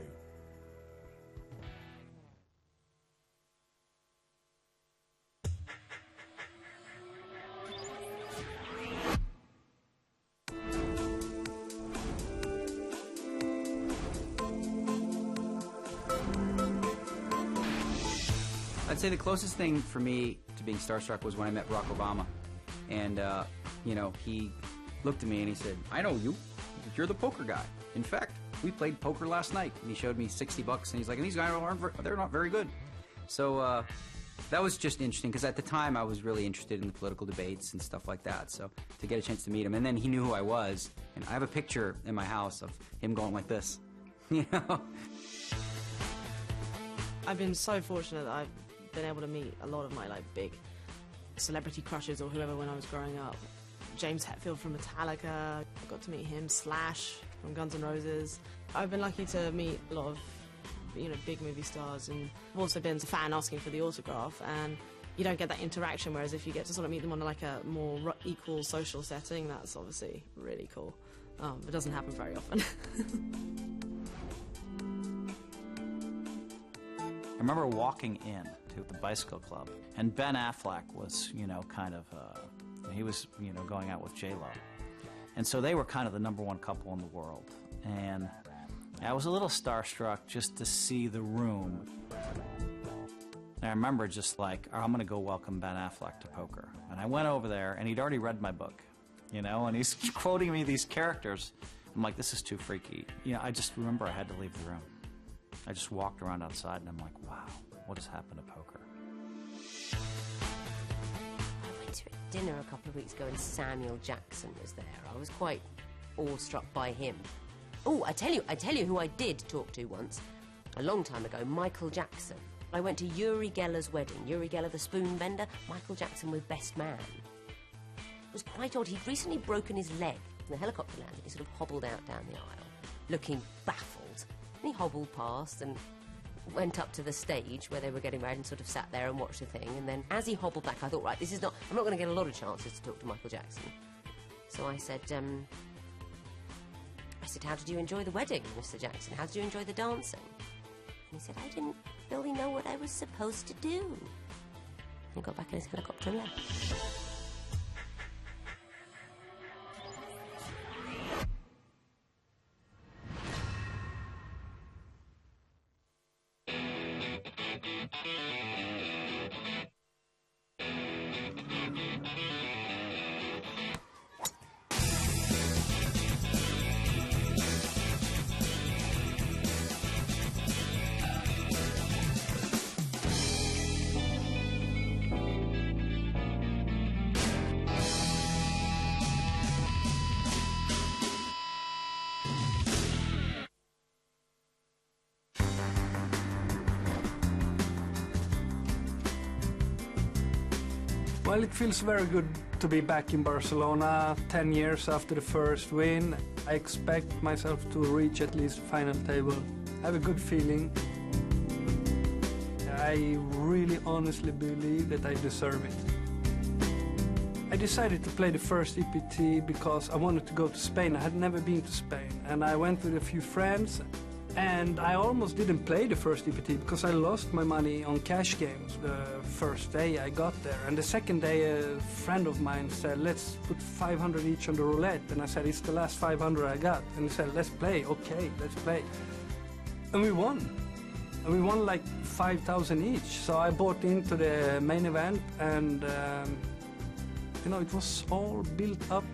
I'd say the closest thing for me to being starstruck was when I met Barack Obama. And, you know, he looked at me and he said, "I know you. You're the poker guy. In fact, we played poker last night." And he showed me $60 and he's like, "And these guys they're not very good." So that was just interesting because at the time I was really interested in the political debates and stuff like that. So to get a chance to meet him. And then he knew who I was. And I have a picture in my house of him going like this. You know? I've been so fortunate that I've been able to meet a lot of my big celebrity crushes or whoever when I was growing up. James Hetfield from Metallica, I got to meet him. Slash from Guns N' Roses. I've been lucky to meet a lot of big movie stars, and I've also been a fan asking for the autograph, and you don't get that interaction, whereas if you get to sort of meet them on a more equal social setting, that's obviously really cool. It doesn't happen very often. I remember walking in to the Bicycle Club, and Ben Affleck was, he was, going out with J-Lo. And so they were kind of the #1 couple in the world. And I was a little starstruck just to see the room. And I remember just like, oh, I'm going to go welcome Ben Affleck to poker. And I went over there, and he'd already read my book, you know, and he's quoting me these characters. I'm like, this is too freaky. You know, I just remember I had to leave the room. I just walked around outside, and I'm like, wow, what has happened to poker? I went to a dinner a couple of weeks ago, and Samuel Jackson was there. I was quite awestruck by him. Oh, I tell you who I did talk to once, a long time ago, Michael Jackson. I went to Uri Geller's wedding. Uri Geller, the spoon bender, Michael Jackson was best man. It was quite odd. He'd recently broken his leg, and the helicopter landed. He sort of hobbled out down the aisle, looking baffled. And he hobbled past and went up to the stage where they were getting married and sort of sat there and watched the thing. And then as he hobbled back, I thought, right, I'm not going to get a lot of chances to talk to Michael Jackson. So I said, how did you enjoy the wedding, Mr. Jackson? How did you enjoy the dancing? And he said, I didn't really know what I was supposed to do. And he got back in his helicopter and left. Well, it feels very good to be back in Barcelona 10 years after the first win. I expect myself to reach at least final table. I have a good feeling. I really honestly believe that I deserve it. I decided to play the first EPT because I wanted to go to Spain. I had never been to Spain, and I went with a few friends. And I almost didn't play the first EPT because I lost my money on cash games the first day I got there. And the second day, a friend of mine said, let's put 500 each on the roulette. And I said, it's the last 500 I got. And he said, let's play. Okay, let's play. And we won. And we won like 5,000 each. So I bought into the main event, and you know, it was all built up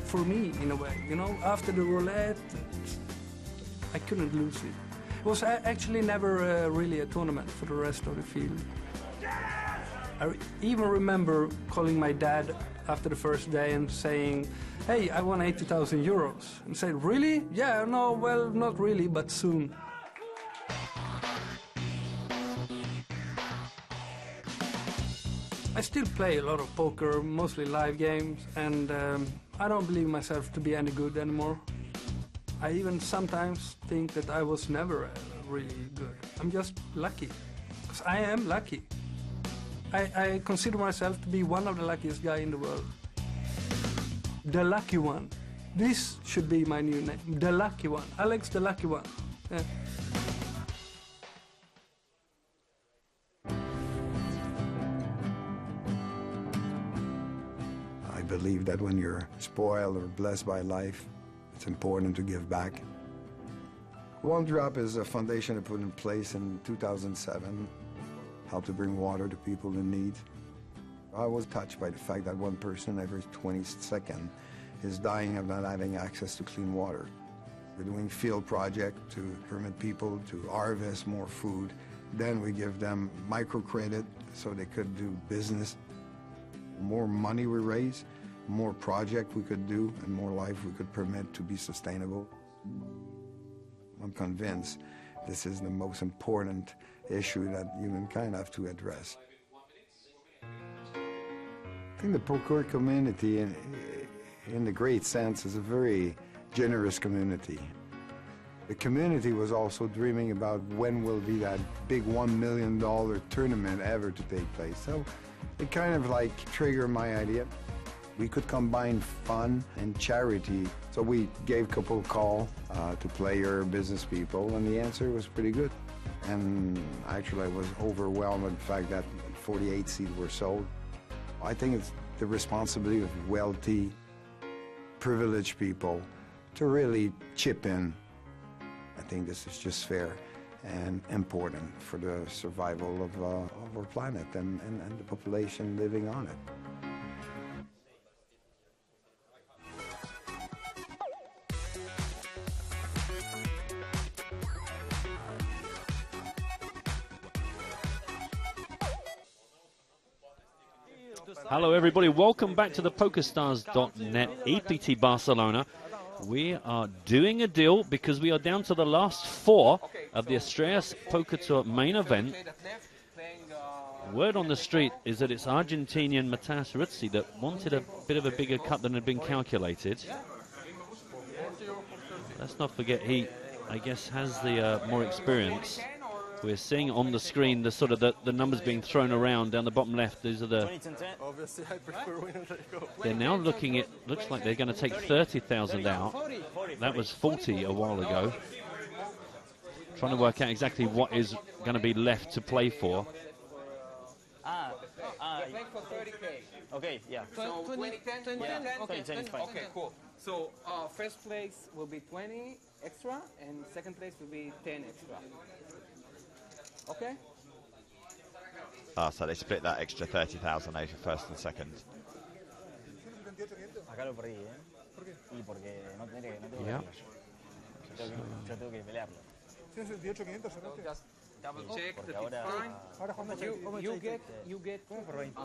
for me in a way. You know, after the roulette, I couldn't lose it. It was actually never really a tournament for the rest of the field. I even remember calling my dad after the first day and saying, hey, I won 80,000 euros. And he said, really? Yeah, no, well, not really, but soon. I still play a lot of poker, mostly live games, and I don't believe myself to be any good anymore. I even sometimes think that I was never really good. I'm just lucky, because I am lucky. I consider myself to be one of the luckiest guys in the world. The Lucky One. This should be my new name. The Lucky One. Alex the Lucky One. Yeah. I believe that when you're spoiled or blessed by life, it's important to give back. One Drop is a foundation I put in place in 2007, helped to bring water to people in need. I was touched by the fact that one person every 20 seconds is dying of not having access to clean water. We're doing field projects to permit people to harvest more food. Then we give them microcredit so they could do business. More money we raise, more project we could do, and more life we could permit to be sustainable. I'm convinced this is the most important issue that humankind have to address. I think the poker community, in the great sense, is a very generous community. The community was also dreaming about when will be that big $1 million tournament ever to take place. So it kind of like triggered my idea. We could combine fun and charity. So we gave a couple call to player business people, and the answer was pretty good. And actually I was overwhelmed with the fact that 48 seats were sold. I think it's the responsibility of wealthy, privileged people to really chip in. I think this is just fair. and important for the survival of our planet and the population living on it. Hello everybody, welcome back to the PokerStars.net EPT Barcelona. We are doing a deal because we are down to the last 4 of the Estrellas Poker Tour main event. Word on the street is that it's Argentinian Matas Ruzzi that wanted a bit of a bigger cut than had been calculated. Let's not forget he, I guess, has the more experience. We're seeing on the screen the sort of the numbers being thrown around down the bottom left. These are the. They're now looking at. Looks like they're going to take 30,000 out. That was 40 a while ago. Trying to work out exactly what is going to be left to play for. Okay, yeah. So 20, 10, yeah. 10? Okay, 10 is fine. Okay, cool. So first place will be 20 extra, and second place will be 10 extra. Okay? So they split that extra 30,000 over first and second. Acá lo perdí, ¿eh? ¿Por qué? Y porque no tengo Yeah. Yo tengo que pelearlo. Just double check that Porque it's fine. You get. ¿Cómo por 20?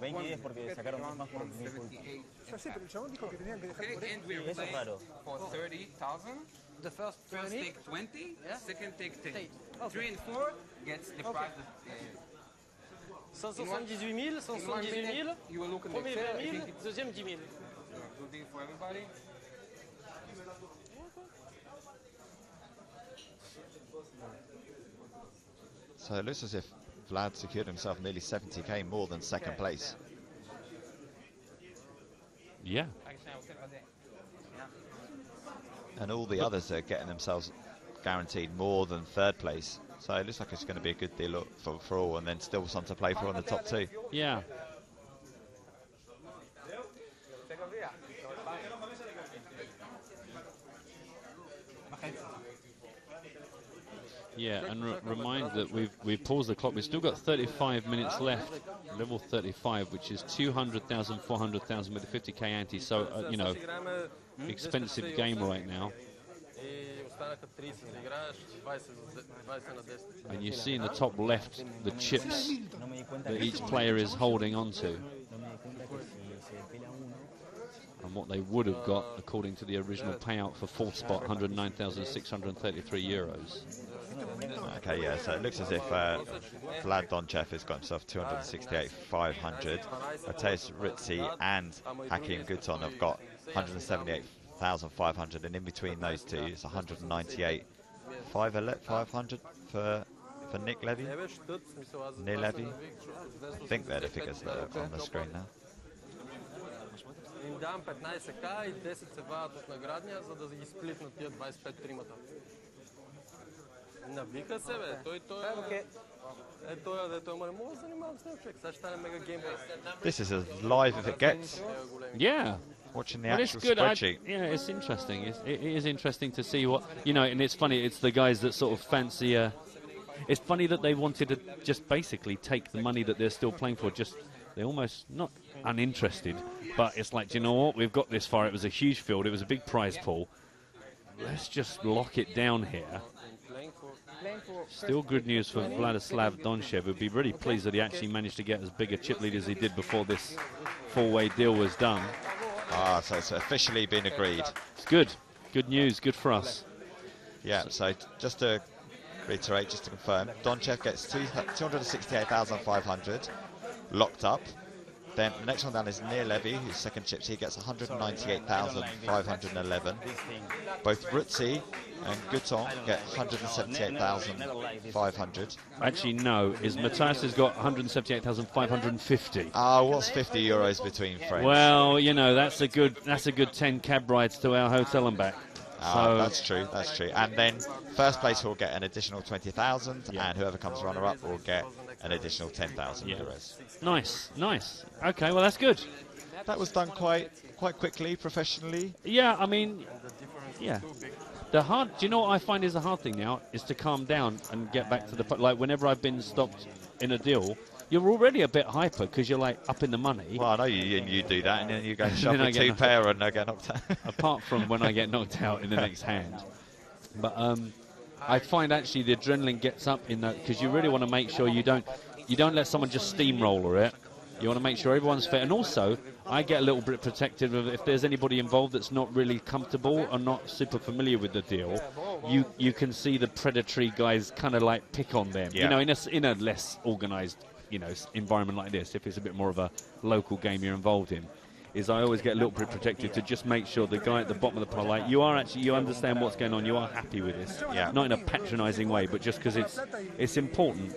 20 y 10 porque sacaron más por mi culpa. Okay, and we Eso es raro. for 30,000. The first take 20, second take 10. 3 and 4 gets the prize. 178 000, 178 000, You will look at premier the 20 000, deuxième 10 000. Good deal for everybody. So it looks as if Vlad secured himself nearly 70k more than second place. Yeah. And all the others are getting themselves guaranteed more than third place. So it looks like it's going to be a good deal for all, and then still some to play for on the top 2. Yeah. Yeah, and remind that we've paused the clock. We've still got 35 minutes left, level 35, which is 200,000, 400,000 with a 50k ante. So, you know, expensive game right now. And you see in the top left the chips that each player is holding onto. And what they would have got, according to the original payout for 4th spot, 109,633 euros. Okay, yeah, so it looks as if Vlad Donchev has got himself 268,500. Matas Ruzzi and Hakim Guton have got 178,500, and in between those two it's 198,500 for Nick Levy. Near Levy. I think they're the figures that are on the screen now. Им дам 15к и 10 цева от наградния, за да ги сплитнат тия 25 тримата. Навика се, бе. Той е той, дето ама не мога да занимавам с него човек. Сега ще стане мега геймплей. This is as live as it gets. Yeah. Watching the Well, actual it's good. spreadsheet. Yeah, it's interesting. It is interesting to see what, you know, and it's funny, it's the guys that sort of fancy, it's funny that they wanted to just basically take the money that they're still playing for, just, they're almost not uninterested, but it's like, do you know what, we've got this far, it was a huge field, it was a big prize pool, let's just lock it down here. Still good news for Vladislav Donchev, who'd be really pleased that he actually managed to get as big a chip lead as he did before this four-way deal was done. Ah, so it's officially been agreed. It's good. Good news. Good for us. Yeah, so just to reiterate, just to confirm, Donchev gets 268,500 locked up. Then the next one down is Nir Levy, who's second chips. He gets 198,511. Both Ruzzi and Guton get 178,500. Actually, no. Matthias has got 178,550. Ah, what's 50 euros between friends? Well, you know, that's a good 10 cab rides to our hotel and back. So that's true. That's true. And then first place will get an additional 20,000, and whoever comes runner-up will get an additional 10,000 euros. Nice, nice. Okay, well that's good. That was done quite quickly, professionally. Yeah, I mean, yeah. The hard, do you know what I find is the hard thing now? Is to calm down and get back to the... Like, whenever I've been stopped in a deal, you're already a bit hyper because you're, like, up in the money. Well, I know you do that, and then you go and shove then I with get 2 knocked pair and I get knocked out. Apart from when I get knocked out in the next hand. But I find actually the adrenaline gets up in that because you really want to make sure you don't let someone just steamroller it. You want to make sure everyone's fit. And also, I get a little bit protective of if there's anybody involved that's not really comfortable or not super familiar with the deal, you can see the predatory guys kind of like pick on them. Yeah. You know, in a less organised, you know, environment like this, if it's a bit more of a local game you're involved in, is I always get a little bit protective to just make sure the guy at the bottom of the pile, like, you understand what's going on, you are happy with this. Yeah. Not in a patronising way, but just because it's important.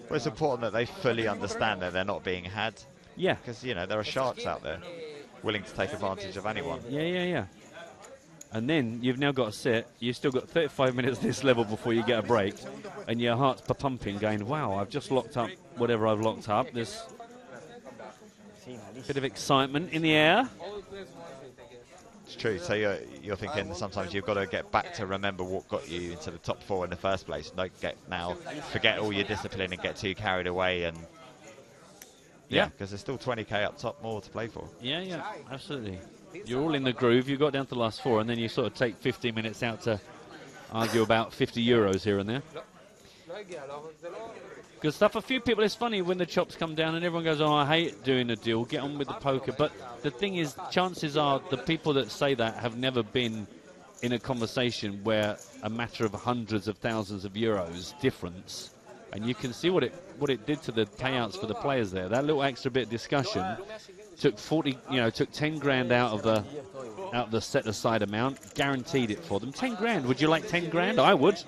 Well, it's important that they fully understand that they're not being had. Yeah. Because, you know, there are sharks out there willing to take advantage of anyone. Yeah. And then you've now got to sit. You've still got 35 minutes this level before you get a break. And your heart's pumping, going, wow, I've just locked up whatever I've locked up. There's a bit of excitement in the air. It's true. So you're thinking sometimes you've got to get back to remember what got you into the top 4 in the first place. Don't forget all your discipline and get too carried away. And yeah, because there's still 20k up top more to play for. Yeah, absolutely. You're all in the groove. You got down to the last 4, and then you sort of take 15 minutes out to argue about 50 euros here and there. Good stuff. A few people, it's funny when the chops come down and everyone goes, oh, I hate doing a deal, get on with the poker. But the thing is, chances are the people that say that have never been in a conversation where a matter of hundreds of thousands of euros difference, and you can see what it did to the payouts for the players there. That little extra bit of discussion took 10 grand out of the set aside amount, guaranteed it for them. 10 grand. Would you like 10 grand? I would.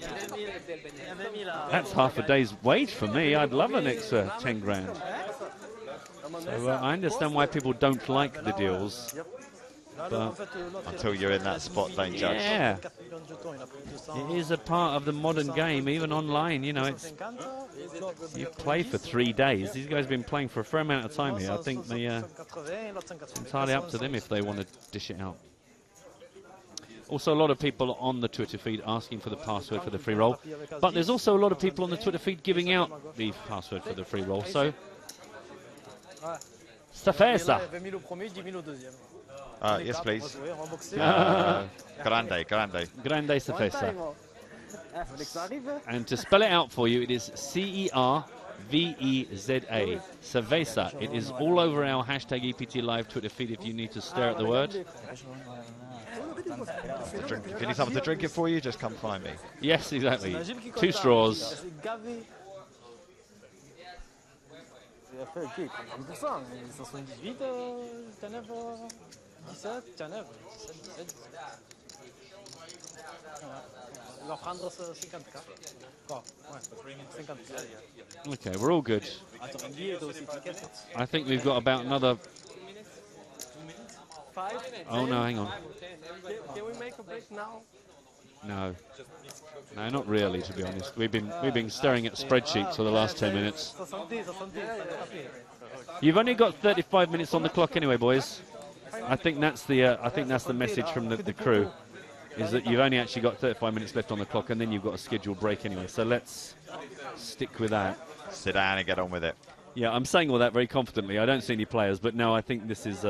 That's half a day's wage for me. I'd love an extra 10 grand. So I understand why people don't like the deals. But until you're in that spot, don't judge. Yeah. It is a part of the modern game, even online. You know, you play for 3 days. These guys have been playing for a fair amount of time here. I think it's entirely up to them if they want to dish it out. Also, a lot of people on the Twitter feed asking for the password for the free roll. But there's also a lot of people on the Twitter feed giving out the password for the free roll. So, Stafesa. Yes, please. Grande. Grande Cerveza. And to spell it out for you, it is Cerveza. Cerveza. It is all over our hashtag EPT Live Twitter feed if you need to stare at the word. If you need someone to drink it for you, just come find me. Yes, exactly. 2 straws. Okay, we're all good. I think we've got about another... Oh no, hang on. Can we make a break now? No, not really. To be honest, we've been staring at spreadsheets for the last 10 minutes. You've only got 35 minutes on the clock anyway, boys. I think that's the message from the crew, is that you've only actually got 35 minutes left on the clock, and then you've got a scheduled break anyway. So let's stick with that. Sit down and get on with it. Yeah, I'm saying all that very confidently. I don't see any players, but no, I think this is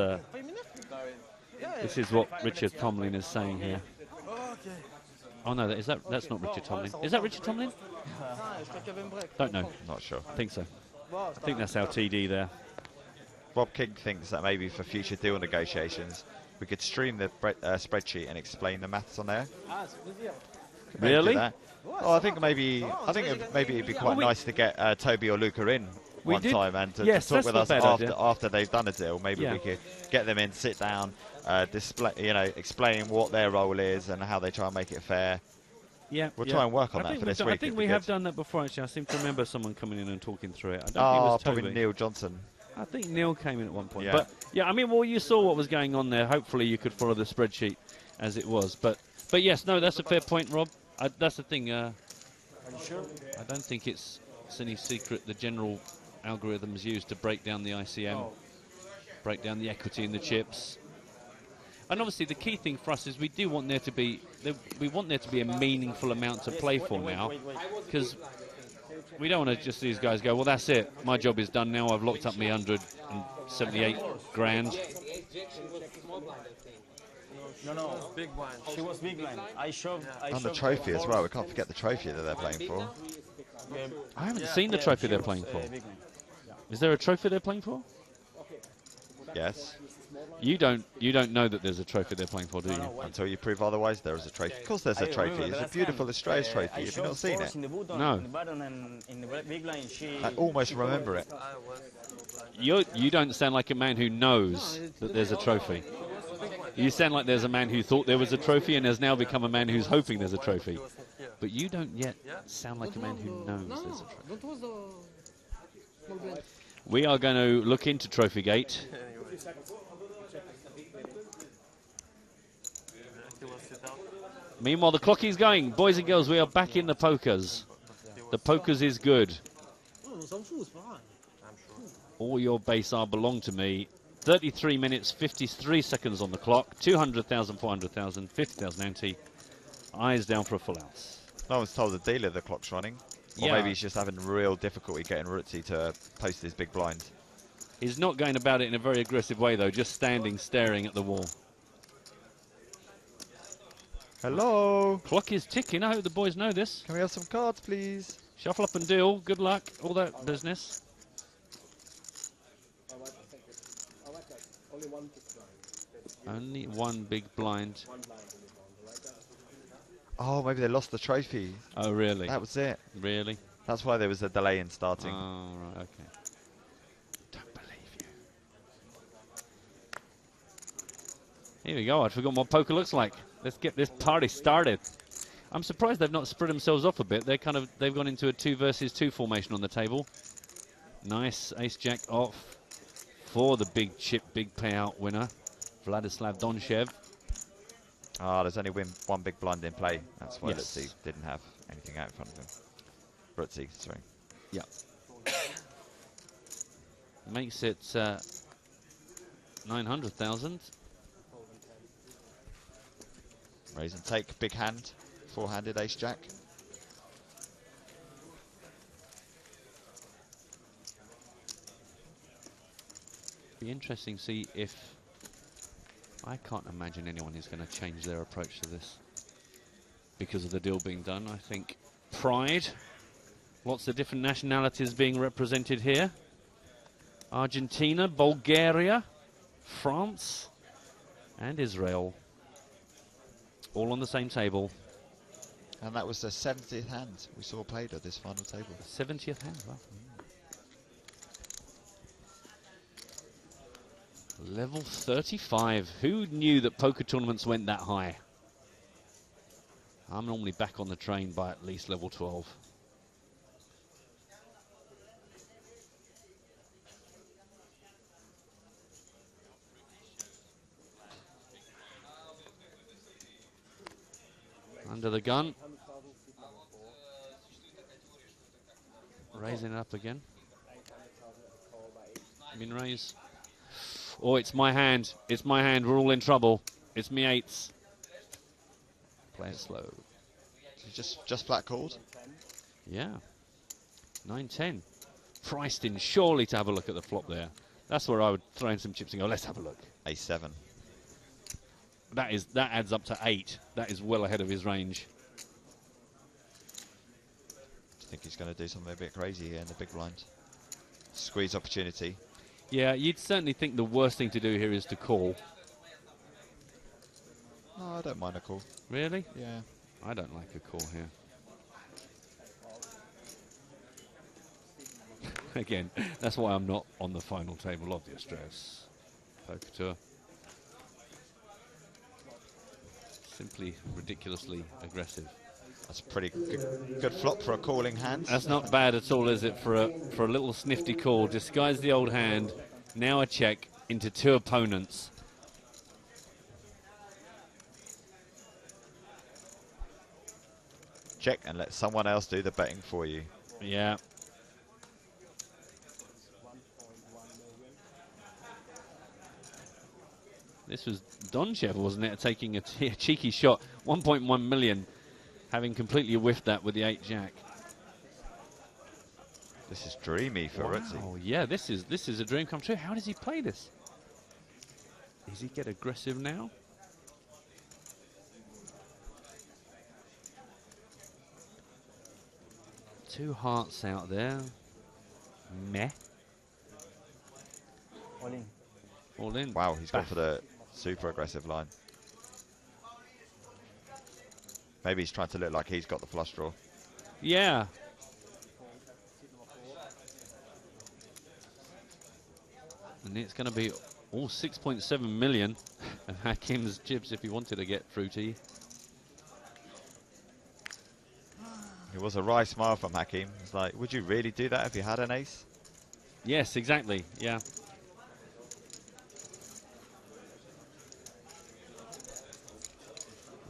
what Richard Tomlin is saying here. Oh no, that's not Richard Tomlin. Is that Richard Tomlin? Don't know. Not sure. I think so. I think that's our TD there. Rob King thinks that maybe for future deal negotiations, we could stream the spreadsheet and explain the maths on there. Really? Oh, I think maybe it'd be quite nice to get Toby or Luca in one time and to talk with us after they've done a deal. Maybe we could get them in, sit down, explain what their role is and how they try and make it fair. Yeah, we'll try and work on that for this week. I think we have done that before. Actually, I seem to remember someone coming in and talking through it. I don't think it was probably Toby. Neil Johnson. I think Neil came in at one point. Yeah. But yeah, I mean, well, you saw what was going on there. Hopefully, you could follow the spreadsheet as it was. But yes, no, that's a fair point, Rob. That's the thing. Are you sure? I don't think it's any secret the general algorithms used to break down the ICM, break down the equity in the chips. And obviously, the key thing for us is we do want there to be a meaningful amount to play for now, because we don't want to just these guys go, well, that's it. My job is done now. I've locked up me 178 grand. No, big blind. She was big blind. I shoved. And the trophy as well. We can't forget the trophy that they're playing for. I haven't seen the trophy they're playing for. Is there a trophy they're playing for? Yes. You don't know that there's a trophy they're playing for, do you? Until you prove otherwise, there is a trophy. Of course there's a trophy. It's a beautiful Estrellas trophy. Have you not seen it? No. I almost remember it. You don't sound like a man who knows that there's a trophy. You sound like there's a man who thought there was a trophy and has now become a man who's hoping there's a trophy. But you don't yet sound like a man who knows there's a trophy. We are going to look into Trophygate. Meanwhile, the clock is going. Boys and girls, we are back in the pokers. The pokers is good. All your base are belong to me. 33 minutes, 53 seconds on the clock. 200,000, 400,000, 50,000 ante. Eyes down for a full house. No one's told the dealer the clock's running. Or maybe he's just having real difficulty getting Rutzi to post his big blind. He's not going about it in a very aggressive way, though, just standing, staring at the wall. Hello? Clock is ticking. I hope the boys know this. Can we have some cards, please? Shuffle up and deal. Good luck. All that business. Only one big blind. Oh, maybe they lost the trophy. Oh, really? That was it. Really? That's why there was a delay in starting. Oh, right, okay. Don't believe you. Here we go. I'd forgotten what poker looks like. Let's get this party started. I'm surprised they've not spread themselves off a bit. They've gone into a 2 versus 2 formation on the table. Nice ace-jack off for the big chip, big payout winner, Vladislav Donchev. Ah, there's only one big blind in play. That's why Yes. Rutzi didn't have anything out in front of him. Rutzi, sorry. Yeah. Makes it 900,000. Raise and take, big hand, four-handed ace-jack. Be interesting to see if... I can't imagine anyone is going to change their approach to this because of the deal being done. I think pride, lots of different nationalities being represented here. Argentina, Bulgaria, France, and Israel. All on the same table. And that was the 70th hand we saw played at this final table. 70th hand, wow. Level 35. Who knew that poker tournaments went that high? I'm normally back on the train by at least level 12. Under the gun. Raising it up again. Min raise. Oh, it's my hand. It's my hand. We're all in trouble. It's me eights. Play it slow. Just flat called? Yeah. 9-10. Priced in surely to have a look at the flop there. That's where I would throw in some chips and go, let's have a look. A7. That adds up to 8. That is well ahead of his range. I think he's going to do something a bit crazy here in the big blind. Squeeze opportunity. Yeah, you'd certainly think the worst thing to do here is to call. No, I don't mind a call. Really? Yeah. I don't like a call here. Again, that's why I'm not on the final table of the Estrellas Poker Tour. Simply ridiculously aggressive. That's a pretty good flop for a calling hand. That's not bad at all, is it, for a little snifty call? Disguise the old hand, now a check into 2 opponents. Check and let someone else do the betting for you. Yeah. This was Donchev, wasn't it, taking a cheeky shot. 1.1 million, having completely whiffed that with the 8-jack. This is dreamy for Ritzy. Oh yeah, this is a dream come true. How does he play this? Does he get aggressive now? Two hearts out there. Meh. All in. All in. Wow, he's gone for the super aggressive line. Maybe he's trying to look like he's got the flush draw. Yeah. And it's going to be all 6.7 million of Hakim's chips if he wanted to get fruity. It was a wry smile from Hakim. It's like, would you really do that if you had an ace? Yes, exactly. Yeah.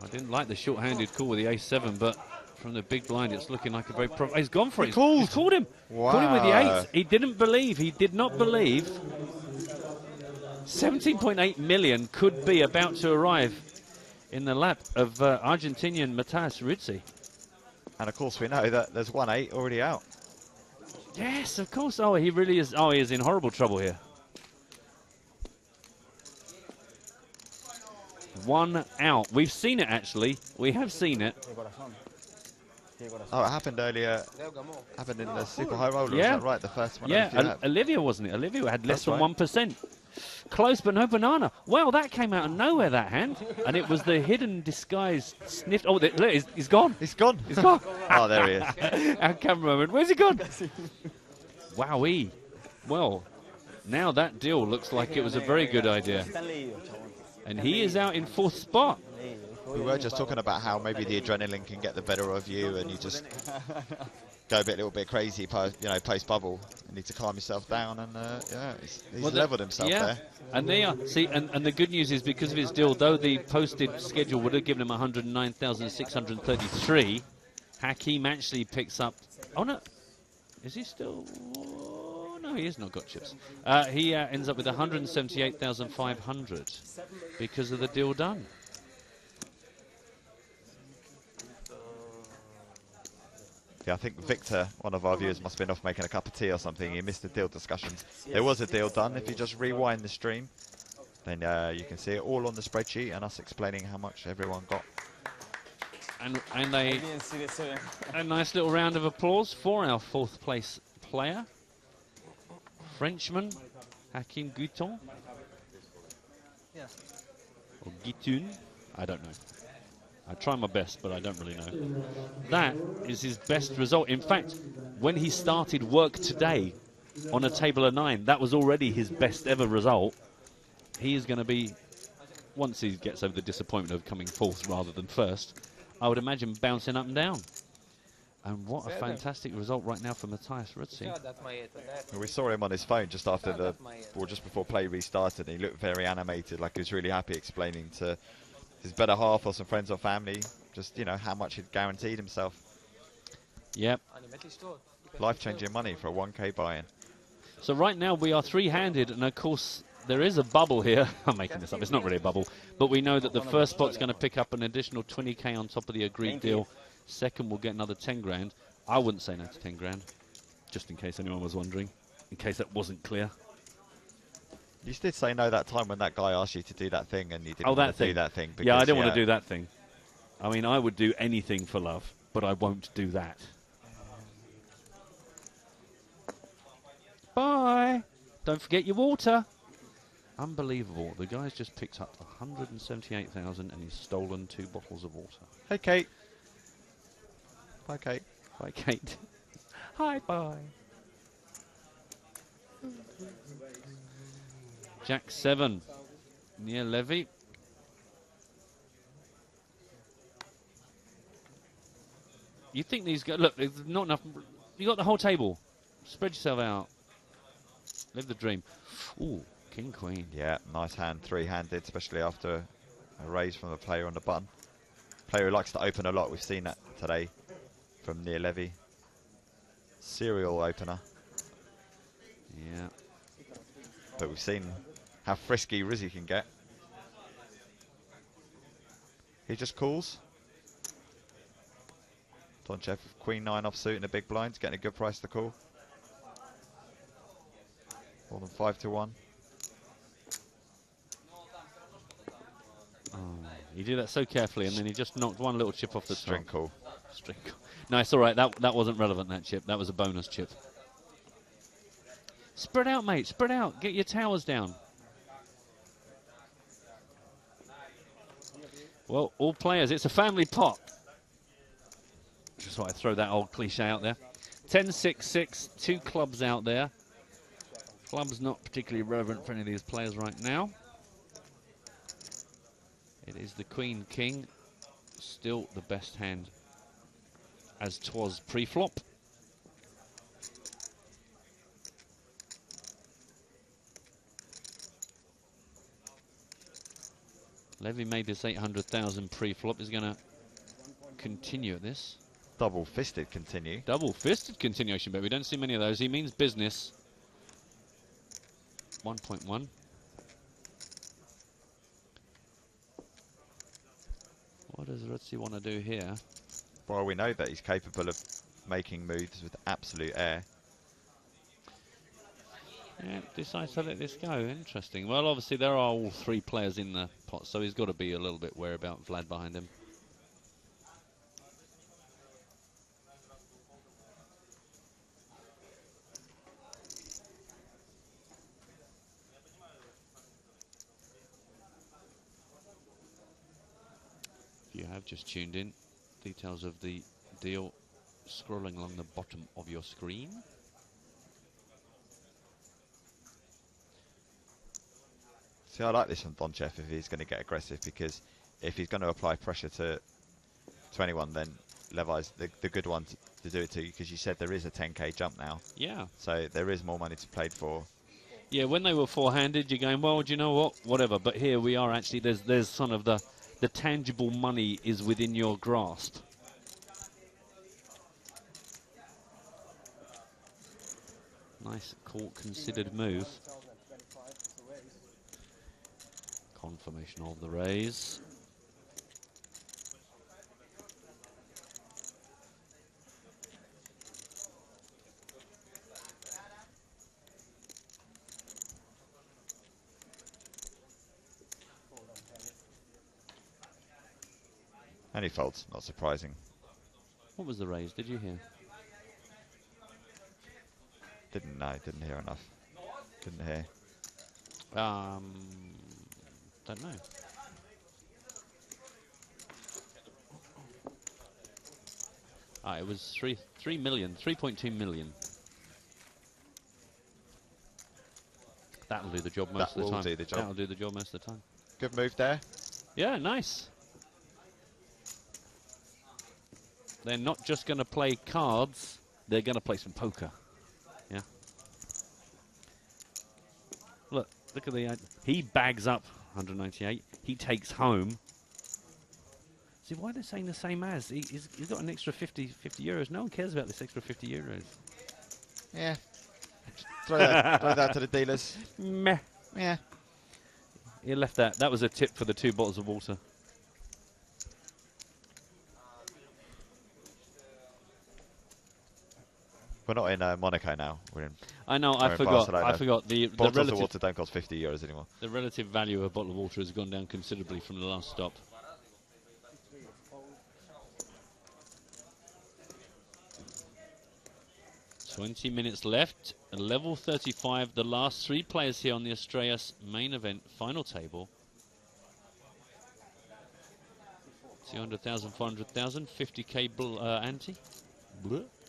I didn't like the short-handed call with the ace-7, but from the big blind, it's looking like a very... he's gone for it. He's called him. Wow. Called him with the ace. He didn't believe. He did not believe. 17.8 million could be about to arrive in the lap of Argentinian Matthias Ritzy. And of course we know that there's 1-8 already out. Yes, of course. Oh, he really is. Oh, he is in horrible trouble here. One out. We've seen it, actually. We have seen it. Oh, it happened earlier. Happened in the Super High Roller, Yeah. is that right? The first one. Yeah, Olivia, wasn't it? Olivia had less than 1%. Close, but no banana. Well, that came out of nowhere, that hand. And it was the hidden disguise sniffed. Oh, look, he's gone. He's gone. He's gone. Oh, there he is. Our cameraman. Where's he gone? Wowee. Well, now that deal looks like it was a very good idea. And he is out in 4th spot. We were just talking about how maybe the adrenaline can get the better of you, and you just go a little bit crazy, post bubble. You need to calm yourself down, and yeah, he's leveled himself there. And they are and the good news is because of his deal, though the posted schedule would have given him 109,633, Hakim actually picks up. Oh no, is he still? Oh, no, he has not got chips. He ends up with 178,500 because of the deal done. Yeah, I think Victor, one of our viewers, must have been off making a cup of tea or something. He missed the deal discussions. There was a deal done. If you just rewind the stream, then you can see it all on the spreadsheet and us explaining how much everyone got. And a nice little round of applause for our 4th place player, Frenchman Hakim Guiton. Or Guitun, I don't know. I try my best, but I don't really know. That is his best result. In fact, when he started work today on a table of 9, that was already his best ever result. He is going to be, once he gets over the disappointment of coming 4th rather than 1st, I would imagine bouncing up and down. And what a fantastic result right now for Matthias Ritzy. We saw him on his phone just after just before play restarted, and he looked very animated, like he was really happy, explaining to his better half or some friends or family, just, how much he'd guaranteed himself. Yep. Life-changing money for a 1K buy-in. So right now we are 3-handed, and of course there is a bubble here. I'm making this up, it's not really a bubble. But we know that the first spot's going to pick up an additional 20K on top of the agreed deal. Second will get another 10 grand. I wouldn't say no to 10 grand, just in case anyone was wondering, in case that wasn't clear. You did say no that time when that guy asked you to do that thing, and you didn't want to do that thing. Yeah, I didn't want to do that thing. I mean, I would do anything for love, but I won't do that. Bye. Don't forget your water. Unbelievable. The guy's just picked up 178,000 and he's stolen 2 bottles of water. Hey, Kate. Bye, Kate. Bye, Kate. Hi, bye. Jack 7 near Levy. You think these guys... Look, there's not enough... You got the whole table. Spread yourself out. Live the dream. Ooh, King, Queen. Yeah, nice hand, 3-handed, especially after a raise from the player on the button. Player who likes to open a lot. We've seen that today from near Levy. Serial opener. Yeah. But we've seen how frisky Rizzy can get. He just calls. Donchev with Queen 9 offsuit in a big blind, getting a good price to call. More than 5-1. Oh, he did that so carefully, and then he just knocked one little chip off the String top. call. String call. No, it's all right. That wasn't relevant, that chip. That was a bonus chip. Spread out, mate. Spread out. Get your towers down. Well, all players. It's a family pot. Just thought I'd throw that old cliche out there. 10-6-6. 2 clubs out there. Club's not particularly relevant for any of these players right now. It is the Queen King. Still the best hand as 'twas pre-flop. Levy made this 800,000 pre-flop. He's going to continue at this. Double-fisted continue. Double-fisted continuation, but we don't see many of those. He means business. 1.1. What does Rutzi want to do here? Well, we know that he's capable of making moves with absolute air. Yeah, decides to let this go. Interesting. Well, obviously there are all 3 players in the pot, so he's got to be a little bit wary about Vlad behind him. If you have just tuned in, details of the deal scrolling along the bottom of your screen. See, I like this from Donchev if he's going to get aggressive, because if he's going to apply pressure to anyone, then Levi's the good one to do it to, because you said there is a 10k jump now. Yeah. So there is more money to play for. Yeah, when they were four-handed, you're going, well, do you know what? Whatever. But here we are actually, there's sort of the tangible money is within your grasp. Nice, cool, considered move. Confirmation of the raise. And he folds, not surprising. What was the raise? Did you hear? Didn't hear enough. Didn't hear. Don't know. It was 3 million, 3.2 million. That'll do the job most of the time. Do the job. That'll do the job most of the time. Good move there. Yeah, nice. They're not just going to play cards, they're going to play some poker. Yeah. Look at the... he bags up 198. He takes home. See, why are they saying the same as? He's got an extra 50 euros. No one cares about this extra 50 euros. Yeah. throw that to the dealers. Meh. Yeah. He left that. That was a tip for the 2 bottles of water. We're not in Monaco now. We're in. I know. I forgot. The bottles relative of water don't cost 50 euros anymore. The relative value of a bottle of water has gone down considerably from the last stop. $20 minutes left. Level 35. The last 3 players here on the Estrellas main event final table. 200,000, 400,000, 50k ante.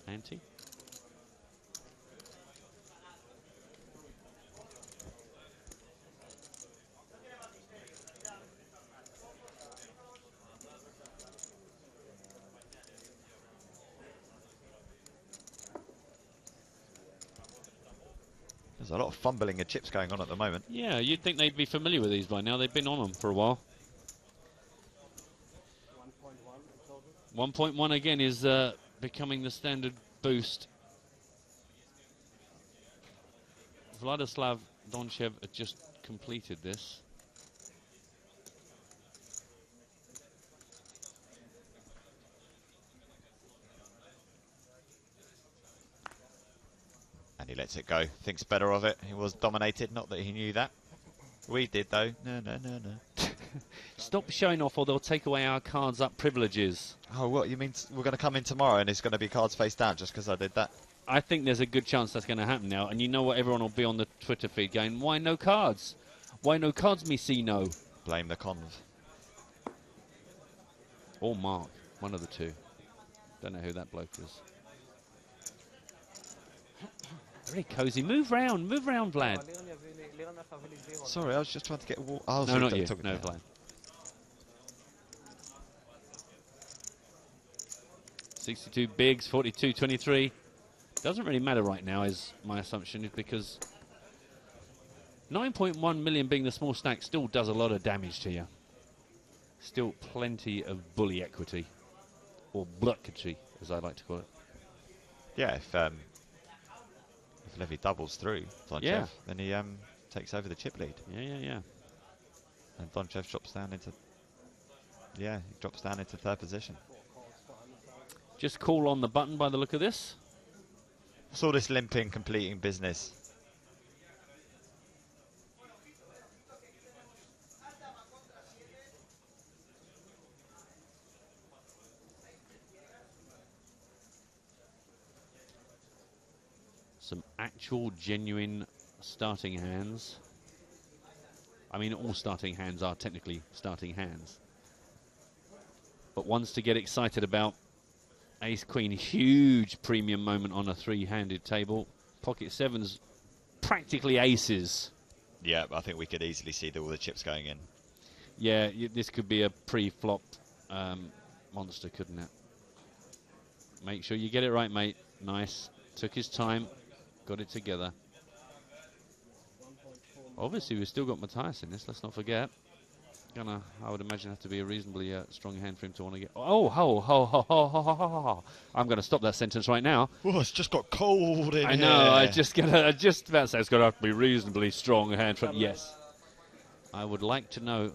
Ante. There's a lot of fumbling of chips going on at the moment. Yeah, you'd think they'd be familiar with these by now. They've been on them for a while. 1.1 again is becoming the standard boost. Vladislav Donchev had just completed this. And he lets it go. Thinks better of it. He was dominated. Not that he knew that. We did, though. No. Stop showing off or they'll take away our cards up privileges. Oh, what? You mean we're going to come in tomorrow and it's going to be cards face down just because I did that? I think there's a good chance that's going to happen now. And you know what? Everyone will be on the Twitter feed going, why no cards? Why no cards, me see no? Blame the conv. Or Mark. One of the two. Don't know who that bloke is. Very cozy. Move round, Vlad. Sorry, I was just trying to get a wall. No, not you. No, Vlad. 62 bigs, 42, 23. Doesn't really matter right now, is my assumption, because 9.1 million being the small stack still does a lot of damage to you. Still plenty of bully equity, or bluckety, as I like to call it. Yeah, if Levy doubles through Donchev, then he takes over the chip lead. Yeah. And Donchev drops down into he drops down into third position. Just call on the button by the look of this. What's all this limping, completing business? Some actual, genuine starting hands. I mean, all starting hands are technically starting hands. But ones to get excited about. Ace Queen, huge premium moment on a three-handed table. Pocket sevens, practically aces. Yeah, I think we could easily see all the chips going in. Yeah, this could be a pre-flop monster, couldn't it? Make sure you get it right, mate. Nice. Took his time. Got it together. Obviously, we've still got Matthias in this. Let's not forget. I would imagine, have to be a reasonably strong hand for him to want to get. Oh, I'm going to stop that sentence right now. Oh, it's just got cold in here. I know. I just about to say it's going to have to be reasonably strong hand for. Yes. I would like to know.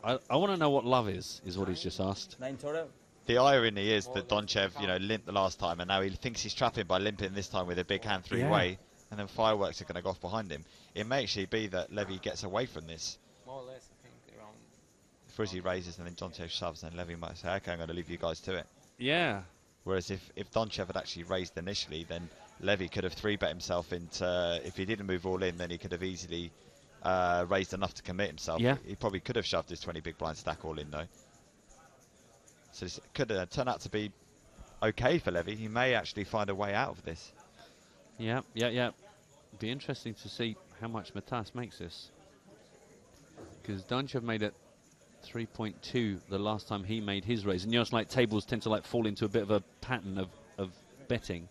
I want to know what love is what he's just asked. 9 total. The irony is that Donchev, limped the last time, and now he thinks he's trapping by limping this time with a big hand three-way, and then fireworks are going to go off behind him. It may actually be that Levy gets away from this. More or less, I think, around. Frizzy raises and then Donchev shoves, and Levy might say, okay, I'm going to leave you guys to it. Yeah. Whereas if Donchev had actually raised initially, then Levy could have 3-bet himself into, if he didn't move all in, then he could have easily raised enough to commit himself. Yeah. He probably could have shoved his 20 big blind stack all in, though. So this could turn out to be okay for Levy. He may actually find a way out of this. Yeah. Be interesting to see how much Matthias makes this. Because Donchev made it 3.2 the last time he made his raise. And it's like tables tend to fall into a bit of a pattern of betting.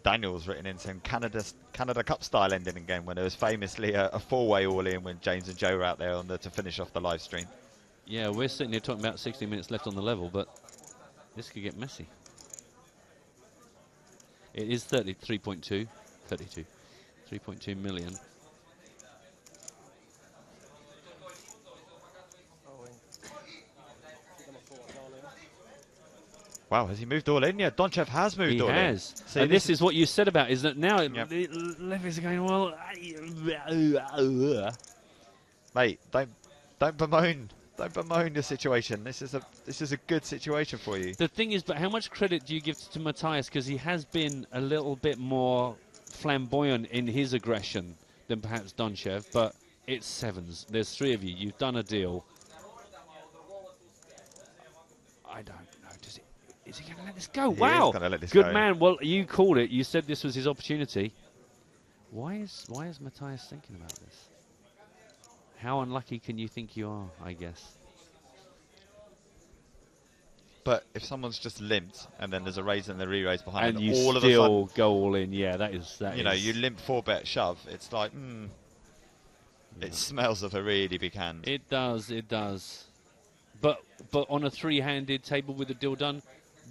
Daniel's written in saying Canada Cup style ending again when there was famously a 4-way all-in when James and Joe were out there to finish off the live stream. Yeah, we're sitting here talking about 60 minutes left on the level, but this could get messy. It is 3.2 million. Wow, has he moved all in? Yeah, Donchev has moved all in. He has. So and this is what you said about, is that now Levy's going, well... Mate, don't bemoan. Don't bemoan the situation. This is a good situation for you. The thing is, but how much credit do you give to Matthias? Because he has been a little bit more flamboyant in his aggression than perhaps Donchev, but it's sevens. There's 3 of you. You've done a deal. I don't know. Is he going to let this go? He wow. Is gonna let this Good go. man. Well, you called it. You said this was his opportunity. Why is Matthias thinking about this? How unlucky can you think you are, I guess? But if someone's just limped and then there's a raise and the re-raise behind, and you all of a still sudden, go all in, yeah, that is. You limp 4-bet shove. It's like, It smells of a really big hand. It does. But on a 3-handed table with a deal done,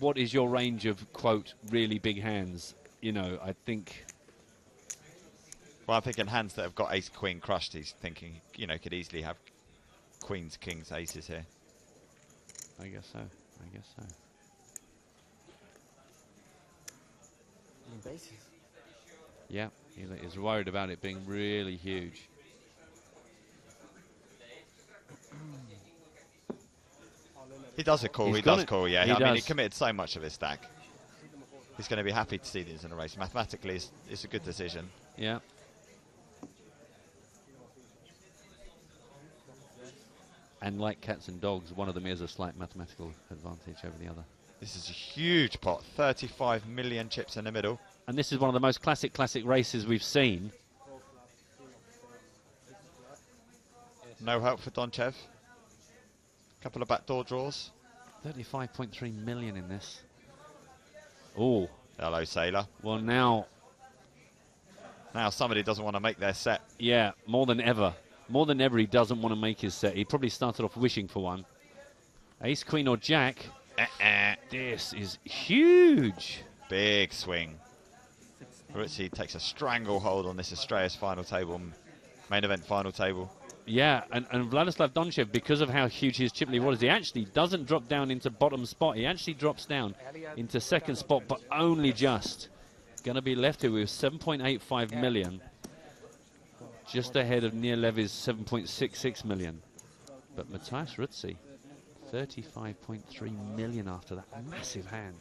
what is your range of quote really big hands? I think. Well, I'm thinking hands that have got ace queen crushed. He's thinking, could easily have queens, kings, aces here. I guess so. Any bases? Yeah, he's worried about it being really huge. He does a call. He does call. Yeah, I mean, he committed so much of his stack. He's going to be happy to see these in a race. Mathematically, it's a good decision. Yeah. And like cats and dogs, one of them is a slight mathematical advantage over the other. This is a huge pot, 35 million chips in the middle. And this is one of the most classic races we've seen. No help for Donchev. Couple of backdoor draws. 35.3 million in this. Oh. Hello, Sailor. Well, now somebody doesn't want to make their set. Yeah, more than ever. More than ever, he doesn't want to make his set. He probably started off wishing for one. Ace, queen, or jack. This is huge. Big swing. Ritzy takes a stranglehold on this Estrellas final table, main event final table. Yeah, and Vladislav Donchev, because of how huge his chip lead was, he actually doesn't drop down into bottom spot. He actually drops down into second spot, but only just. Going to be left here with 7.85 million. Just ahead of Nir Levy's 7.66 million. But Matthias Ritzy, 35.3 million after that massive hand.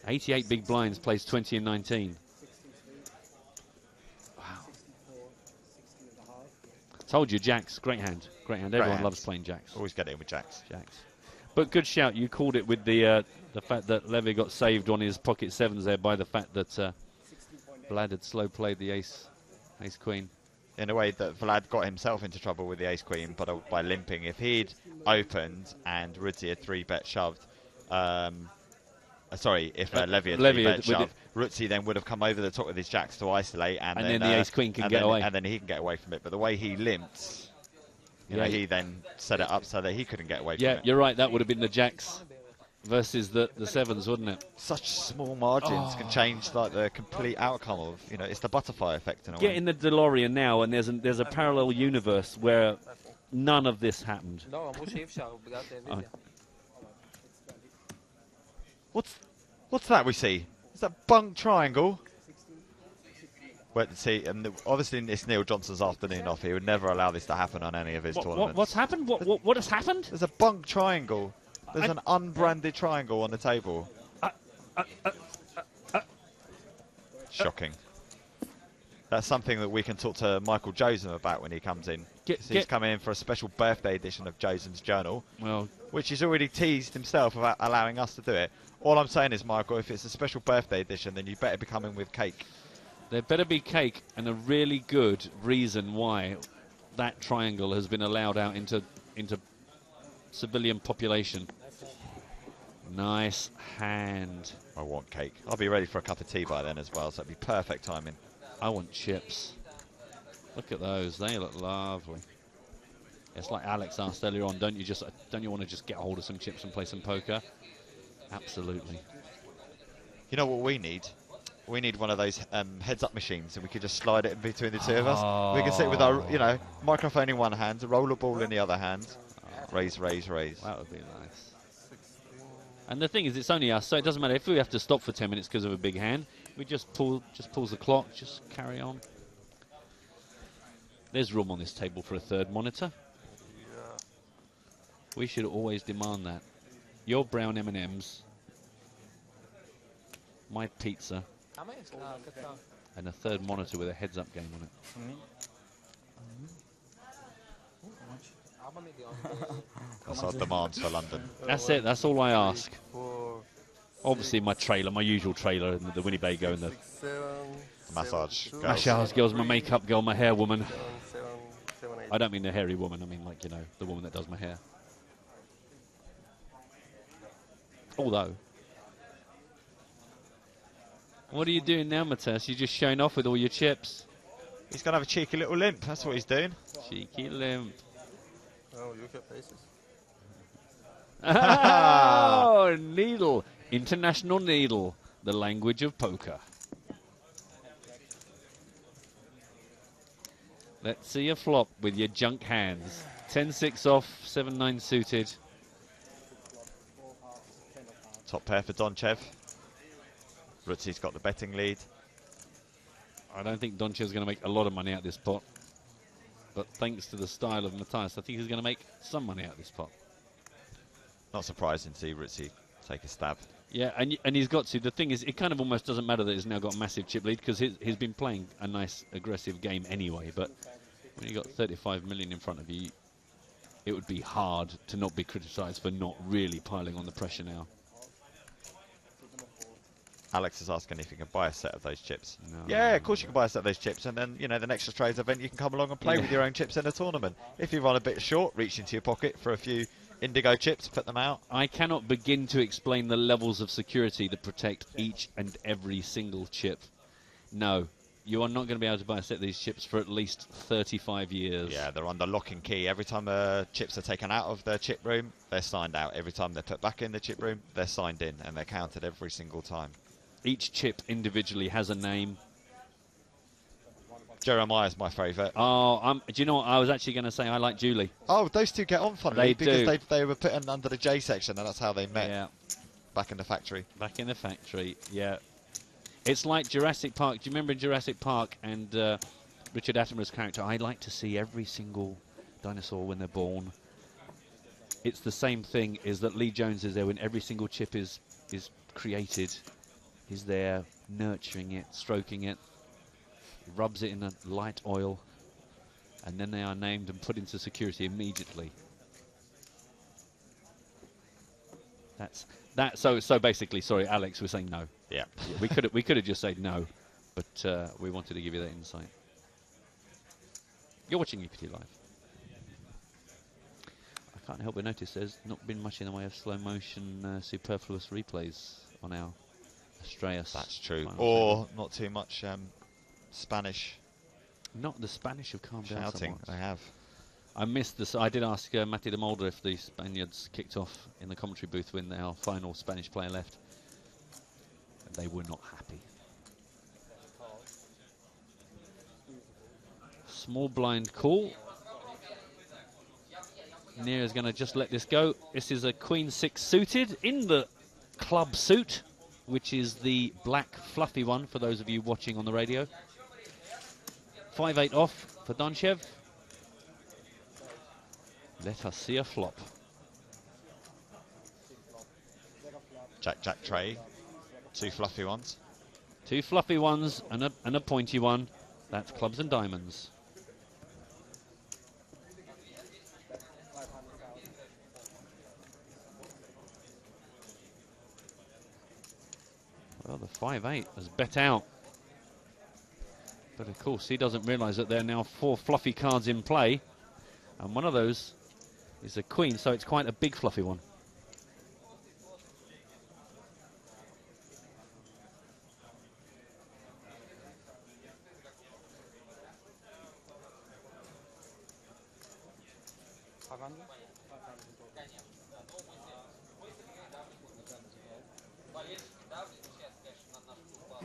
88 big blinds, plays 20 and 19. Wow. Told you, jacks, great hand. Great hand. Everyone loves playing jacks. Always get it in with jacks. Jacks. But good shout. You called it with the fact that Levy got saved on his pocket sevens there by the fact that Vlad had slow played the ace queen. In a way that Vlad got himself into trouble with the ace queen, but by limping. If he'd opened and Rudzi had 3-bet shoved, sorry, if Levy had 3-bet shoved, Rudzi then would have come over the top with his jacks to isolate, and then the ace queen can get away. And then he can get away from it. But the way he limped, you know, he then set it up so that he couldn't get away from it. Yeah, you're right. That would have been the jacks versus the sevens, wouldn't it? Such small margins can change like the complete outcome of, you know, it's the butterfly effect in a way. Get in the DeLorean now, and there's a parallel universe where none of this happened. What's that we see? Is that bunk triangle? Wait to see, and obviously it's Neil Johnson's afternoon off. He would never allow this to happen on any of his tournaments. What's happened? What has happened? There's a bunk triangle. There's an unbranded triangle on the table. Shocking. That's something that we can talk to Michael Josem about when he comes in. He's coming in for a special birthday edition of Josem's Journal, which he's already teased himself about allowing us to do it. All I'm saying is, Michael, if it's a special birthday edition, then you better be coming with cake. There better be cake and a really good reason why that triangle has been allowed out into civilian population. Nice hand. I want cake. I'll be ready for a cup of tea by then as well, so it'll be perfect timing. I want chips. Look at those. They look lovely. It's like Alex asked earlier on, don't you want to just get hold of some chips and play some poker? Absolutely. You know what we need? We need one of those heads-up machines, and we could just slide it in between the two of us. We can sit with our, microphone in one hand, roll a ball in the other hand, raise, raise, raise. That would be nice. And the thing is, it's only us, so it doesn't matter if we have to stop for 10 minutes because of a big hand. We just pulls the clock, just carry on. There's room on this table for a third monitor. Yeah. We should always demand that. Your brown M&Ms, my pizza, and a third monitor with a heads-up game on it. That's our demands for London. That's it. That's all I ask. Obviously, my trailer, my usual trailer, and the Winnebago, and the massage girls. Massage girls, my makeup girl, my hair woman. I don't mean the hairy woman. I mean, like, the woman that does my hair. Although, what are you doing now, Matthias? You're just showing off with all your chips. He's going to have a cheeky little limp. That's what he's doing. Cheeky limp. Oh, you get faces. Oh, needle. International needle. The language of poker. Let's see a flop with your junk hands. 10-6 off, 7-9 suited. Top pair for Donchev. Rutzi's got the betting lead. I don't think Donchev's going to make a lot of money out of this pot. But thanks to the style of Matthias, I think he's going to make some money out of this pot. Not surprising to see Ritzy take a stab. Yeah, and he's got to. The thing is, it kind of almost doesn't matter that he's now got a massive chip lead because he's been playing a nice, aggressive game anyway. But when you've got 35 million in front of you, it would be hard to not be criticised for not really piling on the pressure now. Alex is asking if you can buy a set of those chips. No. Yeah, of course you can buy a set of those chips, and then, you know, the next Estrellas event you can come along and play with your own chips in a tournament. If you run a bit short, reach into your pocket for a few indigo chips, put them out. I cannot begin to explain the levels of security that protect each and every single chip. No, you are not going to be able to buy a set of these chips for at least 35 years. Yeah, they're under lock and key. Every time chips are taken out of their chip room, they're signed out. Every time they're put back in the chip room, they're signed in, and they're counted every single time. Each chip individually has a name. Jeremiah's my favourite. Oh, do you know what? I was actually going to say I like Julie. Oh, those two get on funnily because do. they were put in under the J section, and that's how they met. Yeah. Back in the factory. Back in the factory, yeah. It's like Jurassic Park. Do you remember in Jurassic Park and Richard Attenborough's character? I like to see every single dinosaur when they're born. It's the same thing, is that Lee Jones is there when every single chip is created. He's there nurturing it, stroking it. He rubs it in a light oil, and then they are named and put into security immediately. So basically, sorry, Alex, we're saying no. Yeah. we could have just said no, but we wanted to give you that insight. You're watching EPT Live. I can't help but notice there's not been much in the way of slow motion, superfluous replays on our Estrellas. That's true. Or not too much Spanish. Not the Spanish have calmed down shouting. somewhat. They have. I missed this. I did ask Matty de Mulder if the Spaniards kicked off in the commentary booth when our final Spanish player left. And they were not happy. Small blind call. Nira's going to just let this go. This is a Queen 6 suited in the club suit, which is the black fluffy one for those of you watching on the radio. 5-8 off for Donchev. Let us see a flop. Jack tray. Two fluffy ones. Two fluffy ones and a pointy one. That's clubs and diamonds. Well, the 5-8 has bet out. But of course, he doesn't realise that there are now 4 fluffy cards in play. And one of those is a queen, so it's quite a big fluffy one.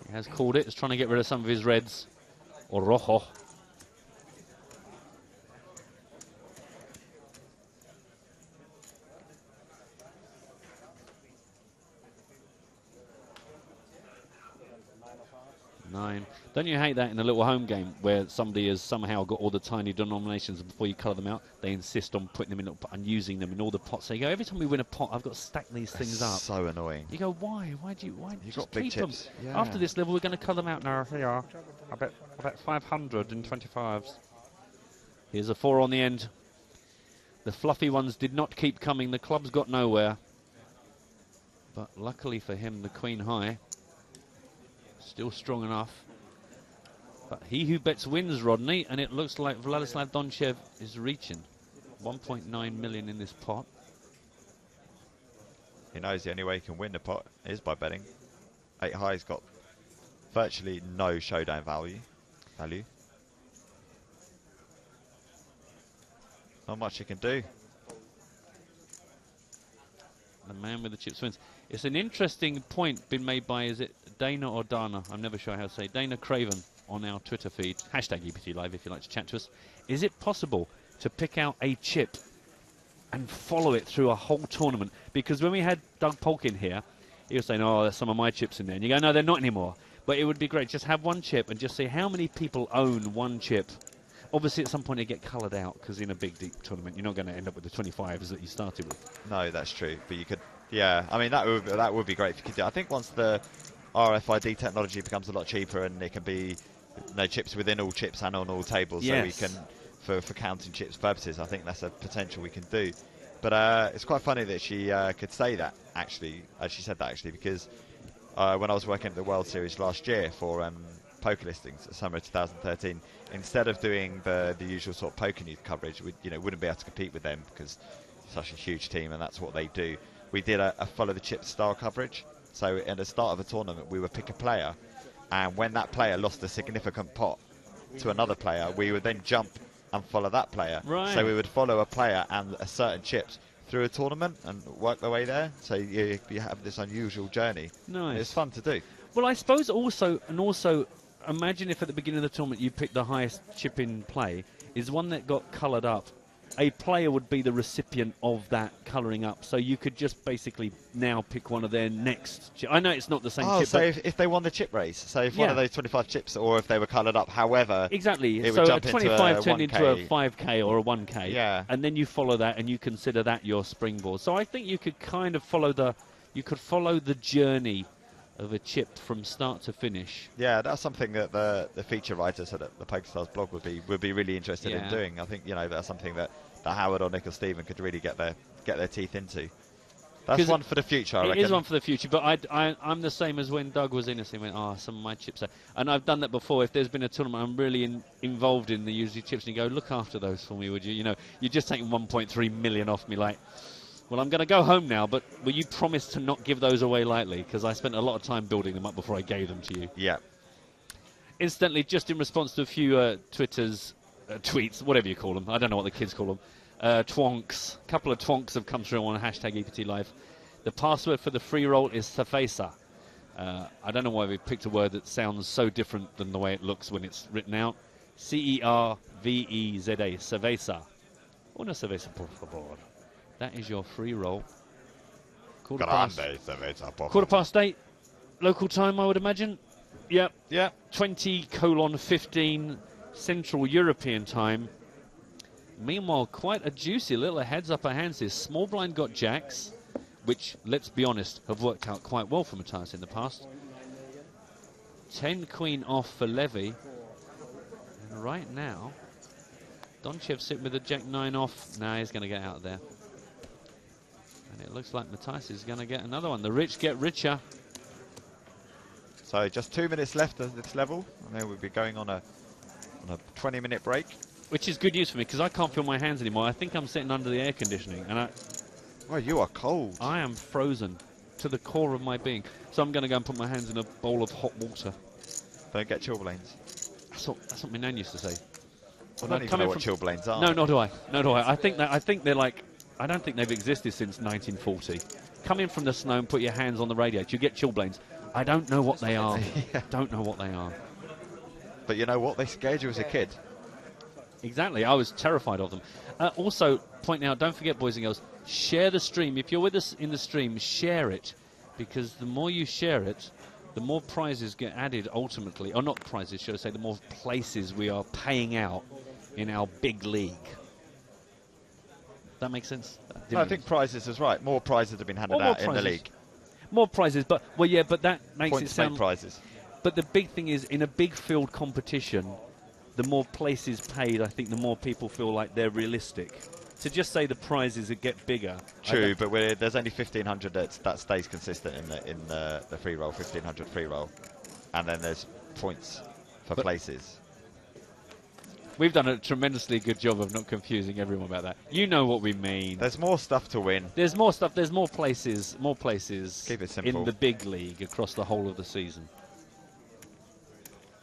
He has called it. He's trying to get rid of some of his reds. Or rojo. Nine. Don't you hate that in a little home game where somebody has somehow got all the tiny denominations and before you colour them out, they insist on putting them in and using them in all the pots. So you go, every time we win a pot, I've got to stack these things up. So annoying. You go, why? Why do you You've just got big keep them? chips. Yeah. After this level, we're going to colour them out now. Here you are. I bet 500 in 25s. Here's a 4 on the end. The fluffy ones did not keep coming. The clubs got nowhere. But luckily for him, the queen high still strong enough. But he who bets wins, Rodney, and it looks like Vladislav Donchev is reaching 1.9 million in this pot. He knows the only way he can win the pot is by betting. 8 high's got virtually no showdown value. Not much he can do. The man with the chips wins. It's an interesting point been made by, is it Dana or Dana? I'm never sure how to say. Dana Craven on our Twitter feed. Hashtag EPT Live if you'd like to chat to us. Is it possible to pick out a chip and follow it through a whole tournament? Because when we had Doug Polk in here, he was saying, oh, there's some of my chips in there. And you go, no, they're not anymore. But it would be great. Just have one chip and just see how many people own one chip. Obviously, at some point, they get coloured out because in a big, deep tournament, you're not going to end up with the 25s that you started with. No, that's true. But you could, yeah. I mean, that would be great if you could do. I think once the RFID technology becomes a lot cheaper and it can be chips within all chips and on all tables, so we can, for counting chips purposes, I think that's a potential we can do. But it's quite funny that she could say that, actually, she said that, actually, because when I was working at the World Series last year for poker listings, summer of 2013, instead of doing the usual sort of poker news coverage, we wouldn't be able to compete with them because it's such a huge team and that's what they do. We did a follow the chip style coverage. So at the start of a tournament, we would pick a player, and when that player lost a significant pot to another player, we would then jump and follow that player. Right. So we would follow a player and a certain chips through a tournament and work their way there. So you have this unusual journey. Nice. It's fun to do. Well, I suppose also imagine if at the beginning of the tournament you picked the highest chip in play, is one that got coloured up. A player would be the recipient of that colouring up, so you could just basically now pick one of their next chip. I know it's not the same chip. So if they won the chip race, so if one of those 25 chips, or if they were coloured up, however, exactly. it So would jump a 25 into turned into a 5k or a 1k, yeah, and then you follow that and you consider that your springboard. So I think you could kind of follow the journey of a chip from start to finish. Yeah, that's something that the feature writers at the PokerStars blog would be really interested in doing. I think that's something that Howard or Nick or Stephen could really get their teeth into. That's one for the future, I reckon. It is one for the future, but I'm the same as when Doug was in us. He went, some of my chips are... And I've done that before. If there's been a tournament I'm really involved in the usually chips, and you go, look after those for me, would you? You're just taking 1.3 million off me, like... Well, I'm going to go home now, but will you promise to not give those away lightly? Because I spent a lot of time building them up before I gave them to you. Yeah. Instantly, just in response to a few tweets, whatever you call them. I don't know what the kids call them. Twonks. A couple of twonks have come through on hashtag EPT Live. The password for the free roll is Cerveza. I don't know why we picked a word that sounds so different than the way it looks when it's written out. Cerveza. Cerveza. Una cerveza, por favor. That is your free roll. Quarter past 8. Local time, I would imagine. Yep. 20:15 Central European time. Meanwhile, quite a juicy little heads up our hands here. Small blind got jacks, which, let's be honest, have worked out quite well for Matthias in the past. 10 queen off for Levy. And right now, Donchev sitting with a jack 9 off. Nah, he's going to get out of there. And it looks like Matthias is going to get another one. The rich get richer. So just 2 minutes left at this level, and then we'll be going on a 20-minute break. Which is good news for me, because I can't feel my hands anymore. I think I'm sitting under the air conditioning. And well, you are cold. I am frozen to the core of my being. So I'm going to go and put my hands in a bowl of hot water. Don't get chilblains. That's what my nan used to say. I don't even know what chilblains are. No, nor do I. I think they're like... I don't think they've existed since 1940. Come in from the snow and put your hands on the radiator. You get chilblains. I don't know what they are. Don't know what they are. But you know what? They scared you as a kid. Exactly. I was terrified of them. Also, pointing out, don't forget, boys and girls, share the stream. If you're with us in the stream, share it. Because the more you share it, the more prizes get added ultimately. Or not prizes, should I say, the more places we are paying out in our big league. That makes sense? No, I think prizes is right. More prizes have been handed out in the league. More prizes, but that makes Points it sound... prizes. But the big thing is, in a big field competition, the more places paid, I think the more people feel like they're realistic. To just say the prizes that get bigger... True, but there's only 1,500 that stays consistent in the free roll, 1,500 free roll. And then there's points for places. We've done a tremendously good job of not confusing everyone about that. You know what we mean. There's more stuff to win. There's more stuff. There's more places. Keep it simple. In the big league across the whole of the season.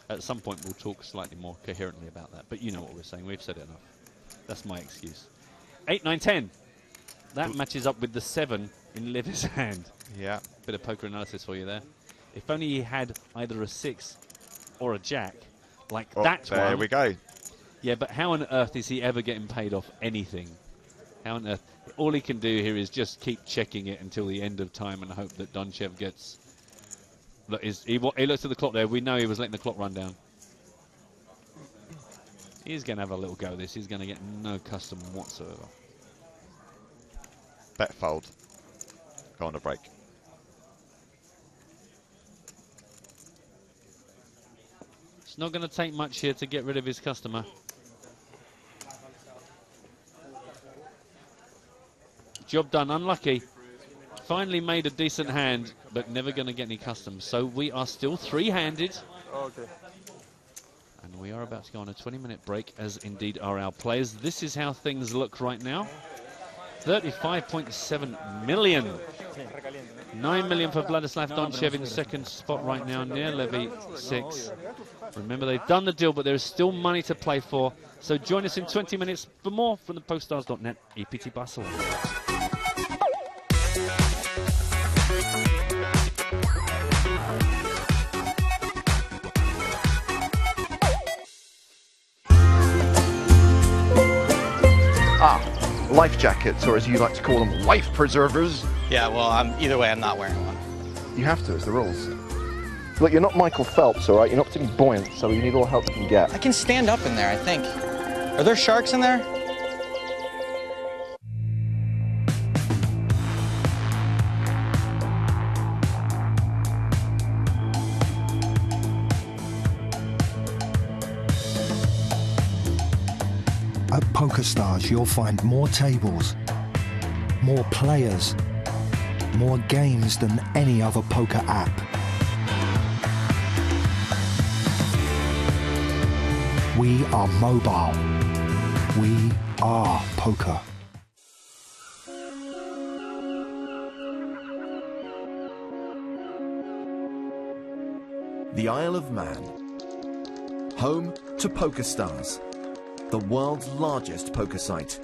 At some point, we'll talk slightly more coherently about that. But you know what we're saying. We've said it enough. That's my excuse. 8, 9, 10. That matches up with the 7 in Livy's hand. Yeah. Bit of poker analysis for you there. If only he had either a 6 or a jack, like that one. There we go. Yeah, but how on earth is he ever getting paid off anything? How on earth? All he can do here is just keep checking it until the end of time and hope that Donchev gets Look, he looks at the clock there. We know he was letting the clock run down. He's going to have a little go at this. He's going to get no custom whatsoever. Bet fold. Go on a break. It's not going to take much here to get rid of his customer. Job done. Unlucky. Finally made a decent hand, but never going to get any customs. So we are still three-handed. Okay. And we are about to go on a 20-minute break, as indeed are our players. This is how things look right now. 35.7 million. 9 million for Vladislav Donchev in second spot right now, near Levy 6. Remember, they've done the deal, but there is still money to play for. So join us in 20 minutes for more from the PostStars.net EPT Barcelona. Life jackets, or as you like to call them, life preservers. Yeah, well, either way, I'm not wearing one. You have to, it's the rules. Look, you're not Michael Phelps, all right? You're not particularly buoyant, so you need all the help you can get. I can stand up in there, I think. Are there sharks in there? At PokerStars, you'll find more tables, more players, more games than any other poker app. We are mobile. We are poker. The Isle of Man, home to PokerStars, the world's largest poker site.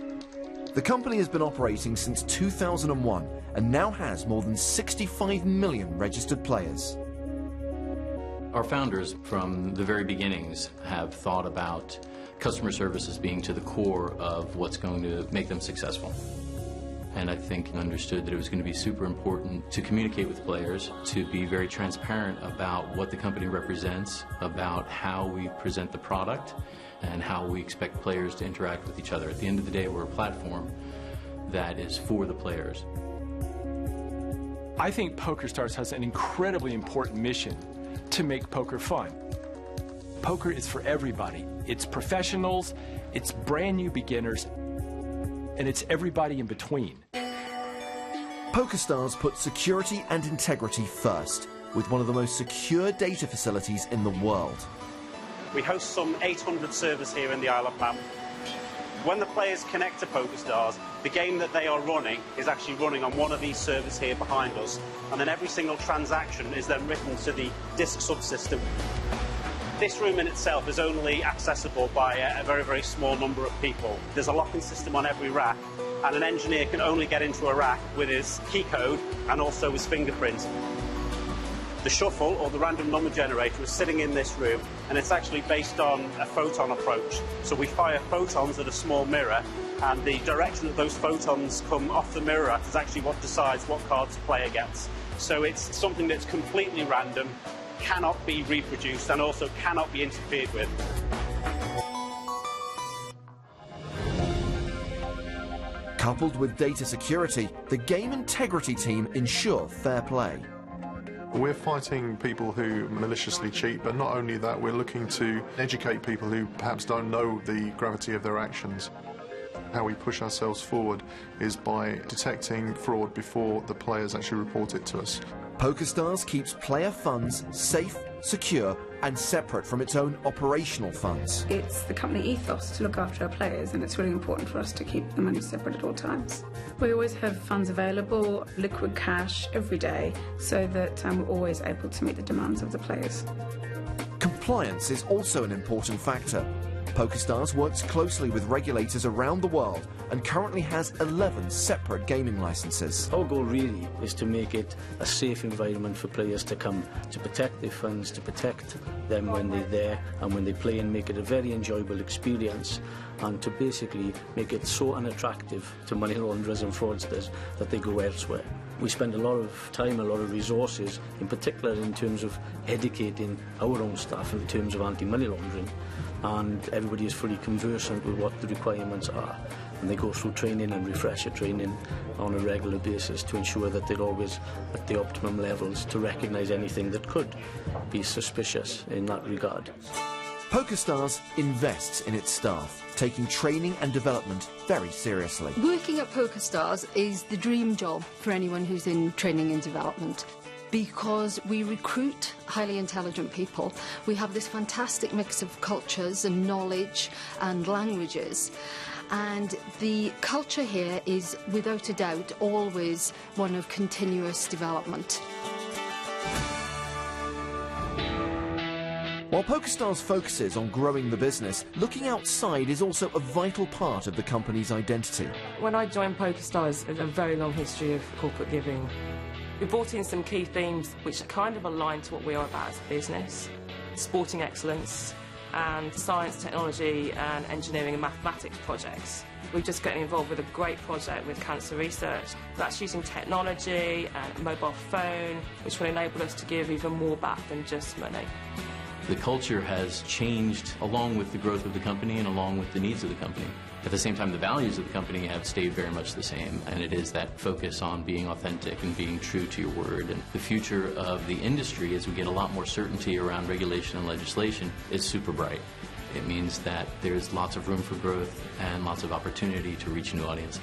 The company has been operating since 2001 and now has more than 65 million registered players. Our founders, from the very beginnings, have thought about customer service as being to the core of what's going to make them successful. And I think understood that it was going to be super important to communicate with players, to be very transparent about what the company represents, about how we present the product, and how we expect players to interact with each other. At the end of the day, we're a platform that is for the players. I think PokerStars has an incredibly important mission to make poker fun. Poker is for everybody. It's professionals, it's brand new beginners, and it's everybody in between. PokerStars puts security and integrity first, with one of the most secure data facilities in the world. We host some 800 servers here in the Isle of Man. When the players connect to PokerStars, the game that they are running is actually running on one of these servers here behind us, and then every single transaction is then written to the disk subsystem. This room in itself is only accessible by a very, very small number of people. There's a locking system on every rack, and an engineer can only get into a rack with his key code and also his fingerprint. The shuffle, or the random number generator, is sitting in this room, and it's actually based on a photon approach. So we fire photons at a small mirror, and the direction that those photons come off the mirror at is actually what decides what cards the player gets. So it's something that's completely random, cannot be reproduced, and also cannot be interfered with. Coupled with data security, the game integrity team ensure fair play. We're fighting people who maliciously cheat, but not only that, we're looking to educate people who perhaps don't know the gravity of their actions. How we push ourselves forward is by detecting fraud before the players actually report it to us. PokerStars keeps player funds safe, secure, and separate from its own operational funds. It's the company ethos to look after our players, and it's really important for us to keep the money separate at all times. We always have funds available, liquid cash every day, so that we're always able to meet the demands of the players. Compliance is also an important factor. PokerStars works closely with regulators around the world and currently has 11 separate gaming licenses. Our goal really is to make it a safe environment for players to come, to protect their funds, to protect them when they're there and when they play, and make it a very enjoyable experience, and to basically make it so unattractive to money launderers and fraudsters that they go elsewhere. We spend a lot of time, a lot of resources, in particular in terms of educating our own staff in terms of anti-money laundering, and everybody is fully conversant with what the requirements are. And they go through training and refresher training on a regular basis to ensure that they're always at the optimum levels to recognise anything that could be suspicious in that regard. PokerStars invests in its staff, taking training and development very seriously. Working at PokerStars is the dream job for anyone who's in training and development, because we recruit highly intelligent people. We have this fantastic mix of cultures and knowledge and languages. And the culture here is, without a doubt, always one of continuous development. While PokerStars focuses on growing the business, looking outside is also a vital part of the company's identity. When I joined PokerStars, there's a very long history of corporate giving. We brought in some key themes which kind of align to what we are about as a business: sporting excellence and science, technology and engineering and mathematics projects. We're just getting involved with a great project with cancer research that's using technology and a mobile phone, which will enable us to give even more back than just money. The culture has changed along with the growth of the company and along with the needs of the company. At the same time, the values of the company have stayed very much the same, and it is that focus on being authentic and being true to your word. And the future of the industry, as we get a lot more certainty around regulation and legislation, is super bright. It means that there's lots of room for growth and lots of opportunity to reach a new audience.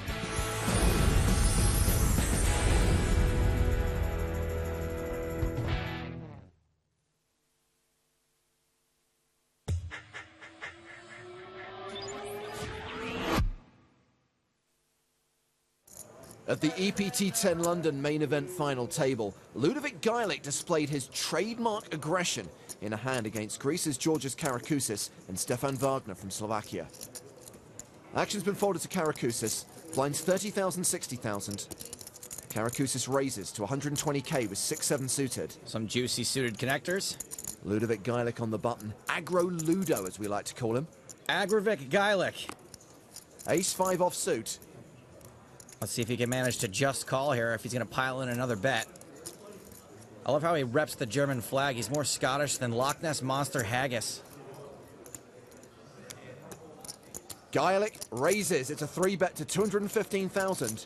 At the EPT 10 London main event final table, Ludovic Gajlik displayed his trademark aggression in a hand against Greece's Georgios Karakousis and Stefan Wagner from Slovakia. Action's been folded to Karakousis, blinds 30,000, 60,000. Karakousis raises to 120k with 6-7 suited. Some juicy suited connectors. Ludovic Gajlik on the button. Aggro Ludo, as we like to call him. Agrovic Gajlik. Ace-5 offsuit. Let's see if he can manage to just call here, if he's going to pile in another bet. I love how he reps the German flag. He's more Scottish than Loch Ness Monster Haggis. Gajlik raises. It's a 3-bet to 215,000.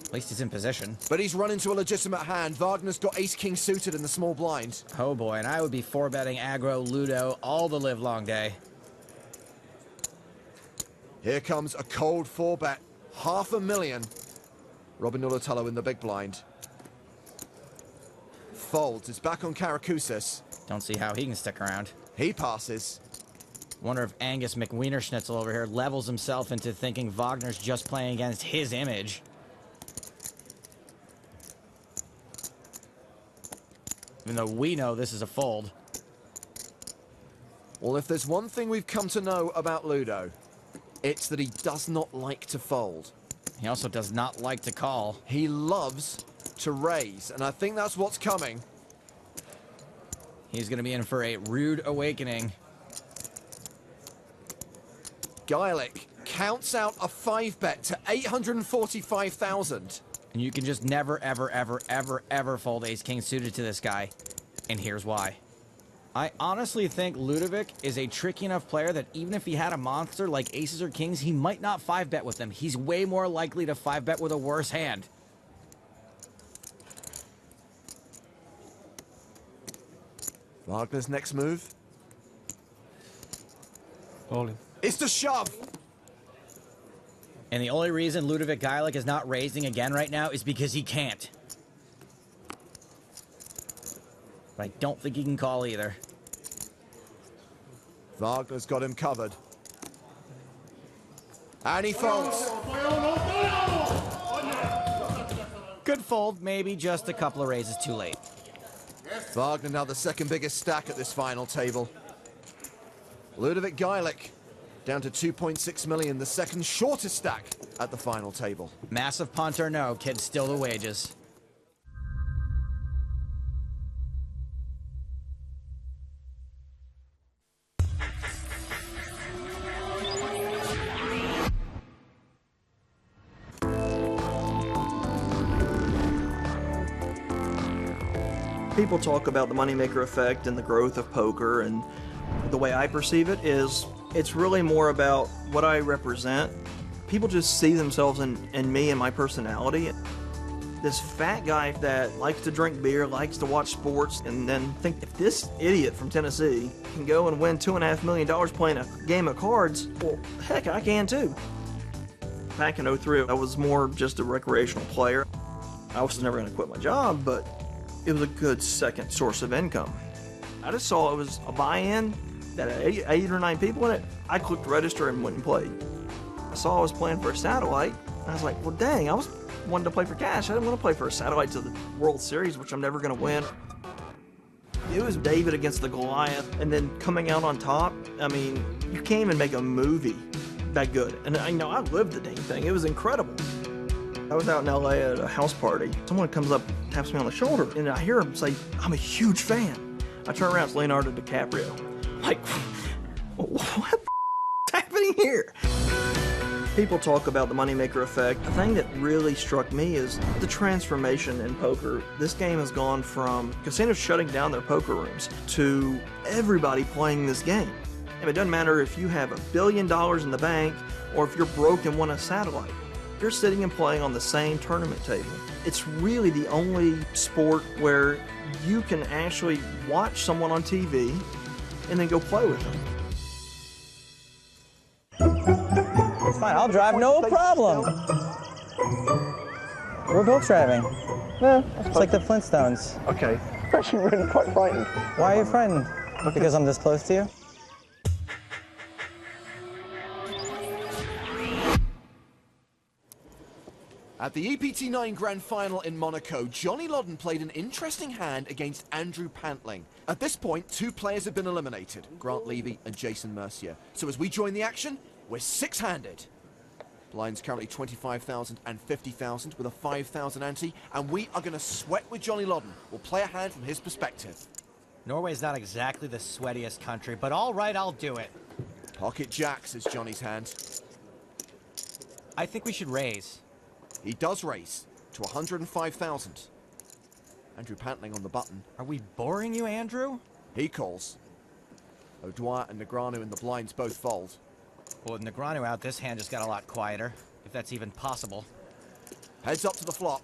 At least he's in position. But he's run into a legitimate hand. Wagner's got ace-king suited in the small blind. Oh boy, and I would be 4-betting aggro Ludo all the live long day. Here comes a cold 4-bet. 500,000. Robin Nulatalo in the big blind. Folds. It's back on Karakousis. Don't see how he can stick around. He passes. Wonder if Angus McWienerschnitzel over here levels himself into thinking Wagner's just playing against his image. Even though we know this is a fold. Well, if there's one thing we've come to know about Ludo, it's that he does not like to fold. He also does not like to call. He loves to raise, and I think that's what's coming. He's going to be in for a rude awakening. Gajlik counts out a 5-bet to 845,000. And you can just never, ever, ever, ever, ever fold ace-king suited to this guy. And here's why. I honestly think Ludovic is a tricky enough player that even if he had a monster like aces or kings, he might not 5-bet with them. He's way more likely to 5-bet with a worse hand. Wagner's next move. Folding. It's the shove. And the only reason Ludovic Gajlik is not raising again right now is because he can't. But I don't think he can call either. Wagner's got him covered. And he folds. Good fold, maybe just a couple of raises too late. Wagner now the second biggest stack at this final table. Ludovic Gajlik down to 2.6 million, the second shortest stack at the final table. Massive punt or no, kid's still the wages. People talk about the moneymaker effect and the growth of poker, and the way I perceive it is it's really more about what I represent. People just see themselves in me and my personality. This fat guy that likes to drink beer, likes to watch sports, and then think if this idiot from Tennessee can go and win $2.5 million playing a game of cards, well, heck, I can too. Back in '03, I was more just a recreational player. I was never going to quit my job, but it was a good second source of income. I just saw it was a buy-in that had 8 or 9 people in it. I clicked register and went and played. I saw I was playing for a satellite, and I was like, well, dang, I wanted to play for cash. I didn't want to play for a satellite to the World Series, which I'm never going to win. It was David against the Goliath, and then coming out on top. I mean, you can't even make a movie that good. And I know I lived the dang thing. It was incredible. I was out in LA at a house party. Someone comes up, taps me on the shoulder, and I hear him say, I'm a huge fan. I turn around, it's Leonardo DiCaprio. I'm like, what the is happening here? People talk about the moneymaker effect. The thing that really struck me is the transformation in poker. This game has gone from casinos shutting down their poker rooms to everybody playing this game. And it doesn't matter if you have $1 billion in the bank or if you're broke and want a satellite. You're sitting and playing on the same tournament table. It's really the only sport where you can actually watch someone on TV and then go play with them. It's fine, I'll drive, no problem. We're both driving. Yeah, it's like the Flintstones. Okay. I'm actually really quite frightened. Why are you frightened? Because I'm this close to you? At the EPT9 Grand Final in Monaco, Johnny Lodden played an interesting hand against Andrew Pantling. At this point, 2 players have been eliminated, Grant Levy and Jason Mercier. So as we join the action, we're 6-handed. Blinds currently 25,000 and 50,000 with a 5,000 ante, and we are going to sweat with Johnny Lodden. We'll play a hand from his perspective. Norway's not exactly the sweatiest country, but all right, I'll do it. Pocket jacks is Johnny's hand. I think we should raise. He does raise to 105,000. Andrew Pantling on the button. Are we boring you, Andrew? He calls. O'Dwyer and Negreanu in the blinds both fold. Well, with Negreanu out, this hand just got a lot quieter, if that's even possible. Heads up to the flop.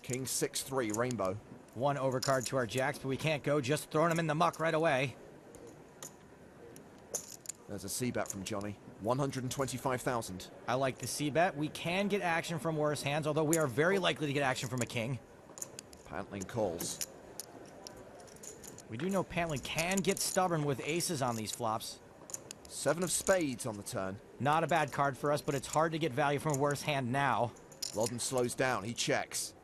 King 6-3, rainbow. 1 overcard to our jacks, but we can't go just throwing him in the muck right away. There's a c-bet from Johnny. 125,000. I like the c-bet. We can get action from worse hands, although we are very likely to get action from a king. Pantling calls. We do know Pantling can get stubborn with aces on these flops. 7 of spades on the turn. Not a bad card for us, but it's hard to get value from a worse hand now. Lodden slows down. He checks.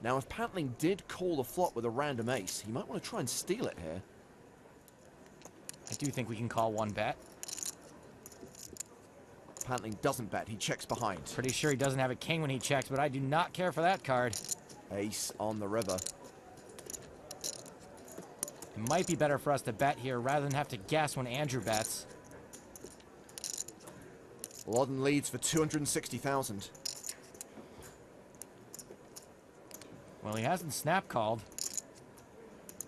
Now, if Pantling did call the flop with a random ace, he might want to try and steal it here. I do think we can call 1 bet. Pantling doesn't bet. He checks behind. Pretty sure he doesn't have a king when he checks, but I do not care for that card. Ace on the river. It might be better for us to bet here rather than have to guess when Andrew bets. Lodden leads for 260,000. Well, he hasn't snap called.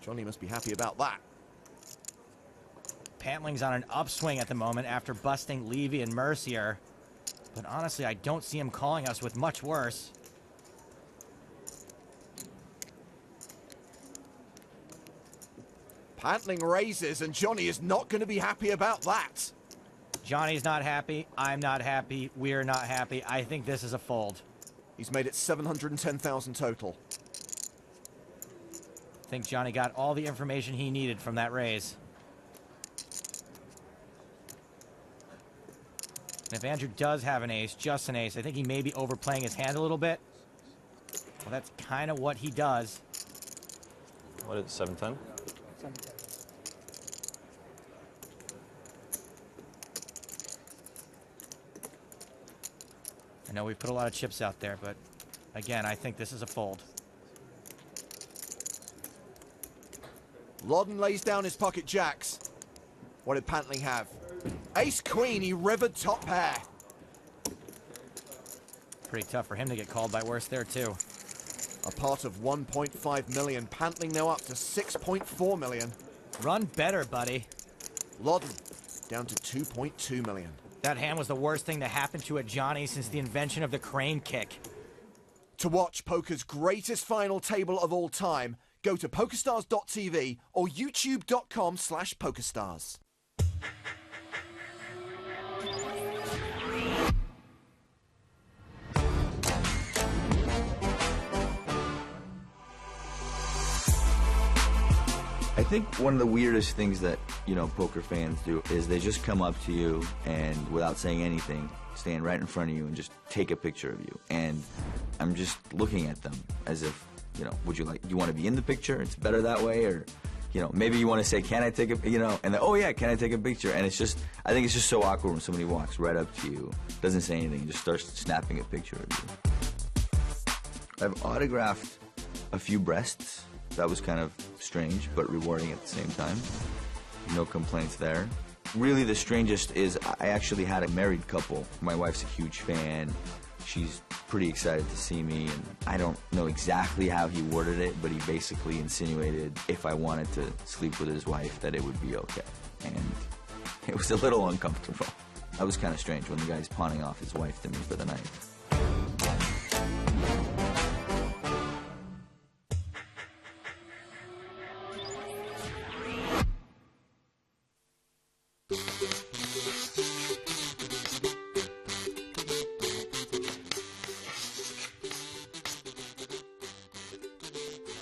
Johnny must be happy about that. Pantling's on an upswing at the moment after busting Levy and Mercier. But honestly, I don't see him calling us with much worse. Pantling raises, and Johnny is not going to be happy about that. Johnny's not happy. I'm not happy. We're not happy. I think this is a fold. He's made it 710,000 total. I think Johnny got all the information he needed from that raise. And if Andrew does have an ace, just an ace, I think he may be overplaying his hand a little bit. Well, that's kind of what he does. What is it, 710? I know we've put a lot of chips out there, but again, I think this is a fold. Lodden lays down his pocket jacks. What did Pantling have? Ace-queen, he rivered top pair. Pretty tough for him to get called by worse there, too. A part of 1.5 million, Pantling now up to 6.4 million. Run better, buddy. Loddon down to 2.2 million. That hand was the worst thing to happen to a Johnny since the invention of the crane kick. To watch poker's greatest final table of all time, go to PokerStars.tv or YouTube.com/PokerStars. I think one of the weirdest things that, poker fans do is they just come up to you and without saying anything, stand right in front of you and just take a picture of you. And I'm just looking at them as if, do you want to be in the picture? It's better that way. Or, maybe you want to say, can I take a, and then, oh yeah, can I take a picture? And it's just, I think it's just so awkward when somebody walks right up to you, doesn't say anything, just starts snapping a picture of you. I've autographed a few breasts. That was kind of strange, but rewarding at the same time. No complaints there. Really, the strangest is I actually had a married couple. My wife's a huge fan. She's pretty excited to see me, and I don't know exactly how he worded it, but he basically insinuated if I wanted to sleep with his wife that it would be okay. And it was a little uncomfortable. That was kind of strange when the guy's pawning off his wife to me for the night.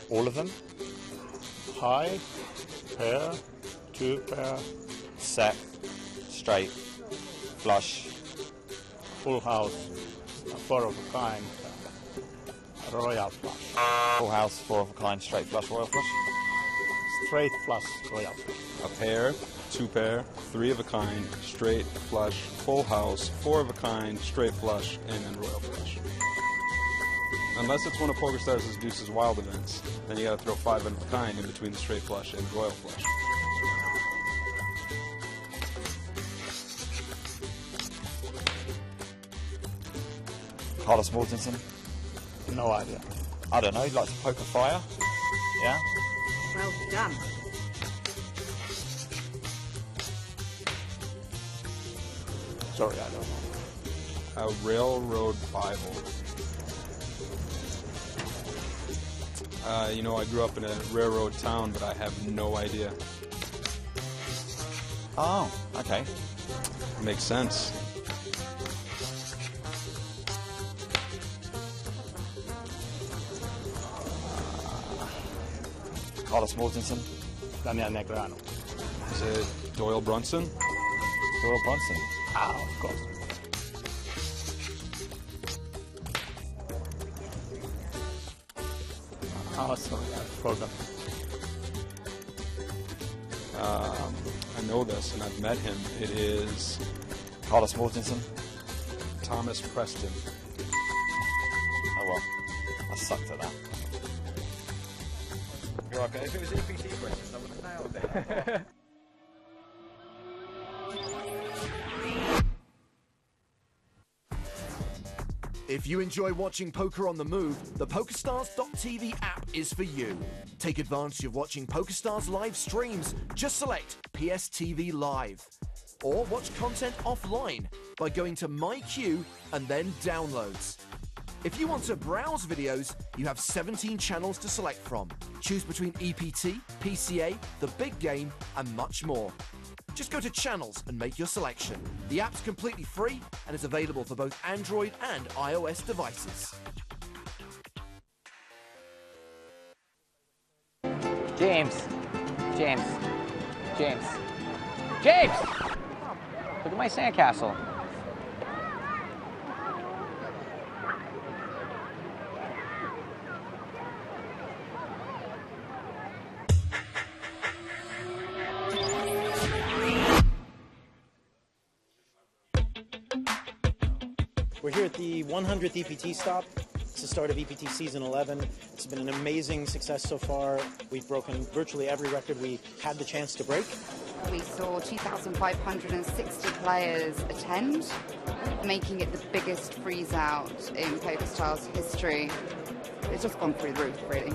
All of them. High, pair, two pair, set, straight, flush, full house, four of a kind, royal flush. Full house, four of a kind, straight flush, royal flush. Straight flush, royal flush. A pair, two pair, three of a kind, straight, flush, full house, four of a kind, straight flush, and then royal flush. Unless it's one of PokerStars' Deuce's Wild events, then you gotta throw five of a kind in between the straight flush and royal flush. Carlos Mortensen? No idea. I don't know, he likes poker fire? Yeah? Well done. Sorry, I don't know. A railroad Bible. I grew up in a railroad town, but I have no idea. Oh, okay. Makes sense. Carlos Mortensen? Daniel Negreanu. Is it Doyle Brunson? Doyle Brunson? Ah, of course. Oh, sorry, I forgot. I know this, and I've met him. It is Carlos Mortensen? Thomas Preston. Oh well, I sucked at that. You're okay. If it was EPT questions, I would have nailed it. If you enjoy watching poker on the move, the PokerStars.tv app is for you. Take advantage of watching PokerStars live streams. Just select PSTV Live. Or watch content offline by going to My Queue and then Downloads. If you want to browse videos, you have 17 channels to select from. Choose between EPT, PCA, The Big Game, and much more. Just go to Channels and make your selection. The app's completely free and is available for both Android and iOS devices. James! James! Look at my sandcastle. We're here at the 100th EPT stop. It's the start of EPT season 11. It's been an amazing success so far. We've broken virtually every record we had the chance to break. We saw 2,560 players attend, making it the biggest freeze-out in PokerStars history. it's just gone through the roof, really.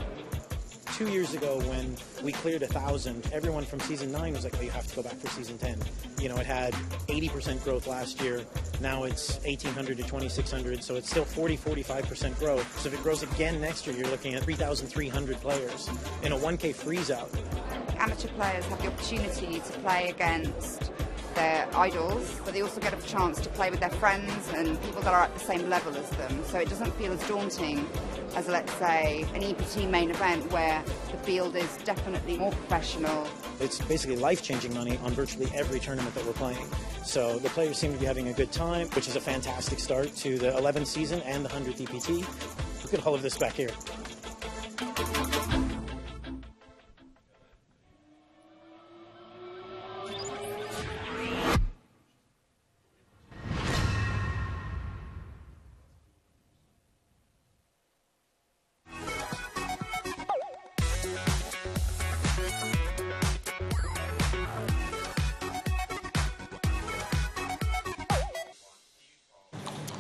2 years ago when we cleared 1,000, everyone from season 9 was like, oh, you have to go back for season 10. You know, it had 80% growth last year. Now it's 1,800 to 2,600, so it's still 40-45% growth. So if it grows again next year, you're looking at 3,300 players in a 1K freeze-out. Amateur players have the opportunity to play against their idols, but they also get a chance to play with their friends and people that are at the same level as them. So it doesn't feel as daunting as, let's say, an EPT main event where the field is definitely more professional. It's basically life-changing money on virtually every tournament that we're playing. So the players seem to be having a good time, which is a fantastic start to the 11th season and the 100th EPT. Look at all of this back here.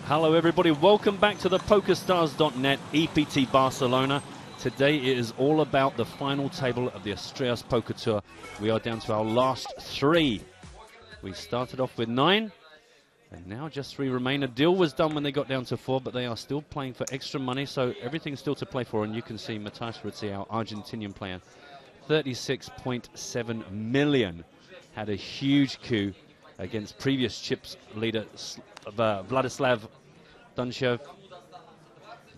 Hello everybody, welcome back to the PokerStars.net EPT Barcelona. Today it is all about the final table of the Estrellas Poker Tour. We are down to our last 3. We started off with 9, and now just 3 remain. A deal was done when they got down to 4, but they are still playing for extra money, so everything's still to play for. And you can see Matthias Ritzi, our Argentinian player, 36.7 million. Had a huge coup against previous chips leader Vladislav Dunchev.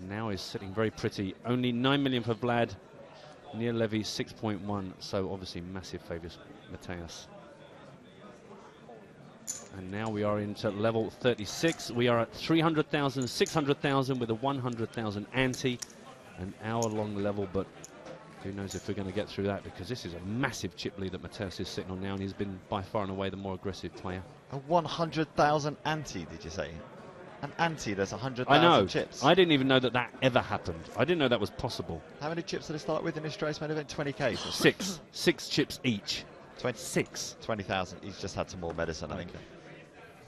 Now is sitting very pretty. Only 9 million for Vlad. Near Levy 6.1. So obviously massive favours Matthias. And now we are into level 36. We are at 300,000, 600,000 with a 100,000 ante. An hour-long level, but who knows if we're going to get through that, because this is a massive chip lead that Matthias is sitting on now, and he's been by far and away the more aggressive player. A 100,000 ante, did you say? An ante, there's 100,000 I know. chips. I didn't even know that that ever happened. I didn't know that was possible. How many chips did it start with in this race main event? 20k? 6. 6 chips each. 26. 20,000. He's just had some more medicine, I think.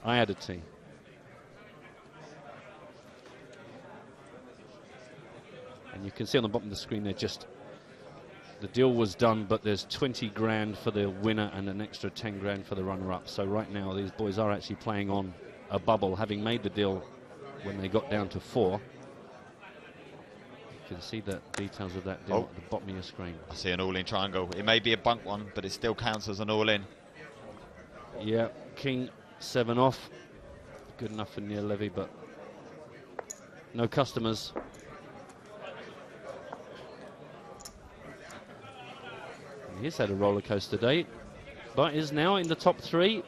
I had a tea. And you can see on the bottom of the screen there, just the deal was done, but there's 20 grand for the winner and an extra 10 grand for the runner-up. So right now these boys are actually playing on a bubble, having made the deal when they got down to 4. You can see the details of that deal at the bottom of your screen. I see an all-in triangle. It may be a bunk one, but it still counts as an all-in. Yeah, King 7 off. Good enough for near Levy, but no customers. And he's had a roller coaster day, but is now in the top 3.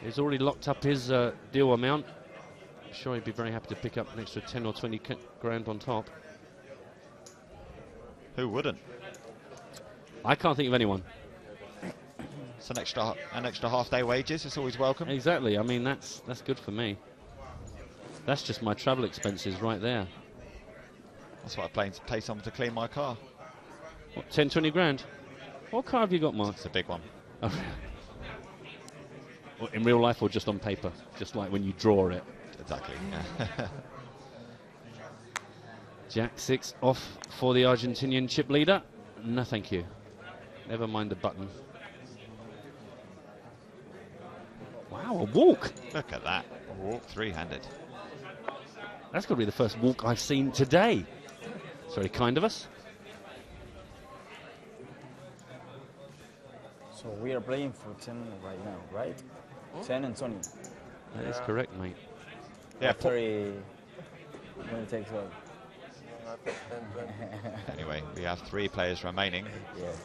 He's already locked up his deal amount. I'm sure he'd be very happy to pick up an extra 10 or 20 grand on top. Who wouldn't? I can't think of anyone. It's an extra half-day wages. It's always welcome. Exactly. I mean, that's good for me. That's just my travel expenses right there. That's why I pay someone to clean my car. What, 10, 20 grand? What car have you got, Mark? It's a big one. In real life or just on paper? Just like when you draw it? Exactly, yeah. Jack 6 off for the Argentinian chip leader. No, thank you. Never mind the button. Wow, a walk. Look at that. A walk three-handed. That's got to be the first walk I've seen today. It's very kind of us. So we are playing for 10 right now, right? 10 and 20. That is correct, mate. Yeah, after when it takes off. Anyway, we have 3 players remaining. Yes,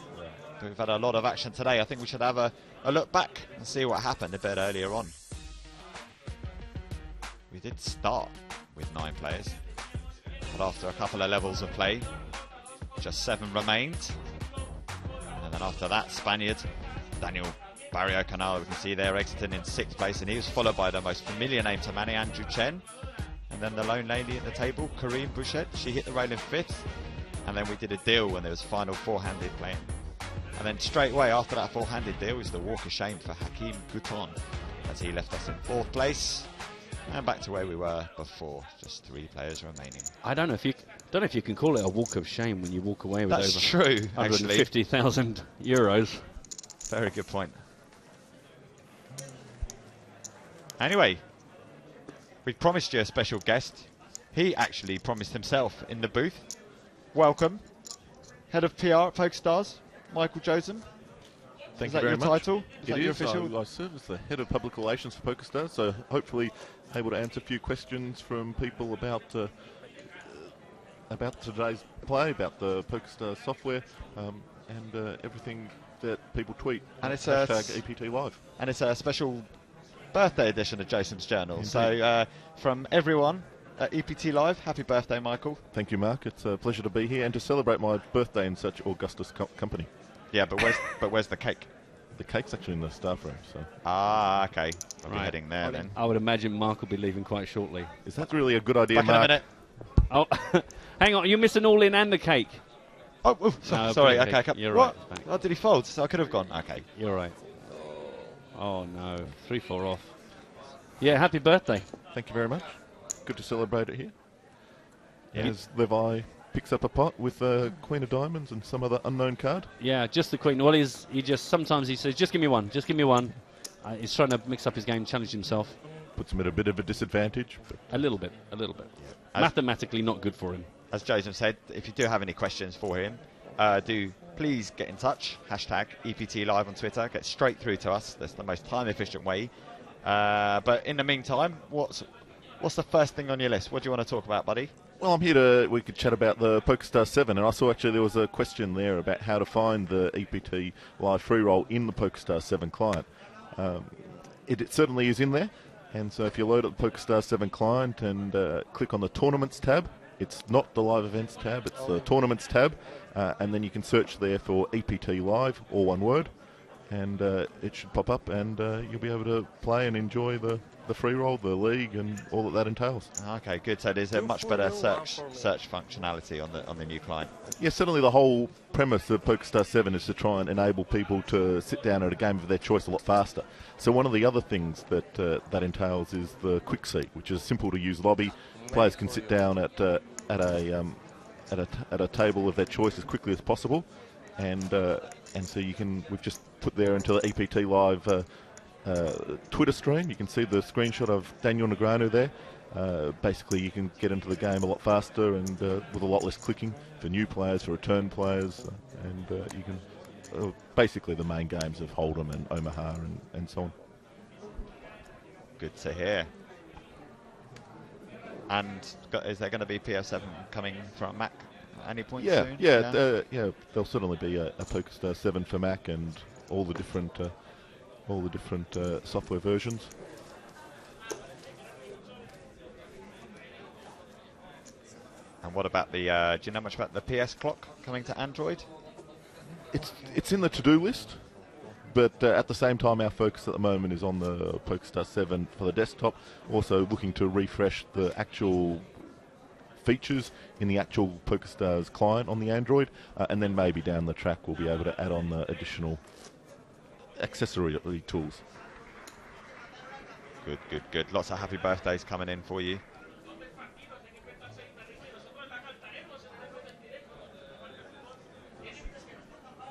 We've had a lot of action today. I think we should have a look back and see what happened a bit earlier on. We did start with 9 players, but after a couple of levels of play, just 7 remained. And then after that, Spaniard Daniel Barrio Canal, we can see there exiting in 6th place, and he was followed by the most familiar name to many, Andrew Chen. And then the lone lady at the table, Kareem Bouchet, she hit the rail in 5th. And then we did a deal when there was final 4-handed playing. And then straight away after that 4-handed deal is the walk of shame for Hakeem Gouton, as he left us in 4th place. And back to where we were before, just 3 players remaining. I don't know if you can call it a walk of shame when you walk away with That's over true, actually. 150,000 euros. Very good point. Anyway, we promised you a special guest. He actually promised himself in the booth. Welcome, Head of PR at PokerStars, Michael Josen. Thank Is you that very your much. title? Is that your official? I serve as the Head of Public Relations for PokerStars, so hopefully able to answer a few questions from people about today's play, about the PokerStars software, and everything that people tweet. And it's hashtag EPT Live. And it's a special birthday edition of Josen's Journal. Indeed. So from everyone at EPT Live, happy birthday, Michael. Thank you, Mark. It's a pleasure to be here and to celebrate my birthday in such augustus company. Yeah, but where's the cake? The cake's actually in the staff room. So. Ah, okay. I'll be heading there then. I would imagine Mark will be leaving quite shortly. Is that really a good idea, Back Mark? in a minute. Oh, hang on, you're missing all in and the cake. Oh, No, sorry. bring the Okay, cake. You're what? right. Oh, did he fold? So I could have gone. Okay. You're right. Oh no, 3-4 off. Yeah, happy birthday. Thank you very much. Good to celebrate it here. Yeah. As Levi picks up a pot with Queen of Diamonds and some other unknown card. Yeah, just the Queen. Well, sometimes he says, just give me one, just give me one. He's trying to mix up his game, challenge himself. Puts him at a bit of a disadvantage. A little bit. Mathematically not good for him. As Joseph said, if you do have any questions for him, do please get in touch. Hashtag EPT Live on Twitter. Get straight through to us. That's the most time-efficient way. But in the meantime, what's the first thing on your list? What do you want to talk about, buddy? Well, I'm here we could chat about the PokerStars 7, and I saw actually there was a question there about how to find the EPT Live free roll in the PokerStars 7 client. It certainly is in there, and so if you load up the PokerStars 7 client and click on the Tournaments tab, it's not the Live Events tab, it's the Tournaments tab, and then you can search there for EPT Live, all one word, and it should pop up, and you'll be able to play and enjoy the free roll, the league, and all that entails. Okay, good. So there's a much better search functionality on the new client. Yeah, certainly the whole premise of PokerStars 7 is to try and enable people to sit down at a game of their choice a lot faster. So one of the other things that that entails is the quick seat, which is a simple to use lobby. Players can sit down at a table of their choice as quickly as possible, and so we've just put there into the EPT Live Twitter stream. You can see the screenshot of Daniel Negreanu there. Basically, you can get into the game a lot faster and with a lot less clicking for new players, for return players, and you can basically the main games of Hold'em and Omaha and so on. Good to hear. And is there going to be PS7 coming from Mac at any point soon? Yeah. There'll certainly be a PokerStars 7 for Mac and all the different software versions. And what about the? Do you know much about the PS clock coming to Android? It's in the to-do list, but at the same time, our focus at the moment is on the PokerStars 7 for the desktop. Also looking to refresh the actual features in the actual PokerStars client on the Android, and then maybe down the track we'll be able to add on the additional accessory tools. Good. Lots of happy birthdays coming in for you.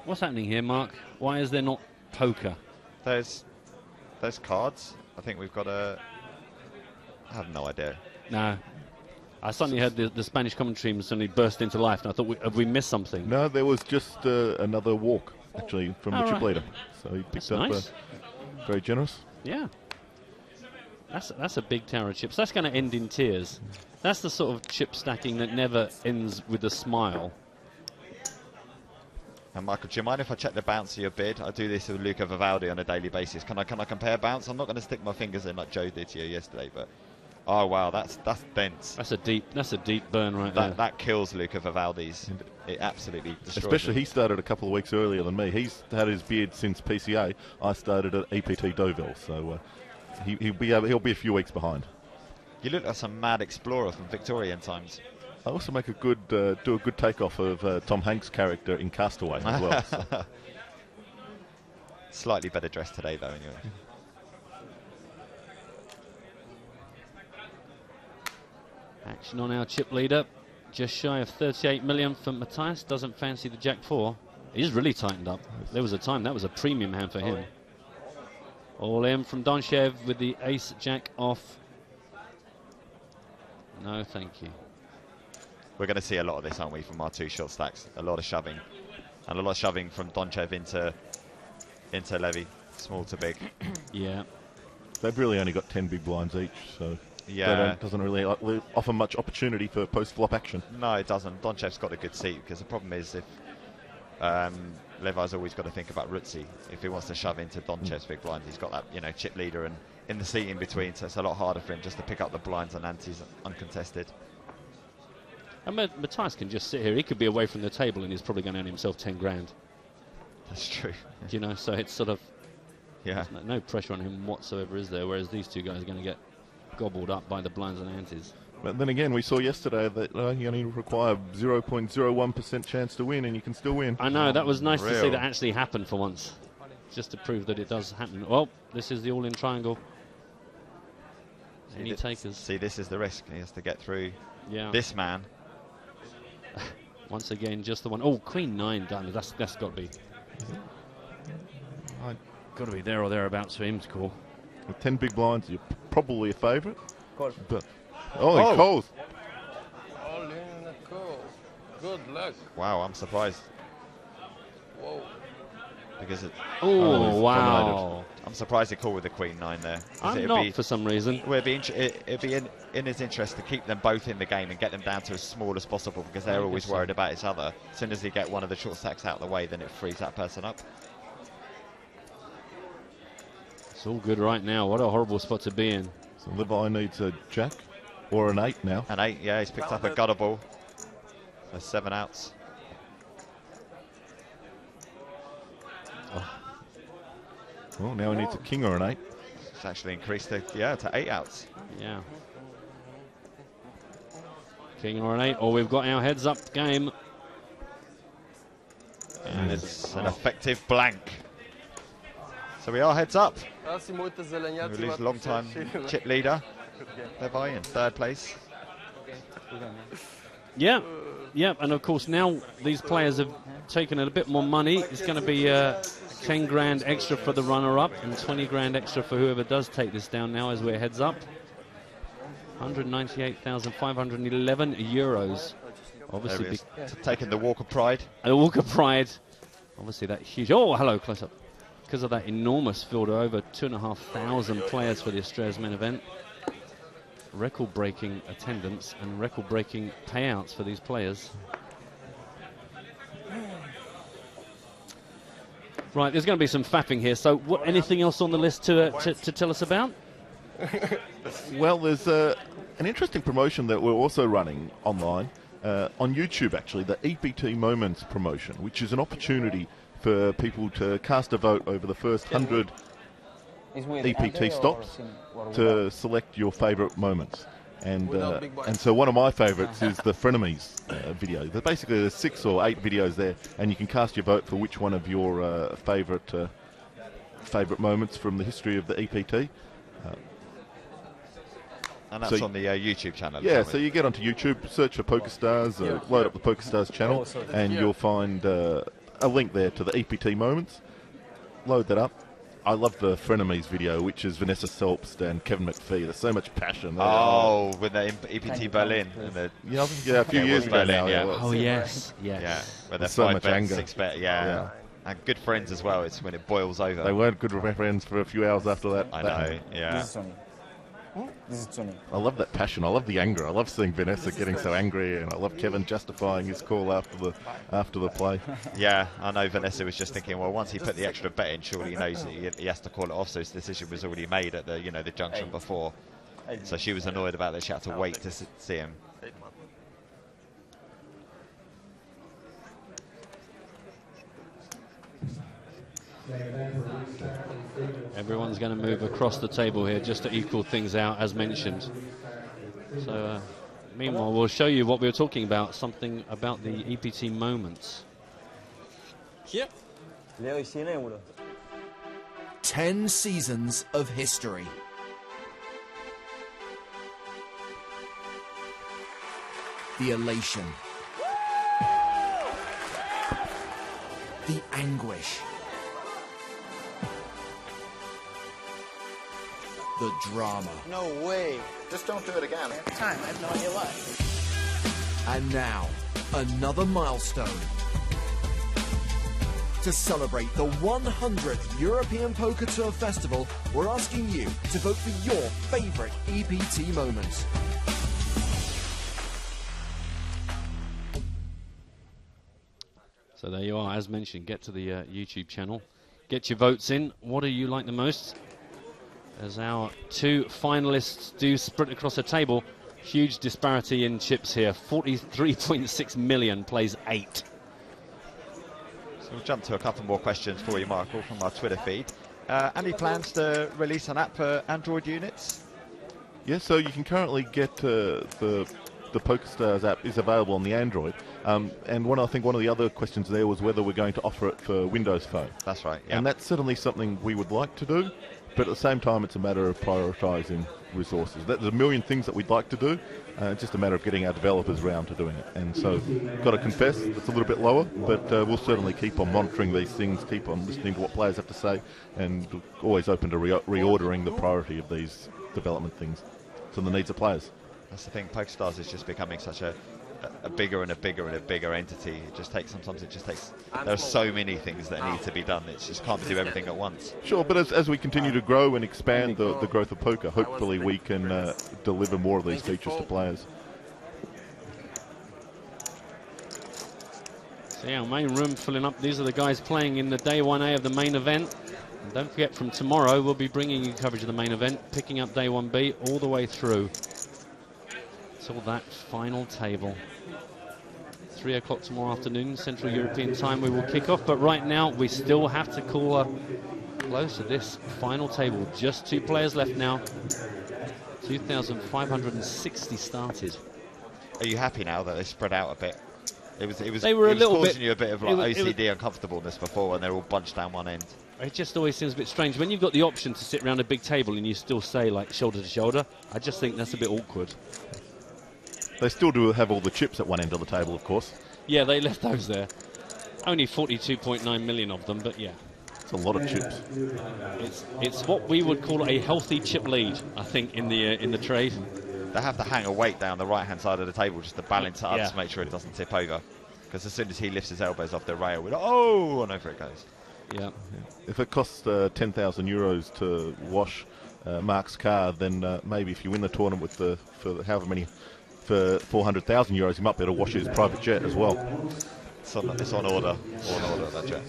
What's happening here, Mark? Why is there not poker? There's cards. I think we've got I have no idea. No. I suddenly heard the Spanish commentary and suddenly burst into life, and I thought, have we missed something? No, there was just another walk, actually, from the chip leader. So he picked up nice. Very generous. Yeah. That's a big tower of chips. That's going to end in tears. That's the sort of chip stacking that never ends with a smile. And Michael, do you mind if I check the bounce of your bid? I do this with Luca Vivaldi on a daily basis. Can I compare bounce? I'm not going to stick my fingers in like Joe did to you yesterday, but oh wow, that's dense. That's a deep burn right there. That kills Luca Vivaldi's. It absolutely destroys Especially him. he started a couple of weeks earlier than me. He's had his beard since PCA. I started at EPT Deauville, so he'll be a few weeks behind. You look like some mad explorer from Victorian times. I also make do a good takeoff of Tom Hanks' character in Castaway as well. So. Slightly better dressed today, though, anyway. Action on our chip leader. Just shy of 38 million for Matthias. Doesn't fancy the Jack 4. He's really tightened up. There was a time that was a premium hand for him. All in from Donchev with the ace Jack off. No, thank you. We're going to see a lot of this, aren't we, from our two short stacks? A lot of shoving. And a lot of shoving from Donchev into Levy. Small to big. Yeah. They've really only got 10 big blinds each, so yeah, it doesn't really offer much opportunity for post-flop action. No, it doesn't. Donchev's got a good seat, because the problem is if Levi's always got to think about Rutsi. If he wants to shove into Donchev's big blind, he's got that, you know, chip leader and in the seat in between, so it's a lot harder for him just to pick up the blinds and antes uncontested. And Matthias can just sit here. He could be away from the table and he's probably going to earn himself 10 grand. That's true. You know, so it's sort of... Yeah. No pressure on him whatsoever, is there? Whereas these two guys are going to get gobbled up by the blinds and antes. But then again, we saw yesterday that you only require 0.01% chance to win, and you can still win. I know, that was nice to see that actually happen for once. Just to prove that it does happen. Well, this is the all-in triangle. Any takers? See, this is the risk. He has to get through this man. Once again, just the one. Oh, Queen 9 done. That's got to be. Got to be there or thereabouts for him to call. With 10 big blinds, you're probably a favourite. But he calls. All in the call. Good luck. Wow, I'm surprised. Whoa. Because it. Oh, wow. I'm surprised he called with the Queen 9 there. I'm not, for some reason. Well, it'd be in his interest to keep them both in the game and get them down to as small as possible, because they're always worried about each other. As soon as they get one of the short stacks out of the way, then it frees that person up. It's all good right now. What a horrible spot to be in. So Levi needs a jack or an 8 now. An 8, yeah. He's picked up a gutter ball. So 7 outs. Well, now he needs a king or an 8. It's actually increased to 8 outs. Yeah. King or an 8, or we've got our heads up game. And it's an effective blank. So we are heads up. We lose long time chip leader. Levi in 3rd place. Yeah, yeah, and of course now these players have taken a bit more money. It's going to be 10 grand extra for the runner-up and 20 grand extra for whoever does take this down now as we're heads up. 198,511 euros. Obviously, taking the walk of pride. The walk of pride. Obviously that huge. Oh, hello, close up. Because of that enormous field of over 2,500 players for the Estrellas main event. Record-breaking attendance and record-breaking payouts for these players. Right, there's going to be some faffing here. So, anything else on the list to tell us about? Well, there's an interesting promotion that we're also running online on YouTube, actually, the EPT Moments promotion, which is an opportunity for people to cast a vote over the first 100 EPT stops to select your favourite moments. And so one of my favourites is the Frenemies video. Basically, there's 6 or 8 videos there, and you can cast your vote for which one of your favourite moments from the history of the EPT. And that's on the YouTube channel. Yeah, so you get onto YouTube, search for PokerStars, load up the PokerStars channel, and you'll find a link there to the EPT moments. Load that up. I love the Frenemies video, which is Vanessa Selbst and Kevin McPhee. There's so much passion. Oh, with the EPT Berlin. Yeah, a few years ago now. Yeah. Oh, yes. Yeah, where they're so 5 much bet, anger. 6 bet, yeah. And good friends as well. It's when it boils over. They weren't good friends for a few hours after that. I know, yeah. This is Tony. I love that passion. I love the anger. I love seeing Vanessa getting so angry, and I love Kevin justifying his call after the play. Yeah, I know Vanessa was just thinking, well, once he put the extra bet in, surely he knows that he has to call it off. So his decision was already made at the the junction before. So she was annoyed about that. She had to wait to see him. Everyone's going to move across the table here just to equal things out, as mentioned. So, meanwhile, we'll show you what we were talking about, something about the EPT moments. Yep. 10 seasons of history. The elation. The anguish. The drama. No way. Just don't do it again. Time. I have no idea why. And now, another milestone. To celebrate the 100th European Poker Tour Festival, we're asking you to vote for your favourite EPT moments. So there you are, as mentioned, get to the YouTube channel. Get your votes in. What do you like the most? As our two finalists do sprint across the table, huge disparity in chips here. 43.6 million plays 8. So we'll jump to a couple more questions for you, Michael, from our Twitter feed. Any plans to release an app for Android units? Yeah, so you can currently get the PokerStars app is available on the Android. And I think one of the other questions there was whether we're going to offer it for Windows Phone. That's right, yeah. And that's certainly something we would like to do, but at the same time it's a matter of prioritising resources. There's a million things that we'd like to do, it's just a matter of getting our developers round to doing it. And so, got to confess, it's a little bit lower, but we'll certainly keep on monitoring these things, keep on listening to what players have to say, and always open to reordering the priority of these development things to the needs of players. That's the thing, PokerStars is just becoming such a bigger and a bigger and a bigger entity. It just takes, sometimes it just takes, there are so many things that need to be done. It just can't do everything at once. Sure, but as we continue to grow and expand the growth of poker, hopefully we can deliver more of these features to players. So yeah, our main room filling up. These are the guys playing in the day 1A of the main event. And don't forget, from tomorrow we'll be bringing you coverage of the main event, picking up day 1B all the way through till that final table. 3 o'clock tomorrow afternoon, Central European time, we will kick off. But right now, we still have to call a close to this final table. Just 2 players left now. 2,560 started. Are you happy now that they spread out a bit? It was causing you a bit of like OCD uncomfortableness before when they're all bunched down one end. It just always seems a bit strange. When you've got the option to sit around a big table and you still say like shoulder to shoulder, I just think that's a bit awkward. They still do have all the chips at one end of the table, of course. Yeah, they left those there. Only 42.9 million of them, but yeah. It's a lot of chips. It's what we would call a healthy chip lead, I think, in the trade. They have to hang a weight down the right-hand side of the table just to balance it up to make sure it doesn't tip over. Because as soon as he lifts his elbows off the rail, we're like, oh, and over it goes. Yeah. If it costs 10,000 euros to wash Mark's car, then maybe if you win the tournament with for however many, for 400,000 euros, he might be able to wash his private jet as well. It's on order. That jet.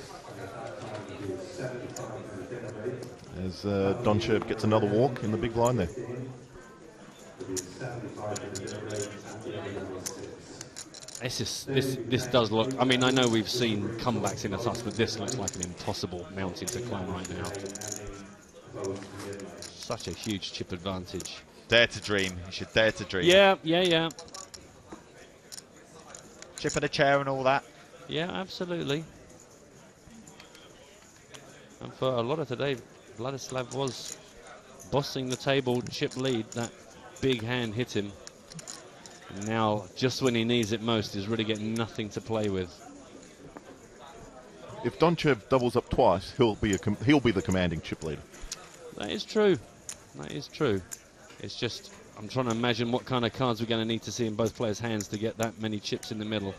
As Donchev gets another walk in the big line there. This does look, I mean, I know we've seen comebacks in the toss, but this looks like an impossible mountain to climb right now. Such a huge chip advantage. Dare to dream. You should dare to dream. Yeah. Chip in a chair and all that. Yeah, absolutely. And for a lot of today, Vladislav was bossing the table, chip lead. That big hand hit him. And now, just when he needs it most, he's really getting nothing to play with. If Donchev doubles up twice, he'll be the commanding chip leader. That is true. That is true. It's just, I'm trying to imagine what kind of cards we're going to need to see in both players' hands to get that many chips in the middle.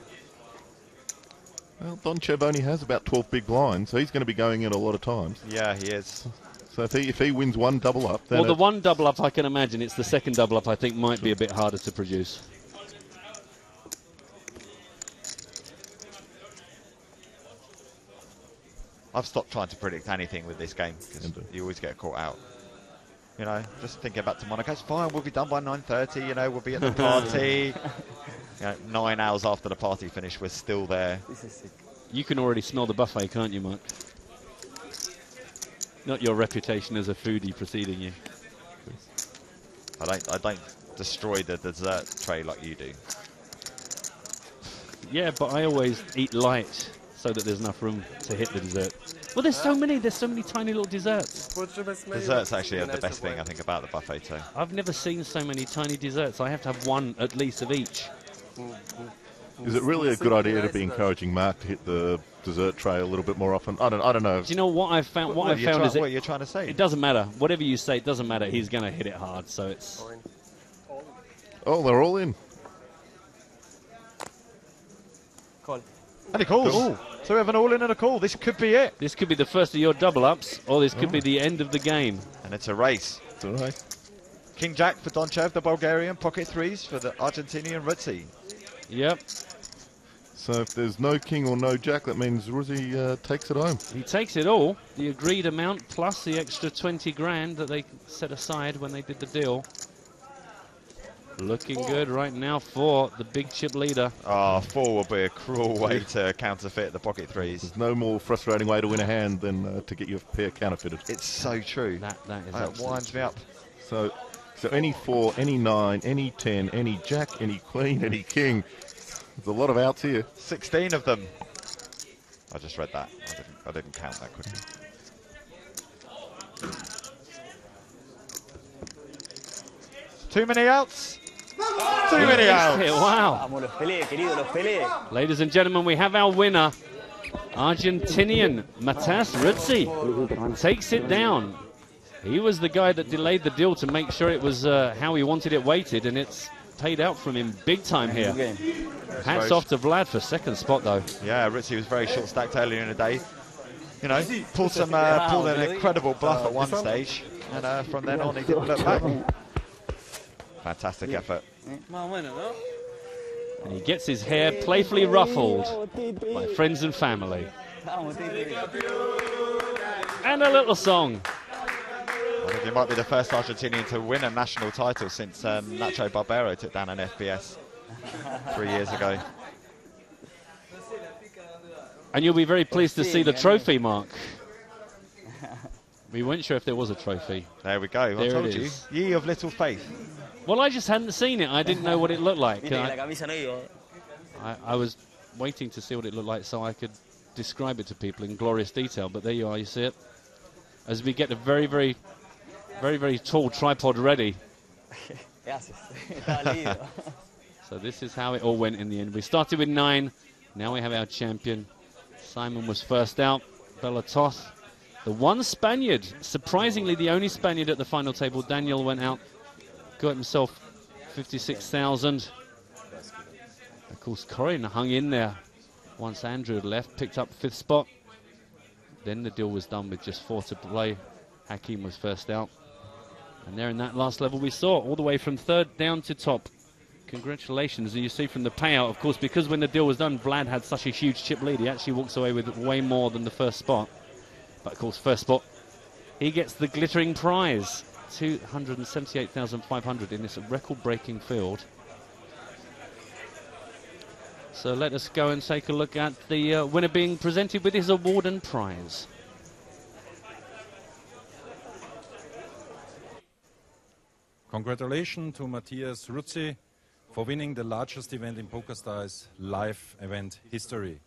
Well, Donchev only has about 12 big blinds, so he's going to be going in a lot of times. Yeah, he is. So if he wins one double up, then well, the one double up I can imagine. It's the second double up I think might be a bit harder to produce. I've stopped trying to predict anything with this game because you always get caught out. You know, just thinking back to Monaco, it's fine, we'll be done by 9:30, you know, we'll be at the party. You know, 9 hours after the party finished, we're still there. You can already smell the buffet, can't you, Mark? Not your reputation as a foodie preceding you. I don't destroy the dessert tray like you do. Yeah, but I always eat light so that there's enough room to hit the dessert. Well, there's so many tiny little desserts. Desserts actually are the best thing I think about the buffet too. I've never seen so many tiny desserts. I have to have one at least of each. Is it really a good idea to be encouraging Mark to hit the dessert tray a little bit more often? I don't know. Do you know what I found? What I found is what you're trying to say. It doesn't matter. Whatever you say, it doesn't matter. He's going to hit it hard. So it's. Oh, they're all in. Call. And he calls. Cool. So we have an all-in and a call. This could be it. This could be the first of your double-ups, or this could be the end of the game. And it's a race. It's all right. King Jack for Donchev, the Bulgarian. Pocket threes for the Argentinian Ruzzi. Yep. So if there's no king or no jack, that means Ruzzi takes it home. He takes it all, the agreed amount plus the extra 20 grand that they set aside when they did the deal. Looking good right now for the big chip leader. Ah, 4 will be a cruel way to counterfeit the pocket threes. There's no more frustrating way to win a hand than to get your pair counterfeited. It's so true. That is That winds me up. So any 4, any 9, any 10, any jack, any queen, any king. There's a lot of outs here. 16 of them. I just read that. I didn't count that quickly. Too many outs. Too many outs. Wow. Ladies and gentlemen, we have our winner. Argentinian Matas Ruzzi takes it down. He was the guy that delayed the deal to make sure it was how he wanted it weighted, and it's paid out from him big time here. Hats off to Vlad for second spot, though. Yeah, Ruzzi was very short stacked earlier in the day. You know, pulled an incredible bluff at one stage, and from then on he didn't look back. Fantastic effort. And he gets his hair playfully ruffled by friends and family. And a little song. I think he might be the first Argentinian to win a national title since Nacho Barbero took down an FBS 3 years ago. And you'll be very pleased to see the trophy, Mark. We weren't sure if there was a trophy. There we go. There I told it you. is. Ye of little faith. Well, I just hadn't seen it. I didn't know what it looked like. I was waiting to see what it looked like so I could describe it to people in glorious detail. But there you are. You see it. As we get a very, very, very, very tall tripod ready. So this is how it all went in the end. We started with 9. Now we have our champion. Simon was first out. Belatos. The one Spaniard, surprisingly the only Spaniard at the final table. Daniel went out, got himself 56,000. Of course, Corin hung in there once Andrew had left, picked up 5th spot. Then the deal was done with just 4 to play. Hakim was first out. And there in that last level we saw, all the way from 3rd down to top. Congratulations. And you see from the payout, of course, because when the deal was done, Vlad had such a huge chip lead. He actually walks away with way more than the first spot. But of course, first spot, he gets the glittering prize, 278,500 in this record-breaking field. So let us go and take a look at the winner being presented with his award and prize. Congratulations to Matthias Ruzzi for winning the largest event in PokerStars live event history.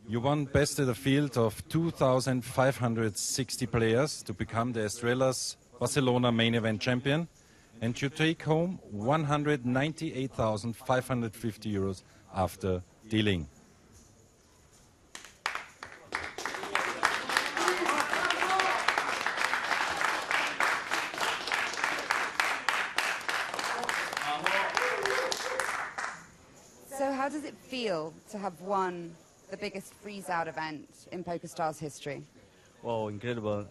You won best in a field of 2,560 players to become the Estrellas Barcelona main event champion, and you take home 198,550 euros after dealing. So how does it feel to have won the biggest freeze-out event in PokerStars history? Wow, incredible.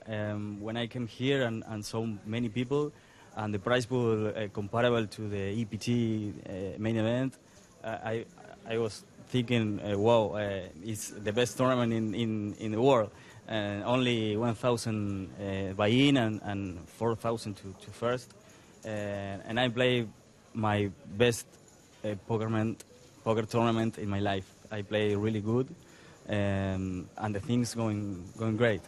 When I came here and saw many people, and the prize pool comparable to the EPT main event, I was thinking, wow, it's the best tournament in the world. Only 1,000 buy-in and 4,000 to first. And I played my best poker tournament in my life. I play really good, and the things going great.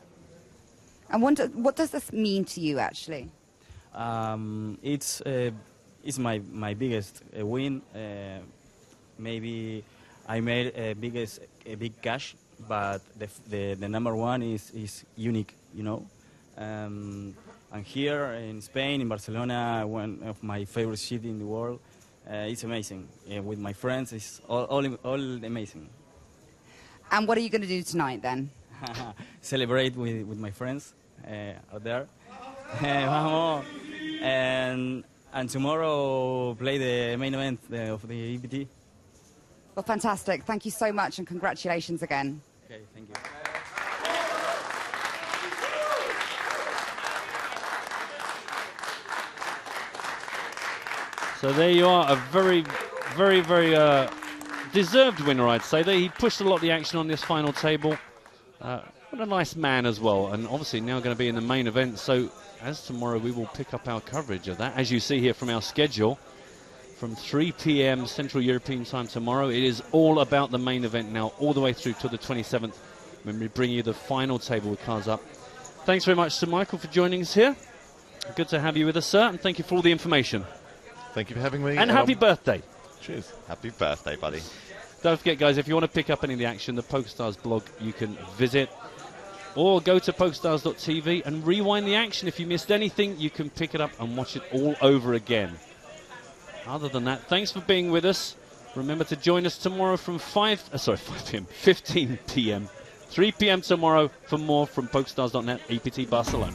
And what does this mean to you, actually? It's my biggest win. Maybe I made a big cash, but the number one is unique, you know. And here in Spain, in Barcelona, one of my favorite cities in the world, it's amazing. With my friends, it's all amazing. And what are you going to do tonight then? Celebrate with my friends out there. Vamos. And tomorrow play the main event of the EPT. Well, fantastic. Thank you so much and congratulations again. Okay, thank you. So there you are, a very deserved winner, I'd say. He pushed a lot of the action on this final table. What a nice man as well, and obviously now going to be in the main event. So as tomorrow we will pick up our coverage of that, as you see here from our schedule, from 3 p.m. Central European time tomorrow. It is all about the main event now, all the way through to the 27th, when we bring you the final table with cards up. Thanks very much to Michael for joining us here. Good to have you with us, sir, and thank you for all the information. Thank you for having me. And happy birthday. Cheers. Happy birthday, buddy. Don't forget, guys, if you want to pick up any of the action, the PokerStars blog, you can visit. Or go to PokerStars.tv and rewind the action. If you missed anything, you can pick it up and watch it all over again. Other than that, thanks for being with us. Remember to join us tomorrow from 15 p.m. 3 p.m. tomorrow for more from PokerStars.net, EPT Barcelona.